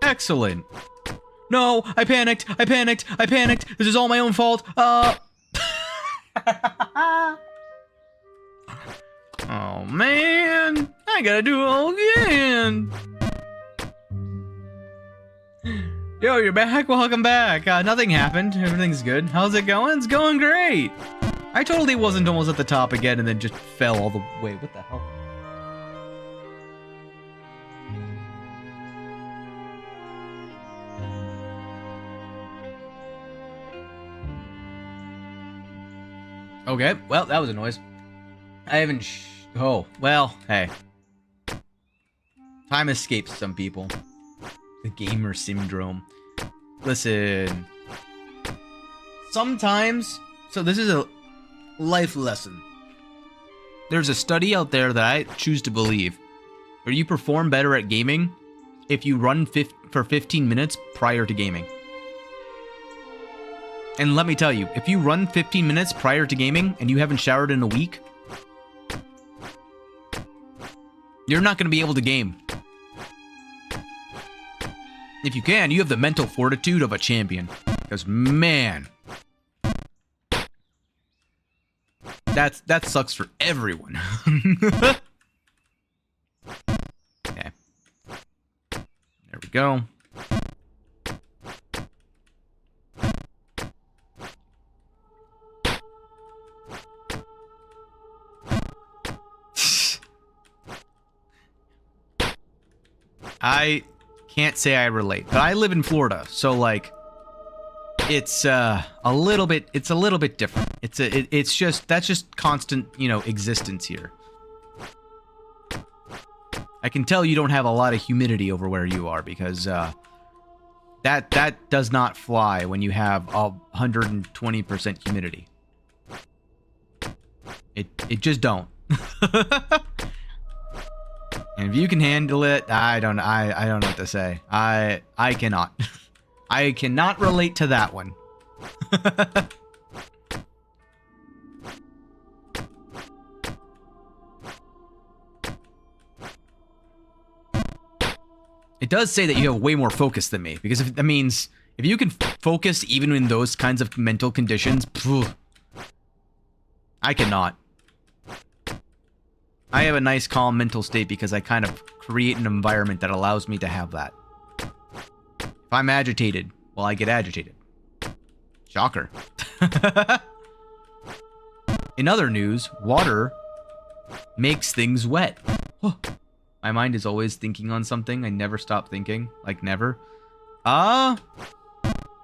Excellent. No, I panicked. I panicked. I panicked. This is all my own fault. Oh, man. I gotta do it all again. Yo, you're back? Welcome back. Nothing happened. Everything's good. How's it going? It's going great. I totally wasn't almost at the top again and then just fell all the way. What the hell? Okay, well, that was a noise. I haven't oh, well, hey. Time escapes some people. The gamer syndrome. Listen. Sometimes, so this is a life lesson. There's a study out there that I choose to believe where you perform better at gaming if you run for 15 minutes prior to gaming. And let me tell you, if you run 15 minutes prior to gaming and you haven't showered in a week, you're not going to be able to game. If you can, you have the mental fortitude of a champion. Because, man, that sucks for everyone. Okay. There we go. I can't say I relate, but I live in Florida, so like, it's a little bit different. It's just that's just constant, existence here. I can tell you don't have a lot of humidity over where you are because that does not fly when you have 120% humidity. It just don't. And if you can handle it, I don't know what to say. I cannot. I cannot relate to that one. It does say that you have way more focus than me, because that means if you can focus even in those kinds of mental conditions, I cannot. I have a nice, calm mental state because I kind of create an environment that allows me to have that. If I'm agitated, well, I get agitated. Shocker. In other news, water makes things wet. My mind is always thinking on something. I never stop thinking. Like, never.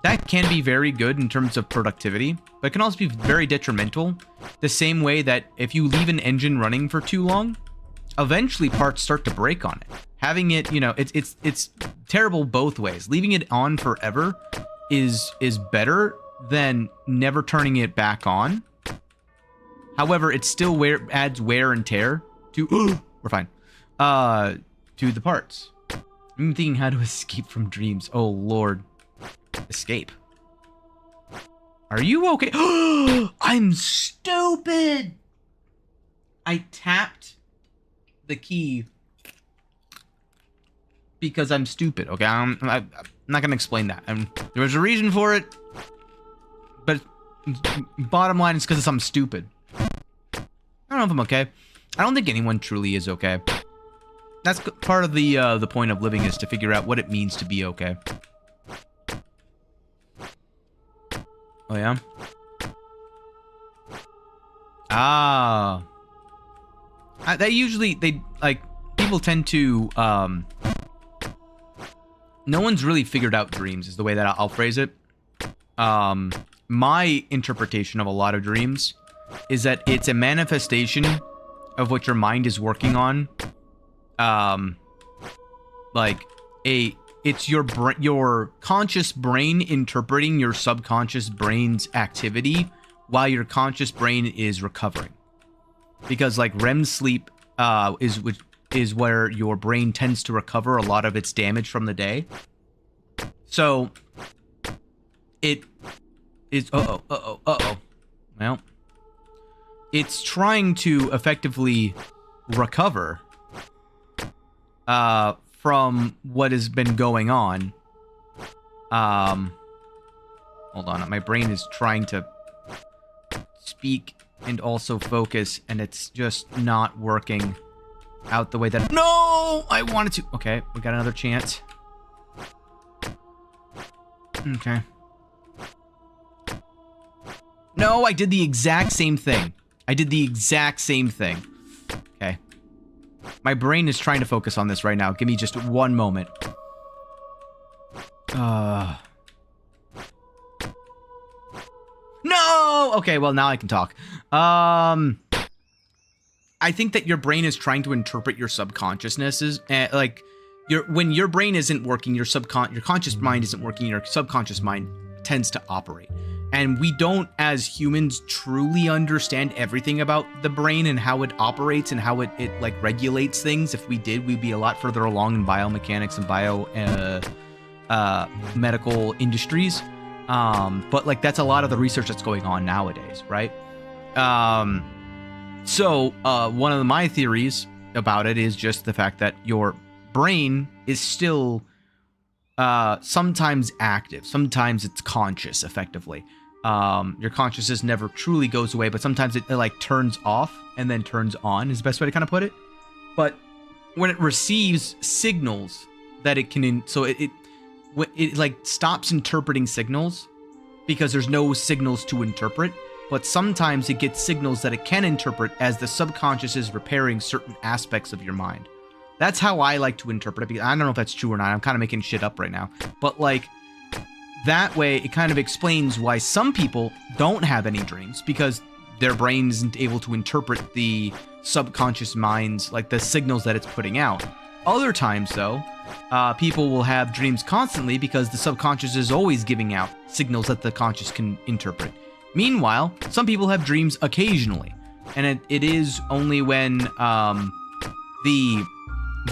That can be very good in terms of productivity, but it can also be very detrimental. The same way that if you leave an engine running for too long, eventually parts start to break on it. Having it, it's terrible both ways. Leaving it on forever is better than never turning it back on. However, it still adds wear and tear to we're fine. To the parts. I'm thinking how to escape from dreams. Oh, Lord. Escape. Are you okay? I'm stupid! I tapped the key because I'm stupid, okay? I'm not going to explain that. There was a reason for it, but bottom line is because I'm stupid. I don't know if I'm okay. I don't think anyone truly is okay. That's part of the point of living, is to figure out what it means to be okay. Oh, yeah? Ah. People tend to, no one's really figured out dreams, is the way that I'll phrase it. My interpretation of a lot of dreams is that it's a manifestation of what your mind is working on. It's your conscious brain interpreting your subconscious brain's activity while your conscious brain is recovering. Because like REM sleep is where your brain tends to recover a lot of its damage from the day. So it is well, it's trying to effectively recover from what has been going on. Hold on, my brain is trying to speak and also focus, and it's just not working out the way that I wanted to. Okay, we got another chance. Okay. No, I did the exact same thing. Okay. My brain is trying to focus on this right now. Give me just one moment. No! Okay, well, now I can talk. I think that your brain is trying to interpret your subconsciousnesses. When your brain isn't working, your conscious mind isn't working, your subconscious mind tends to operate. And we don't, as humans, truly understand everything about the brain and how it operates and how it regulates things. If we did, we'd be a lot further along in biomechanics and medical industries. But that's a lot of the research that's going on nowadays, right? So one of my theories about it is just the fact that your brain is still sometimes active, sometimes it's conscious, effectively. Your consciousness never truly goes away, but sometimes it turns off and then turns on is the best way to kind of put it. But when it receives signals that it can, it stops interpreting signals because there's no signals to interpret. But sometimes it gets signals that it can interpret as the subconscious is repairing certain aspects of your mind. That's how I like to interpret it. Because I don't know if that's true or not. I'm kind of making shit up right now. But that way, it kind of explains why some people don't have any dreams, because their brain isn't able to interpret the subconscious mind's, the signals that it's putting out. Other times, though, people will have dreams constantly because the subconscious is always giving out signals that the conscious can interpret. Meanwhile, some people have dreams occasionally, and it is only when the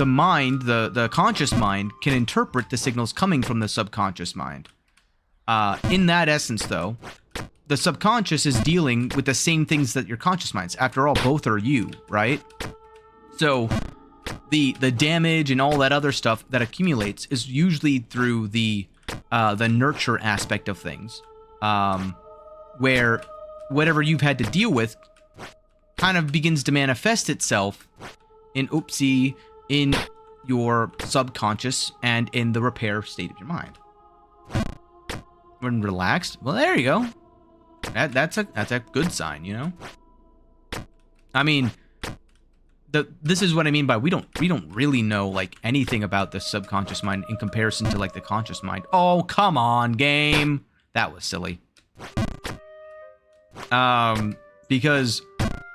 mind, the conscious mind, can interpret the signals coming from the subconscious mind. In that essence, though, the subconscious is dealing with the same things that your conscious mind's. After all, both are you, right? So the damage and all that other stuff that accumulates is usually through the nurture aspect of things, where whatever you've had to deal with kind of begins to manifest itself in your subconscious and in the repair state of your mind. When relaxed, well, there you go. That's a good sign, you know. I mean, this is what I mean by we don't really know anything about the subconscious mind in comparison to the conscious mind. Oh, come on, game. That was silly. Because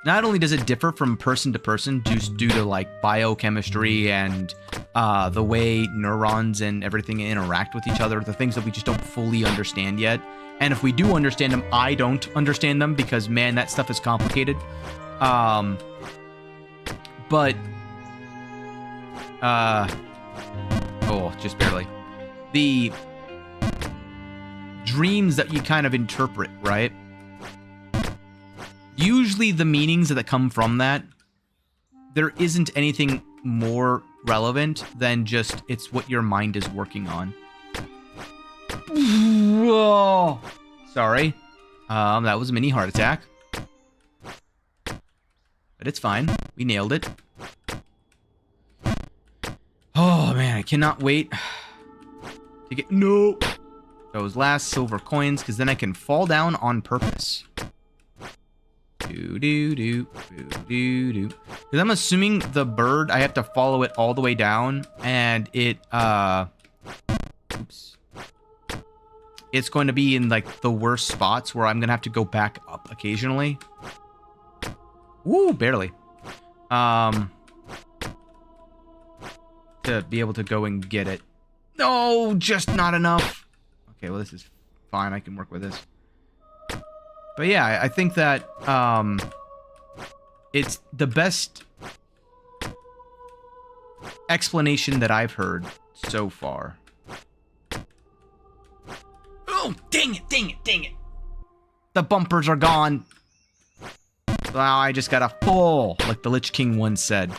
not only does it differ from person to person just due to biochemistry and the way neurons and everything interact with each other, the things that we just don't fully understand yet. And if we do understand them, I don't understand them because, man, that stuff is complicated. But Oh, just barely. The dreams that you kind of interpret, right? Usually the meanings that come from that, there isn't anything more relevant than just it's what your mind is working on. Whoa. Sorry. That was a mini heart attack. But it's fine. We nailed it. Oh, man. I cannot wait to get... No! Those last silver coins, because then I can fall down on purpose. Do-do-do. Do-do-do. Because I'm assuming the bird, I have to follow it all the way down, and it, oops. It's going to be in, like, the worst spots where I'm going to have to go back up occasionally. Woo, barely. To be able to go and get it. No, just not enough. Okay, well, this is fine. I can work with this. But yeah, I think that, it's the best explanation that I've heard so far. Oh, dang it, dang it, dang it. The bumpers are gone. Wow, I just got a full, like the Lich King once said.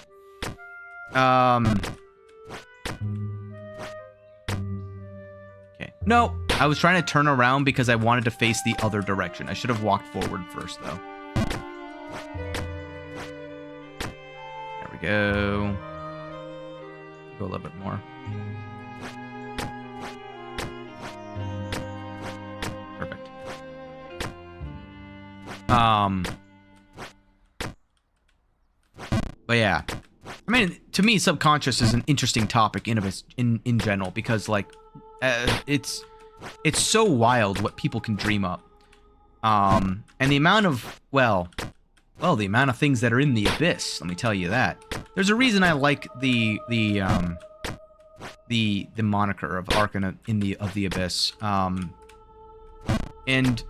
Okay. No, I was trying to turn around because I wanted to face the other direction. I should have walked forward first, though. There we go. Go a little bit more. Perfect. But yeah. I mean, to me, subconscious is an interesting topic in general because, like, it's so wild what people can dream up. And the amount of, well, the amount of things that are in the abyss, let me tell you that. There's a reason I like the moniker of Archon of the Abyss. And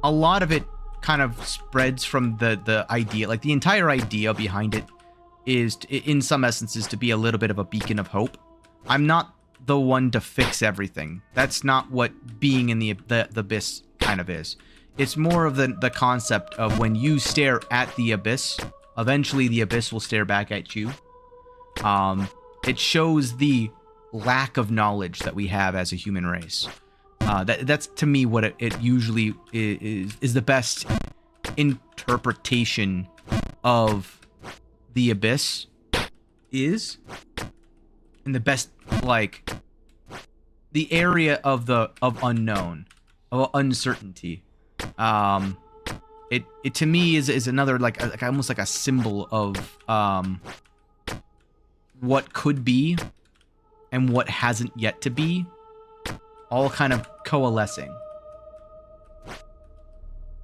a lot of it kind of spreads from the idea, like the entire idea behind it is, in some essences, to be a little bit of a beacon of hope. I'm not the one to fix everything. That's not what being in the abyss kind of is. It's more of the concept of when you stare at the abyss, eventually the abyss will stare back at you. It shows the lack of knowledge that we have as a human race. That's to me what it usually is the best interpretation of the abyss is, and the best, like, the area of unknown, of uncertainty. It to me is another like almost like a symbol of what could be and what hasn't yet to be, all kind of coalescing.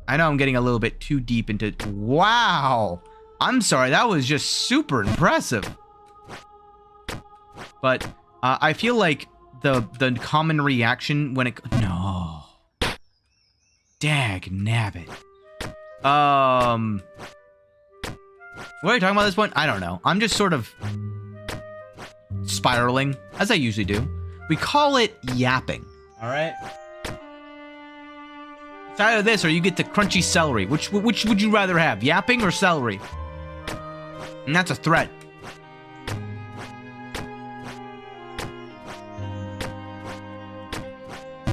I know I'm getting a little bit too deep into... Wow! I'm sorry, that was just super impressive. But I feel like the common reaction when it... No. Dag nabbit. What are you talking about at this point? I don't know. I'm just sort of spiraling, as I usually do. We call it yapping. Alright? It's either this or you get the crunchy celery. Which would you rather have? Yapping or celery? And that's a threat.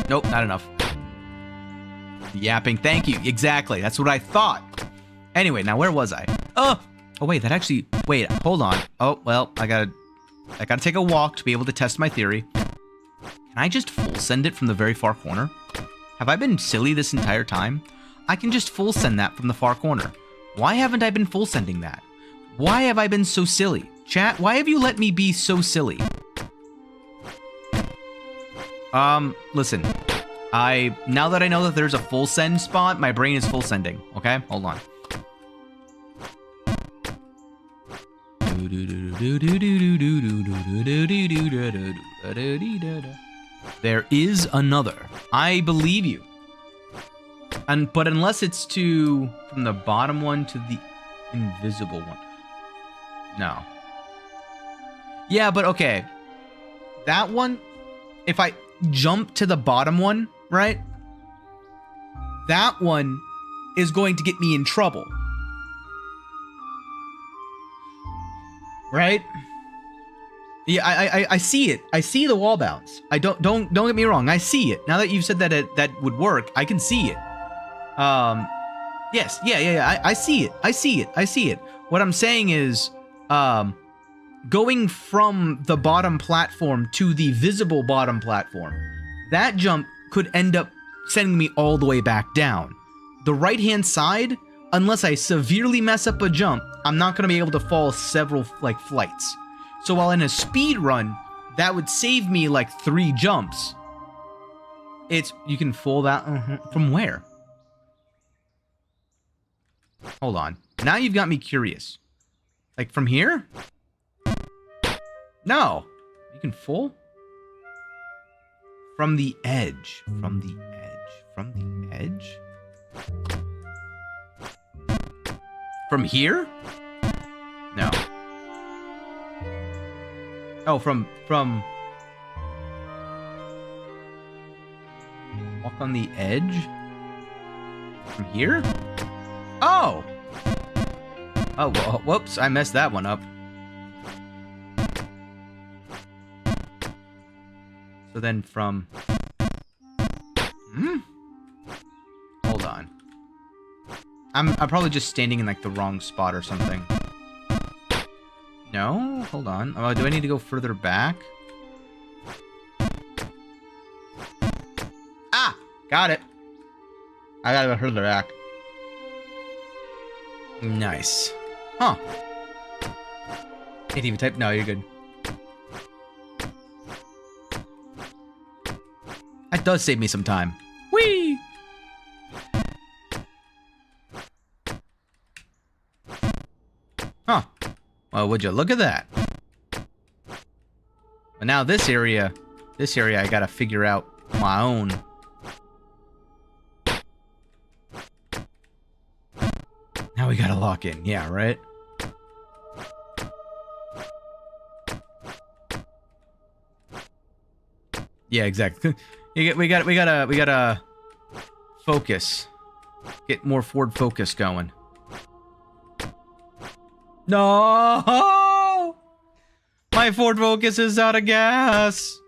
Nope, not enough. Yapping, thank you. Exactly, that's what I thought. Anyway, now where was I? Oh wait, that actually... Wait, hold on. Oh, well, I gotta take a walk to be able to test my theory. Can I just full send it from the very far corner? Have I been silly this entire time? I can just full send that from the far corner. Why haven't I been full sending that? Why have I been so silly? Chat, why have you let me be so silly? Listen. Now that I know that there's a full send spot, my brain is full sending. Okay? Hold on. There is another. I believe you. But unless it's from the bottom one to the invisible one. No. Yeah, but okay. that one, if I jump to the bottom one, right? That one is going to get me in trouble. Right? Yeah, I see it. I see the wall bounce. I don't get me wrong. I see it. Now that you've said that that would work, I can see it. Yes, yeah. I see it. I see it. What I'm saying is, going from the bottom platform to the visible bottom platform, that jump could end up sending me all the way back down. The right-hand side, unless I severely mess up a jump, I'm not going to be able to fall several, like, flights. So while in a speed run, that would save me, like, 3 jumps. You can fool that, from where? Hold on. Now you've got me curious. Like, from here? No. You can fool? From the edge. From the edge? From here? No. Oh, from... Walk on the edge? From here? Oh! Oh, well, whoops, I messed that one up. So then from... Hold on. I'm probably just standing in, like, the wrong spot or something. No? Hold on. Oh, do I need to go further back? Ah! Got it. I gotta go further back. Nice. Huh. Can't even type? No, you're good. That does save me some time. Whee! Huh. Well, would you look at that? But now this area I gotta figure out on my own. Now we gotta lock in. Yeah, right? Yeah, exactly. We gotta focus. Get more forward focus going. No! My forward focus is out of gas.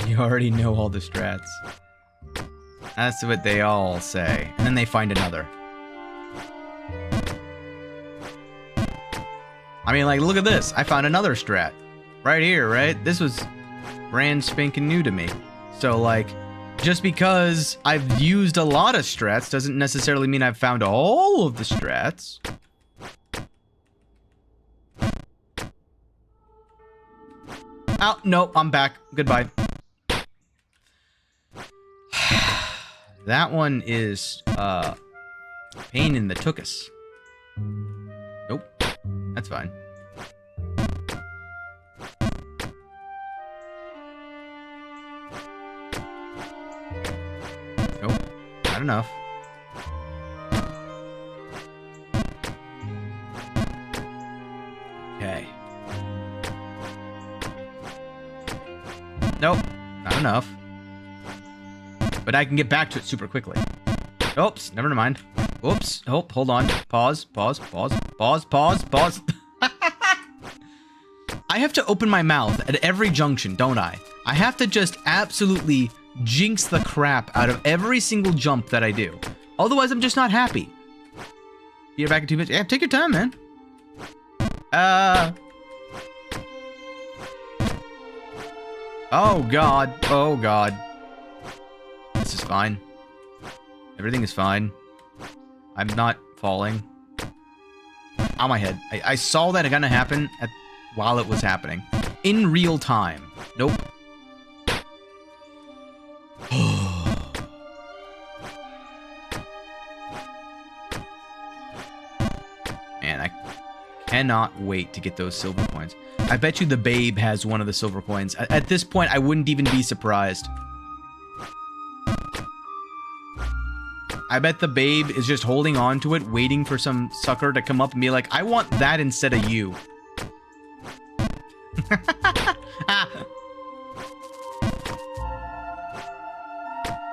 You already know all the strats. That's what they all say. And then they find another. I mean, like, look at this. I found another strat. Right here, right? This was brand spanking new to me. So, like, just because I've used a lot of strats doesn't necessarily mean I've found all of the strats. Oh, no, I'm back. Goodbye. That one is, pain in the tuchus. Nope. That's fine. Nope. Not enough. Okay. Nope. Not enough. But I can get back to it super quickly. Oops. Never mind. Oops. Oh, hold on. Pause. I have to open my mouth at every junction, don't I? I have to just absolutely jinx the crap out of every single jump that I do. Otherwise, I'm just not happy. Be back in 2 minutes. Yeah, take your time, man. Oh, God. Oh, God. This is fine. Everything is fine. I'm not falling. On my head. I saw that gonna happen while it was happening. In real time. Nope. Man, I cannot wait to get those silver coins. I bet you the babe has one of the silver coins. At this point, I wouldn't even be surprised. I bet the babe is just holding on to it, waiting for some sucker to come up and be like, I want that instead of you.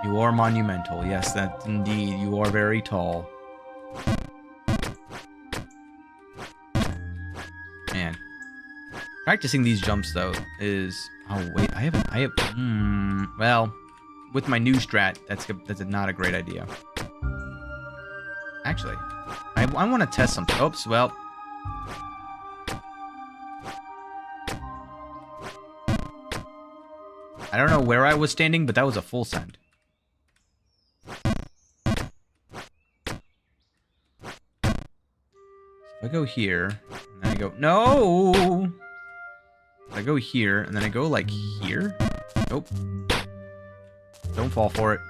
You are monumental. Yes, that indeed. You are very tall. Man. Practicing these jumps, though, is... Oh, wait. Well, with my new strat, that's not a great idea. Actually, I want to test something. Oops, well... I don't know where I was standing, but that was a full send. If I go here, and then I go... No! I go here, and then I go, like, here? Nope. Don't fall for it.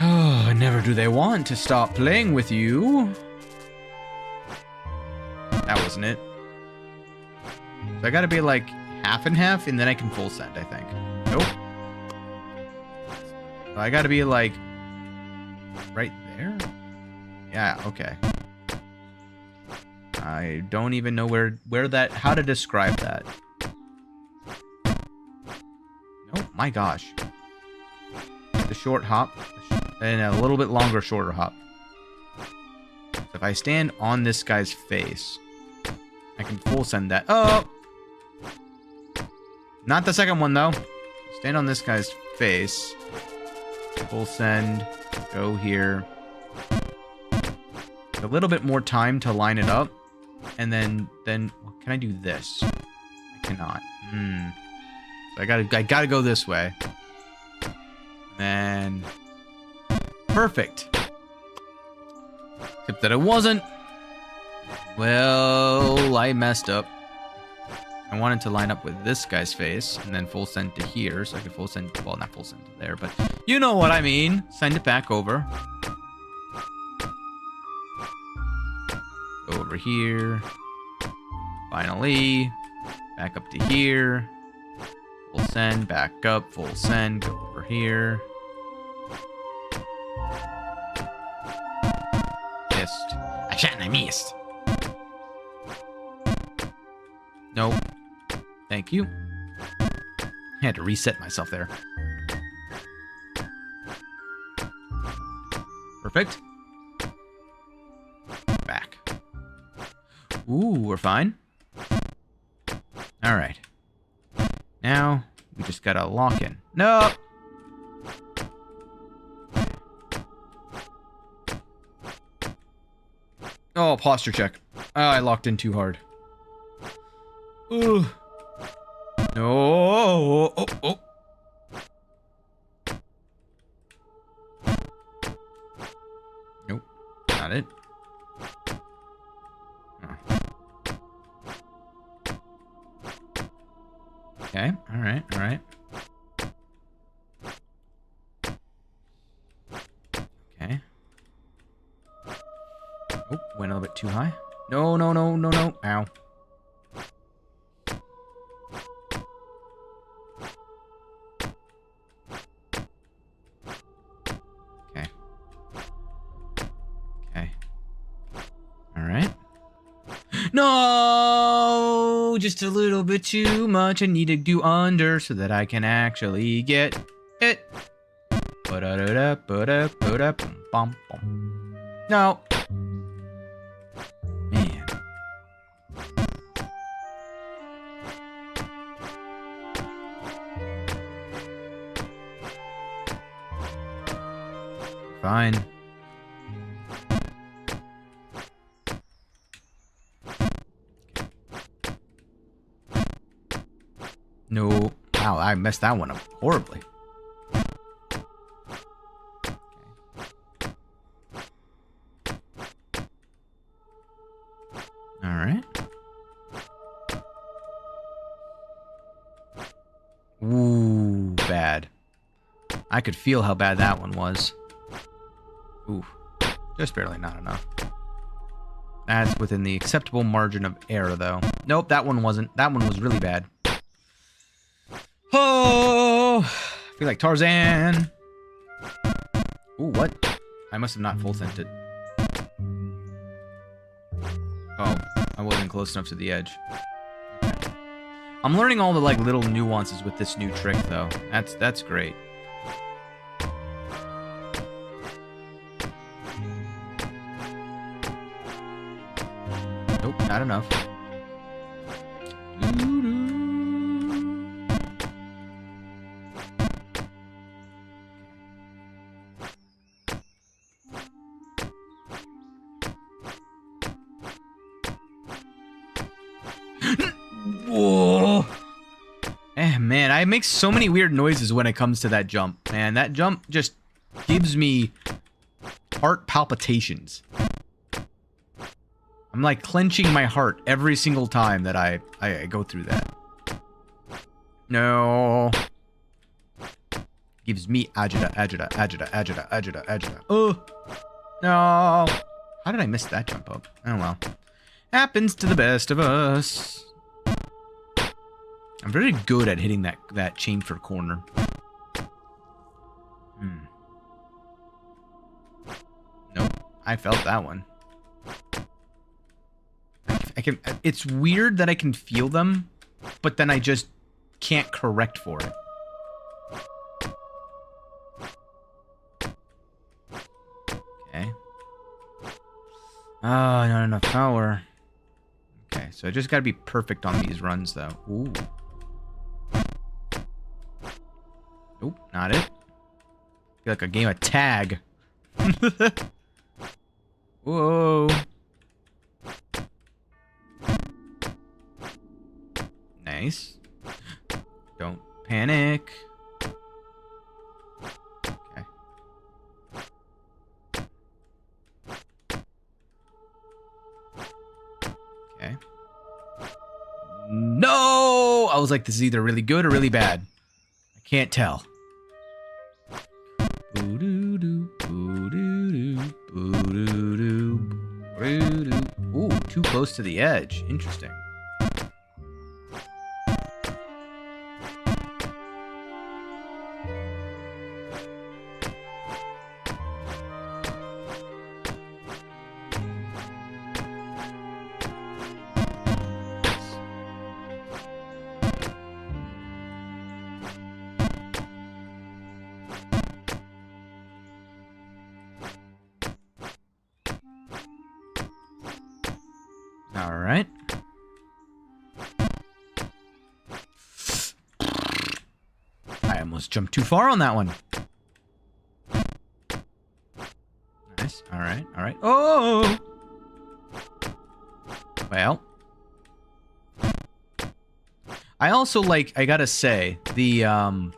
Oh, never do they want to stop playing with you. That wasn't it. So I gotta be, like, half and half, and then I can full send, I think. Nope. So I gotta be, like, right there? Yeah, okay. I don't even know where that... How to describe that. Oh, my gosh. The short hop. And a little bit longer, shorter hop. So if I stand on this guy's face, I can full send that. Oh! Not the second one, though. Stand on this guy's face. Full send. Go here. A little bit more time to line it up. And then can I do this? I cannot. So I gotta go this way. And perfect. Except that it wasn't. Well, I messed up. I wanted to line up with this guy's face and then full send to here, so I could full send, well, not full send to there, but you know what I mean. Send it back over. Go over here. Finally. Back up to here. Full send, back up, full send, go over here. Missed. I missed. Nope. Thank you. I had to reset myself there. Perfect. Back. Ooh, we're fine. All right. Now, we just gotta lock in. No! Oh, posture check. Oh, I locked in too hard. Ooh. No. Oh. Nope. Not it. Okay. All right. Okay. Oh, went a little bit too high. No. Ow. No, just a little bit too much. I need to do under so that I can actually get it. No. Man. Fine. No. Wow, I messed that one up horribly. All right. Ooh, bad. I could feel how bad that one was. Ooh, just barely not enough. That's within the acceptable margin of error, though. Nope, that one wasn't. That one was really bad. Oh, I feel like Tarzan. I must have not full sent it. Oh, I wasn't close enough to the edge. I'm learning all the like little nuances with this new trick though. That's great. Nope, not enough. Whoa. Man, I make so many weird noises when it comes to that jump. Man, that jump just gives me heart palpitations. I'm like clenching my heart every single time that I go through that. No. Gives me agita. Oh. No. How did I miss that jump up? Oh well. Happens to the best of us. I'm very good at hitting that chamfer corner. Nope. I felt that one. It's weird that I can feel them, but then I just can't correct for it. Okay. Oh, not enough power. Okay, so I just gotta be perfect on these runs, though. Ooh. Nope, not it. Feel like a game of tag. Whoa. Nice. Don't panic. Okay. Okay. No! I was like, this is either really good or really bad. I can't tell. Ooh, too close to the edge. Interesting. All right. I almost jumped too far on that one. Nice. All right. All right. Oh! Well. I also like, I gotta say, the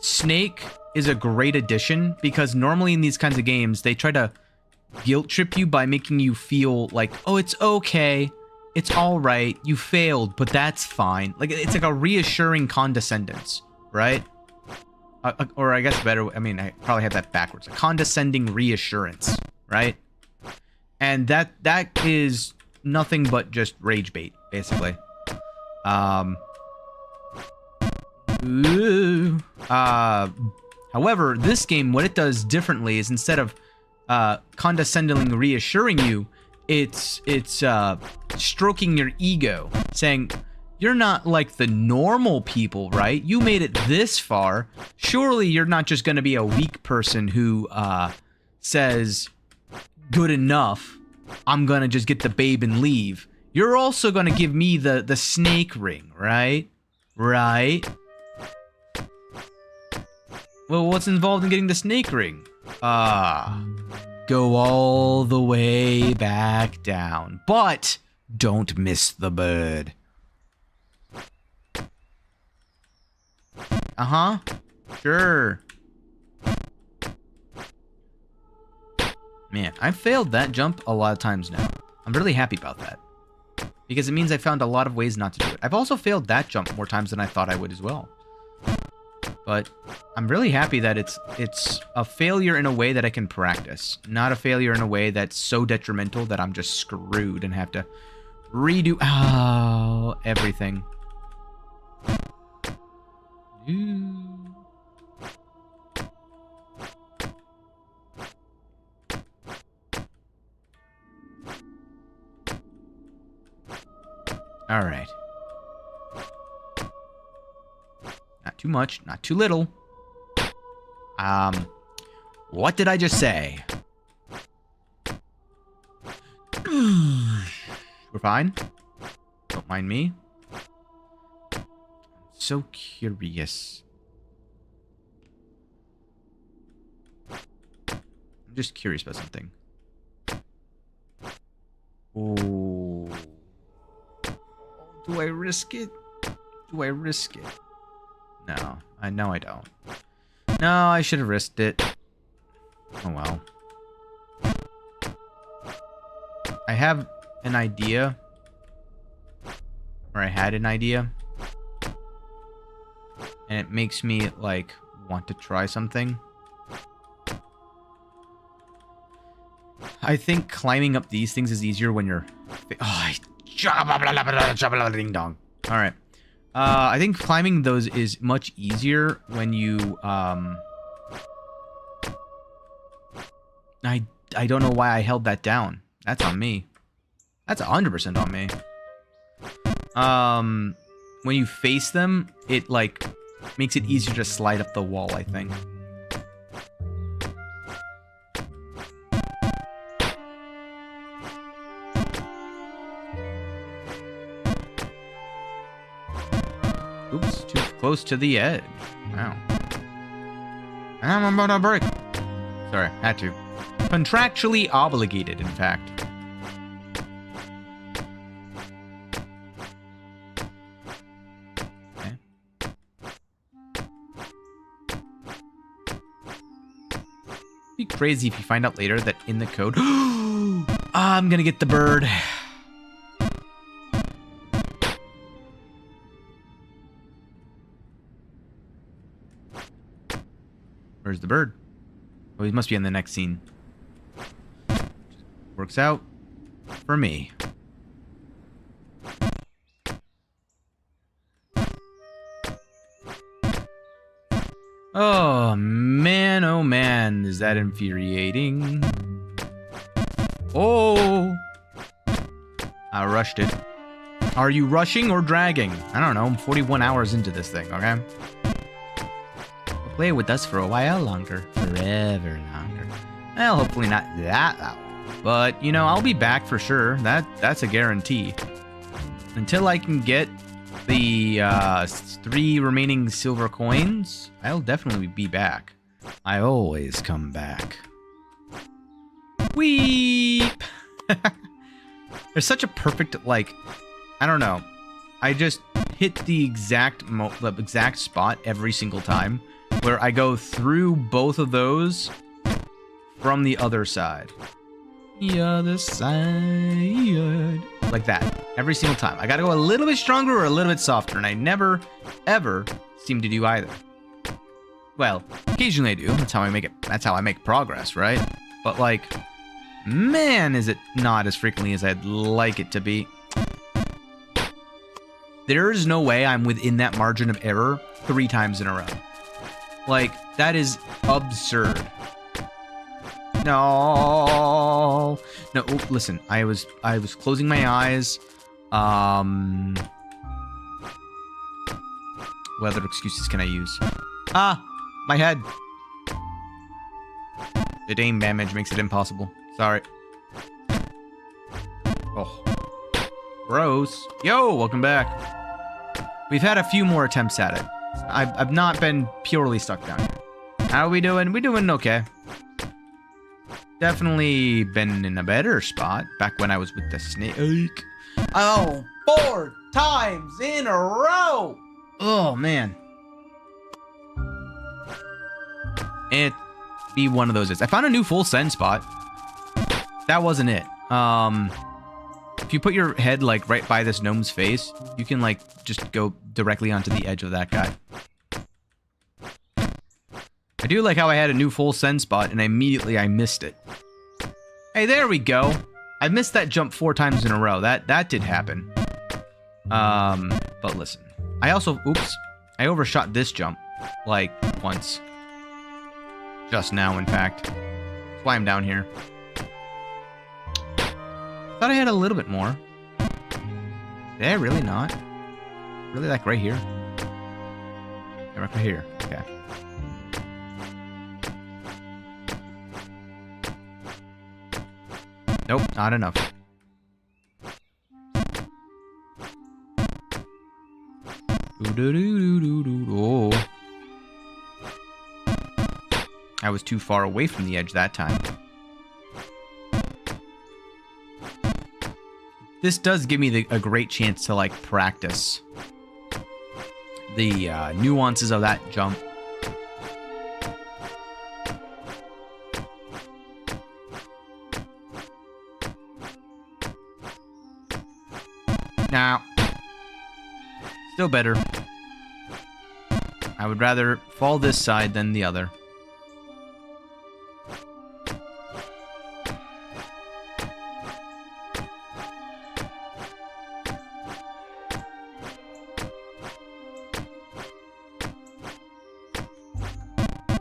snake is a great addition because normally in these kinds of games, they try to guilt trip you by making you feel like, oh, it's okay, it's all right, you failed, but that's fine. Like, it's like a reassuring condescendence, right? Or I guess better, I mean, I probably had that backwards. A condescending reassurance, right? And that is nothing but just rage bait, basically. However, this game, what it does differently is instead of condescendingly reassuring you, it's stroking your ego, saying, you're not like the normal people, right? You made it this far. Surely you're not just going to be a weak person who says, good enough, I'm going to just get the babe and leave. You're also going to give me the snake ring, right? Right? Well, what's involved in getting the snake ring? Go all the way back down. But don't miss the bird. Uh-huh. Sure. Man, I've failed that jump a lot of times now. I'm really happy about that. Because it means I found a lot of ways not to do it. I've also failed that jump more times than I thought I would as well. But I'm really happy that it's a failure in a way that I can practice. Not a failure in a way that's so detrimental that I'm just screwed and have to redo everything. All right. Not too much, not too little. What did I just say? We're fine. Don't mind me. I'm so curious. I'm just curious about something. Oh. Do I risk it? Do I risk it? No. I know I don't. No, I should have risked it. Oh well. I have an idea. Or I had an idea. And it makes me, like, want to try something. I think climbing up these things is easier when you're... Oh, ding dong. Alright. I think climbing those is much easier when you, I don't know why I held that down. That's on me. That's 100% on me. When you face them, it, like, makes it easier to slide up the wall, I think. Oops, too close to the edge. Wow. I'm about to break. Sorry, had to. Contractually obligated, in fact. Okay. Be crazy if you find out later that in the code... I'm gonna get the bird. Where's the bird? Oh, he must be in the next scene. Works out for me. Oh man, is that infuriating? Oh! I rushed it. Are you rushing or dragging? I don't know, I'm 41 hours into this thing, okay? Play with us for a while longer. Forever longer. Well, hopefully not that long. But, you know, I'll be back for sure. That's a guarantee. Until I can get the 3 remaining silver coins, I'll definitely be back. I always come back. Weep! There's such a perfect, like, I don't know. I just hit the exact spot every single time. Where I go through both of those from the other side. The other side. Like that. Every single time. I gotta go a little bit stronger or a little bit softer. And I never, ever seem to do either. Well, occasionally I do. That's how I make it. That's how I make progress, right? But like, man, is it not as frequently as I'd like it to be. There is no way I'm within that margin of error 3 times in a row. Like, that is absurd. No. No, oh, listen. I was closing my eyes. What other excuses can I use? Ah, my head. The aim damage makes it impossible. Sorry. Oh. Gross. Yo, welcome back. We've had a few more attempts at it. I've not been purely stuck down here. How are we doing? We're doing okay. Definitely been in a better spot back when I was with the snake. Oh, 4 times in a row! Oh, man. It be one of those. I found a new full send spot. That wasn't it. If you put your head, like, right by this gnome's face, you can, like, just go directly onto the edge of that guy. I do like how I had a new full send spot, and immediately I missed it. Hey, there we go. I missed that jump 4 times in a row. That did happen. But listen. I also, oops, I overshot this jump, like, once. Just now, in fact. That's why I'm down here. Thought I had a little bit more. Did I really not? Really, like right here? Yeah, right here. Okay. Nope, not enough. Oh. I was too far away from the edge that time. This does give me a great chance to, like, practice the nuances of that jump. Now, still better. I would rather fall this side than the other.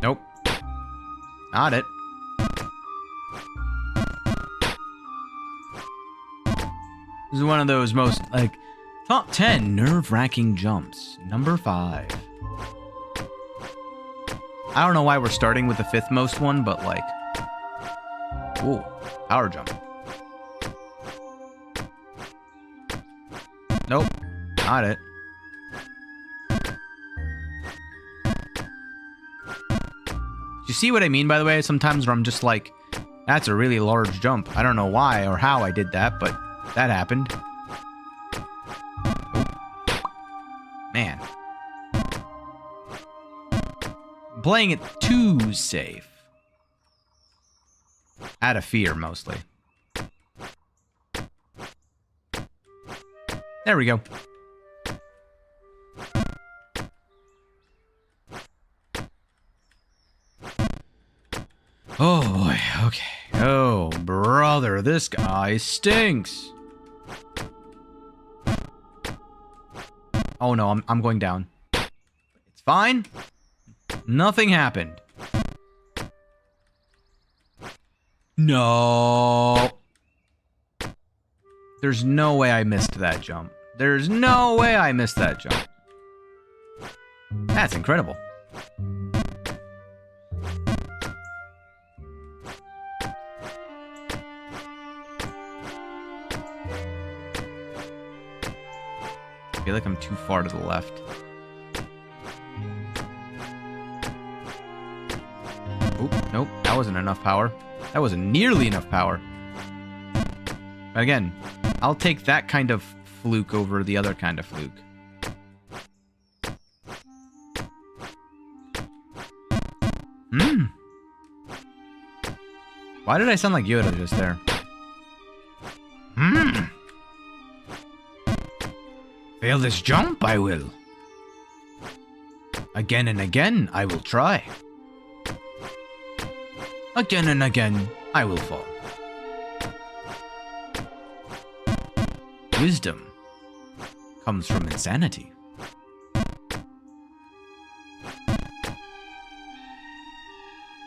Nope. Not it. This is one of those most, like, top 10 nerve-wracking jumps. Number 5. I don't know why we're starting with the 5th most one, but, like... Ooh, power jump. Nope, not it. You see what I mean, by the way? Sometimes where I'm just like, that's a really large jump. I don't know why or how I did that, but that happened. Oh. Man. I'm playing it too safe. Out of fear, mostly. There we go. Oh boy, okay. Oh, brother, this guy stinks. Oh no, I'm going down. It's fine. Nothing happened. No. There's no way I missed that jump. There's no way I missed that jump. That's incredible. I feel like I'm too far to the left. Oh, nope. That wasn't enough power. That wasn't nearly enough power. But again, I'll take that kind of fluke over the other kind of fluke. Why did I sound like Yoda just there? Fail this jump, I will. Again and again, I will try. Again and again, I will fall. Wisdom comes from insanity.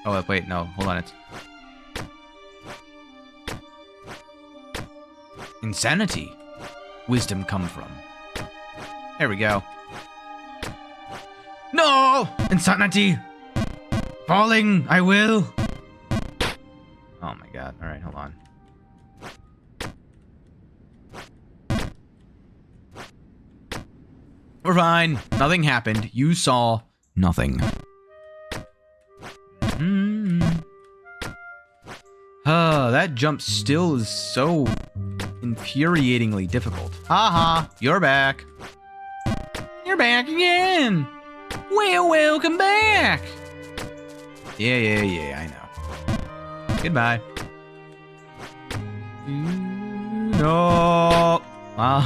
Oh, wait, no, hold on. It's insanity. Wisdom come from. There we go. No! Insanity! Falling, I will! Oh my god. Alright, hold on. We're fine. Nothing happened. You saw nothing. That jump still is so infuriatingly difficult. Haha, you're back. You're back again. Well, welcome back. Yeah, I know. Goodbye. No. Well,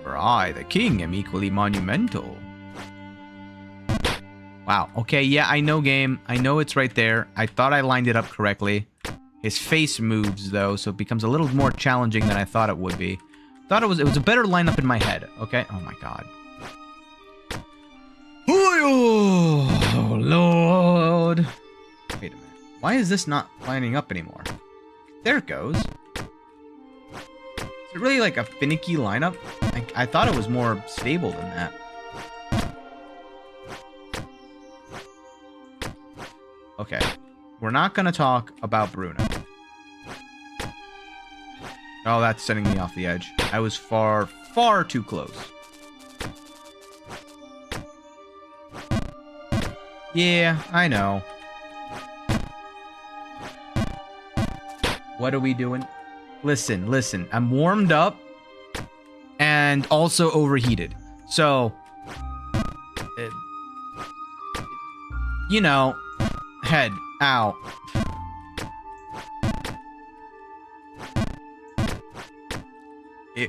for I, the king, am equally monumental. Wow. Okay, yeah, I know, game. I know it's right there. I thought I lined it up correctly. His face moves, though, so it becomes a little more challenging than I thought it would be. Thought it was a better lineup in my head. Okay. Oh my god. Oh Lord. Wait a minute. Why is this not lining up anymore? There it goes. it really like a finicky lineup? I thought it was more stable than that. Okay. We're not going to talk about Bruno. Oh, that's sending me off the edge. I was far, far too close. Yeah, I know. What are we doing? Listen. I'm warmed up and also overheated. So, you know, head out.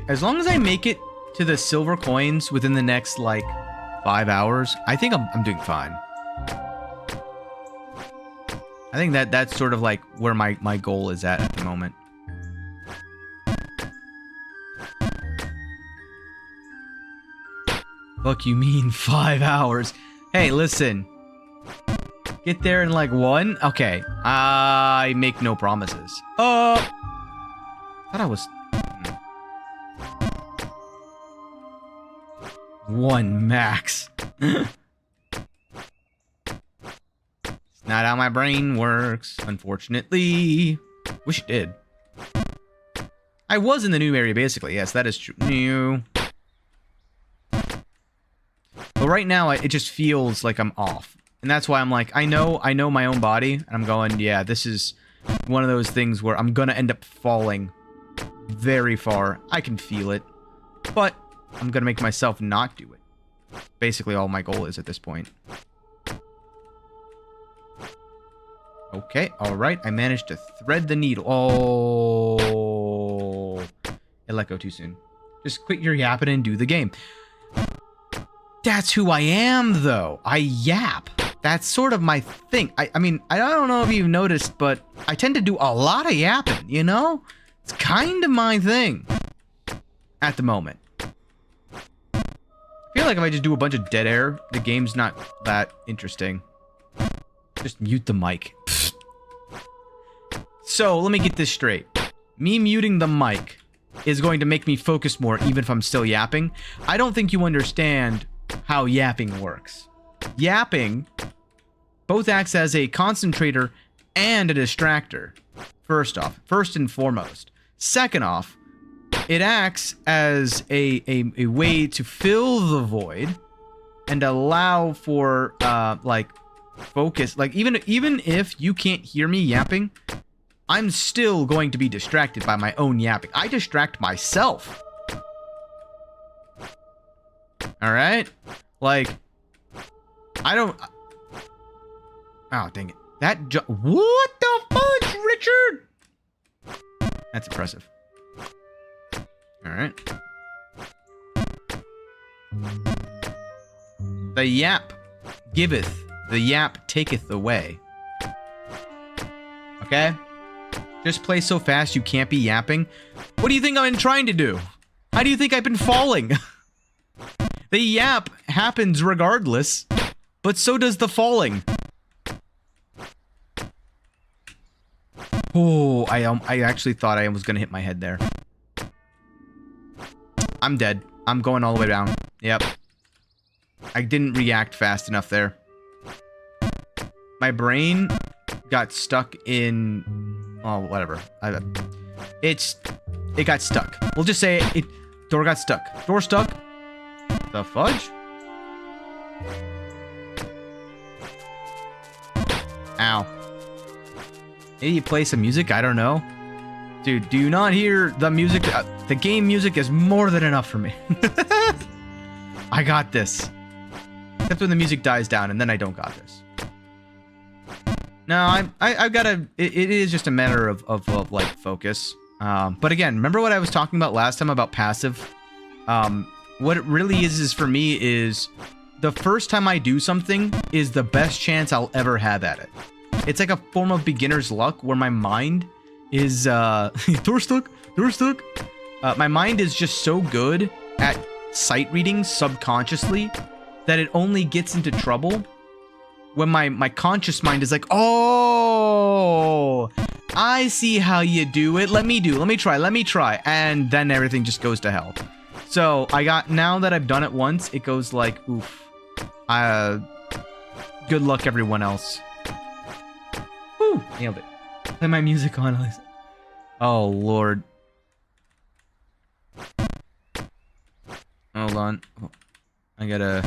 As long as I make it to the silver coins within the next, like, 5 hours, I think I'm doing fine. I think that's sort of like where my goal is at the moment. Look, you mean 5 hours? Hey, listen. Get there in like 1? Okay. I make no promises. Thought I was... 1 max. It's not how my brain works, unfortunately. Wish it did. I was in the new area, basically. Yes, that is true. New. But right now, it just feels like I'm off. And that's why I'm like, I know my own body. And I'm going, yeah, this is one of those things where I'm going to end up falling very far. I can feel it. But I'm going to make myself not do it. Basically, all my goal is at this point. Okay, alright. I managed to thread the needle. Oh. It let go too soon. Just quit your yapping and do the game. That's who I am, though. I yap. That's sort of my thing. I mean, I don't know if you've noticed, but I tend to do a lot of yapping, you know? It's kind of my thing. At the moment. I feel like if I just do a bunch of dead air, the game's not that interesting. Just mute the mic. So, let me get this straight. Me muting the mic is going to make me focus more, even if I'm still yapping. I don't think you understand how yapping works. Yapping both acts as a concentrator and a distractor. First and foremost. Second off, it acts as a way to fill the void and allow for like focus. Like even if you can't hear me yapping, I'm still going to be distracted by my own yapping. I distract myself. All right? Like I don't... Oh, dang it. What the fudge, Richard? That's impressive. Alright. The yap giveth, the yap taketh away. Okay? Just play so fast you can't be yapping. What do you think I've been trying to do? How do you think I've been falling? The yap happens regardless, but so does the falling. Oh, I actually thought I was gonna hit my head there. I'm dead. I'm going all the way down. Yep. I didn't react fast enough there. My brain got stuck in... Oh, whatever. It got stuck. We'll just say it... Door got stuck. Door stuck. The fudge? Ow. Maybe you play some music? I don't know. Dude, do you not hear the music? The game music is more than enough for me. I got this. Except when the music dies down, and then I don't got this. No, I've got to... It is just a matter of like, focus. But again, remember what I was talking about last time about passive? What it really is for me is... The first time I do something is the best chance I'll ever have at it. It's like a form of beginner's luck where my mind is, door stuck. My mind is just so good at sight reading subconsciously that it only gets into trouble when my conscious mind is like, oh, I see how you do it. Let me try. And then everything just goes to hell. So now that I've done it once, it goes like, oof. Good luck, everyone else. Woo, nailed it. Play my music on. Oh, Lord. Hold on. I gotta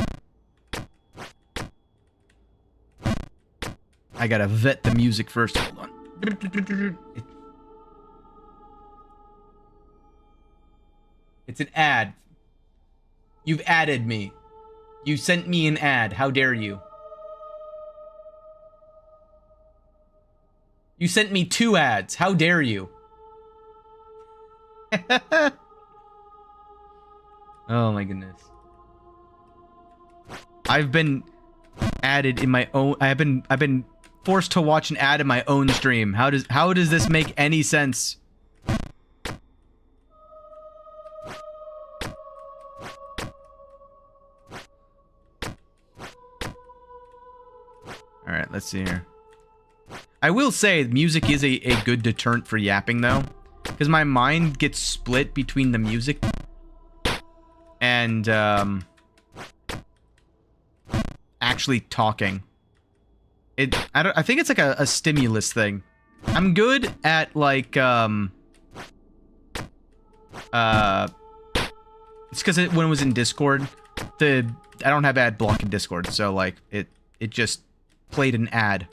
vet the music first. Hold on. It's an ad. You've added me. You sent me an ad. How dare you? You sent me 2 ads. How dare you? Oh my goodness. I've been added in my own. I've been forced to watch an ad in my own stream. How does this make any sense? All right, let's see here. I will say music is a good deterrent for yapping though, because my mind gets split between the music and actually talking. I think it's like a stimulus thing. I'm good at like it's because when it was in Discord, I don't have ad block in Discord, so like it just played an ad.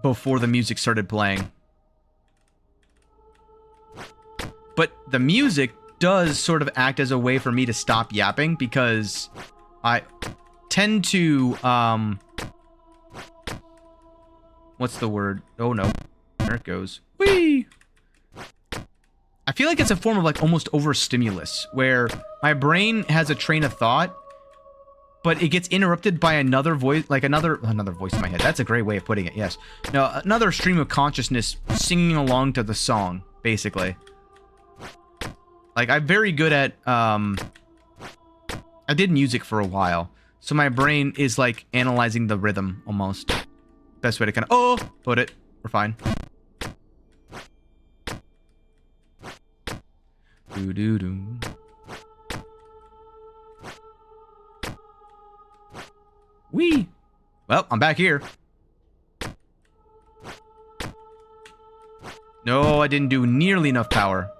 Before the music started playing. But the music does sort of act as a way for me to stop yapping, because I tend to, what's the word? Oh no. There it goes. Whee! I feel like it's a form of like almost overstimulus, where my brain has a train of thought, but it gets interrupted by another voice, like another voice in my head. That's a great way of putting it, yes. No, another stream of consciousness singing along to the song, basically. Like, I'm very good at, I did music for a while, so my brain is, like, analyzing the rhythm, almost. Best way to kind of, put it. We're fine. Doo-doo-doo. Whee! Well, I'm back here. No, I didn't do nearly enough power.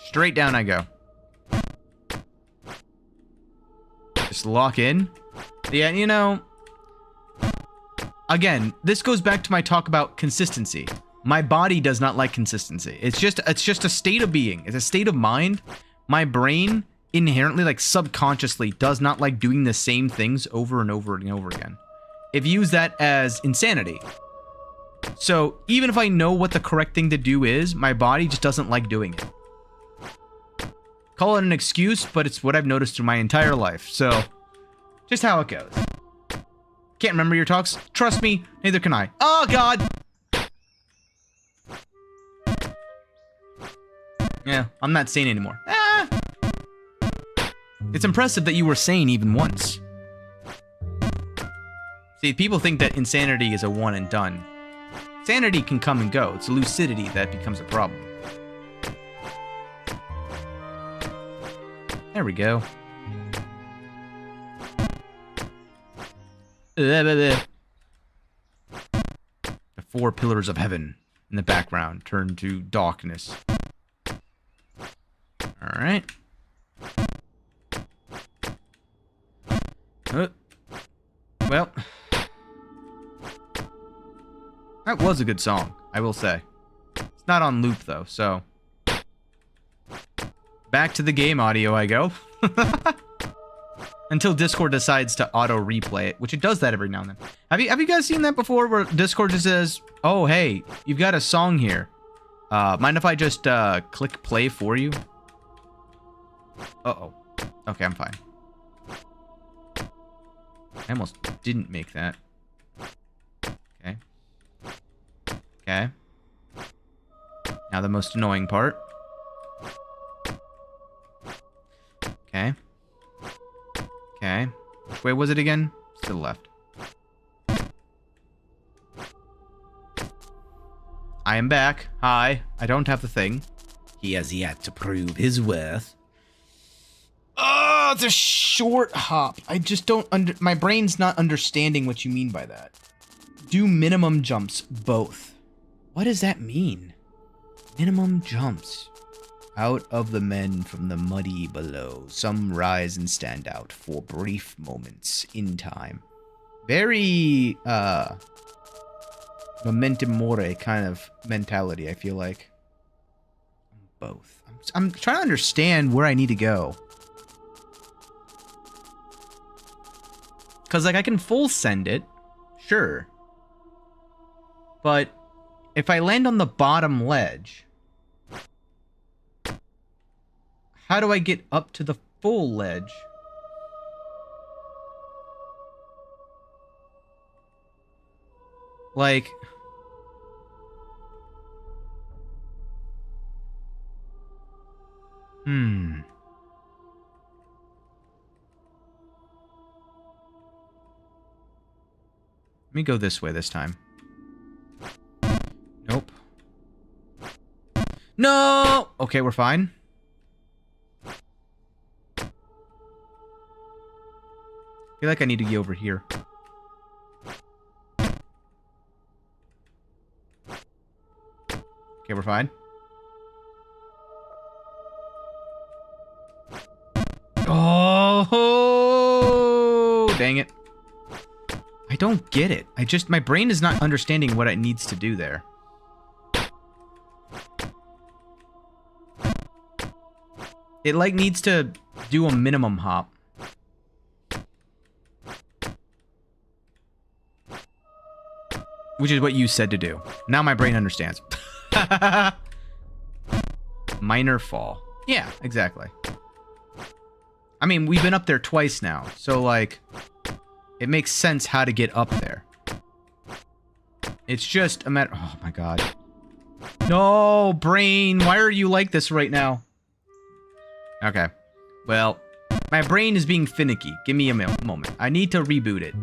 Straight down I go. Just lock in. Yeah, you know... Again, this goes back to my talk about consistency. My body does not like consistency. It's just a state of being. It's a state of mind. My brain inherently, like subconsciously, does not like doing the same things over and over and over again. It views that as insanity. So even if I know what the correct thing to do is, my body just doesn't like doing it. Call it an excuse, but it's what I've noticed through my entire life. So just how it goes. Can't remember your talks? Trust me, neither can I. Oh God! Yeah, I'm not sane anymore. It's impressive that you were sane even once. See, people think that insanity is a one and done. Sanity can come and go. It's lucidity that becomes a problem. There we go. The 4 pillars of heaven in the background turn to darkness. Alright. Well, that was a good song, I will say. It's not on loop, though, so... Back to the game audio I go. Until Discord decides to auto-replay it, which it does that every now and then. Have you guys seen that before, where Discord just says, oh, hey, you've got a song here. Mind if I just click play for you? Uh-oh. Okay, I'm fine. I almost didn't make that. Okay. Okay. Now the most annoying part. Okay. Okay. Which way was it again? To the left. I am back. Hi. I don't have the thing. He has yet to prove his worth. Oh, it's a short hop. I just don't my brain's not understanding what you mean by that. Do minimum jumps both. What does that mean? Minimum jumps. Out of the men from the muddy below, some rise and stand out for brief moments in time. Very, momentum mori kind of mentality, I feel like. Both. I'm trying to understand where I need to go. Because, like, I can full send it. Sure. But if I land on the bottom ledge, how do I get up to the full ledge? Like... Let me go this way this time. Nope. No! Okay, we're fine. I feel like I need to get over here. Okay, we're fine. Oh, dang it. I don't get it. My brain is not understanding what it needs to do there. It, like, needs to do a minimum hop. Which is what you said to do. Now my brain understands. Minor fall. Yeah, exactly. I mean, we've been up there twice now, so, like, it makes sense how to get up there. It's just a matter... Oh, my God. No, brain, why are you like this right now? Okay. Well, my brain is being finicky. Give me a moment. I need to reboot it.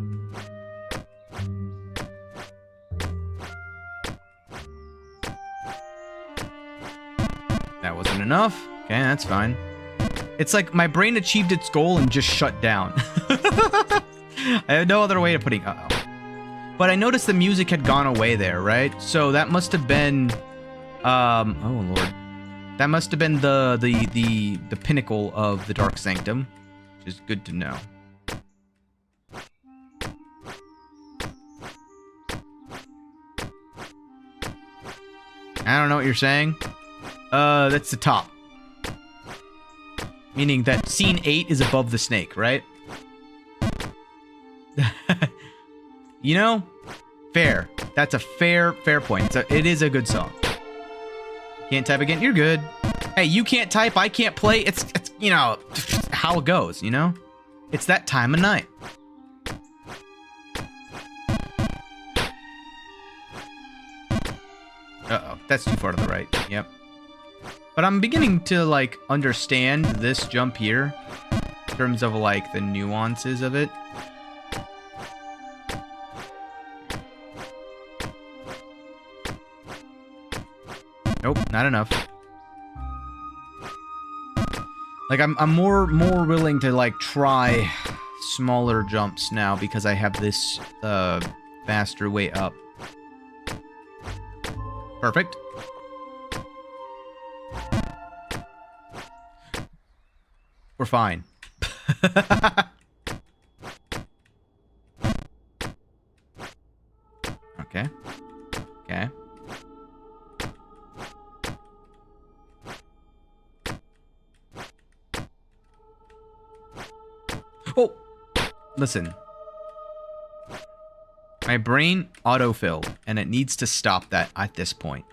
That wasn't enough. Okay, that's fine. It's like my brain achieved its goal and just shut down. I had no other way of putting... Uh-oh. But I noticed the music had gone away there, right? So that must have been... oh, Lord. That must have been the pinnacle of the Dark Sanctum, which is good to know. I don't know what you're saying. That's the top. Meaning that scene 8 is above the snake, right? You know? Fair. That's a fair point. It is a good song. Can't type again? You're good. Hey, you can't type, I can't play. It's you know, how it goes, you know? It's that time of night. Uh-oh, that's too far to the right. Yep. But I'm beginning to, like, understand this jump here in terms of, like, the nuances of it. Nope, not enough. Like, I'm more willing to, like, try smaller jumps now because I have this faster way up. Perfect. We're fine. Okay. Okay. Oh! Listen. My brain autofilled, and it needs to stop that at this point.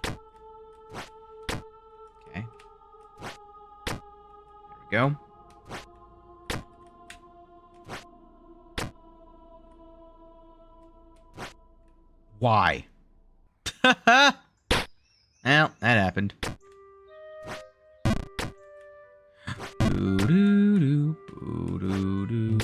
Okay. There we go. Why? Well, that happened. Boo-doo-doo, boo-doo-doo.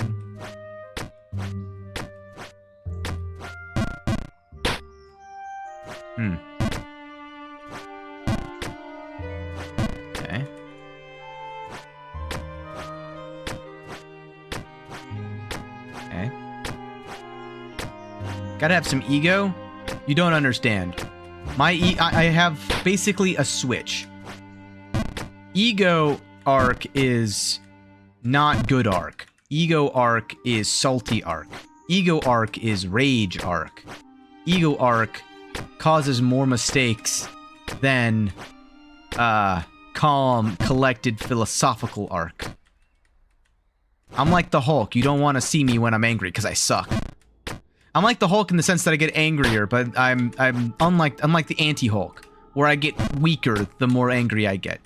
Gotta have some ego. You don't understand. I have basically a switch. Ego arc is not good arc. Ego arc is salty arc. Ego arc is rage arc. Ego arc causes more mistakes than calm, collected, philosophical arc. I'm like the Hulk. You don't want to see me when I'm angry because I suck. I'm like the Hulk in the sense that I get angrier, but I'm unlike the anti-Hulk, where I get weaker the more angry I get.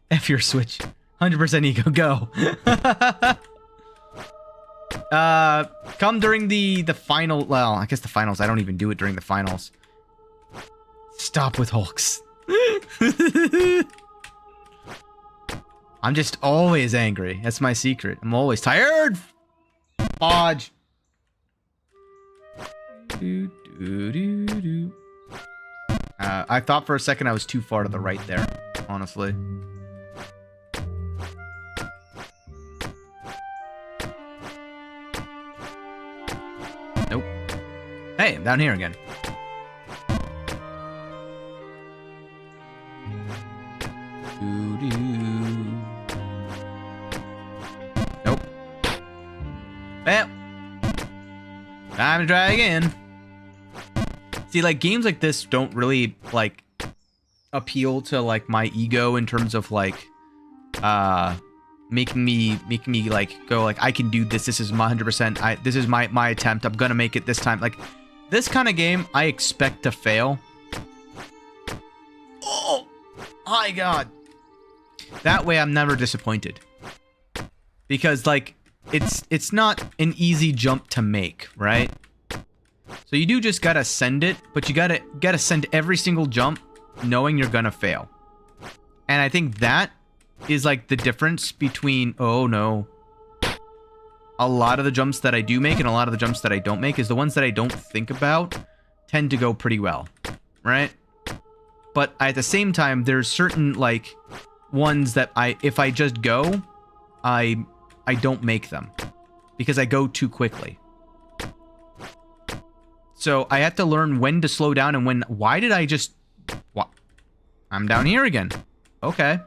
F your switch. 100% ego, go. Come during the final, well, I guess the finals. I don't even do it during the finals. Stop with Hulks. I'm just always angry. That's my secret. I'm always tired. Podge. I thought for a second I was too far to the right there, honestly. Nope. Hey, I'm down here again. Nope. Well, time to try again. See, like, games like this don't really, like, appeal to, like, my ego in terms of, like, making me, like, go, like, I can do this. This is my 100%. This is my attempt. I'm gonna make it this time. Like, this kind of game, I expect to fail. Oh, my God. That way, I'm never disappointed. Because, like, it's not an easy jump to make, right? So you do just gotta send it, but you gotta send every single jump knowing you're gonna fail. And I think that is like the difference between, oh no, a lot of the jumps that I do make and a lot of the jumps that I don't make is the ones that I don't think about tend to go pretty well, right? But at the same time, there's certain like ones that if I just go, I don't make them because I go too quickly. So I have to learn when to slow down and when. Why did I just? What? I'm down here again. Okay.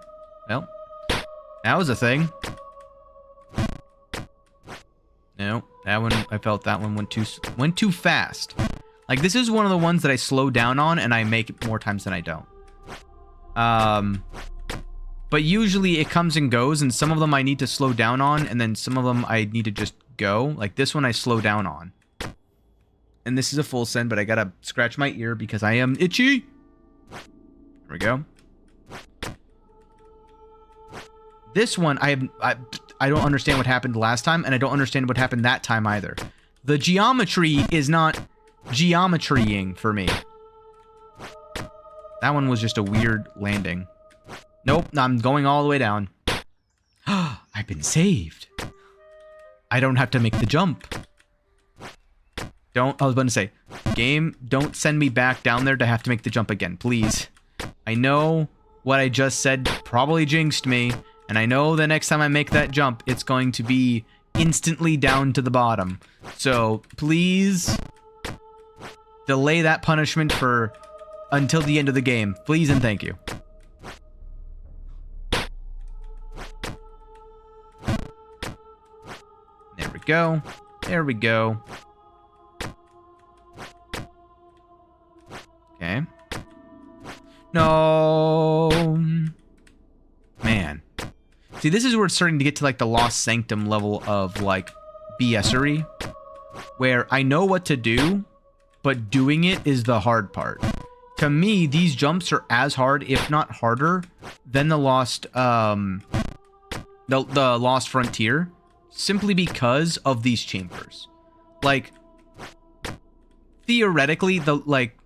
Well, that was a thing. No, that one. I felt that one went too fast. Like this is one of the ones that I slow down on and I make it more times than I don't. But usually it comes and goes, and some of them I need to slow down on, and then some of them I need to just go. Like this one I slow down on. And this is a full send, but I gotta scratch my ear because I am itchy. There we go. This one, I don't understand what happened last time, and I don't understand what happened that time either. The geometry is not geometrying for me. That one was just a weird landing. Nope, I'm going all the way down. I've been saved. I don't have to make the jump. I was about to say, game, don't send me back down there to have to make the jump again, please. I know what I just said probably jinxed me, and I know the next time I make that jump, it's going to be instantly down to the bottom. So, please delay that punishment until the end of the game. Please and thank you. There we go. There we go. Okay. No. Man. See, this is where it's starting to get to, like, the Lost Sanctum level of, like, BS-ery. Where I know what to do, but doing it is the hard part. To me, these jumps are as hard, if not harder, than the Lost, the Lost Frontier. Simply because of these chambers. Like, theoretically,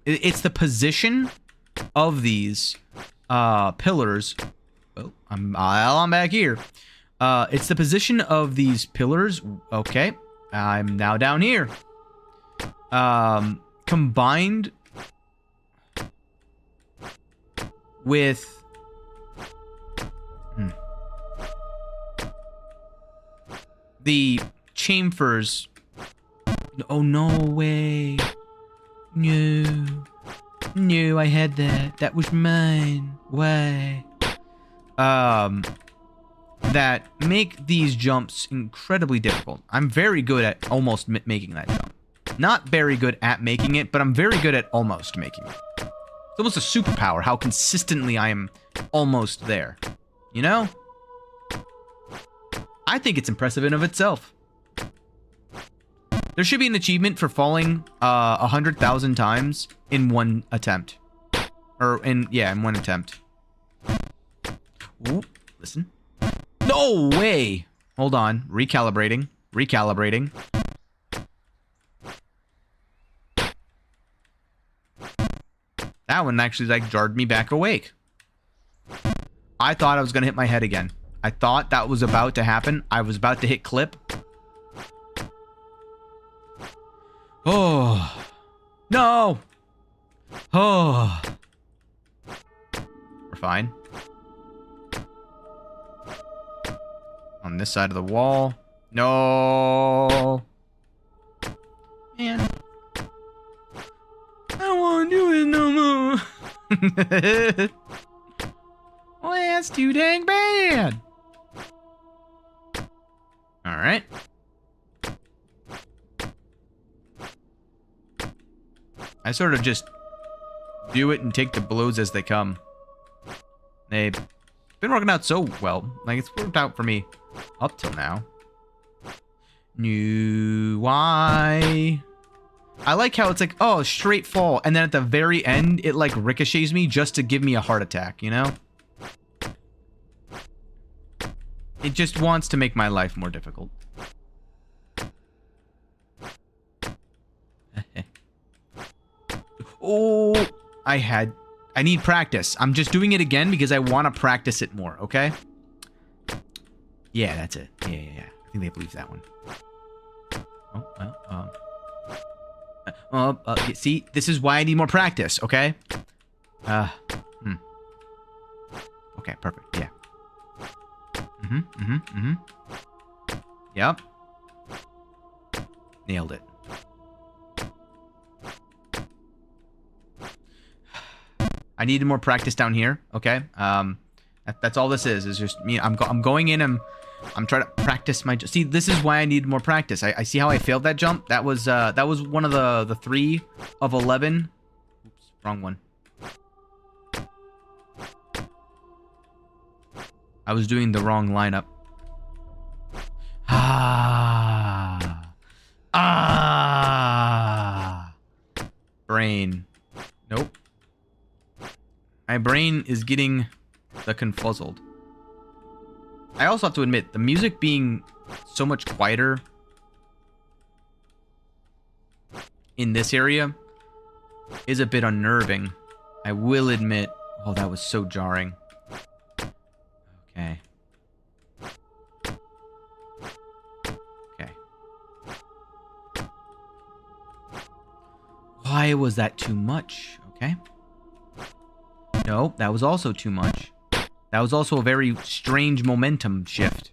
it's the position of these pillars. Oh, I'm back here. It's the position of these pillars. Okay, I'm now down here. Combined with the chamfers Oh, no way. No. No, I had that. That was mine. Why? That make these jumps incredibly difficult. I'm very good at almost making that jump. Not very good at making it, but I'm very good at almost making it. It's almost a superpower how consistently I am almost there. You know? I think it's impressive in of itself. There should be an achievement for falling 100,000 times in one attempt. In one attempt. Ooh, listen. No way! Hold on. Recalibrating. Recalibrating. That one actually, like, jarred me back awake. I thought I was gonna hit my head again. I thought that was about to happen. I was about to hit clip. Oh. No! Oh. We're fine. On this side of the wall. No. Man. I don't want to do it no more. Well, that's too dang bad. Alright. I sort of just do it and take the blows as they come. They've been working out so well. Like, it's worked out for me up till now. Why? I like how it's like, oh, straight fall. And then at the very end, it like ricochets me just to give me a heart attack, you know? It just wants to make my life more difficult. Oh, I need practice. I'm just doing it again because I want to practice it more, okay? Yeah, that's it. Yeah. I think they believe that one. Oh, well, see, this is why I need more practice, okay? Okay, perfect, yeah. Yep. Nailed it. I needed more practice down here, okay? That's all this is just me. I'm going in and I'm trying to practice my... See, this is why I need more practice. I see how I failed that jump. That was one of the 3 of 11. Oops, wrong one. I was doing the wrong lineup. Brain. Nope. My brain is getting the confuzzled. I also have to admit, the music being so much quieter in this area is a bit unnerving. I will admit. Oh, that was so jarring. Okay. Okay. Why was that too much? Okay. No, that was also too much. That was also a very strange momentum shift.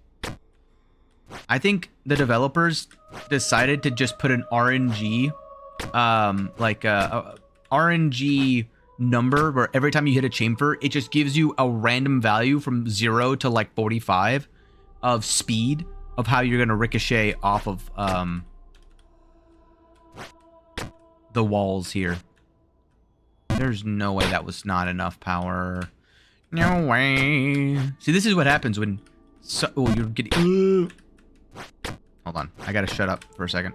I think the developers decided to just put an RNG, RNG number where every time you hit a chamfer, it just gives you a random value from 0 to like 45 of speed of how you're gonna ricochet off of the walls here. There's no way that was not enough power. No way. See, this is what happens when... oh, you're getting... Hold on. I gotta shut up for a second.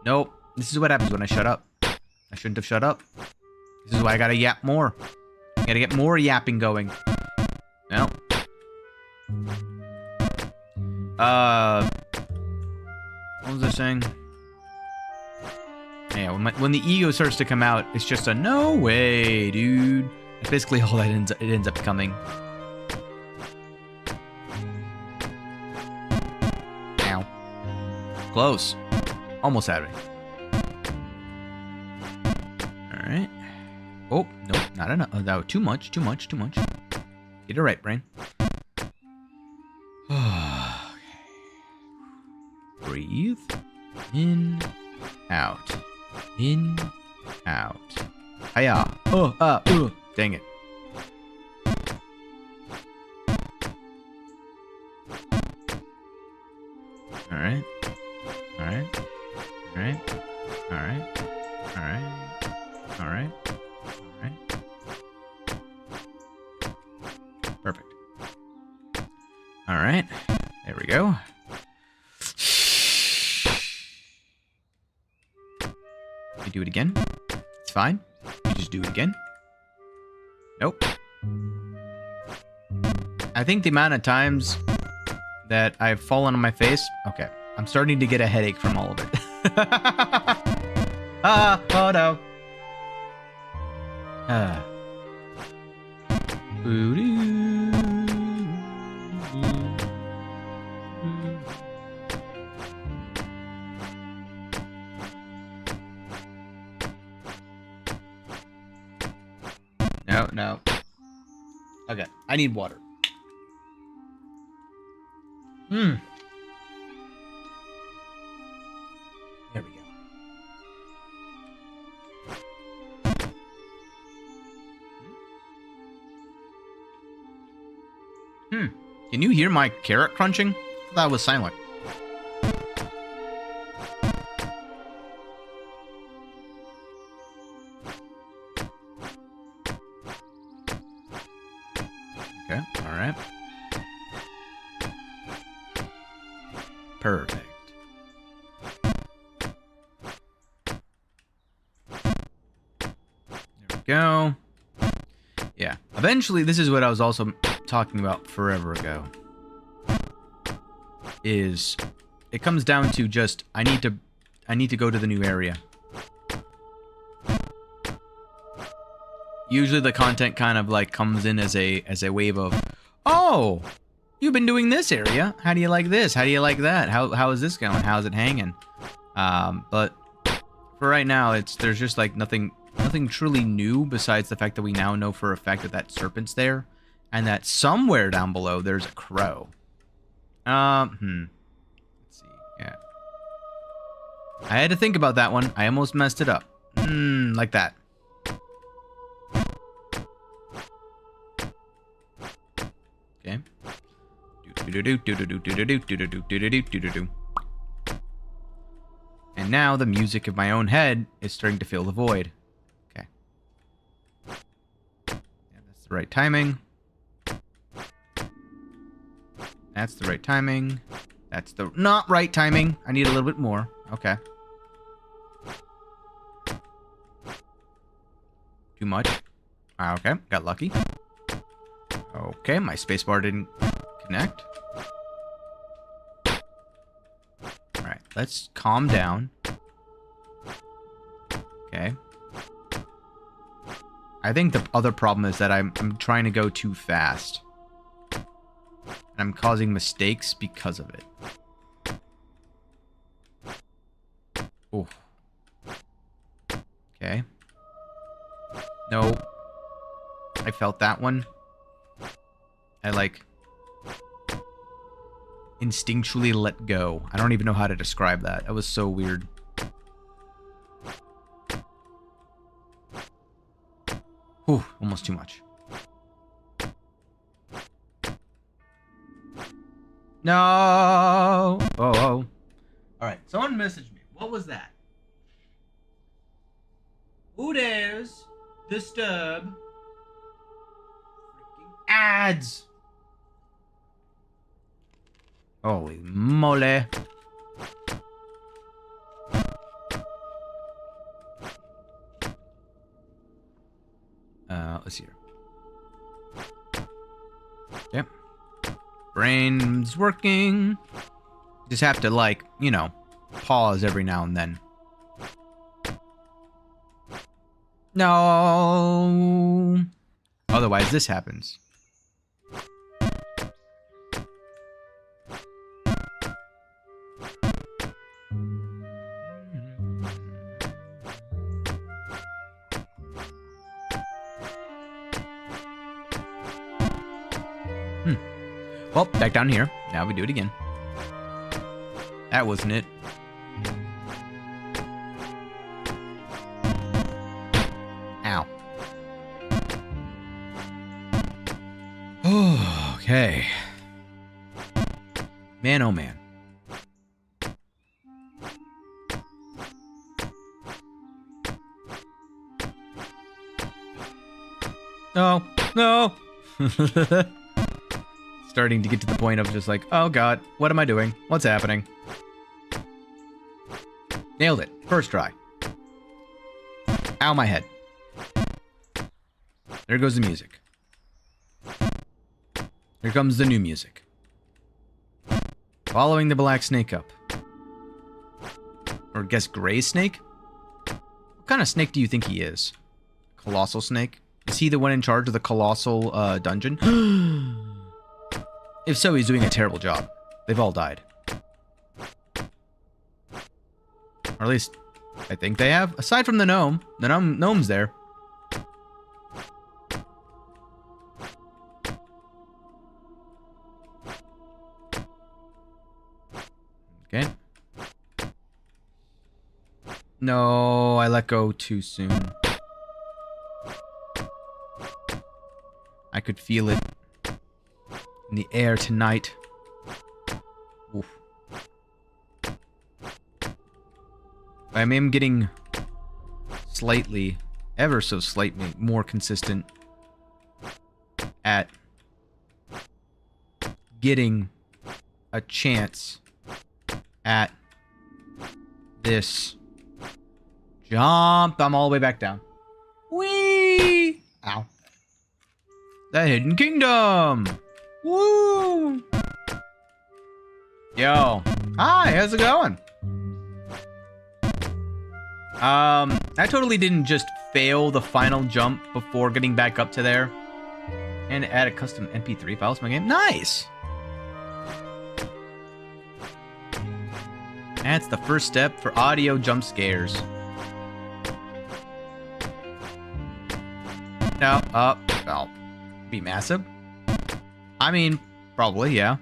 Nope. This is what happens when I shut up. I shouldn't have shut up. This is why I gotta yap more. I gotta get more yapping going. No. What was I saying? Yeah, when the ego starts to come out, it's just a no way, dude. That's basically all that it ends up becoming. Ow. Close. Almost had it. Alright. Oh, nope, not enough. Oh, that was too much. Get it right, brain. Breathe. In, out. In, out. Hiya. Dang it. Alright. Alright. Alright. Alright. Alright. Alright. Alright. Perfect. Alright. There we go. You do it again. It's fine. You just do it again. Nope. I think the amount of times that I've fallen on my face. Okay. I'm starting to get a headache from all of it. Oh no. No. Okay, I need water. There we go. Can you hear my carrot crunching? That was silent. Okay, alright. Perfect. There we go. Yeah. Eventually, this is what I was also talking about forever ago. Is it comes down to just I need to go to the new area. Usually the content kind of like comes in as a wave of, oh, you've been doing this area. How do you like this? How do you like that? How is this going? How's it hanging? But for right now, there's just like nothing truly new besides the fact that we now know for a fact that that serpent's there, and that somewhere down below there's a crow. Let's see. Yeah. I had to think about that one. I almost messed it up. Like that. Okay. And now the music of my own head is starting to fill the void. Okay. Yeah, that's the right timing. That's the right timing. That's the not right timing. I need a little bit more. Okay. Too much. Okay, got lucky. Okay, my spacebar didn't connect. Alright, let's calm down. Okay. I think the other problem is that I'm trying to go too fast. And I'm causing mistakes because of it. Oh. Okay. No. I felt that one. I like instinctually let go. I don't even know how to describe that. That was so weird. Whew, almost too much. No. Oh. All right. Someone messaged me. What was that? Who dares disturb freaking ads? Holy moly. Let's see here. Yep. Brain's working. Just have to, like, you know, pause every now and then. No. Otherwise, this happens. Well, back down here. Now we do it again. That wasn't it. Ow. Oh, okay. Man, oh man. No, no. Starting to get to the point of just like, oh god, what am I doing? What's happening? Nailed it. First try. Ow, my head. There goes the music. Here comes the new music. Following the black snake up. Or I guess gray snake? What kind of snake do you think he is? Colossal snake? Is he the one in charge of the colossal dungeon? If so, he's doing a terrible job. They've all died. Or at least, I think they have. Aside from the gnome. The gnome's there. Okay. No, I let go too soon. I could feel it in the air tonight. Oof. I am getting slightly, ever so slightly, more consistent at getting a chance at this jump. I'm all the way back down. Whee! Ow. The Hidden Kingdom! Woo! Yo. Hi, how's it going? I totally didn't just fail the final jump before getting back up to there. And add a custom MP3 files to my game. Nice! That's the first step for audio jump scares. No, well, be massive. I mean, probably, yeah.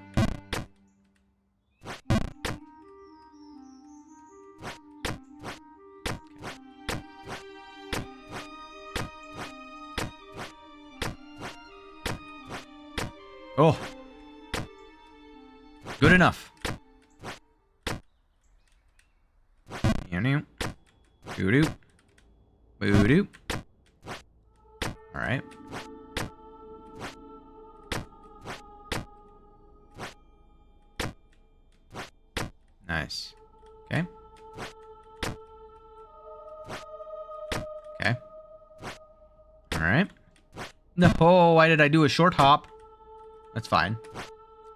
Oh. Good enough. Boo-doo. Boo-doo. Alright. Nice. Okay. Okay. Alright. No, why did I do a short hop? That's fine.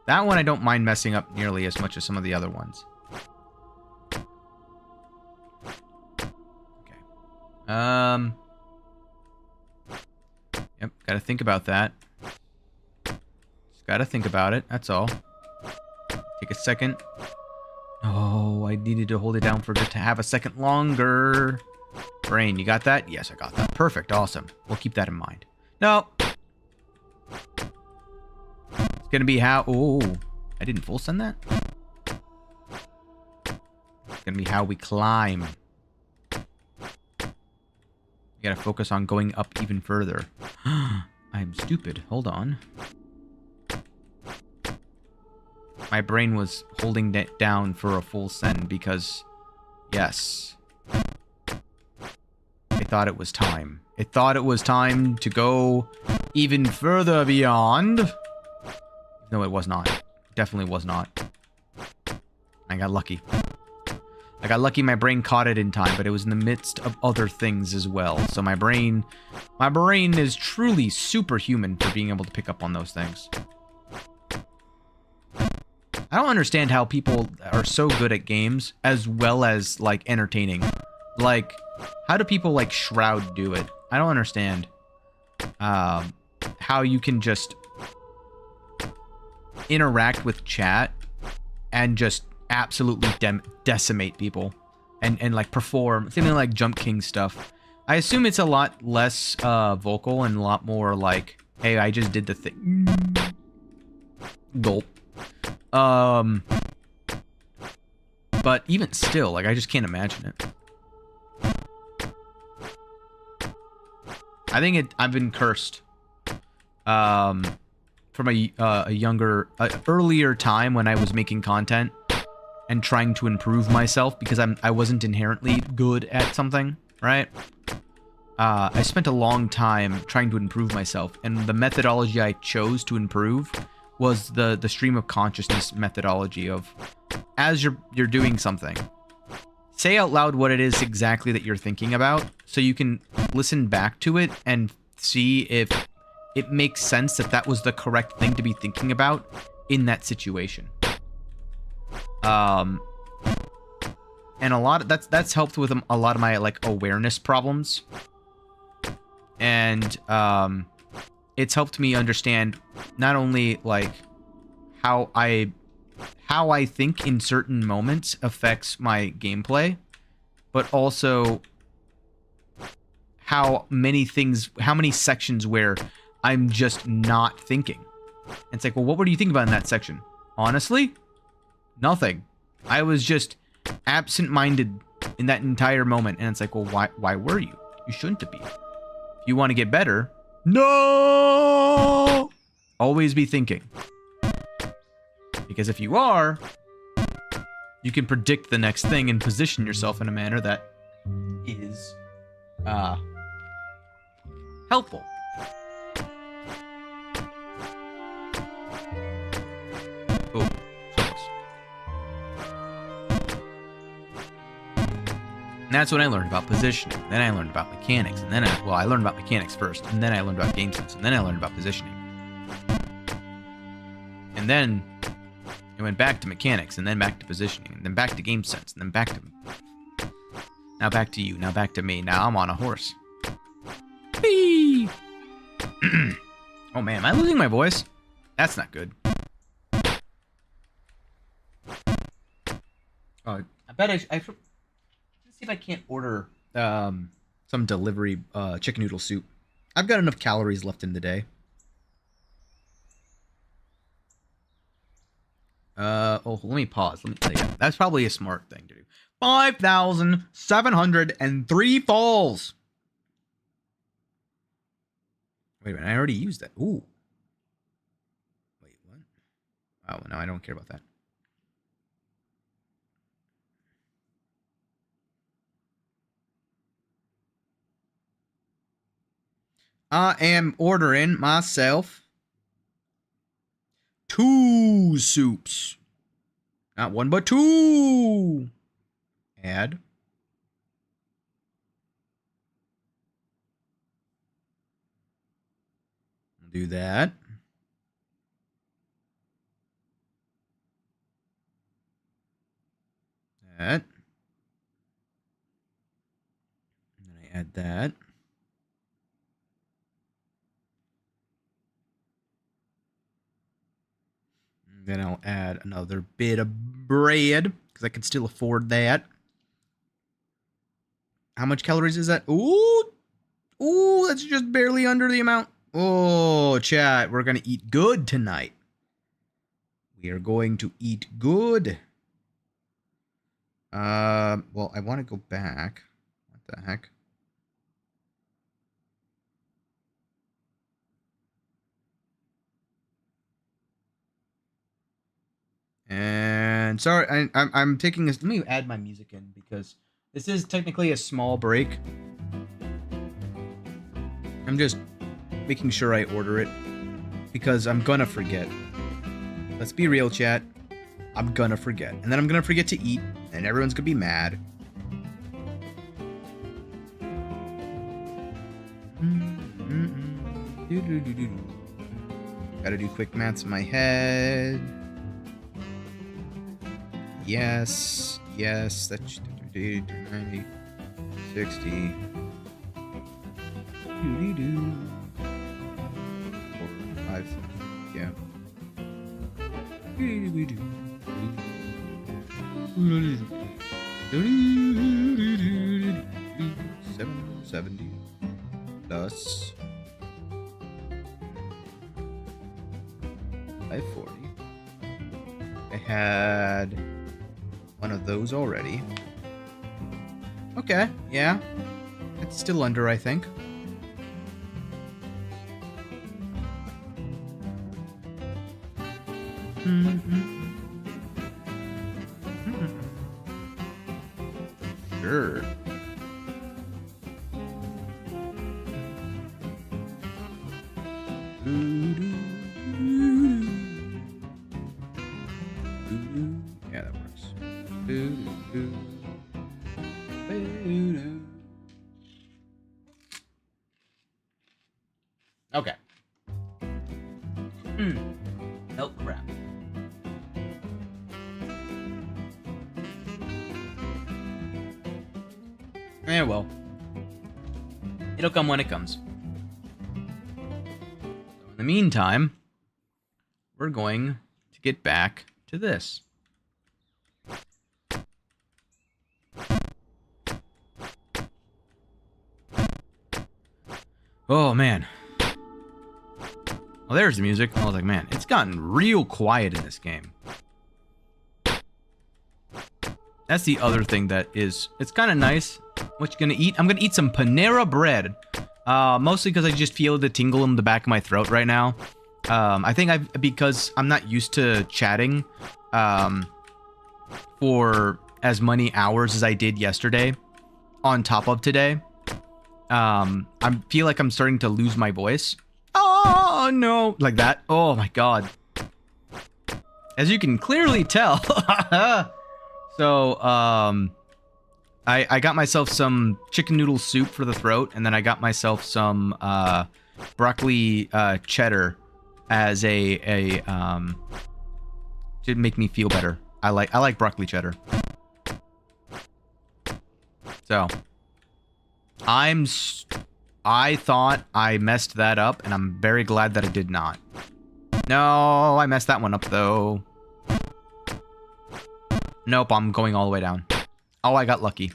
That one I don't mind messing up nearly as much as some of the other ones. Okay. Yep, gotta think about that. Just gotta think about it, that's all. Take a second. Oh, I needed to hold it down for just to have a second longer. Brain, you got that? Yes, I got that. Perfect, awesome. We'll keep that in mind. No. It's gonna be how... Oh, I didn't full send that? It's gonna be how we climb. You gotta focus on going up even further. I'm stupid. Hold on. My brain was holding it down for a full send because... Yes. I thought it was time. It thought it was time to go even further beyond... No, it was not. Definitely was not. I got lucky. I got lucky my brain caught it in time, but it was in the midst of other things as well. So my brain is truly superhuman for being able to pick up on those things. I don't understand how people are so good at games as well as, like, entertaining. Like, how do people like Shroud do it? I don't understand. How you can just... interact with chat and just absolutely decimate people and like perform something like Jump King stuff. I assume it's a lot less vocal and a lot more like, hey, I just did the thing. Gulp. But even still, like, I just can't imagine it. I think I've been cursed. From a earlier time when I was making content and trying to improve myself because I wasn't inherently good at something, right? I spent a long time trying to improve myself, and the methodology I chose to improve was the stream of consciousness methodology of, as you're doing something, say out loud what it is exactly that you're thinking about, so you can listen back to it and see if it makes sense that that was the correct thing to be thinking about in that situation. And a lot of that's helped with a lot of my like awareness problems. And it's helped me understand not only like how I think in certain moments affects my gameplay, but also how many sections where I'm just not thinking. And it's like, well, what were you thinking about in that section? Honestly, nothing. I was just absent-minded in that entire moment. And it's like, well, why were you? You shouldn't have been. If you want to get better, no! Always be thinking. Because if you are, you can predict the next thing and position yourself in a manner that is helpful. Oh, and that's when I learned about positioning. Then I learned about mechanics, and then I learned about mechanics first, and then I learned about game sense, and then I learned about positioning. And then I went back to mechanics, and then back to positioning, and then back to game sense, and then back to... Now back to you, now back to me. Now I'm on a horse. Whee! Oh man, am I losing my voice? That's not good. I bet I let's see if I can't order some delivery chicken noodle soup. I've got enough calories left in the day. Let me pause. Let me tell you. That's probably a smart thing to do. 5,703 falls. Wait a minute, I already used that. Ooh. Wait, what? Oh, no, I don't care about that. I am ordering myself 2 soups. Not 1, but 2. Add. Do that. That. And then I add that. And then I'll add another bit of bread, because I can still afford that. How much calories is that? Ooh! Ooh, that's just barely under the amount. Oh, chat, we're going to eat good tonight. We are going to eat good. Well, I want to go back. What the heck? And sorry, I'm taking this. Let me add my music in because this is technically a small break. I'm just making sure I order it because I'm gonna forget. Let's be real, chat. I'm gonna forget. And then I'm gonna forget to eat, and everyone's gonna be mad. Gotta do quick maths in my head. Yes, yes, that's 90, 60. 5, yeah. 770 plus 540. I had one of those already. Okay, yeah. It's still under, I think. Sure. Yeah, that works. Okay. Oh, crap. Yeah, well. It'll come when it comes. So in the meantime, we're going to get back to this. Oh, man. Well, there's the music. I was like, man, it's gotten real quiet in this game. That's the other thing that is... It's kind of nice. What you gonna eat? I'm gonna eat some Panera bread. Mostly because I just feel the tingle in the back of my throat right now. I think because I'm not used to chatting for as many hours as I did yesterday on top of today. I feel like I'm starting to lose my voice. Oh, no. Like that. Oh, my God. As you can clearly tell. So, I got myself some chicken noodle soup for the throat, and then I got myself some broccoli cheddar as to make me feel better. I like broccoli cheddar. So, I thought I messed that up, and I'm very glad that I did not. No, I messed that one up though. Nope, I'm going all the way down. Oh, I got lucky.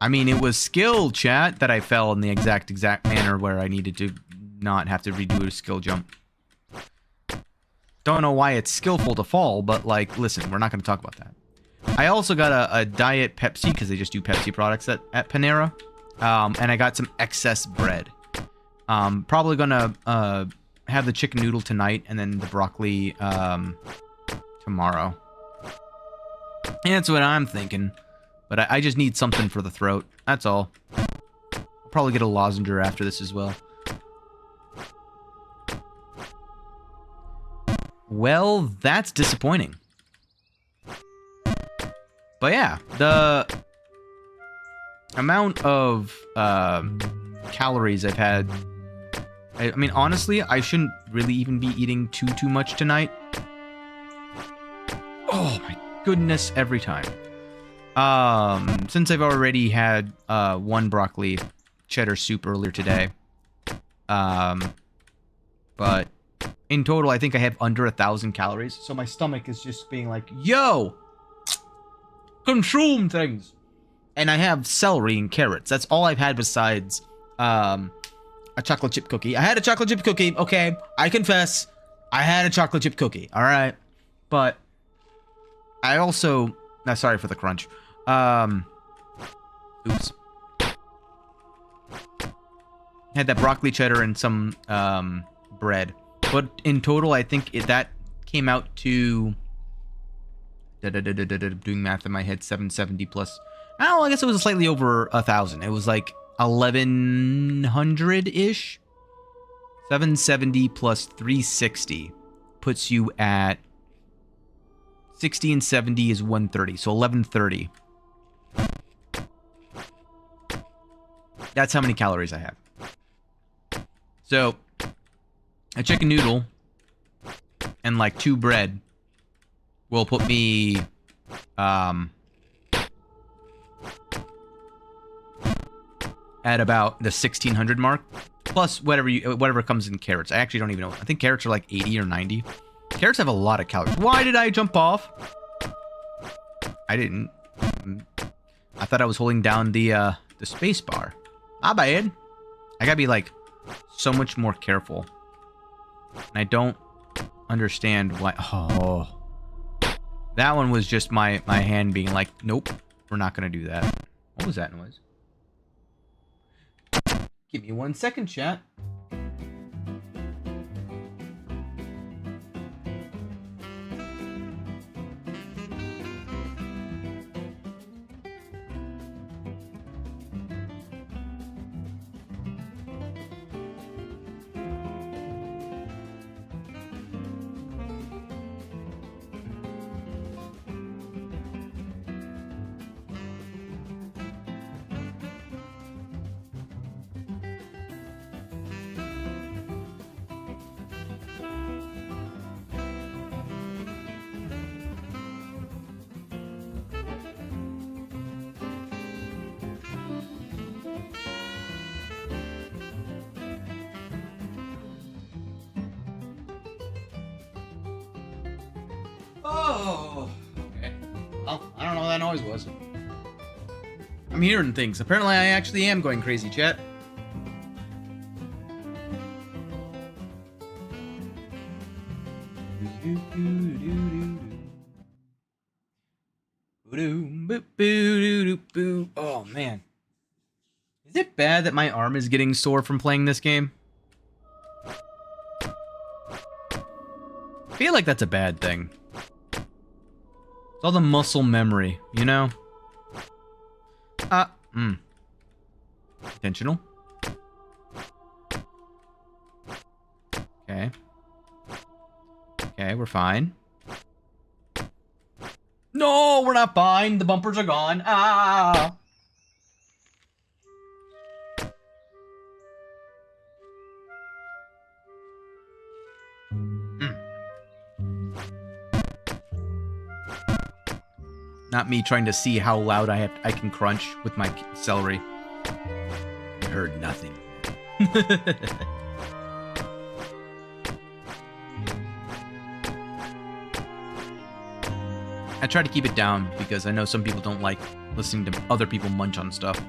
I mean, it was skill, chat, that I fell in the exact manner where I needed to not have to redo a skill jump. Don't know why it's skillful to fall, but, like, listen, we're not going to talk about that. I also got a Diet Pepsi, because they just do Pepsi products at Panera. And I got some excess bread. Probably going to have the chicken noodle tonight, and then the broccoli tomorrow. That's what I'm thinking. But I just need something for the throat. That's all. I'll probably get a lozenger after this as well. Well, that's disappointing. But yeah, the amount of calories I've had... I mean, honestly, I shouldn't really even be eating too much tonight. Oh my goodness, every time. Since I've already had one broccoli cheddar soup earlier today. But in total, I think I have under 1,000 calories. So my stomach is just being like, yo, consume things. And I have celery and carrots. That's all I've had besides a chocolate chip cookie. I had a chocolate chip cookie. Okay, I confess. I had a chocolate chip cookie. All right. But I also... sorry for the crunch. Oops. Had that broccoli cheddar and some bread. But in total, I think that came out to... doing math in my head, 770 plus... Oh, I guess it was slightly over 1,000. It was like 1,100-ish. 770 plus 360 puts you at 60 and 70 is 130, so 1130. That's how many calories I have. So, a chicken noodle and like 2 bread will put me at about the 1,600 mark, plus whatever comes in carrots. I actually don't even know. I think carrots are like 80 or 90. Carrots have a lot of calories. Why did I jump off? I didn't. I thought I was holding down the space bar. My bad. I gotta be like so much more careful. And I don't understand why. Oh. That one was just my hand being like, nope, we're not going to do that. What was that noise? Give me 1 second, chat. Oh, okay. Well, I don't know what that noise was. I'm hearing things. Apparently, I actually am going crazy, chat. Oh, man. Is it bad that my arm is getting sore from playing this game? I feel like that's a bad thing. It's all the muscle memory, you know? Intentional. Okay. Okay, we're fine. No, we're not fine. The bumpers are gone. Ah! Not me trying to see how loud I can crunch with my celery. I heard nothing. I try to keep it down because I know some people don't like listening to other people munch on stuff.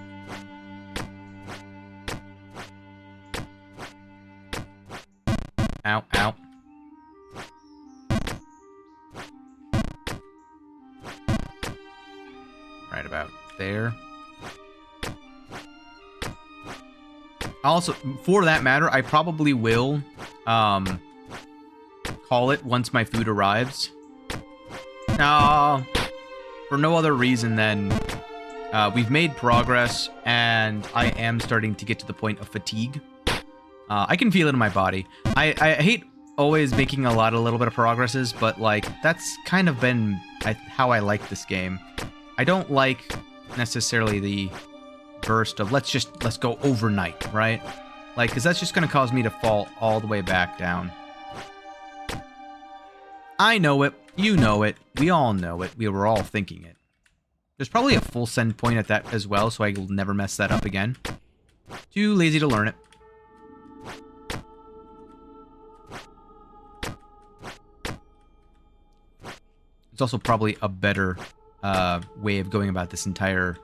Ow, ow. Right about there. Also, for that matter, I probably will call it once my food arrives. For no other reason than we've made progress, and I am starting to get to the point of fatigue. I can feel it in my body. I hate always making a little bit of progresses, but like that's kind of been how I like this game. I don't like necessarily the burst of let's go overnight, right? Like, because that's just going to cause me to fall all the way back down. I know it. You know it. We all know it. We were all thinking it. There's probably a full send point at that as well, so I will never mess that up again. Too lazy to learn it. It's also probably a better way of going about this entire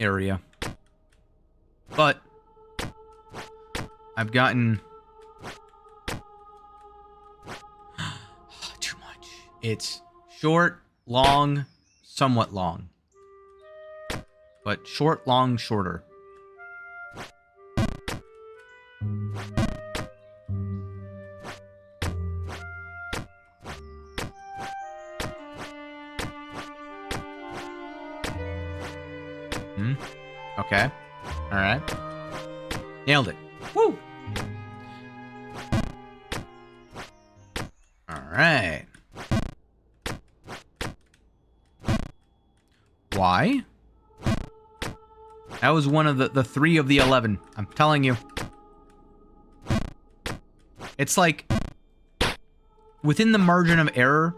area. But I've gotten too much. It's short, long, somewhat long. But short, long, shorter. Okay. All right. Nailed it. Woo! All right. Why? That was one of the 3 of the 11. I'm telling you. It's like within the margin of error,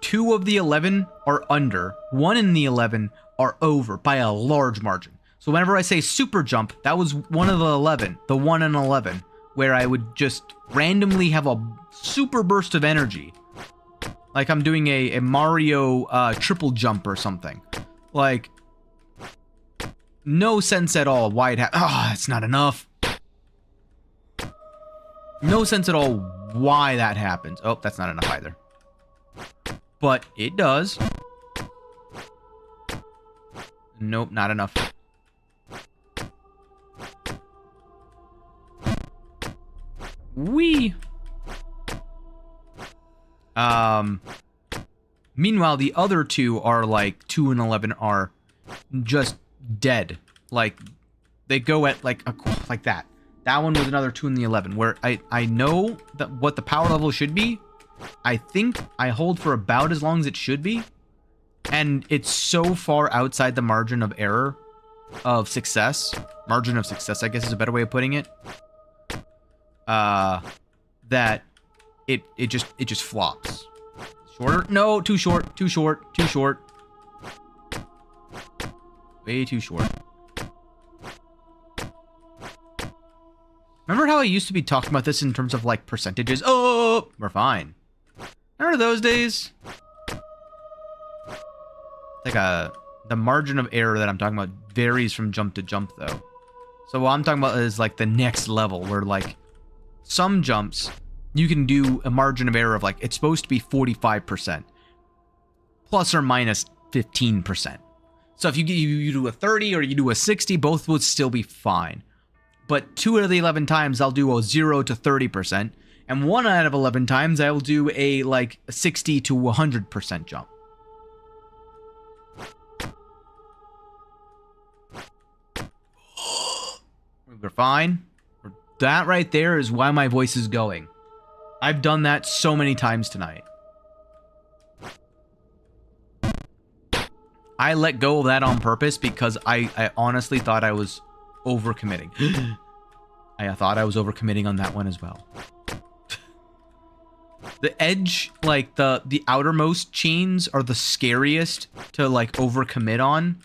2 of the 11 are under. 1 in the 11 are over by a large margin. So whenever I say super jump, that was one of the 11, the 1 in 11, where I would just randomly have a super burst of energy. Like I'm doing a Mario triple jump or something. Like, no sense at all why it it's not enough. No sense at all why that happens. Oh, that's not enough either. But it does. Nope, not enough. Wee. Meanwhile, the other two are like 2 and 11 are just dead. Like they go at like that. That one was another 2 in the 11. Where I know that what the power level should be. I think I hold for about as long as it should be, and it's so far outside the margin of error of success. Margin of success, I guess, is a better way of putting it. That it just flops. Shorter? No, too short, too short, too short. Way too short. Remember how I used to be talking about this in terms of like percentages? Oh, we're fine. Remember those days? Like the margin of error that I'm talking about varies from jump to jump though. So what I'm talking about is like the next level where like some jumps you can do a margin of error of like it's supposed to be 45% plus or minus 15%. So if you do a 30 or you do a 60, both would still be fine. But 2 out of the 11 times I'll do a 0 to 30%, and 1 out of 11 times I will do a like 60 to 100% jump. We're fine. That right there is why my voice is going. I've done that so many times tonight. I let go of that on purpose because I honestly thought I was overcommitting. I thought I was overcommitting on that one as well. The edge, like the outermost chains are the scariest to like overcommit on.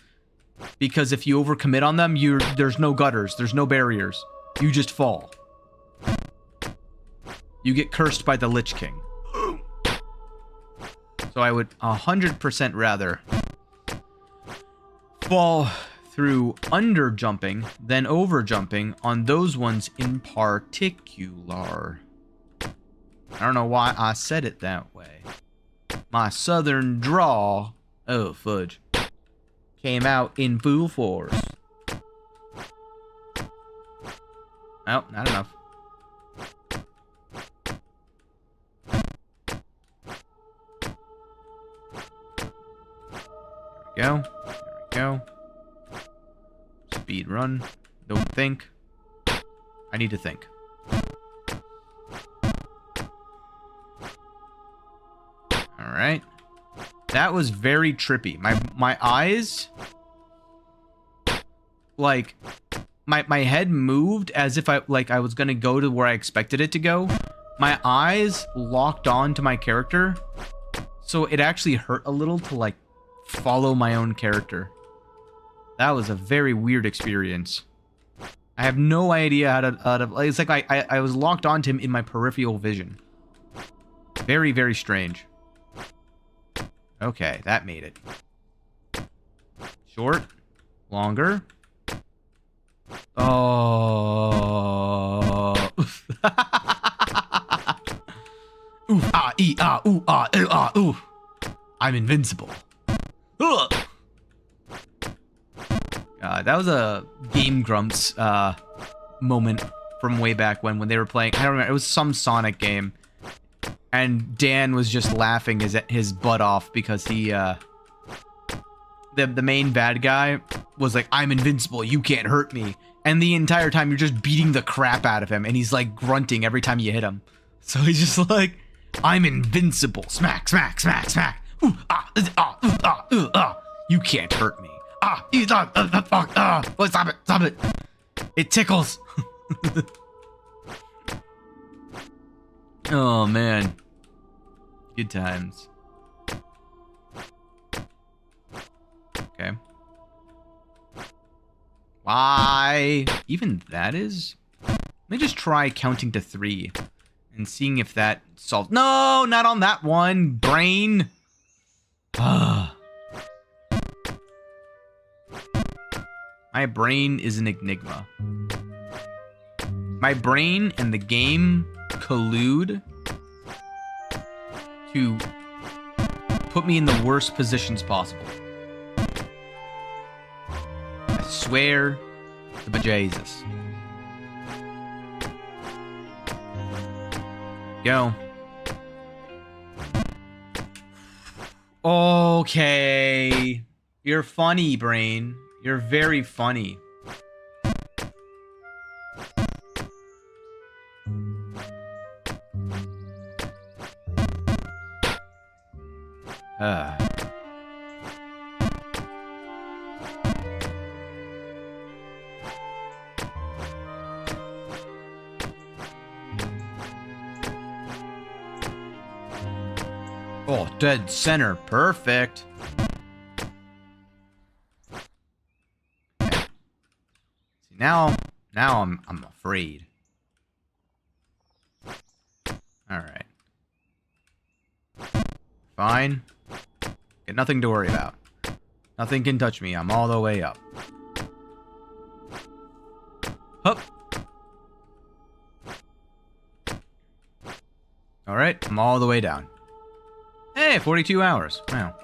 Because if you overcommit on them, there's no gutters, there's no barriers. You just fall. You get cursed by the Lich King. So I would 100% rather fall through under jumping than over jumping on those ones in particular. I don't know why I said it that way. My southern drawl, oh fudge, came out in full force. Oh, not enough. There we go. There we go. Speed run. Don't think. I need to think. Alright. That was very trippy. My eyes, like, my head moved as if I was gonna go to where I expected it to go. My eyes locked on to my character, so it actually hurt a little to like follow my own character. That was a very weird experience. I have no idea how to it's like I was locked onto him in my peripheral vision. Very, very strange. Okay, that made it. Short. Longer. Oh. Ooh, ah, ee, ah, ooh, ah, ew, ah, ooh. I'm invincible. Ugh. That was a Game Grumps moment from way back when they were playing. I don't remember. It was some Sonic game. And Dan was just laughing his butt off because he, the main bad guy was like, I'm invincible, you can't hurt me. And the entire time you're just beating the crap out of him and he's like grunting every time you hit him. So he's just like, I'm invincible. Smack, smack, smack, smack. Ooh, ah, ah, ooh, ah, ooh, ah. You can't hurt me. Ah, stop it, stop it. It tickles. Oh, man. Good times. Okay. Why? Even that is? Let me just try counting to 3 and seeing if that solves. No, not on that one. Brain. My brain is an enigma. My brain and the game collude to put me in the worst positions possible. I swear to bejesus. Go. Okay. You're funny, brain. You're very funny. Oh, dead center. Perfect. Okay. See, now I'm afraid. All right. Fine. Got nothing to worry about. Nothing can touch me. I'm all the way up. Hup. All right, I'm all the way down. Hey, 42 hours. Wow.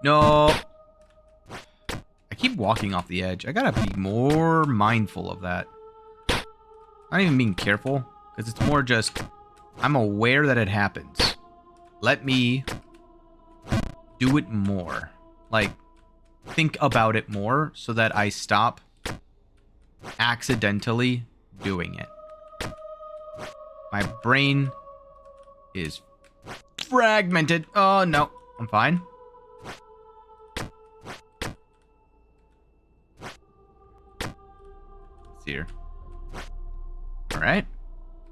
No. I keep walking off the edge. I gotta be more mindful of that. Not even being careful, because it's more just, I'm aware that it happens. Let me do it more. Like, think about it more so that I stop accidentally doing it. My brain is fragmented. Oh, no. I'm fine. Let's see here. All right.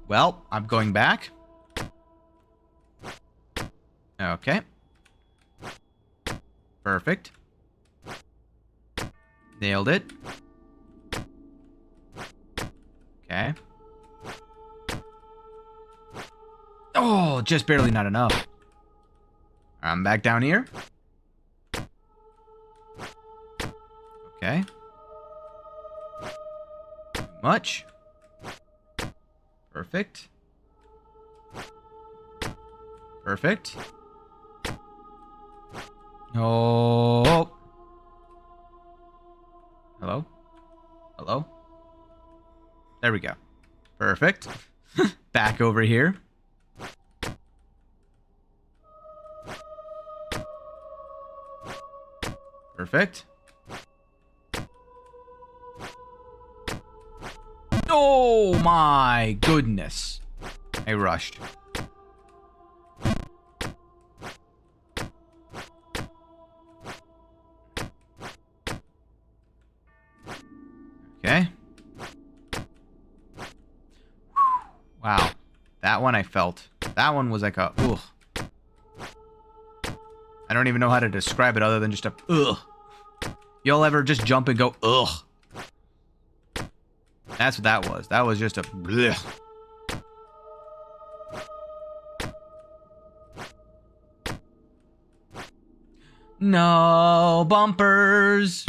Well, I'm going back. Okay. Perfect. Nailed it. Okay. Oh, just barely not enough. I'm back down here. Okay. Too much. Perfect. Perfect. Oh. Hello? Hello? There we go. Perfect. Back over here. Perfect. Oh my goodness. I rushed. Okay. Wow. That one I felt. That one was like a ugh. I don't even know how to describe it other than just a ugh. Y'all ever just jump and go ugh? That's what that was. That was just a bleh. No bumpers.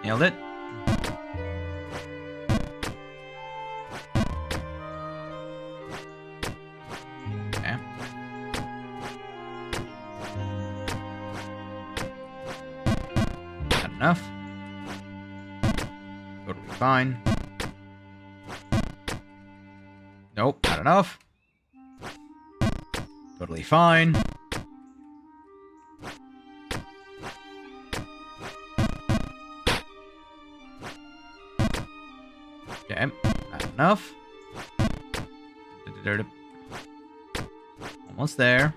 Nailed it. Okay. Not enough. Totally fine. Nope, not enough. Totally fine. Okay, not enough. Almost there.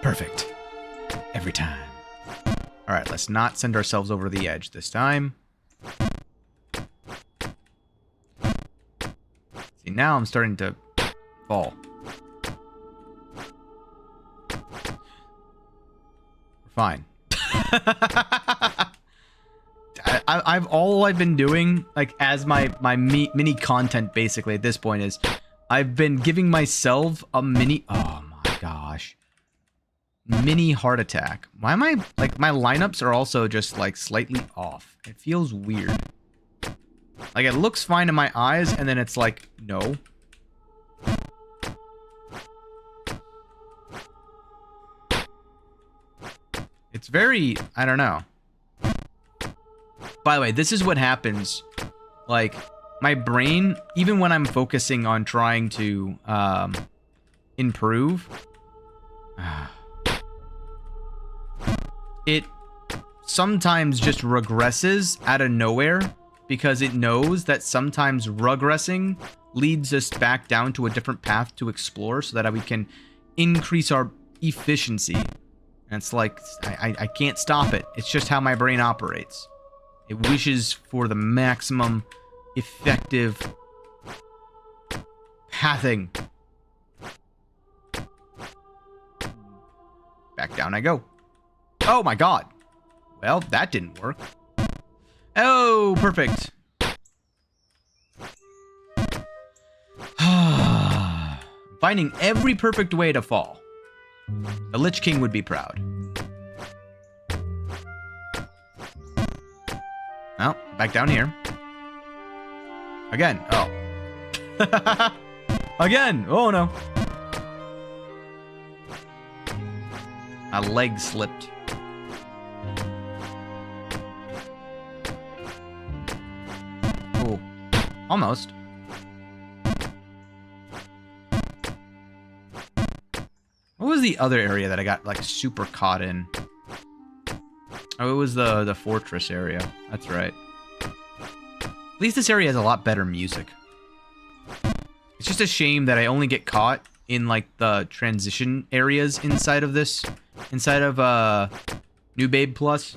Perfect. Every time. All right, let's not send ourselves over the edge this time. See, now I'm starting to fall. We're fine. I've all I've been doing, like, as my mini content basically at this point is I've been giving myself a mini... Oh my gosh. Mini heart attack. Why am I... Like, my lineups are also just, like, slightly off. It feels weird. Like, it looks fine in my eyes, and then it's like, no. It's very... I don't know. By the way, this is what happens. Like, my brain, even when I'm focusing on trying to improve, it sometimes just regresses out of nowhere because it knows that sometimes regressing leads us back down to a different path to explore so that we can increase our efficiency. And it's like, I can't stop it. It's just how my brain operates. It wishes for the maximum effective pathing. Back down I go. Oh my god. Well, that didn't work. Oh, perfect. Finding every perfect way to fall. The Lich King would be proud. Well, back down here. Again. Oh. Again. Oh, no. My leg slipped. Oh. Almost. What was the other area that I got, like, super caught in? Oh, it was the fortress area. That's right. At least this area has a lot better music. It's just a shame that I only get caught in, like, the transition areas inside of this. Inside of, New Babe Plus.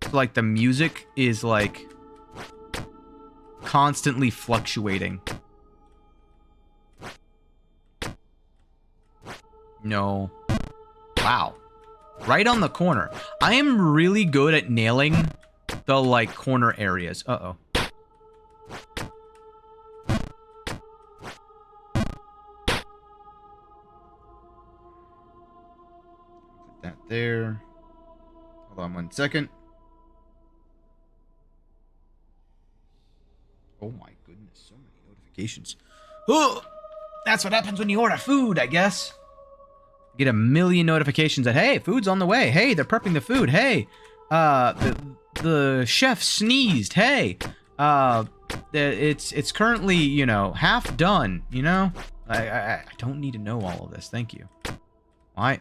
So, like, the music is, like, constantly fluctuating. No. Wow. Right on the corner. I am really good at nailing the, like, corner areas. Uh-oh. Put that there. Hold on 1 second. Oh my goodness, so many notifications. Oh! That's what happens when you order food, I guess. Get a million notifications that, hey, food's on the way. Hey, they're prepping the food. Hey, the chef sneezed. Hey, it's currently, you know, half done. You know, I don't need to know all of this. Thank you. Why?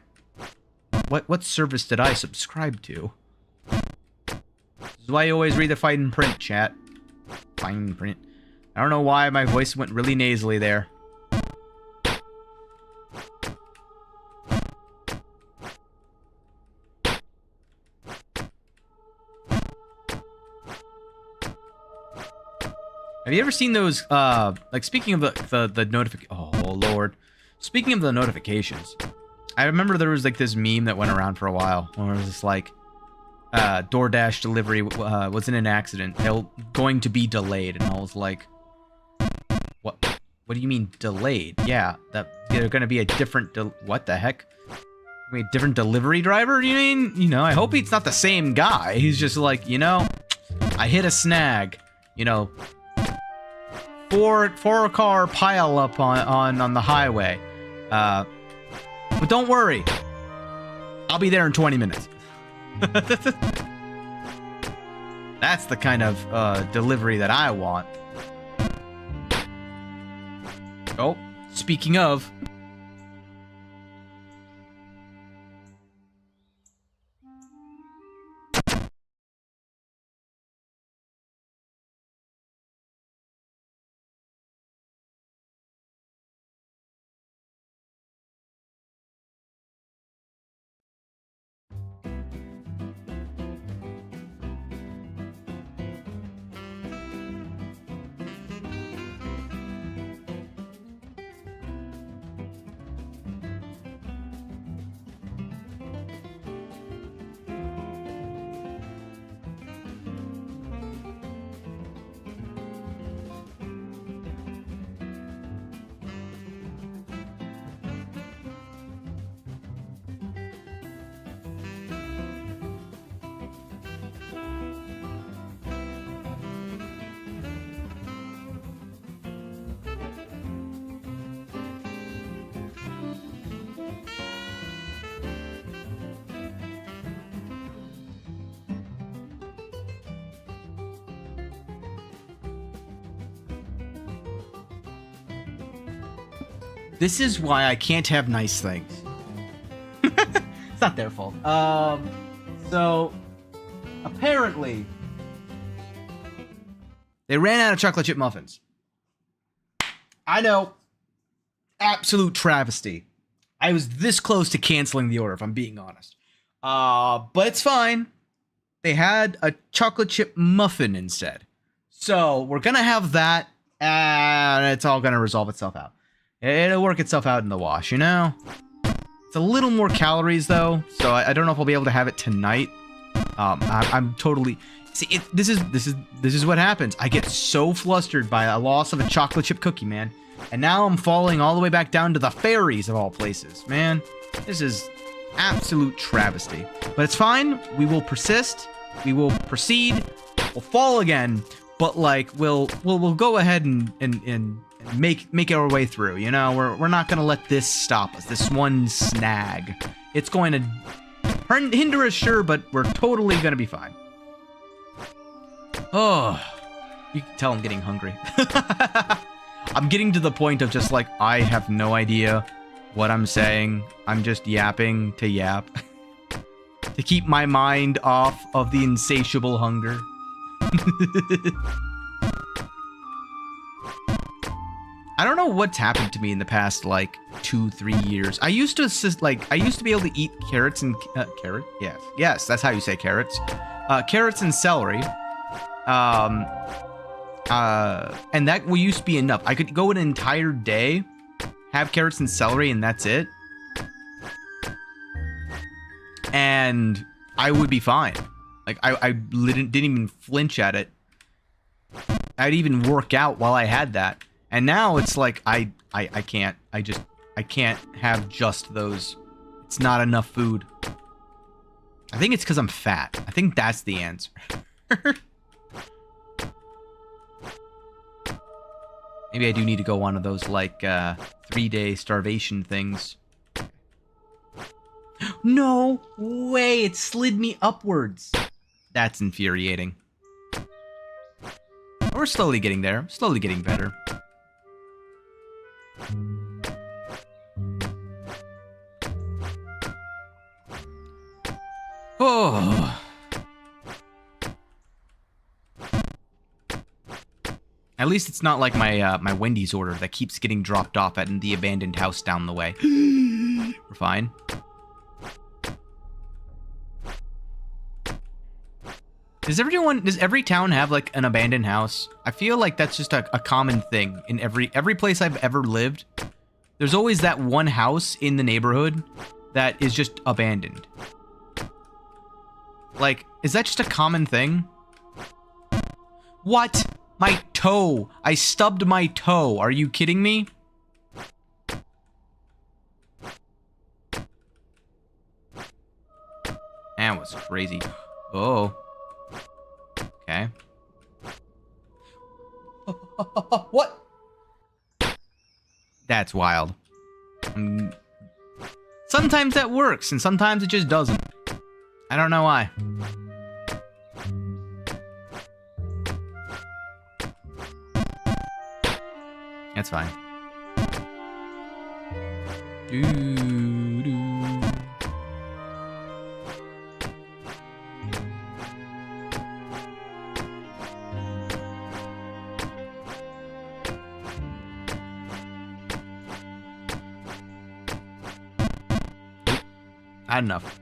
What service did I subscribe to? This is why you always read the fine print, chat. Fine print. I don't know why my voice went really nasally there. Have you ever seen those, like, speaking of the notification... Oh, Lord. Speaking of the notifications, I remember there was, like, this meme that went around for a while, where it was just, like, DoorDash delivery was in an accident. They're going to be delayed, and I was like, what do you mean, delayed? Yeah, they're gonna be a different... What the heck? I mean, different delivery driver, you mean? You know, I hope he's not the same guy. He's just like, you know, I hit a snag, you know... Four car pile up on the highway. But don't worry. I'll be there in 20 minutes. That's the kind of delivery that I want. Oh, speaking of... This is why I can't have nice things. It's not their fault. So apparently they ran out of chocolate chip muffins. I know. Absolute travesty. I was this close to canceling the order, if I'm being honest. But it's fine. They had a chocolate chip muffin instead. So we're going to have that, and it's all going to resolve itself out. It'll work itself out in the wash, you know? It's a little more calories, though, so I don't know if I'll be able to have it tonight. I'm totally... See, this is what happens. I get so flustered by a loss of a chocolate chip cookie, man. And now I'm falling all the way back down to the fairies of all places. Man, this is absolute travesty. But it's fine. We will persist. We will proceed. We'll fall again. But like we'll go ahead and make our way through. You know, we're not gonna let this stop us. This one snag. It's going to hinder us, sure, but we're totally gonna be fine. Oh, you can tell I'm getting hungry. I'm getting to the point of just like, I have no idea what I'm saying. I'm just yapping to yap. To keep my mind off of the insatiable hunger. I don't know what's happened to me in the past, like, 2-3 years. I used to be able to eat carrots and... carrot? Yes. Yes, that's how you say carrots. Carrots and celery. And that used to be enough. I could go an entire day, have carrots and celery, and that's it. And I would be fine. Like, I didn't even flinch at it. I'd even work out while I had that. And now it's like, I can't. I can't have just those. It's not enough food. I think it's because I'm fat. I think that's the answer. Maybe I do need to go one of those, like, 3-day starvation things. No way! It slid me upwards! That's infuriating. We're slowly getting there. Slowly getting better. Oh... At least it's not like my my Wendy's order that keeps getting dropped off at the abandoned house down the way. We're fine. Does every town have like an abandoned house? I feel like that's just a common thing in every place I've ever lived. There's always that one house in the neighborhood that is just abandoned. Like, is that just a common thing? What? My toe. I stubbed my toe. Are you kidding me? That was crazy. Oh. Okay. What? That's wild. Sometimes that works, and sometimes it just doesn't. I don't know why. That's fine. Not enough.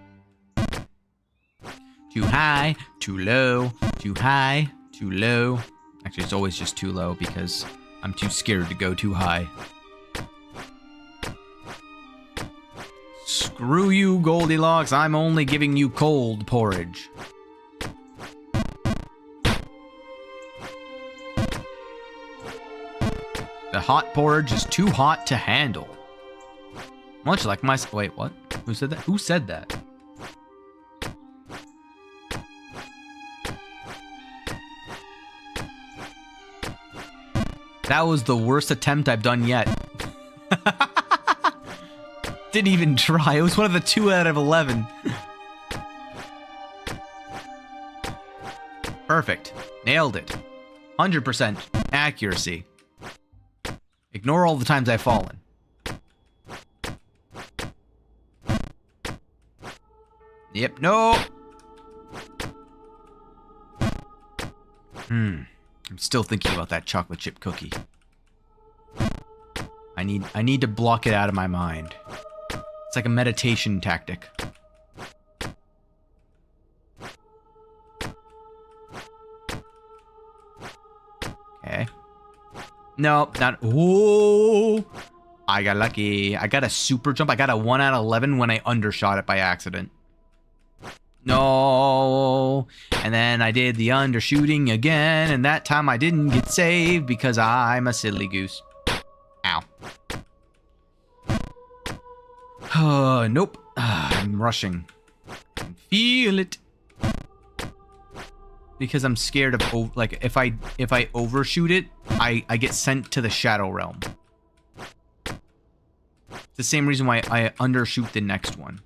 Too high, too low, too high, too low. Actually, it's always just too low because I'm too scared to go too high. Screw you, Goldilocks. I'm only giving you cold porridge. The hot porridge is too hot to handle. Much like my... Wait, what? Who said that? Who said that? That was the worst attempt I've done yet. Didn't even try. It was one of the 2 out of 11. Perfect. Nailed it. 100% accuracy. Ignore all the times I've fallen. Yep, no. I'm still thinking about that chocolate chip cookie. I need to block it out of my mind. It's like a meditation tactic. Okay. Nope, not. Oh, I got lucky. I got a super jump. I got a 1 out of 11 when I undershot it by accident. No. And then I did the undershooting again, and that time I didn't get saved because I'm a silly goose. Ow. Nope. I'm rushing. I can feel it. Because I'm scared of, like, if I overshoot it, I get sent to the Shadow Realm. It's the same reason why I undershoot the next one.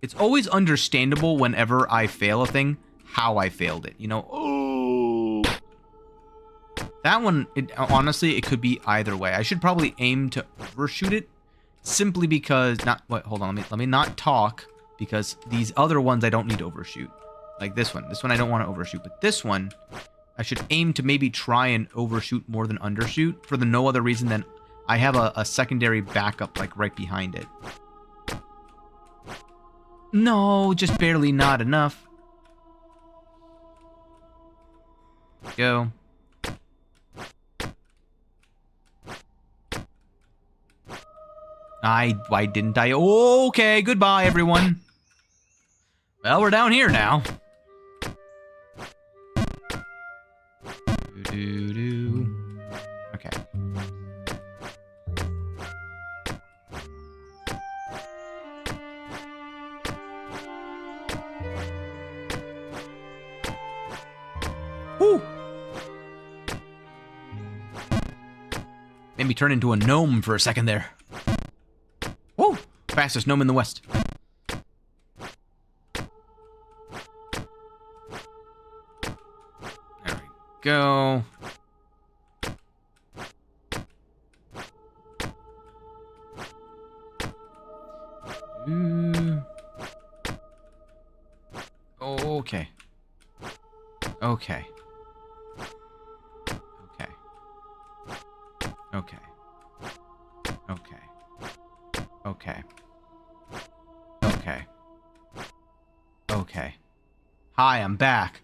It's always understandable whenever I fail a thing, how I failed it. You know, oh. That one, honestly, it could be either way. I should probably aim to overshoot it, simply because, hold on, let me not talk, because these other ones I don't need to overshoot. Like this one I don't want to overshoot, but this one, I should aim to maybe try and overshoot more than undershoot, for the no other reason than I have a secondary backup, like, right behind it. No, just barely not enough. Go. Why didn't I? Okay, goodbye, everyone. Well, we're down here now. Okay. Woo! Made me turn into a gnome for a second there. Woo! Fastest gnome in the West. There we go. Okay. Okay. Okay. Okay. Okay. Okay. Okay. Okay. Hi, I'm back.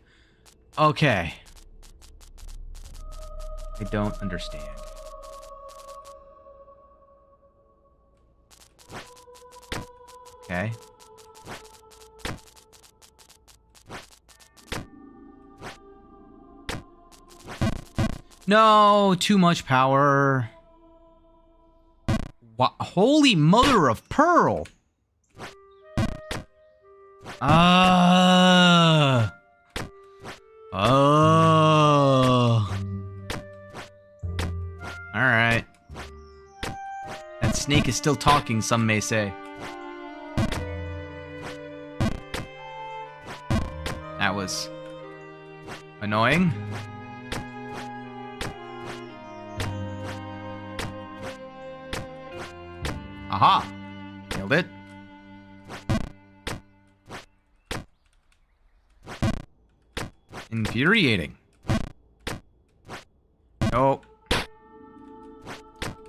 Okay. I don't understand. Okay. No, too much power. What? Holy mother of pearl. Oh. Alright. That snake is still talking, some may say. That was annoying. Aha! Nailed it. Infuriating. Nope.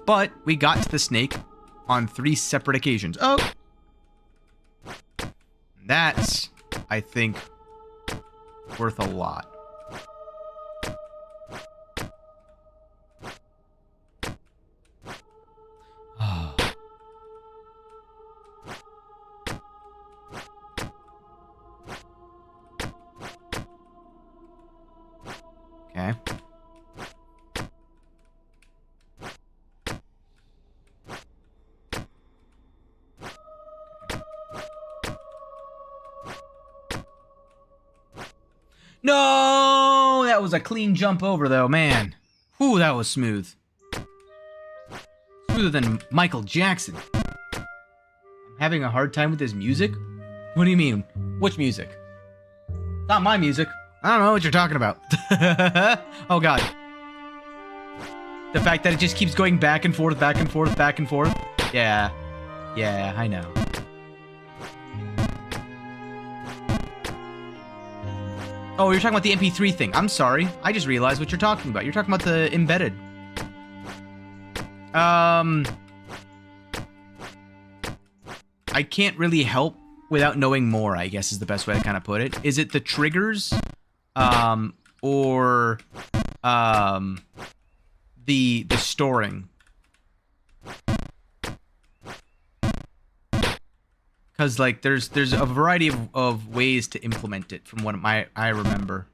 But we got to the snake on 3 separate occasions. Oh! That's, I think, worth a lot. Okay. No! That was a clean jump over, though, man. Whew, that was smooth. Smoother than Michael Jackson. I'm having a hard time with his music? What do you mean? Which music? Not my music. I don't know what you're talking about. Oh, God. The fact that it just keeps going back and forth, back and forth, back and forth. Yeah. Yeah, I know. Oh, you're talking about the MP3 thing. I'm sorry. I just realized what you're talking about. You're talking about the embedded. I can't really help without knowing more, I guess is the best way to kind of put it. Is it the triggers? Or the storing? Because like there's a variety of ways to implement it from what I remember.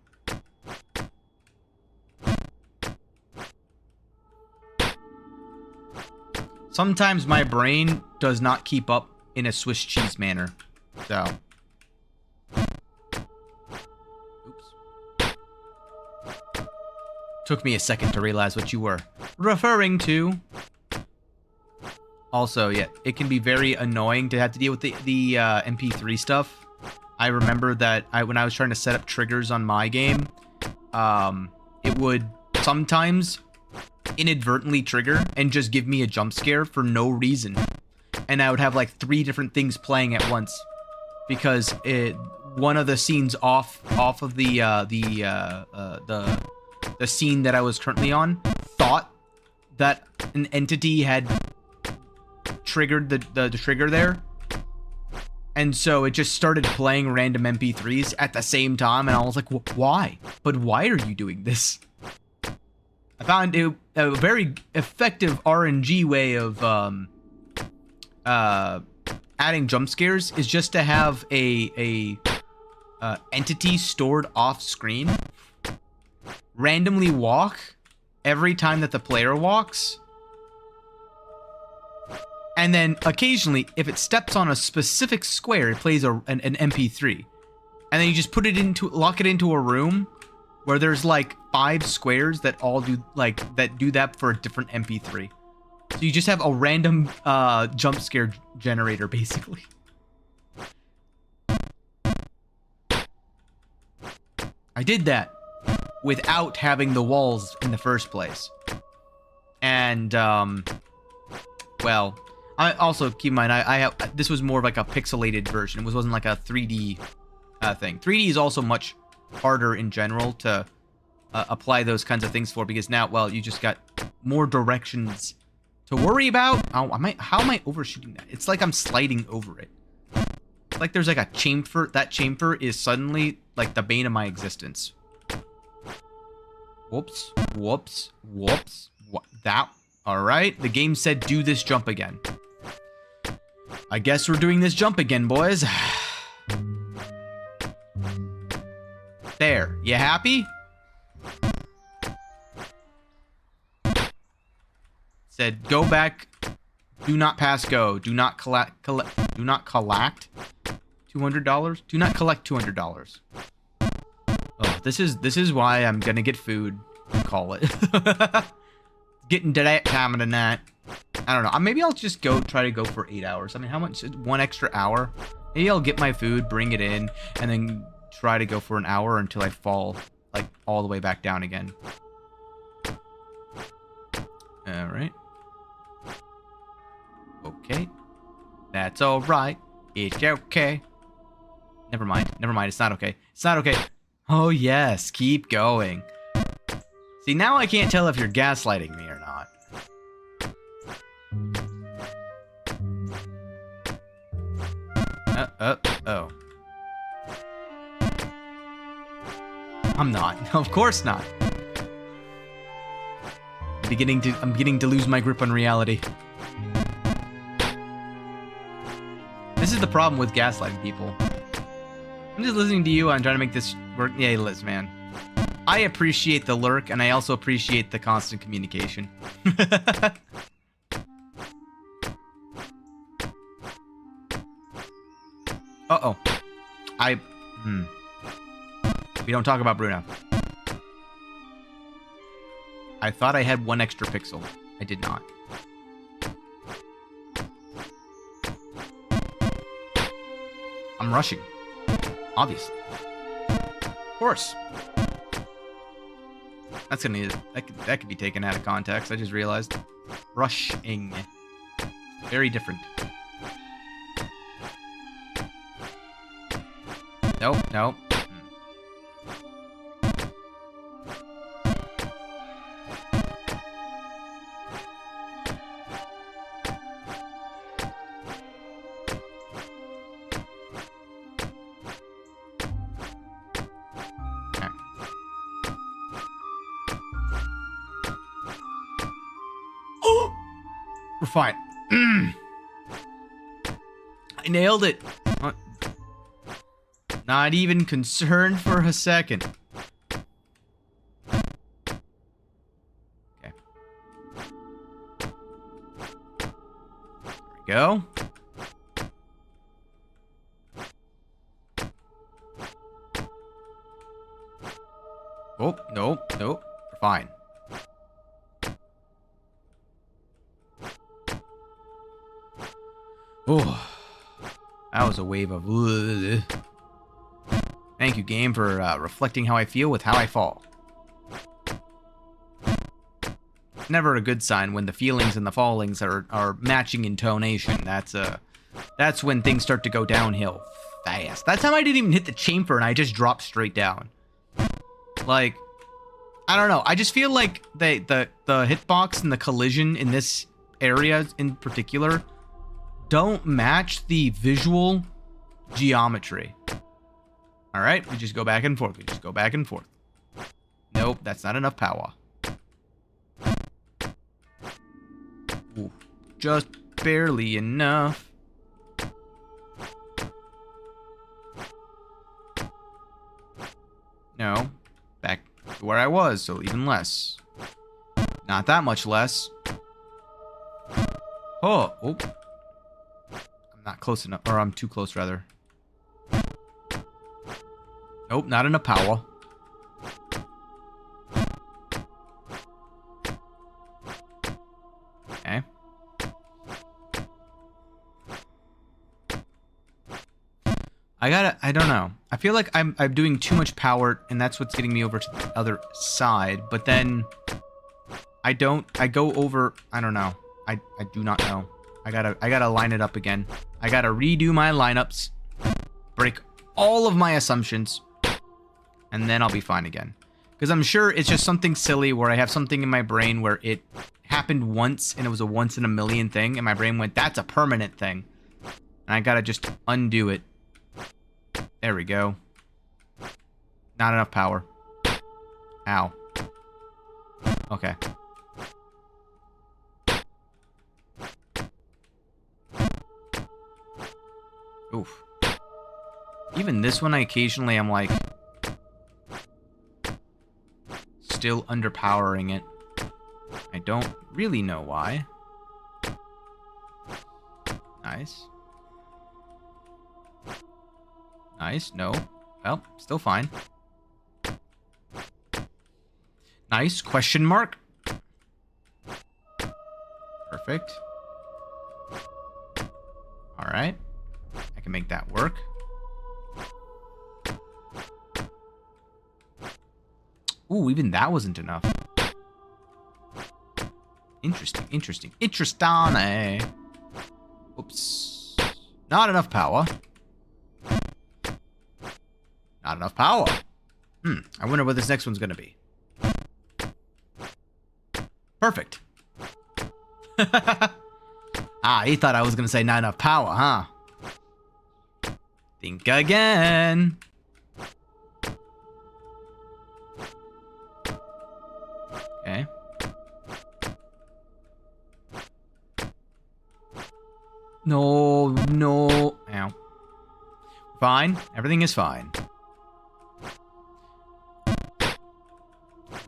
Sometimes my brain does not keep up in a Swiss cheese manner. So oops. Took me a second to realize what you were referring to. Also, yeah, it can be very annoying to have to deal with the MP3 stuff. I remember that when I was trying to set up triggers on my game, it would sometimes inadvertently trigger and just give me a jump scare for no reason. And I would have like 3 different things playing at once because one of the scenes off of the scene that I was currently on thought that an entity had triggered the trigger there, and so it just started playing random MP3s at the same time, and I was like, why? But why are you doing this? I found it a very effective RNG way of adding jump scares is just to have a entity stored off screen randomly walk every time that the player walks. And then occasionally, if it steps on a specific square, it plays an MP3. And then you just lock it into a room where there's like 5 squares that all do that for a different MP3. So you just have a random jump scare generator, basically. I did that without having the walls in the first place. And well, I also keep in mind this was more of like a pixelated version. It wasn't like a 3D thing. 3D is also much harder in general to apply those kinds of things for, because now, well, you just got more directions to worry about. Oh, how am I overshooting that? It's like I'm sliding over it. It's like there's like a chamfer. That chamfer is suddenly like the bane of my existence. Whoops, whoops, whoops. That. All right, the game said do this jump again. I guess we're doing this jump again, boys. There, you happy? Said go back. Do not pass go. Do not collect. Do not collect $200. Do not collect $200. Oh, this is why I'm gonna get food and call it. Getting to that time of the night. I don't know. Maybe I'll just try to go for 8 hours. I mean, how much? 1 extra hour? Maybe I'll get my food, bring it in, and then try to go for an hour until I fall, like, all the way back down again. Alright. Okay. That's alright. It's okay. Never mind. Never mind. It's not okay. It's not okay. Oh, yes. Keep going. See, now I can't tell if you're gaslighting me or not. Oh. I'm not. Of course not. I'm beginning to lose my grip on reality. This is the problem with gaslighting people. I'm just listening to you. I'm trying to make this work. Yeah, Liz, man. I appreciate the lurk, and I also appreciate the constant communication. Uh-oh. We don't talk about Bruno. I thought I had 1 extra pixel. I did not. I'm rushing. Obviously. Of course. That could be taken out of context. I just realized. Rushing. Very different. Nope. fine. I nailed it. Not even concerned for a second. Okay. There we go. Oh, nope, nope. We're fine. Oh, that was a wave of... Thank you, game, for reflecting how I feel with how I fall. Never a good sign when the feelings and the fallings are matching intonation. That's when things start to go downhill fast. That time I didn't even hit the chamfer and I just dropped straight down. Like, I don't know. I just feel like the hitbox and the collision in this area in particular don't match the visual geometry. All right, we just go back and forth. We just go back and forth. Nope, that's not enough power. Ooh, just barely enough. No, back to where I was, so even less. Not that much less. Oh, I'm not close enough, or I'm too close, rather. Nope, not enough power. Okay. I don't know. I feel like I'm doing too much power, and that's what's getting me over to the other side. But then I go over, I don't know. I do not know. I gotta line it up again. I gotta redo my lineups, break all of my assumptions, and then I'll be fine again. Because I'm sure it's just something silly where I have something in my brain where it happened once and it was a once in a million thing, and my brain went, that's a permanent thing. And I gotta just undo it. There we go. Not enough power. Ow. Okay. Oof. Even this one, occasionally I'm like still underpowering it. I don't really know why. Nice. Nice. No. Well, still fine. Nice. Question mark. Perfect. All right. I can make that work. Ooh, even that wasn't enough. Interesting, interesting. Interesting. Oops. Not enough power. Not enough power. I wonder what this next one's gonna be. Perfect. Ah, he thought I was gonna say not enough power, huh? Think again. Okay. No, no. Ow. Fine. Everything is fine.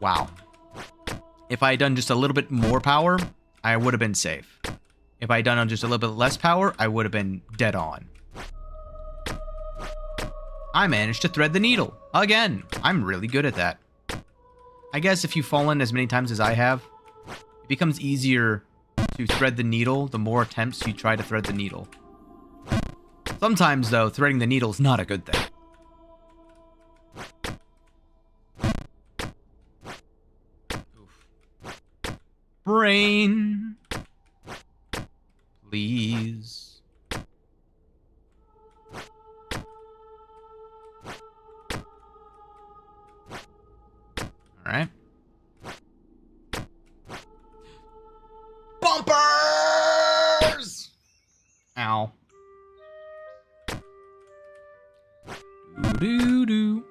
Wow. If I had done just a little bit more power, I would have been safe. If I had done just a little bit less power, I would have been dead on. I managed to thread the needle. Again. I'm really good at that. I guess if you've fallen as many times as I have, it becomes easier to thread the needle the more attempts you try to thread the needle. Sometimes, though, threading the needle is not a good thing. Brain. Please. Alright. Bumpers! Ow. Doo-doo-doo.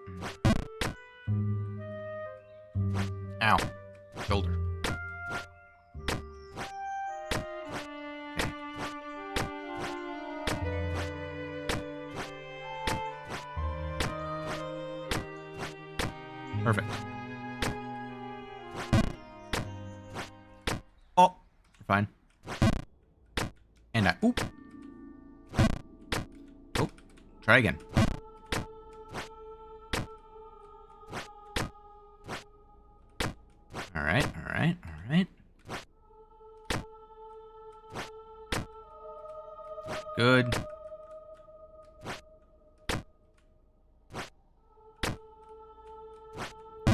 Ow. Shoulder. Perfect. Oh, we're fine. And I... Oop. Oh, try again. Alright, alright, alright. Good.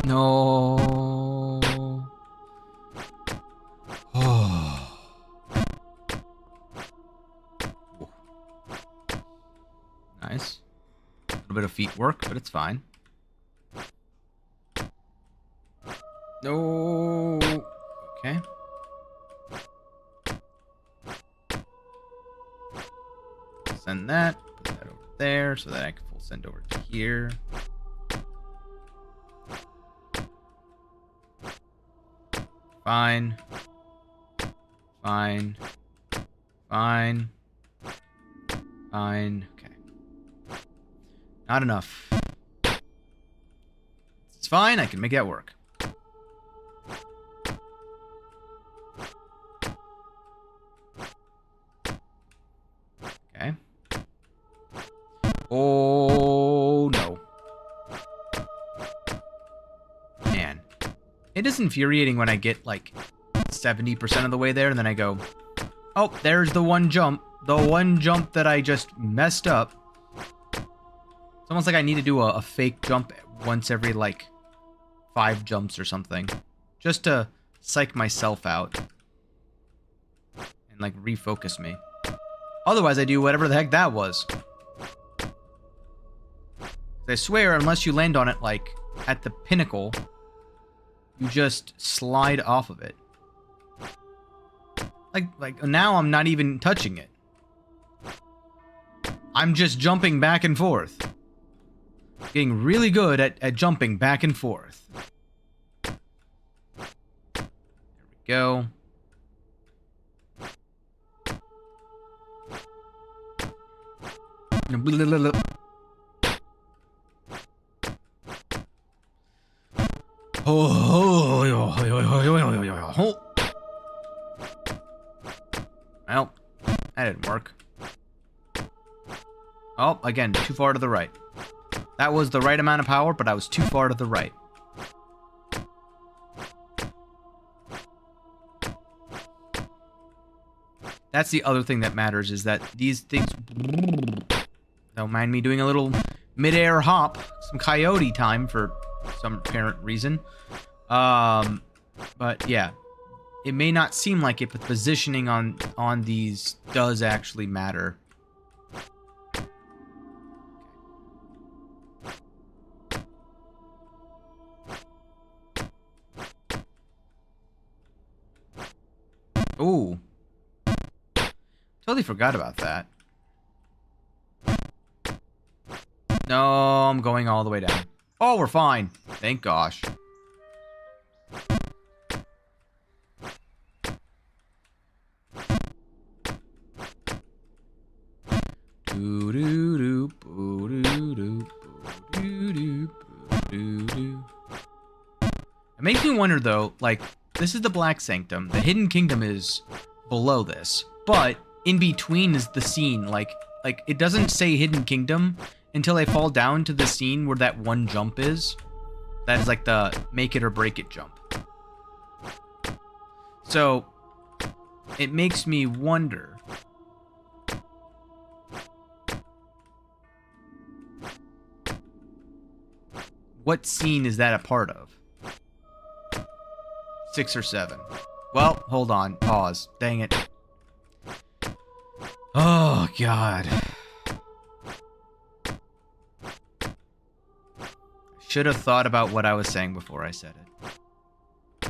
No. Oh. Nice. A little bit of feet work, but it's fine. No. Okay. Send that. Put that over there so that I can full send over to here. Fine. Fine. Fine. Fine. Okay. Not enough. It's fine. I can make that work. Okay. Oh, no. Man. It is infuriating when I get, like, 70% of the way there, and then I go, oh, there's the one jump. The one jump that I just messed up. It's almost like I need to do a fake jump once every, like, 5 jumps or something. Just to psych myself out. And, like, refocus me. Otherwise, I do whatever the heck that was. I swear, unless you land on it, like, at the pinnacle, you just slide off of it. Like now I'm not even touching it. I'm just jumping back and forth. Getting really good at jumping back and forth. There we go. Well, that didn't work. Oh, again, too far to the right. That was the right amount of power, but I was too far to the right. That's the other thing that matters, is that these things... Don't mind me doing a little mid-air hop. Some coyote time for some apparent reason. But yeah. It may not seem like it, but positioning on these does actually matter. Ooh. Totally forgot about that. No, I'm going all the way down. Oh, we're fine. Thank gosh. It makes me wonder, though, like, this is the Black Sanctum. The Hidden Kingdom is below this, but in between is the scene. Like it doesn't say Hidden Kingdom until I fall down to the scene where that one jump is. That is like the make it or break it jump. So it makes me wonder. What scene is that a part of? 6 or 7. Well, hold on. Pause. Dang it. Oh, God. Should have thought about what I was saying before I said it.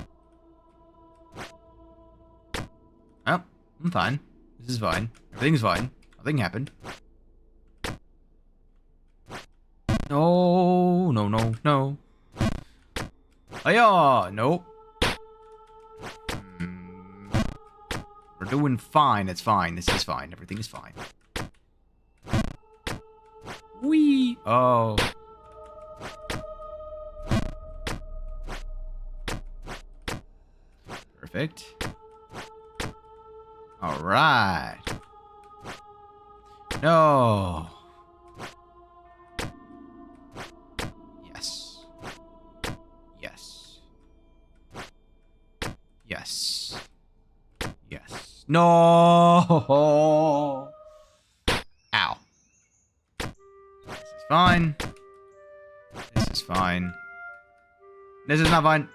Oh, I'm fine. This is fine. Everything's fine. Nothing happened. No, no, no, no. Hiya! Nope. We're doing fine. It's fine. This is fine. Everything is fine. Whee! Oh. Perfect. All right. No. Yes. Yes. Yes. Yes. No. Ow. This is fine. This is fine. This is not fine.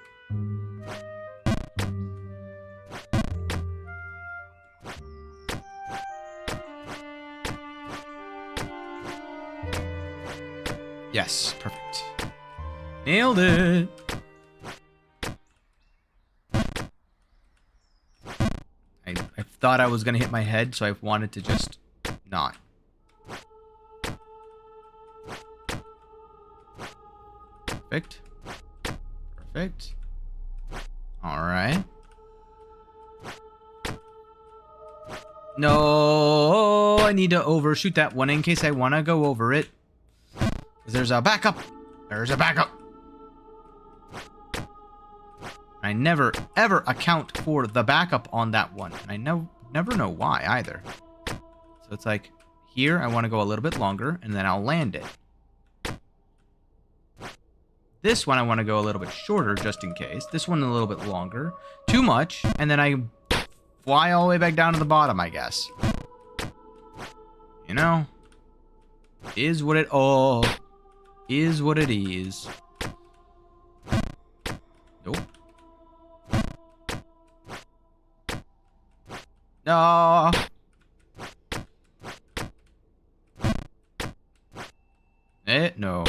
Yes, perfect. Nailed it. I thought I was gonna hit my head, so I wanted to just not. Perfect. Perfect. All right. No, I need to overshoot that one in case I want to go over it. Because there's a backup. There's a backup. I never, ever account for the backup on that one. And I never know why either. So it's like, here I want to go a little bit longer, and then I'll land it. This one I want to go a little bit shorter, just in case. This one a little bit longer. Too much, and then I fly all the way back down to the bottom, I guess. You know? Is what it all is what it is. Nope. No. No.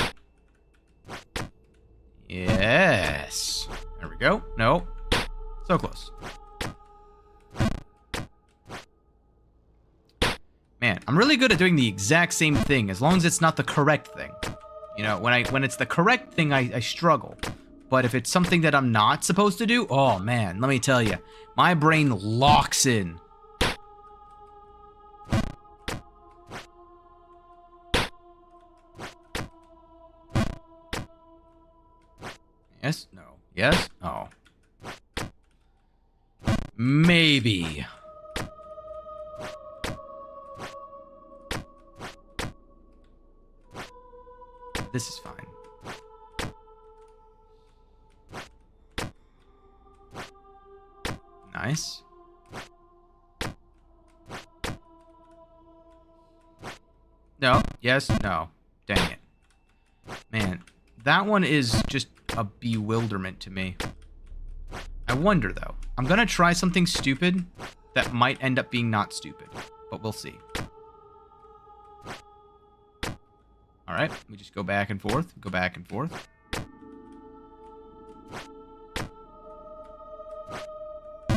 Yes. There we go. No. So close. Man, I'm really good at doing the exact same thing as long as it's not the correct thing. You know, when it's the correct thing, I struggle. But if it's something that I'm not supposed to do, oh man, let me tell you, my brain locks in. Yes? No. Yes? No. Maybe. This is fine. Nice. No. Yes. No. Dang it. Man, that one is just a bewilderment to me. I wonder, though. I'm gonna try something stupid that might end up being not stupid, but we'll see. All right, we just go back and forth, go back and forth.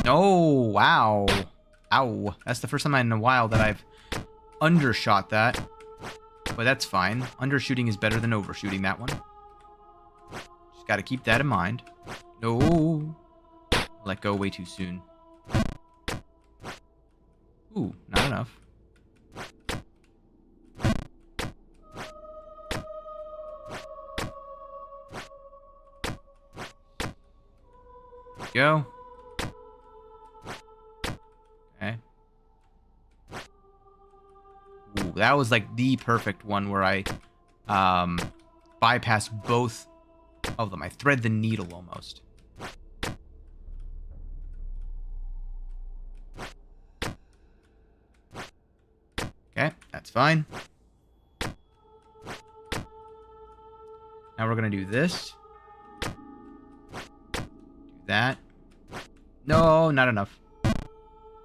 Oh, wow. Ow. That's the first time in a while that I've undershot that. But that's fine. Undershooting is better than overshooting that one. Just gotta keep that in mind. No. Let go way too soon. Ooh, not enough. Go. Okay. Ooh, that was like the perfect one where I bypass both of them. I thread the needle almost. Okay, that's fine. Now we're gonna do this. Do that. No, not enough.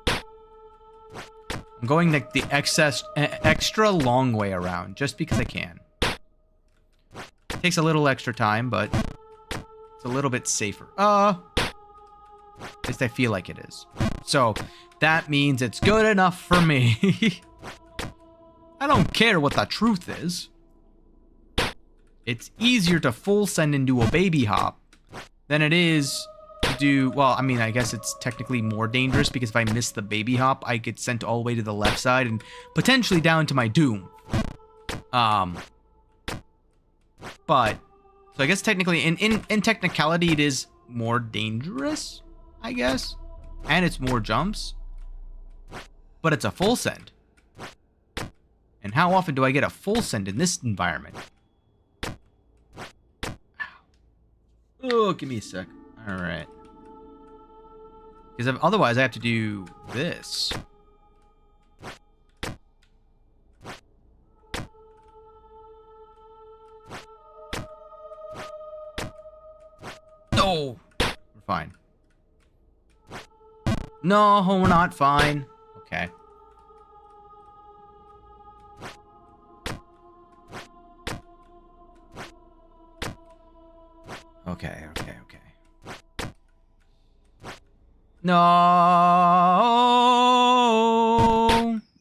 I'm going like the extra long way around, just because I can. Takes a little extra time, but it's a little bit safer. At least I feel like it is. So, that means it's good enough for me. I don't care what the truth is. It's easier to full send into a baby hop than it is to do, well, I mean, I guess it's technically more dangerous because if I miss the baby hop, I get sent all the way to the left side and potentially down to my doom. But, so I guess technically, in technicality, it is more dangerous, I guess. and it's more jumps, but it's a full send. And how often do I get a full send in this environment? Oh, give me a sec. All right. Because otherwise I have to do this. No! We're fine. No, we're not fine. Okay. Okay. No.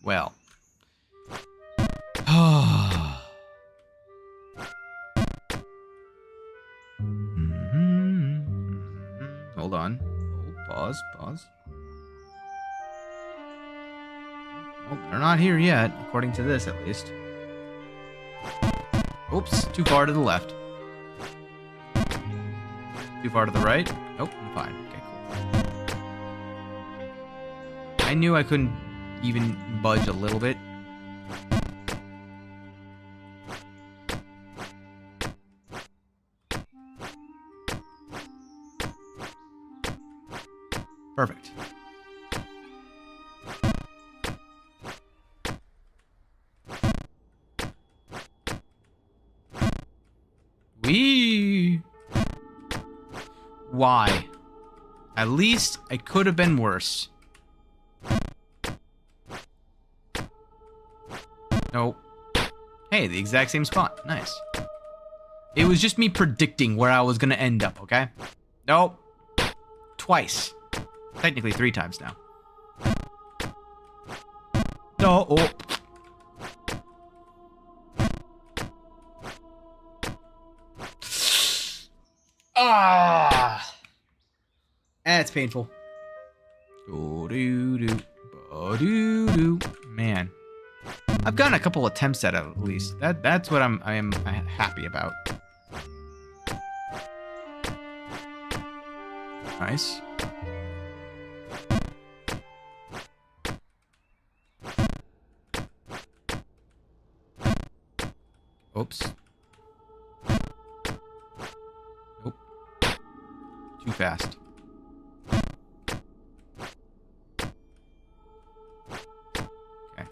Well. Hold on. Pause. Nope, they're not here yet, according to this at least. Oops, too far to the left. Too far to the right? Nope, I'm fine. Okay, cool. I knew I couldn't even budge a little bit. Perfect. Why? At least I could have been worse. Nope. Hey, the exact same spot. Nice. It was just me predicting where I was going to end up, okay? Nope. Twice. Technically 3 times now. No. Oh. Ah. That's painful. Man. I've gotten a couple attempts at it at least. That's what I am happy about. Nice. Oops. Nope. Too fast. Okay.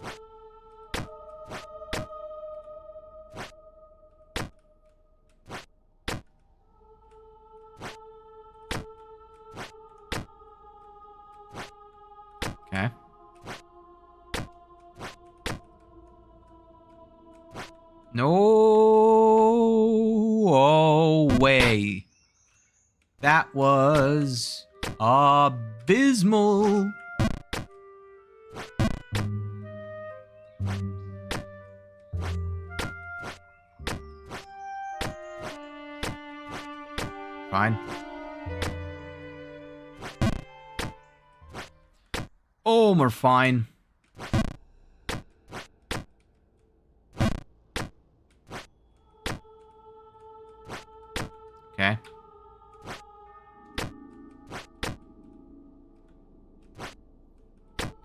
Okay. No way. That was abysmal. Fine. Oh, we're fine. Okay.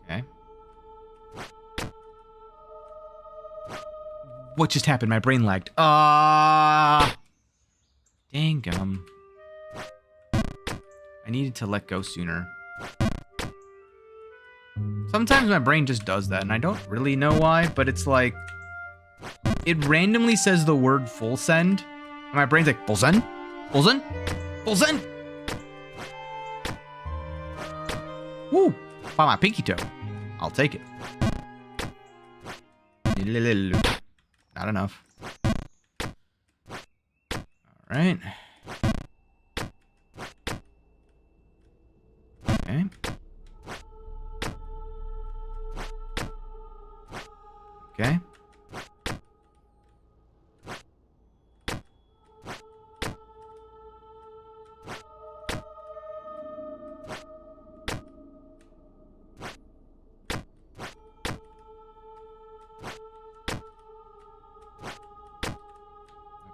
Okay. What just happened? My brain lagged. Dangum. I needed to let go sooner. Sometimes my brain just does that, and I don't really know why, but it's like... It randomly says the word full send, and my brain's like, full send? Full send? Full send? Woo! By my pinky toe. I'll take it. Not enough. Alright. Okay. Okay.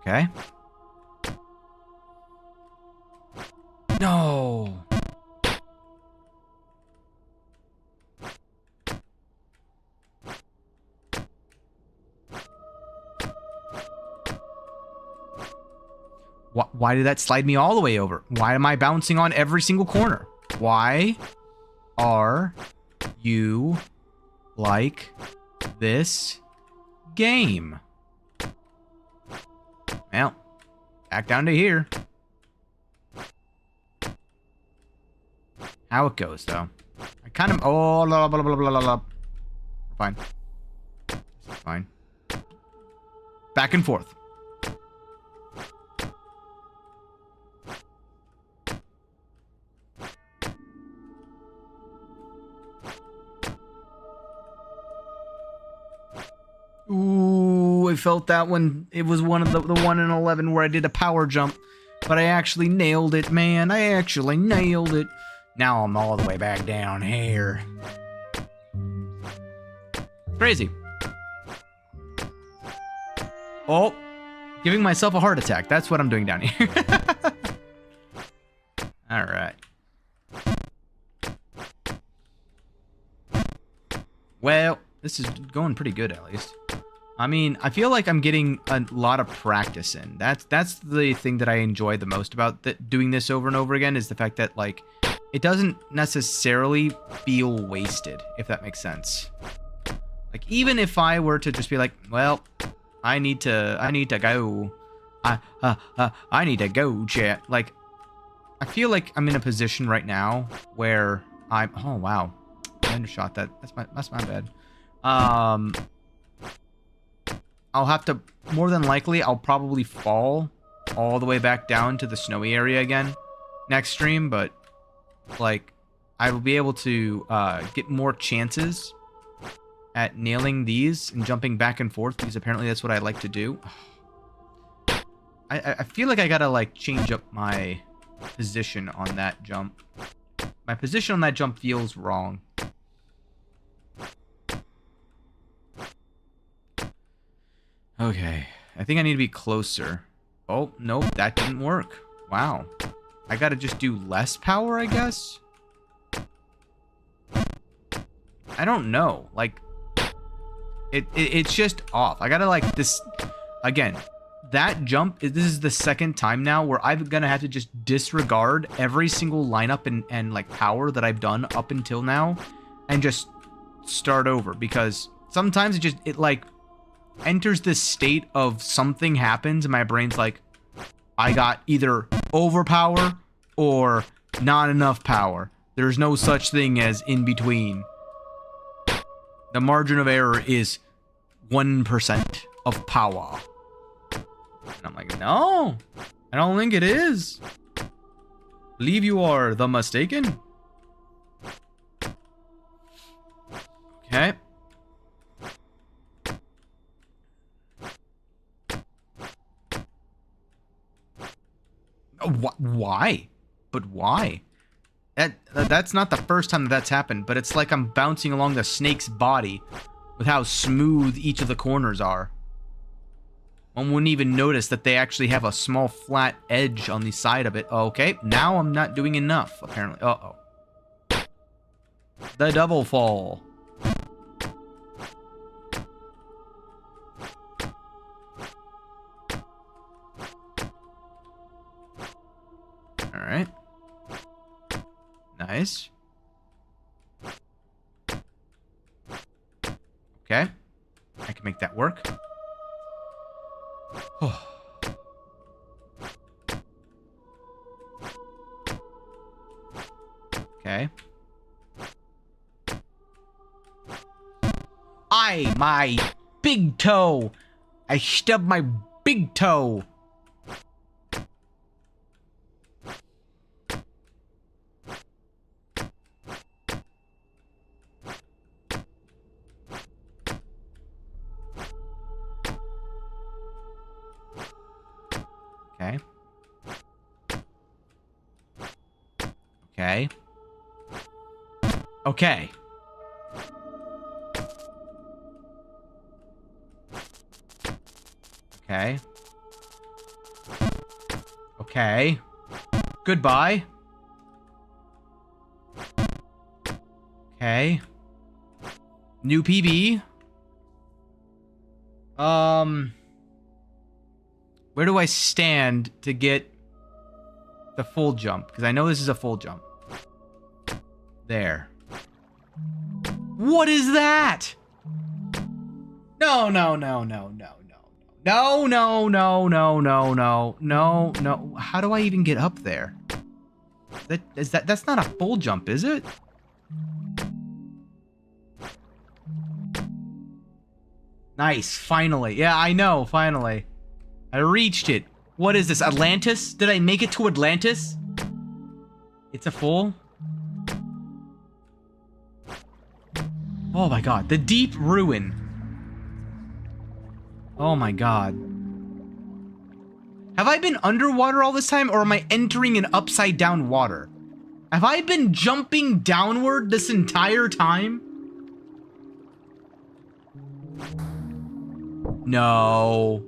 Okay. No. Why did that slide me all the way over? Why am I bouncing on every single corner? Why are you like this game? Well, back down to here. How it goes, though. I kind of... Oh, blah, blah, blah, blah, blah, blah. Fine. Fine. Back and forth. Ooh, I felt that one. It was one of the 1 in 11 where I did a power jump. But I actually nailed it, man. I actually nailed it. Now I'm all the way back down here. Crazy. Oh, giving myself a heart attack. That's what I'm doing down here. All right. Well, this is going pretty good, at least. I mean, I feel like I'm getting a lot of practice in. That's the thing that I enjoy the most about doing this over and over again, is the fact that, like, it doesn't necessarily feel wasted, if that makes sense. Like, even if I were to just be like, well, I need to go. I need to go, chat. Like, I feel like I'm in a position right now where I'm... Oh, wow. I undershot that. That's my bad. I'll have to... More than likely, I'll probably fall all the way back down to the snowy area again next stream, but, like, I will be able to get more chances at nailing these and jumping back and forth, because apparently that's what I like to do. I feel like I gotta, like, change up my position on that jump. My position on that jump feels wrong. Okay, I think I need to be closer. Oh, nope, that didn't work. Wow. I gotta just do less power, I guess? I don't know. Like, it's just off. I gotta, like, this... Again, that jump, this is the second time now where I'm gonna have to just disregard every single lineup and like, power that I've done up until now and just start over. Because sometimes it, like, enters this state of something happens and my brain's like, I got either overpower or not enough power. There's no such thing as in between. The margin of error is 1% of power. And I'm like, no, I don't think it is. Believe you are the mistaken. Okay. Why? But why? That's not the first time that's happened, but it's like I'm bouncing along the snake's body with how smooth each of the corners are. One wouldn't even notice that they actually have a small flat edge on the side of it. Okay, now I'm not doing enough, apparently. Uh-oh. The double fall. Alright. Nice. Okay. I can make that work. Okay. My big toe. I stubbed my big toe. Okay. Okay. Okay. Okay. Okay. Goodbye. Okay. New PB. Where do I stand to get the full jump? Because I know this is a full jump. There. What is that? No, no, no, no, no, no. No, no, no, no, no, no, no, no. How do I even get up there? That's not a full jump, is it? Nice, finally. Yeah, I know, finally. I reached it. What is this, Atlantis? Did I make it to Atlantis? It's a full? Oh my god, the deep ruin. Oh my god. Have I been underwater all this time, or am I entering an upside down water? Have I been jumping downward this entire time? No.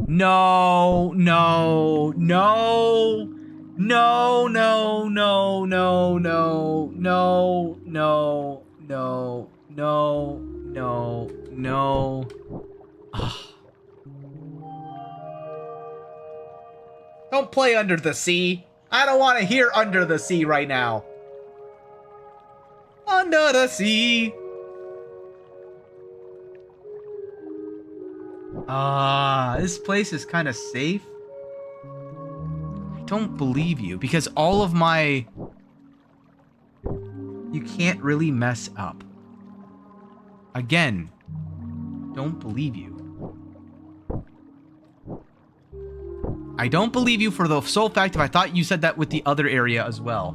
No, no, no. No, no, no, no, no, no, no, no, no, no, no. Don't play Under the Sea. I don't want to hear Under the Sea right now. Under the Sea. This place is kind of safe. I don't believe you, because all of my... You can't really mess up. Again, don't believe you. I don't believe you for the sole fact of I thought you said that with the other area as well.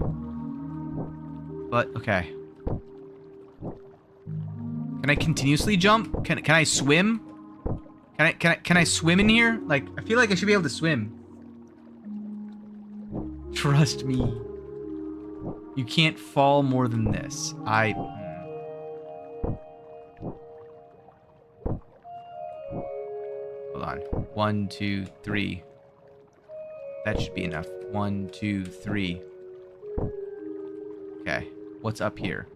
But, okay. Can I continuously jump? Can I swim? Can I swim in here? Like, I feel like I should be able to swim. Trust me. You can't fall more than this. Hold on. 1, 2, 3. That should be enough. 1, 2, 3. Okay. What's up here?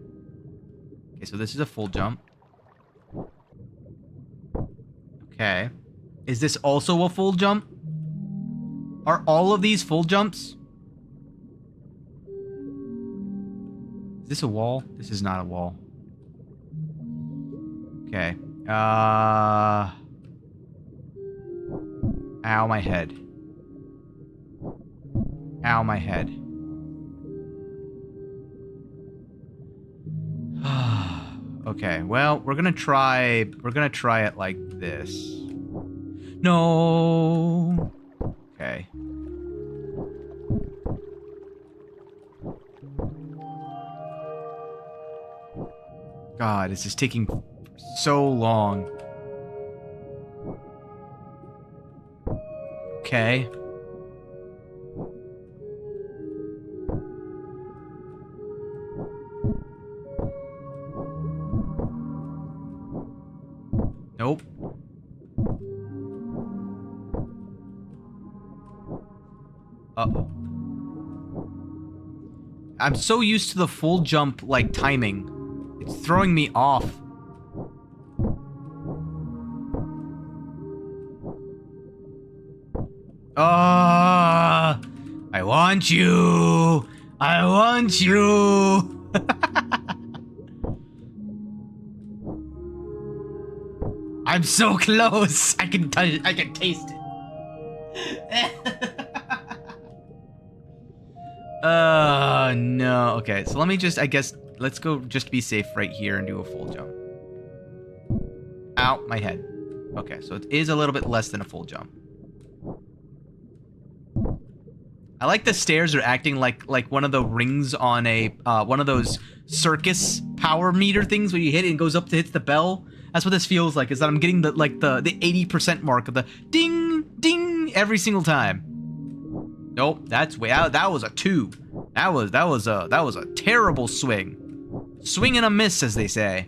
Okay, so this is a full jump. Okay. Is this also a full jump? Are all of these full jumps? Is this a wall? This is not a wall. Okay. Ow, my head. Ow, my head. Okay, well, we're gonna try it like this. No. Okay. God, this is taking so long. Okay. Nope. Uh-oh. I'm so used to the full jump, like, timing. It's throwing me off. I want you. I want you. I'm so close. I can taste it. No. Okay, so let me just, I guess, let's go just be safe right here and do a full jump. Ow, my head. Okay, so it is a little bit less than a full jump. I like the stairs are acting like one of the rings on a one of those circus power meter things where you hit it and it goes up to hit the bell. That's what this feels like, is that I'm getting the 80% mark of the ding ding every single time. Nope, that's way out. That was a 2. That was a terrible swing. Swing and a miss, as they say.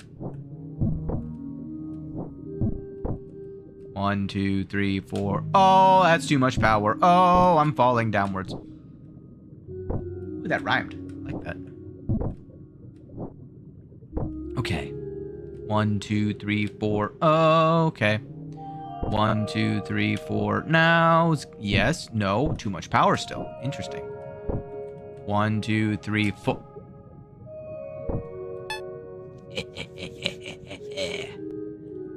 1, 2, 3, 4. Oh, that's too much power. Oh, I'm falling downwards. Ooh, that rhymed. I like that. Okay. 1, 2, 3, 4. Oh, okay. 1, 2, 3, 4. Now, yes, no, too much power still. Interesting. 1, 2, 3, 4.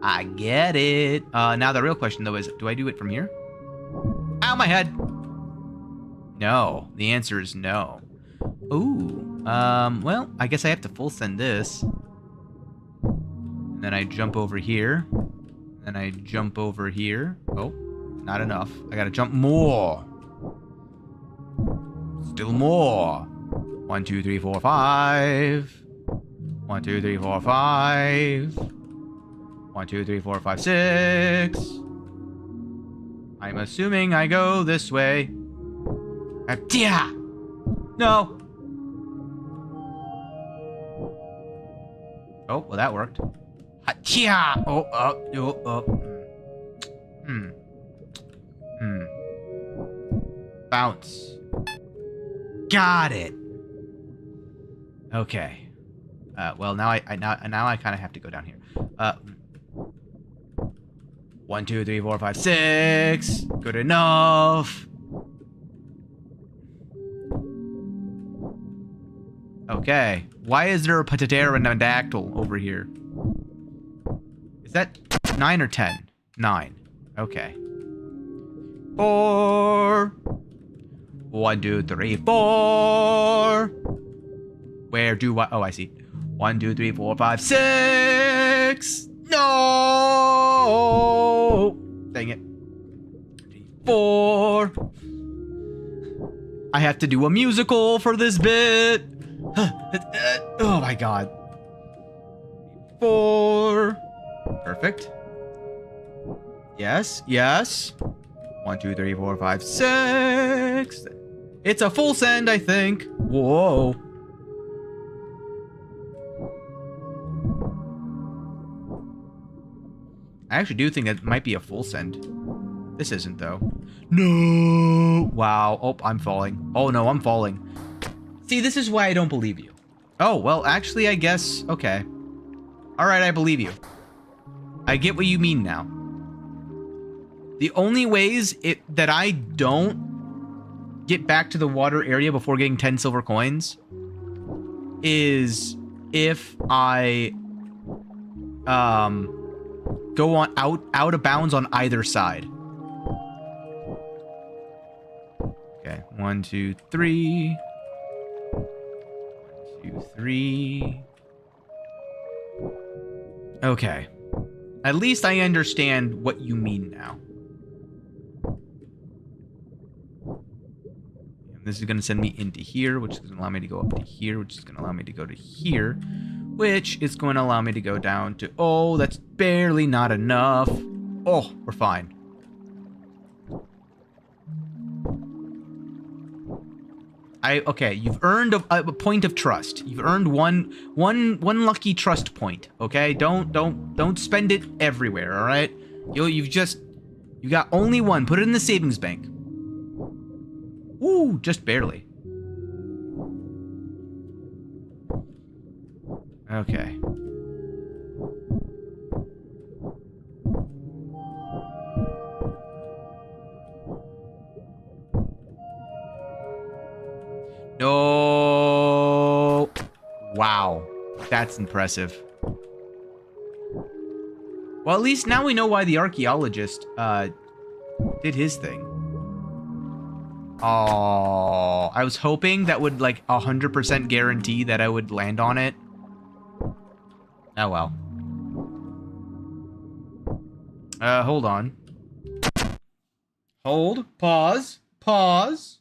I get it. Now the real question though is, do I do it from here? Ow, my head. No, the answer is no. Ooh, well, I guess I have to full send this. And then I jump over here. Then I jump over here. Oh, not enough. I gotta jump more. Still more. 1, 2, 3, 4, 5. 1, 2, 3, 4, 5. 1, 2, 3, 4, 5, 6. I'm assuming I go this way. Yeah. No. Oh, well, that worked. Yeah. Oh, Bounce. Got it. Okay. Well, now I kind of have to go down here. 1, 2, 3, 4, 5, 6. Good enough. Okay. Why is there a pterodactyl over here? Is that 9 or 10? 9. Okay. 4. 1, 2, 3, 4. Where do I... Oh, I see. 1, 2, 3, 4, 5, 6. No! Dang it. 4. I have to do a musical for this bit. Oh my god. 4. Perfect. Yes, yes. 1, 2, 3, 4, 5, 6. It's a full send, I think. Whoa. I actually do think that might be a full send. This isn't, though. No! Wow. Oh, I'm falling. Oh, no, I'm falling. See, this is why I don't believe you. Oh, well, actually, I guess... Okay. Alright, I believe you. I get what you mean now. The only ways that I don't get back to the water area before getting 10 silver coins is if I... go on out of bounds on either side. Okay, 1, 2, 3. 1, 2, 3. Okay. At least I understand what you mean now. And this is going to send me into here, which is going to allow me to go up to here, which is going to allow me to go to here, which is going to allow me to go down to... Oh, that's barely not enough. Oh, we're fine. Okay, you've earned a point of trust. You've earned one lucky trust point. Okay, don't spend it everywhere. All right, you got only one. Put it in the savings bank. Ooh, just barely. Okay. No. Wow. That's impressive. Well, at least now we know why the archaeologist did his thing. Oh, I was hoping that would like 100% guarantee that I would land on it. Oh well. Hold on. Hold. Pause. Pause.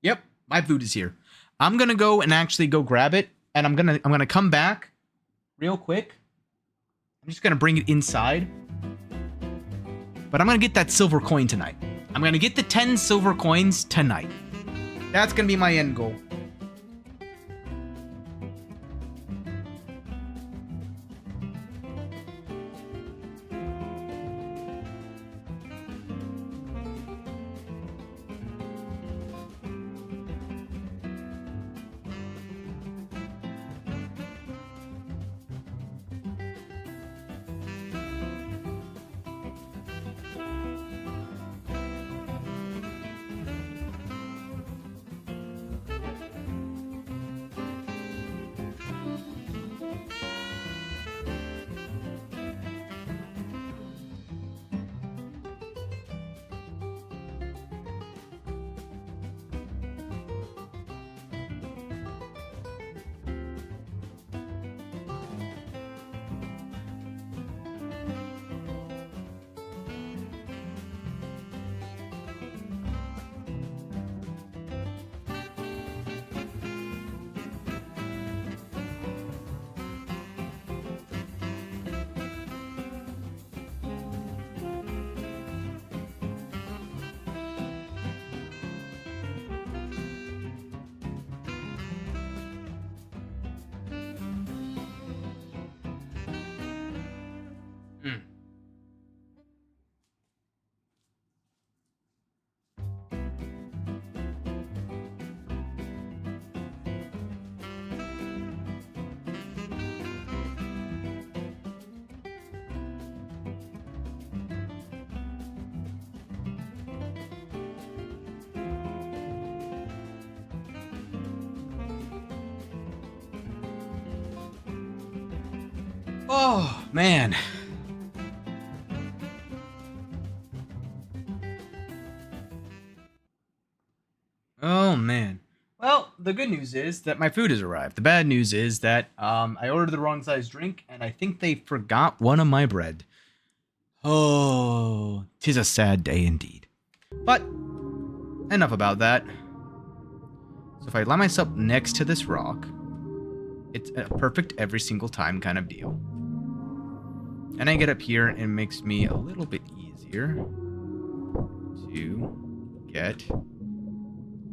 Yep, my food is here. I'm gonna go and actually go grab it, and I'm gonna come back real quick. I'm just gonna bring it inside. But I'm gonna get that silver coin tonight. I'm gonna get the 10 silver coins tonight. That's gonna be my end goal. Oh, man. Oh, man. Well, the good news is that my food has arrived. The bad news is that I ordered the wrong size drink, and I think they forgot one of my bread. Oh, 'tis a sad day indeed. But enough about that. So if I line myself next to this rock, it's a perfect every single time kind of deal. And I get up here, and it makes me a little bit easier to get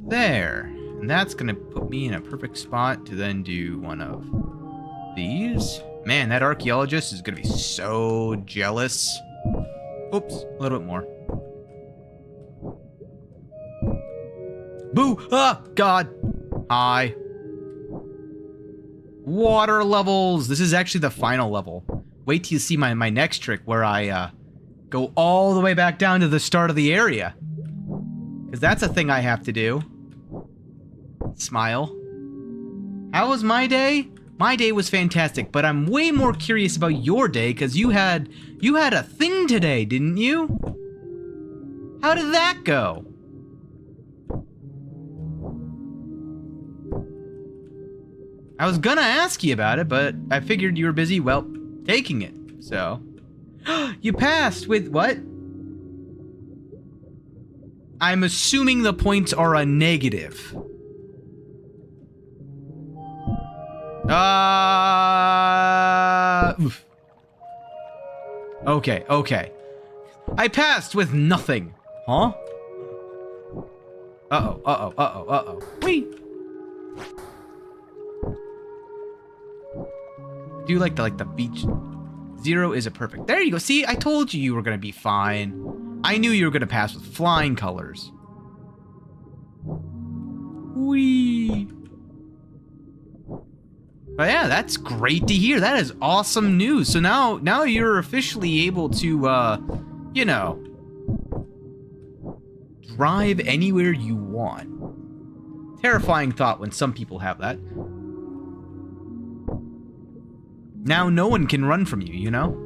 there. And that's going to put me in a perfect spot to then do one of these. Man, that archaeologist is going to be so jealous. Oops, a little bit more. Boo! Ah, God! Hi. Water levels! This is actually the final level. Wait till you see my next trick where I go all the way back down to the start of the area. Because that's a thing I have to do. Smile. How was my day? My day was fantastic, but I'm way more curious about your day because you had a thing today, didn't you? How did that go? I was gonna ask you about it, but I figured you were busy, well, taking it, so. You passed with what? I'm assuming the points are a negative. Oof. Okay, okay. I passed with nothing. Huh? Uh-oh, uh-oh, uh-oh, uh-oh. Whee! I do like the beach. 0 is a perfect. There you go. See, I told you were gonna be fine. I knew you were gonna pass with flying colors. Whee! But yeah, that's great to hear. That is awesome news. So now you're officially able to, you know, drive anywhere you want. Terrifying thought when some people have that. Now no one can run from you, you know?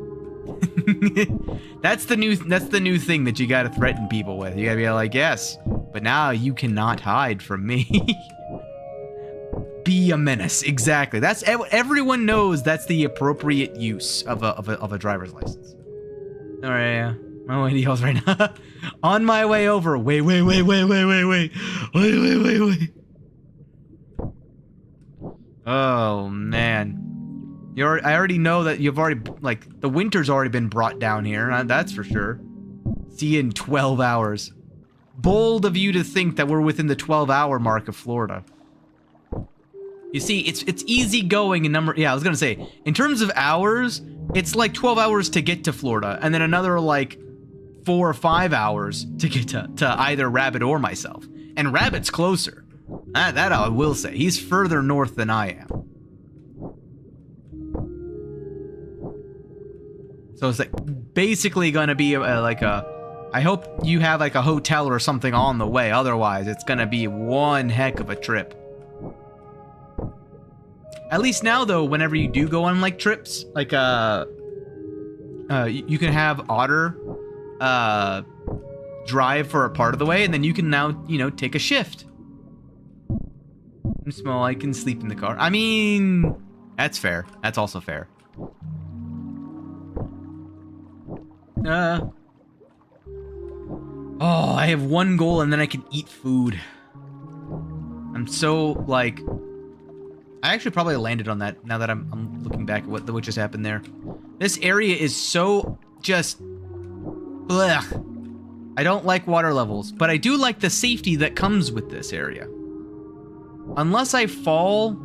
That's the new thing that you gotta threaten people with. You gotta be like, yes, but now you cannot hide from me. Be a menace. Exactly. That's everyone knows that's the appropriate use of a driver's license. All right, yeah. My way to yells right now. On my way over. Wait. Oh man. I already know that you've already, like, the winter's already been brought down here. That's for sure. See you in 12 hours. Bold of you to think that we're within the 12-hour mark of Florida. You see, it's easy going in number. Yeah, I was gonna say, in terms of hours, it's like 12 hours to get to Florida, and then another like 4 or 5 hours to get to either Rabbit or myself. And Rabbit's closer. That I will say. He's further north than I am. So it's like basically gonna be like a. I hope you have like a hotel or something on the way. Otherwise, it's gonna be one heck of a trip. At least now, though, whenever you do go on, like, trips, like, you can have Otter, drive for a part of the way, and then you can now, you know, take a shift. I'm small, I can sleep in the car. I mean, that's fair. That's also fair. Oh, I have one goal, and then I can eat food. I'm so, like... I actually probably landed on that now that I'm looking back at what just happened there. This area is so just... blech. I don't like water levels, but I do like the safety that comes with this area. Unless I fall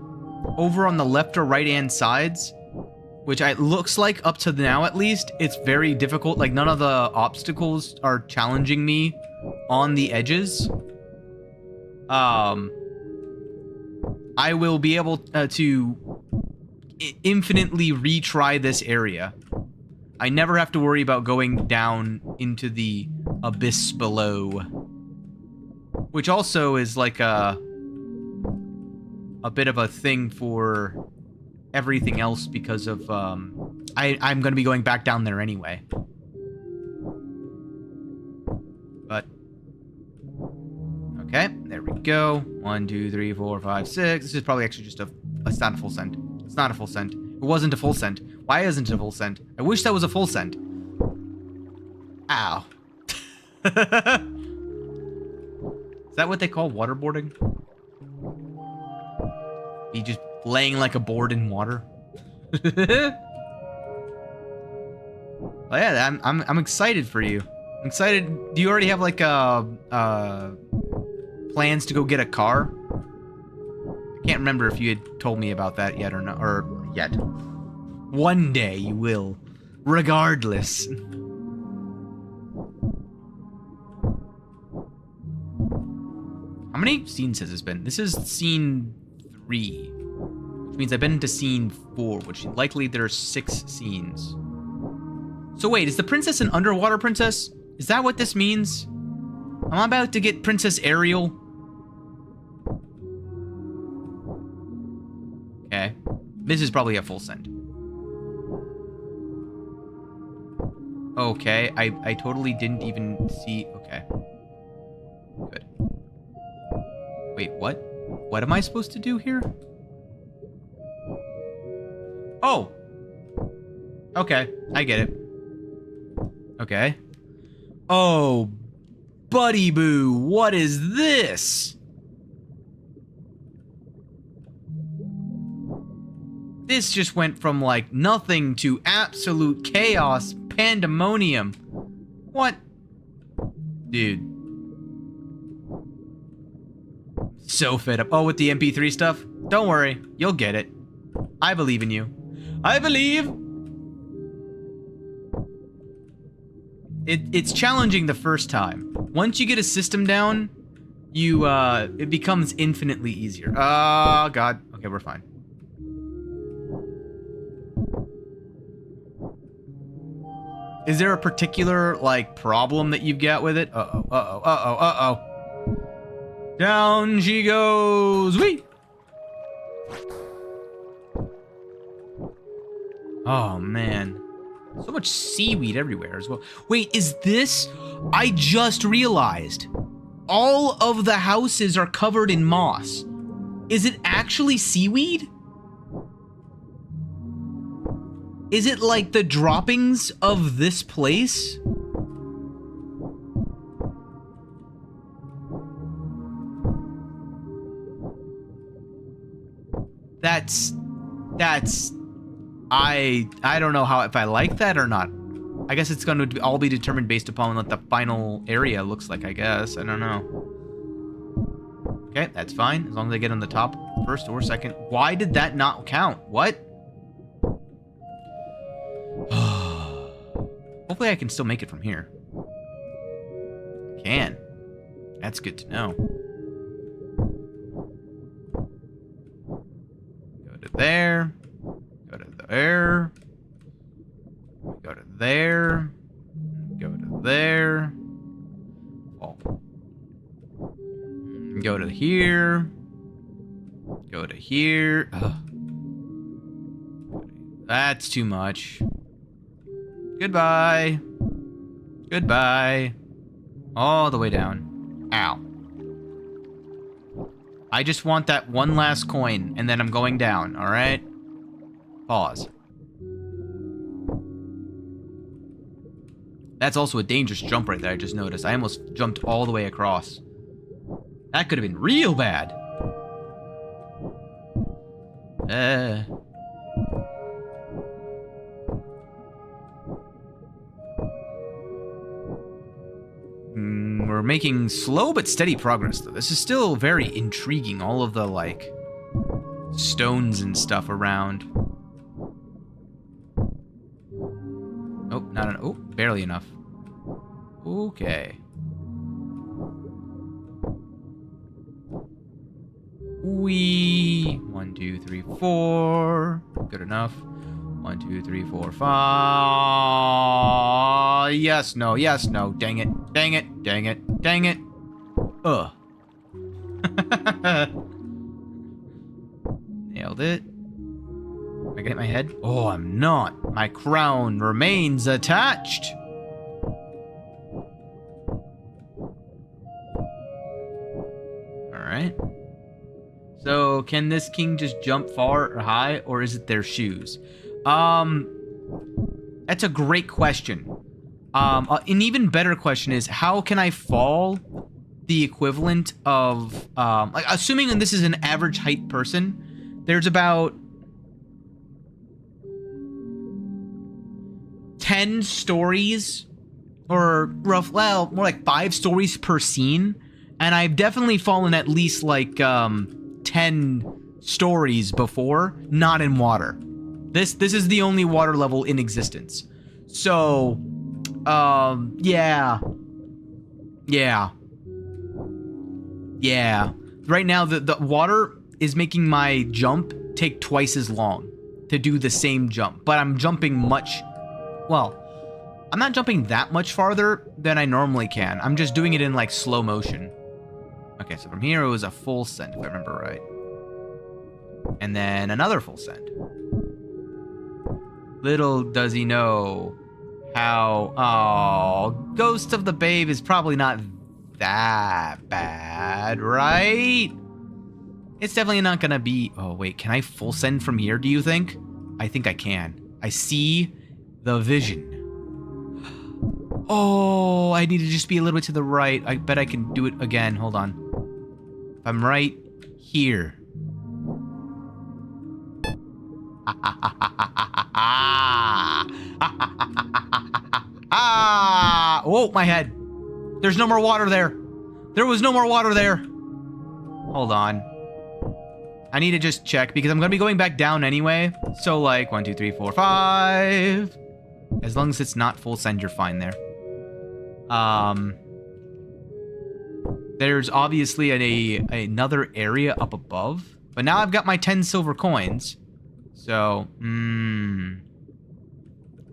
over on the left or right-hand sides, which it looks like up to now at least, it's very difficult. Like, none of the obstacles are challenging me on the edges. I will be able to infinitely retry this area. I never have to worry about going down into the abyss below. Which also is like a bit of a thing for everything else because of, I'm going to be going back down there anyway. But okay, there we go. 1, 2, 3, 4, 5, 6. This is probably actually just a. It's not a full cent. It's not a full cent. It wasn't a full cent. Why isn't it a full cent? I wish that was a full cent. Ow. Is that what they call waterboarding? You just laying like a board in water? Well, yeah, I'm excited for you. I'm excited. Do you already have like plans to go get a car? I can't remember if you had told me about that yet or not, or yet. One day you will, regardless. How many scenes has this been? This is scene 3, which means I've been into scene 4, which likely there are 6 scenes. So wait, is the princess an underwater princess? Is that what this means? I'm about to get Princess Ariel. Okay. This is probably a full send. Okay, I totally didn't even see... Okay. Good. Wait, what? What am I supposed to do here? Oh! Okay, I get it. Okay. Oh, buddy boo, what is this? This just went from like nothing to absolute chaos, pandemonium. What? Dude. So fed up. Oh, with the MP3 stuff? Don't worry, you'll get it. I believe in you. I believe! It's challenging the first time. Once you get a system down, you, it becomes infinitely easier. Oh, God. Okay, we're fine. Is there a particular, like, problem that you've got with it? Uh-oh, uh-oh, uh-oh, uh-oh. Down she goes. Whee! Oh, man. So much seaweed everywhere as well. Wait, is this... I just realized. All of the houses are covered in moss. Is it actually seaweed? Is it like the droppings of this place? That's... I don't know how if I like that or not. I guess it's going to all be determined based upon what the final area looks like, I guess. I don't know. Okay, that's fine. As long as I get on the top first or second. Why did that not count? What? Hopefully I can still make it from here. I can. That's good to know. Go to there. Go to there. Go to there. Go to there. Oh. Go to here. Go to here. Ugh. That's too much. Goodbye. Goodbye. All the way down. Ow. I just want that one last coin, and then I'm going down, alright? Pause. That's also a dangerous jump right there, I just noticed. I almost jumped all the way across. That could have been real bad. We're making slow but steady progress, though. This is still very intriguing, all of the, like, stones and stuff around. Oh, not enough. Oh, barely enough. Okay. Wee. 1, 2, 3, 4. Good enough. 1, 2, 3, 4, 5. Yes, no, yes, no. Dang it. Dang it. Dang it. Dang it. Ugh. Nailed it. I gonna hit my head? Oh, I'm not. My crown remains attached. Alright. So, can this king just jump far or high, or is it their shoes? That's a great question. An even better question is, how can I fall the equivalent of, like, assuming this is an average height person, there's about 10 stories, or well, more like 5 stories per scene, and I've definitely fallen at least like 10 stories before, not in water. This is the only water level in existence. So, yeah. Right now, the water is making my jump take twice as long to do the same jump, but I'm jumping much, well, I'm not jumping that much farther than I normally can. I'm just doing it in like slow motion. Okay, so from here it was a full send, if I remember right. And then another full send. Little does he know how... Oh, Ghost of the Babe is probably not that bad, right? It's definitely not gonna be... Oh, wait, can I full send from here, do you think? I think I can. I see the vision. Oh, I need to just be a little bit to the right. I bet I can do it again. Hold on. If I'm right here. Oh, my head. There's no more water there. There was no more water there. Hold on. I need to just check because I'm going to be going back down anyway. So like 1, 2, 3, 4, 5. As long as it's not full send, you're fine there. There's obviously another area up above. But now I've got my 10 silver coins. So,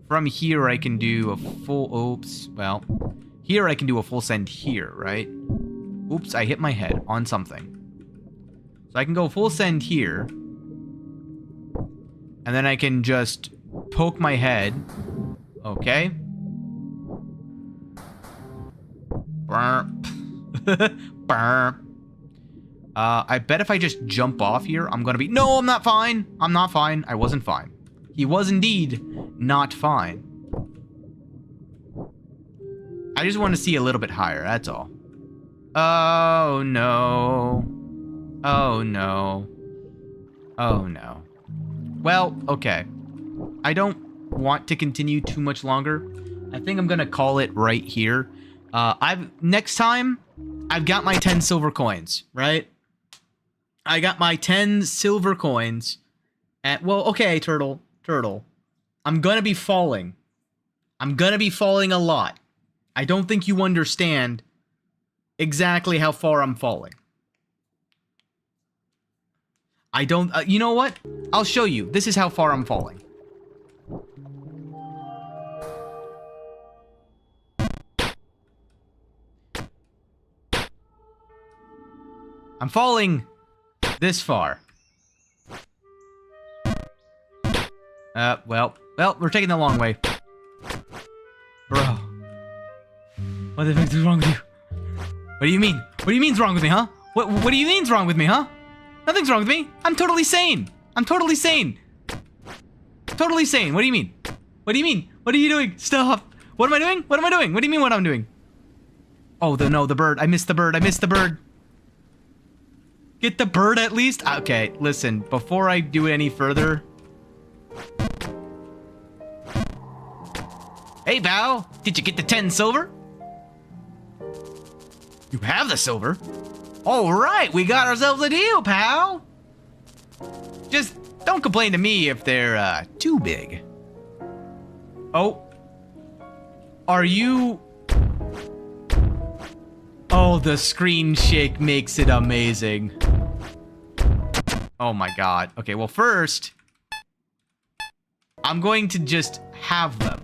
from here I can do a full, oops, well, here I can do a full send here, right? Oops, I hit my head on something. So I can go full send here. And then I can just poke my head. Okay. Burp. Burp. I bet if I just jump off here, I'm gonna be... No, I'm not fine. I'm not fine. I wasn't fine. He was indeed not fine. I just want to see a little bit higher, that's all. Oh, no. Oh, no. Oh, no. Well, okay. I don't want to continue too much longer. I think I'm gonna call it right here. Next time, I've got my 10 silver coins, right? I got my 10 silver coins. And, well, okay, Turtle. I'm gonna be falling. I'm gonna be falling a lot. I don't think you understand exactly how far I'm falling. I don't, you know what? I'll show you. This is how far I'm falling. I'm falling this far. Well, we're taking the long way. Bro. What the fuck is wrong with you? What do you mean? What do you mean's wrong with me, huh? What do you mean's wrong with me, huh? Nothing's wrong with me. I'm totally sane. I'm totally sane. Totally sane. What do you mean? What do you mean? What are you doing? Stop. What am I doing? What am I doing? What do you mean what I'm doing? Oh, no, the bird. I missed the bird. I missed the bird. Get the bird at least? Okay, listen. Before I do it any further... Hey, pal. Did you get the 10 silver? You have the silver? All right, we got ourselves a deal, pal. Just don't complain to me if they're too big. Oh. Are you... Oh, the screen shake makes it amazing. Oh my god. Okay, well first, I'm going to just have them.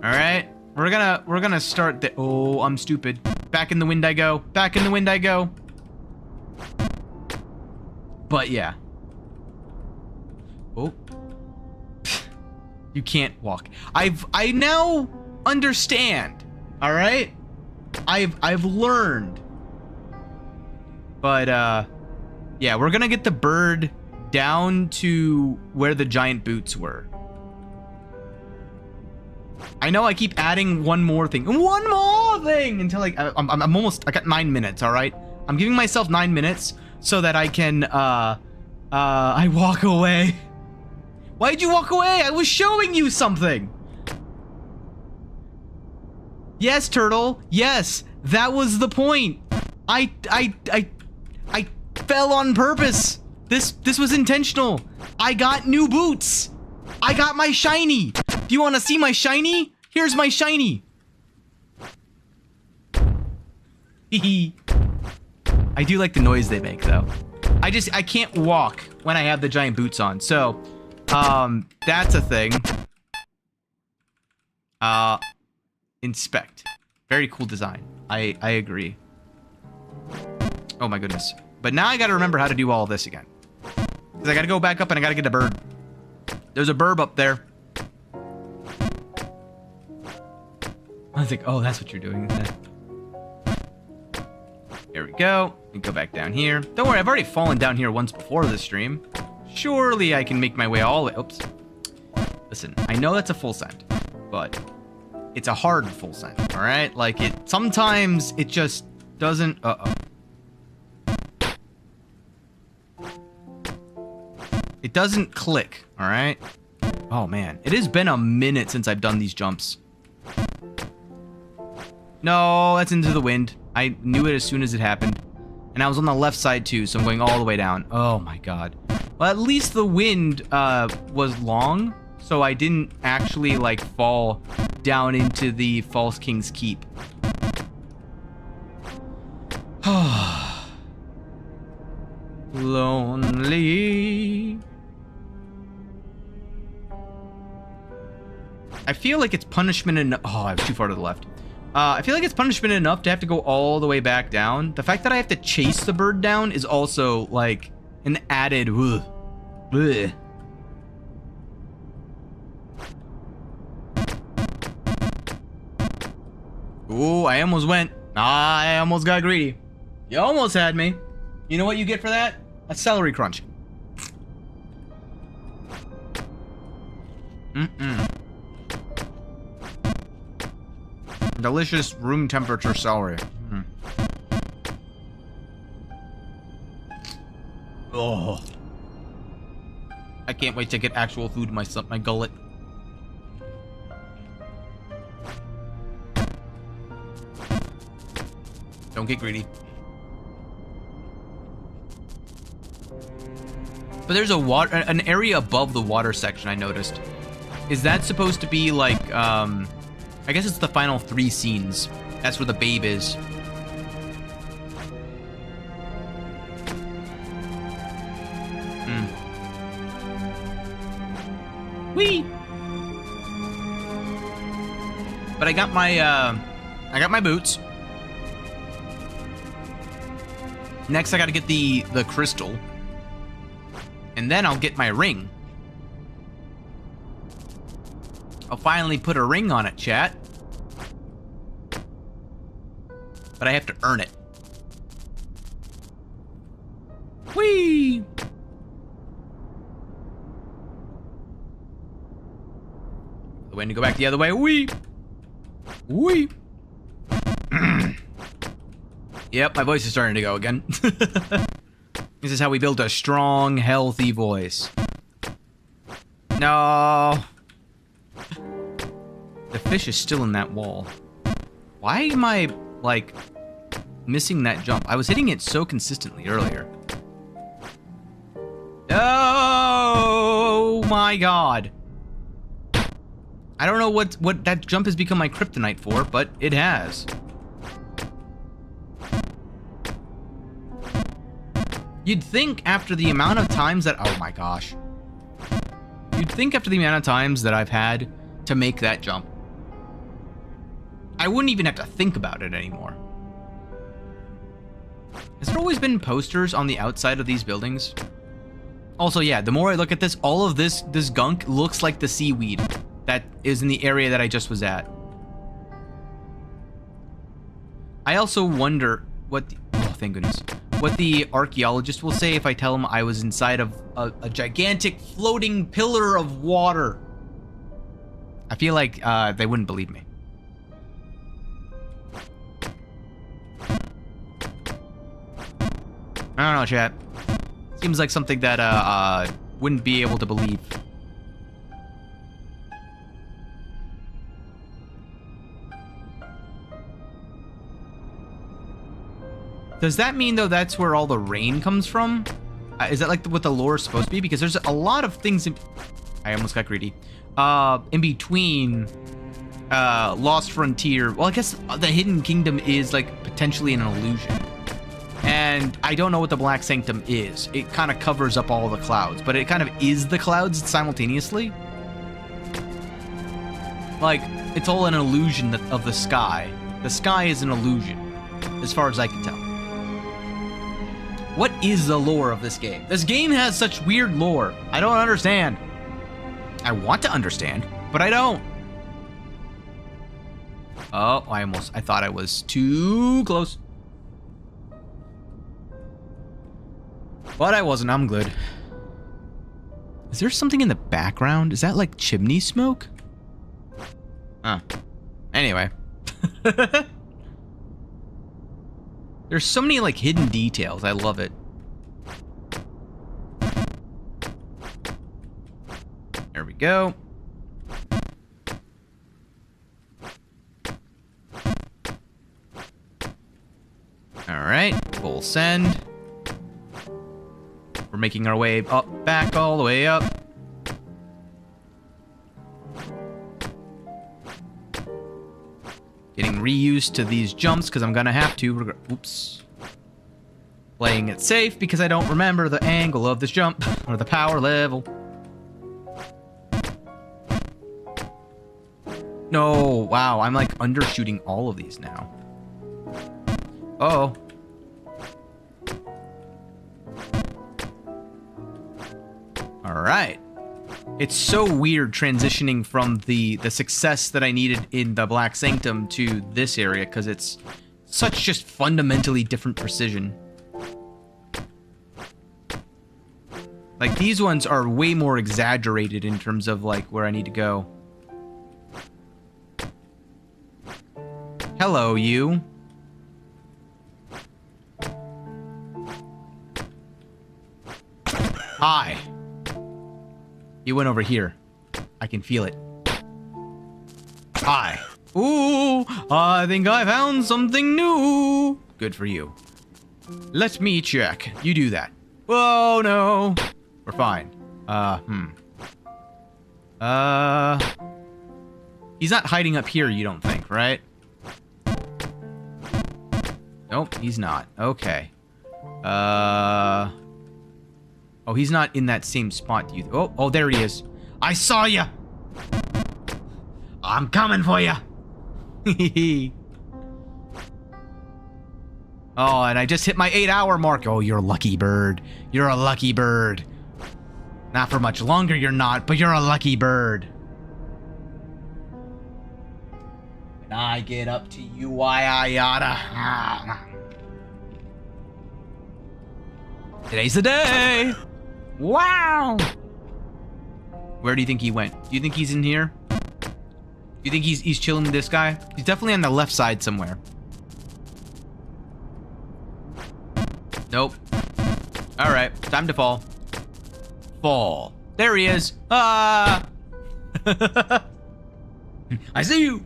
Alright? We're gonna start the... Oh, I'm stupid. Back in the wind I go. Back in the wind I go. But yeah. Oh. You can't walk. I now understand. All right? I've learned. But yeah, we're going to get the bird down to where the giant boots were. I know I keep adding one more thing until like I'm almost, I got 9 minutes, all right? I'm giving myself 9 minutes so that I can I walk away. Why'd you walk away? I was showing you something. Yes, turtle. Yes, that was the point. I fell on purpose. This was intentional. I got new boots. I got my shiny. Do you want to see my shiny? Here's my shiny. Hehe. I do like the noise they make, though. I can't walk when I have the giant boots on. So, that's a thing. Inspect. Very cool design. I agree. Oh my goodness. But now I gotta remember how to do all of this again. Because I gotta go back up and I gotta get a bird. There's a burb up there. I was like, oh, that's what you're doing, isn't it? Here we go. And go back down here. Don't worry, I've already fallen down here once before this stream. Surely I can make my way all the way. Oops. Listen, I know that's a full send, but it's a hard full send, all right? Like, sometimes it just doesn't... It doesn't click, all right? Oh, man. It has been a minute since I've done these jumps. No, that's into the wind. I knew it as soon as it happened. And I was on the left side, too, so I'm going all the way down. Oh, my God. Well, at least the wind was long, so I didn't actually, like, fall down into the False King's Keep. Lonely. I feel like it's punishment enough. Oh, I was too far to the left. I feel like it's punishment enough to have to go all the way back down. The fact that I have to chase the bird down is also like an added. Ugh. Ugh. Ooh, I almost went. I almost got greedy. You almost had me. You know what you get for that? A celery crunch. Delicious room temperature celery. Oh. I can't wait to get actual food in my gullet. Don't get greedy. But there's an area above the water section I noticed. Is that supposed to be like, I guess it's the final 3 scenes. That's where the babe is. Whee! But I got my boots. Next I gotta get the crystal. And then I'll get my ring. I'll finally put a ring on it, chat. But I have to earn it. Whee! The wind to go back the other way. Whee! Whee! Yep, my voice is starting to go again. This is how we build a strong, healthy voice. No. The fish is still in that wall. Why am I, like, missing that jump? I was hitting it so consistently earlier. Oh my god. I don't know what that jump has become my kryptonite for, but it has. You'd think after the amount of times that... Oh my gosh. You'd think after the amount of times that I've had to make that jump, I wouldn't even have to think about it anymore. Has there always been posters on the outside of these buildings? Also, yeah, the more I look at this, all of this gunk looks like the seaweed that is in the area that I just was at. I also wonder what the, oh, thank goodness, what the archaeologist will say if I tell him I was inside of a gigantic floating pillar of water. I feel like they wouldn't believe me. I don't know, chat. Seems like something that wouldn't be able to believe. Does that mean, though, that's where all the rain comes from? Is that like what the lore is supposed to be? Because there's a lot of things in... I almost got greedy. In between Lost Frontier. Well, I guess the Hidden Kingdom is like potentially an illusion. And I don't know what the Black Sanctum is. It kind of covers up all the clouds, but it kind of is the clouds simultaneously. Like, it's all an illusion of the sky. The sky is an illusion, as far as I can tell. What is the lore of this game? This game has such weird lore. I don't understand. I want to understand, but I don't. Oh, I thought I was too close. But I wasn't, I'm good. Is there something in the background? Is that like chimney smoke? Huh. Anyway. There's so many like hidden details. I love it. There we go. All right, full send. We're making our way up, back, all the way up. Getting reused to these jumps because I'm gonna have to. Oops. Playing it safe because I don't remember the angle of this jump or the power level. No, wow, I'm like undershooting all of these now. Uh-oh. All right. It's so weird transitioning from the success that I needed in the Black Sanctum to this area because it's such just fundamentally different precision. Like, these ones are way more exaggerated in terms of, like, where I need to go. Hello, you. Hi. You went over here. I can feel it. Hi. Ooh, I think I found something new. Good for you. Let me check. You do that. Oh, no. We're fine. He's not hiding up here, you don't think, right? Nope, he's not. Okay. Oh, he's not in that same spot. Oh, there he is. I saw ya. I'm coming for ya. Oh, and I just hit my 8-hour mark. Oh, you're a lucky bird. You're a lucky bird. Not for much longer, you're not, but you're a lucky bird. And I get up to you, why I oughta. Today's the day. Wow. Where do you think he went? Do you think he's in here? Do you think he's chilling with this guy? He's definitely on the left side somewhere. Nope. All right, time to fall. Fall. There he is. Ah! I see you.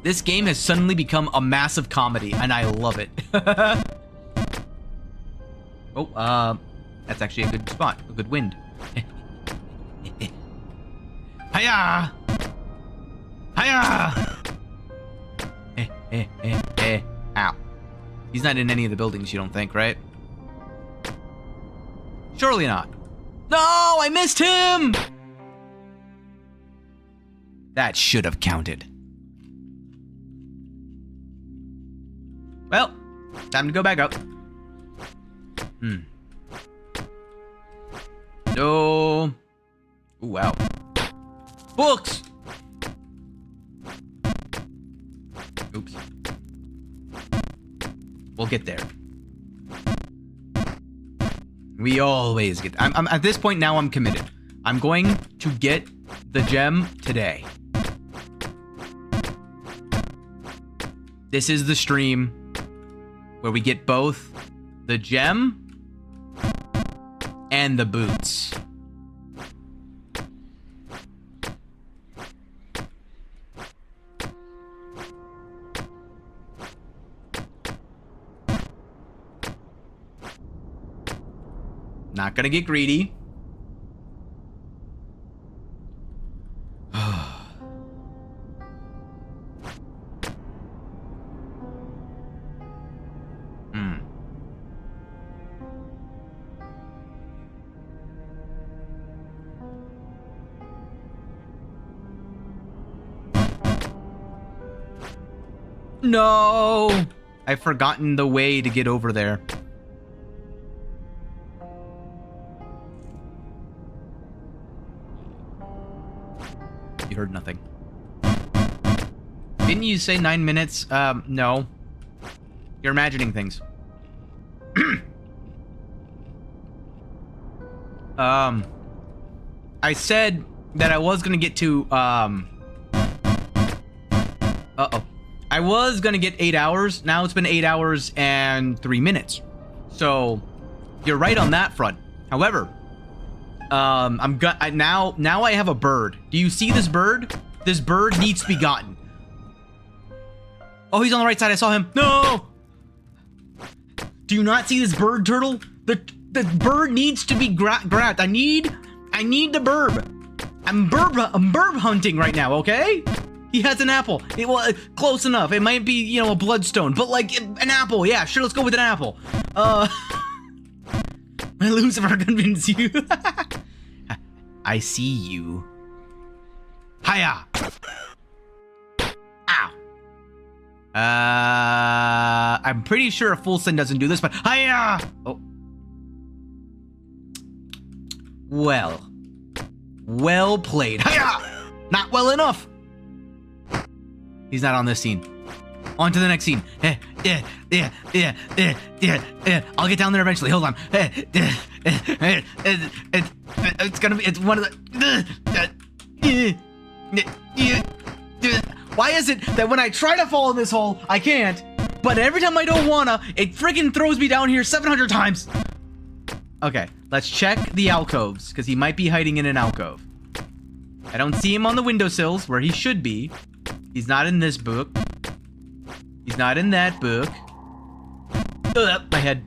This game has suddenly become a massive comedy, and I love it. Oh, that's actually a good spot, a good wind. Hiya! Hiya! Ow. He's not in any of the buildings, you don't think, right? Surely not. No, I missed him! That should have counted. Well, time to go back up. No. Ooh, wow. Books! Oops. We'll get there. We always get... I'm at this point now, I'm committed. I'm going to get the gem today. This is the stream where we get both the gem and the boots. Not gonna get greedy. No! I've forgotten the way to get over there. You heard nothing. Didn't you say 9 minutes? No. You're imagining things. I said that I was gonna get to, uh-oh. I was gonna get 8 hours. Now it's been 8 hours and 3 minutes. So, you're right on that front. However, now I have a bird. Do you see this bird? This bird needs to be gotten. Oh, he's on the right side. I saw him. No! Do you not see this bird, turtle? The bird needs to be grabbed. I need the burb. I'm burb hunting right now, okay? He has an apple. Well, close enough. It might be, you know, a bloodstone, but like an apple. Yeah, sure. Let's go with an apple. My Lucifer convince you. I see you. Hiya. Ow. I'm pretty sure a full send doesn't do this, but hiya. Oh. Well played. Hiya. Not well enough. He's not on this scene. On to the next scene. I'll get down there eventually. Hold on. It's gonna be. It's one of the. Why is it that when I try to fall in this hole, I can't, but every time I don't wanna, it friggin' throws me down here 700 times? Okay, let's check the alcoves, because he might be hiding in an alcove. I don't see him on the windowsills, where he should be. He's not in this book. He's not in that book. My head.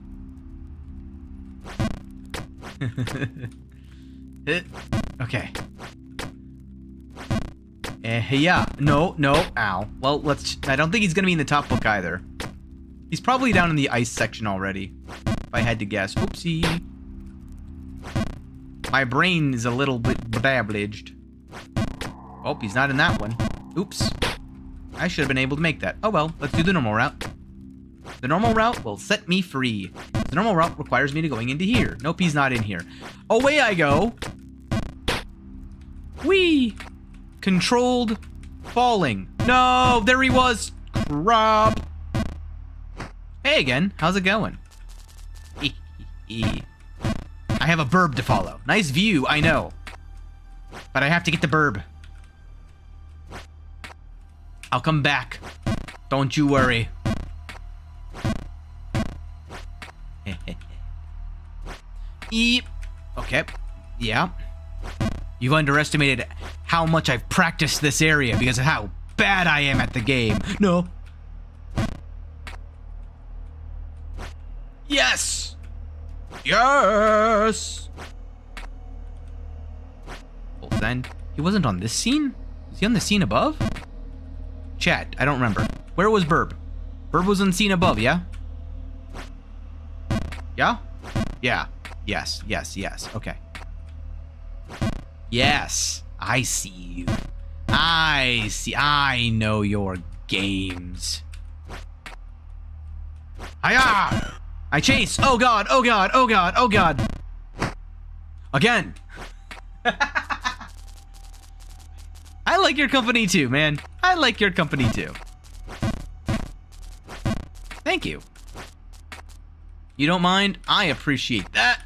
Okay. Yeah. No. Ow. Well, I don't think he's gonna be in the top book either. He's probably down in the ice section already, if I had to guess. Oopsie. My brain is a little bit babbaged. Oh, he's not in that one. Oops. I should have been able to make that. Oh well, let's do the normal route. The normal route will set me free. The normal route requires me to going into here. Nope, he's not in here. Away I go. Whee! Controlled falling. No, there he was. Crap. Hey again, how's it going? I have a burb to follow. Nice view, I know. But I have to get the burb. I'll come back. Don't you worry. Eep. Okay. Yeah. You've underestimated how much I've practiced this area because of how bad I am at the game. No. Yes! Yes! Full send. He wasn't on this scene? Is he on the scene above? Chat, I don't remember. Where was Burb? Burb was on scene above, yeah? Yeah? Yeah. Yes. Okay. Yes. I see you. I know your games. Hiya! I chase. Oh god, oh god, oh god, oh god. Again. I like your company too, man. I like your company too. Thank you. You don't mind? I appreciate that.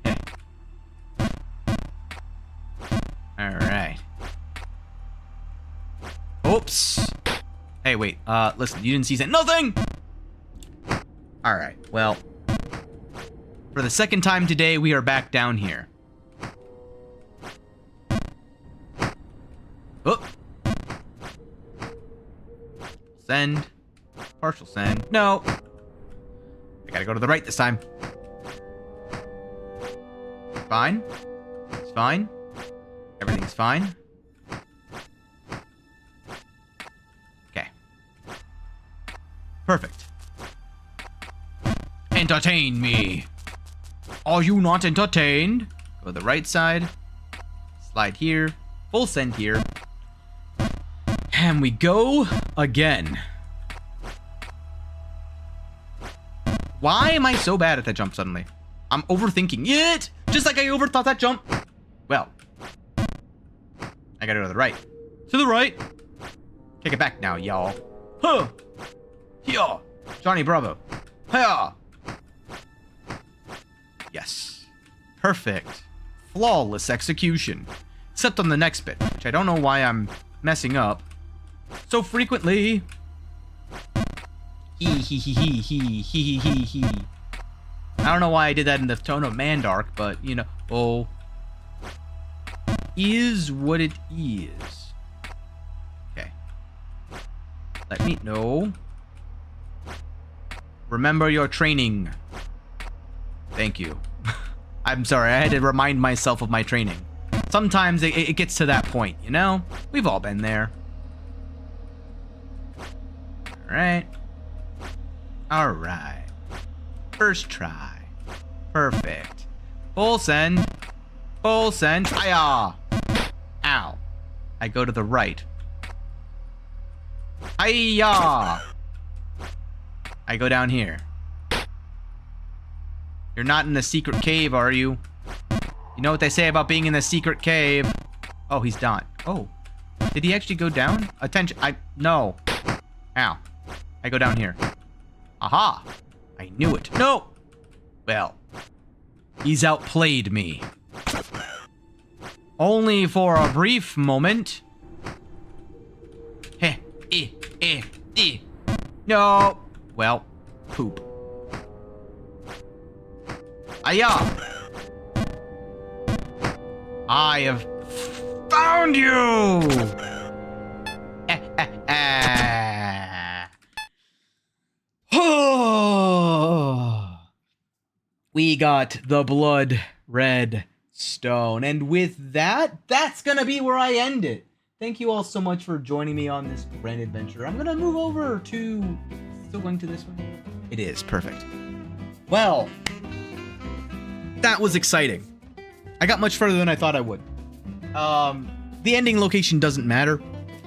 Okay. Alright. Oops. Hey, wait. Listen, you didn't see nothing! Alright, well. For the second time today, we are back down here. Oh. Send. Partial send. No. I gotta go to the right this time. Fine. It's fine. Everything's fine. Okay. Perfect. Entertain me. Are you not entertained? Go to the right side. Slide here. Full send here. And we go again. Why am I so bad at that jump suddenly? I'm overthinking it! Just like I overthought that jump. Well. I gotta go to the right. To the right! Take it back now, y'all. Huh! Yeah! Johnny Bravo. Hiya! Yes. Perfect. Flawless execution. Except on the next bit, which I don't know why I'm messing up so frequently. He. I don't know why I did that in the tone of Mandark, but you know, oh, is what it is. Okay. Let me know. Remember your training. Thank you. I'm sorry, I had to remind myself of my training. Sometimes it gets to that point, you know? We've all been there. Alright. Alright. First try. Perfect. Full send. Full send. Hiya! Ow. I go to the right. Hiya! I go down here. You're not in the secret cave, are you? You know what they say about being in the secret cave. Oh, he's not. Oh. Did he actually go down? Attention. No. Ow. I go down here. Aha. I knew it. No. Well. He's outplayed me. Only for a brief moment. Heh. No. Well. Poop. Aya. I have found you! We got the blood red stone. And with that, that's gonna be where I end it. Thank you all so much for joining me on this grand adventure. I'm gonna move over to... Still going to this one? It is. Perfect. Well, that was exciting. I got much further than I thought I would. The ending location doesn't matter.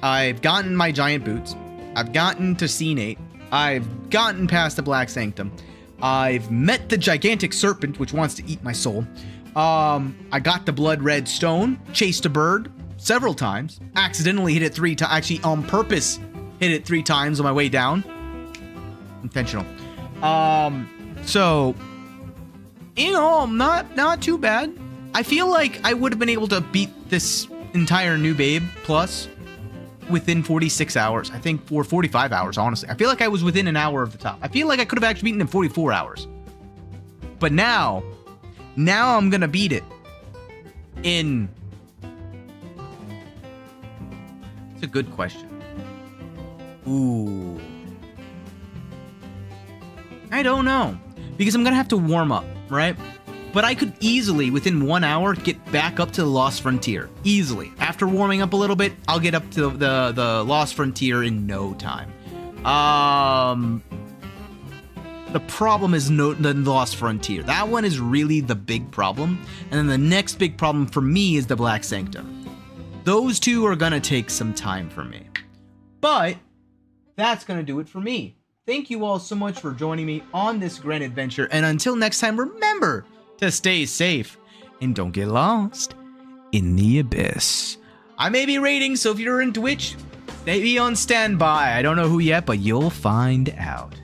I've gotten my giant boots. I've gotten to scene 8. I've gotten past the Black Sanctum. I've met the gigantic serpent, which wants to eat my soul. I got the blood red stone, chased a bird several times, accidentally hit it 3 times, actually on purpose hit it 3 times on my way down. Intentional. So, you know, not too bad. I feel like I would have been able to beat this entire New Babe Plus within 46 hours. I think, or 45 hours, honestly. I feel like I was within an hour of the top. I feel like I could have actually beaten it in 44 hours. But now I'm gonna beat it in... It's a good question. Ooh. I don't know. Because I'm gonna have to warm up, right? But I could easily, within 1 hour, get back up to the Lost Frontier. Easily. After warming up a little bit, I'll get up to the Lost Frontier in no time. The problem is the Lost Frontier. That one is really the big problem. And then the next big problem for me is the Black Sanctum. Those two are gonna take some time for me. But that's gonna do it for me. Thank you all so much for joining me on this grand adventure. And until next time, remember to stay safe and don't get lost in the abyss. I may be raiding, so if you're in Twitch, stay on standby. I don't know who yet, but you'll find out.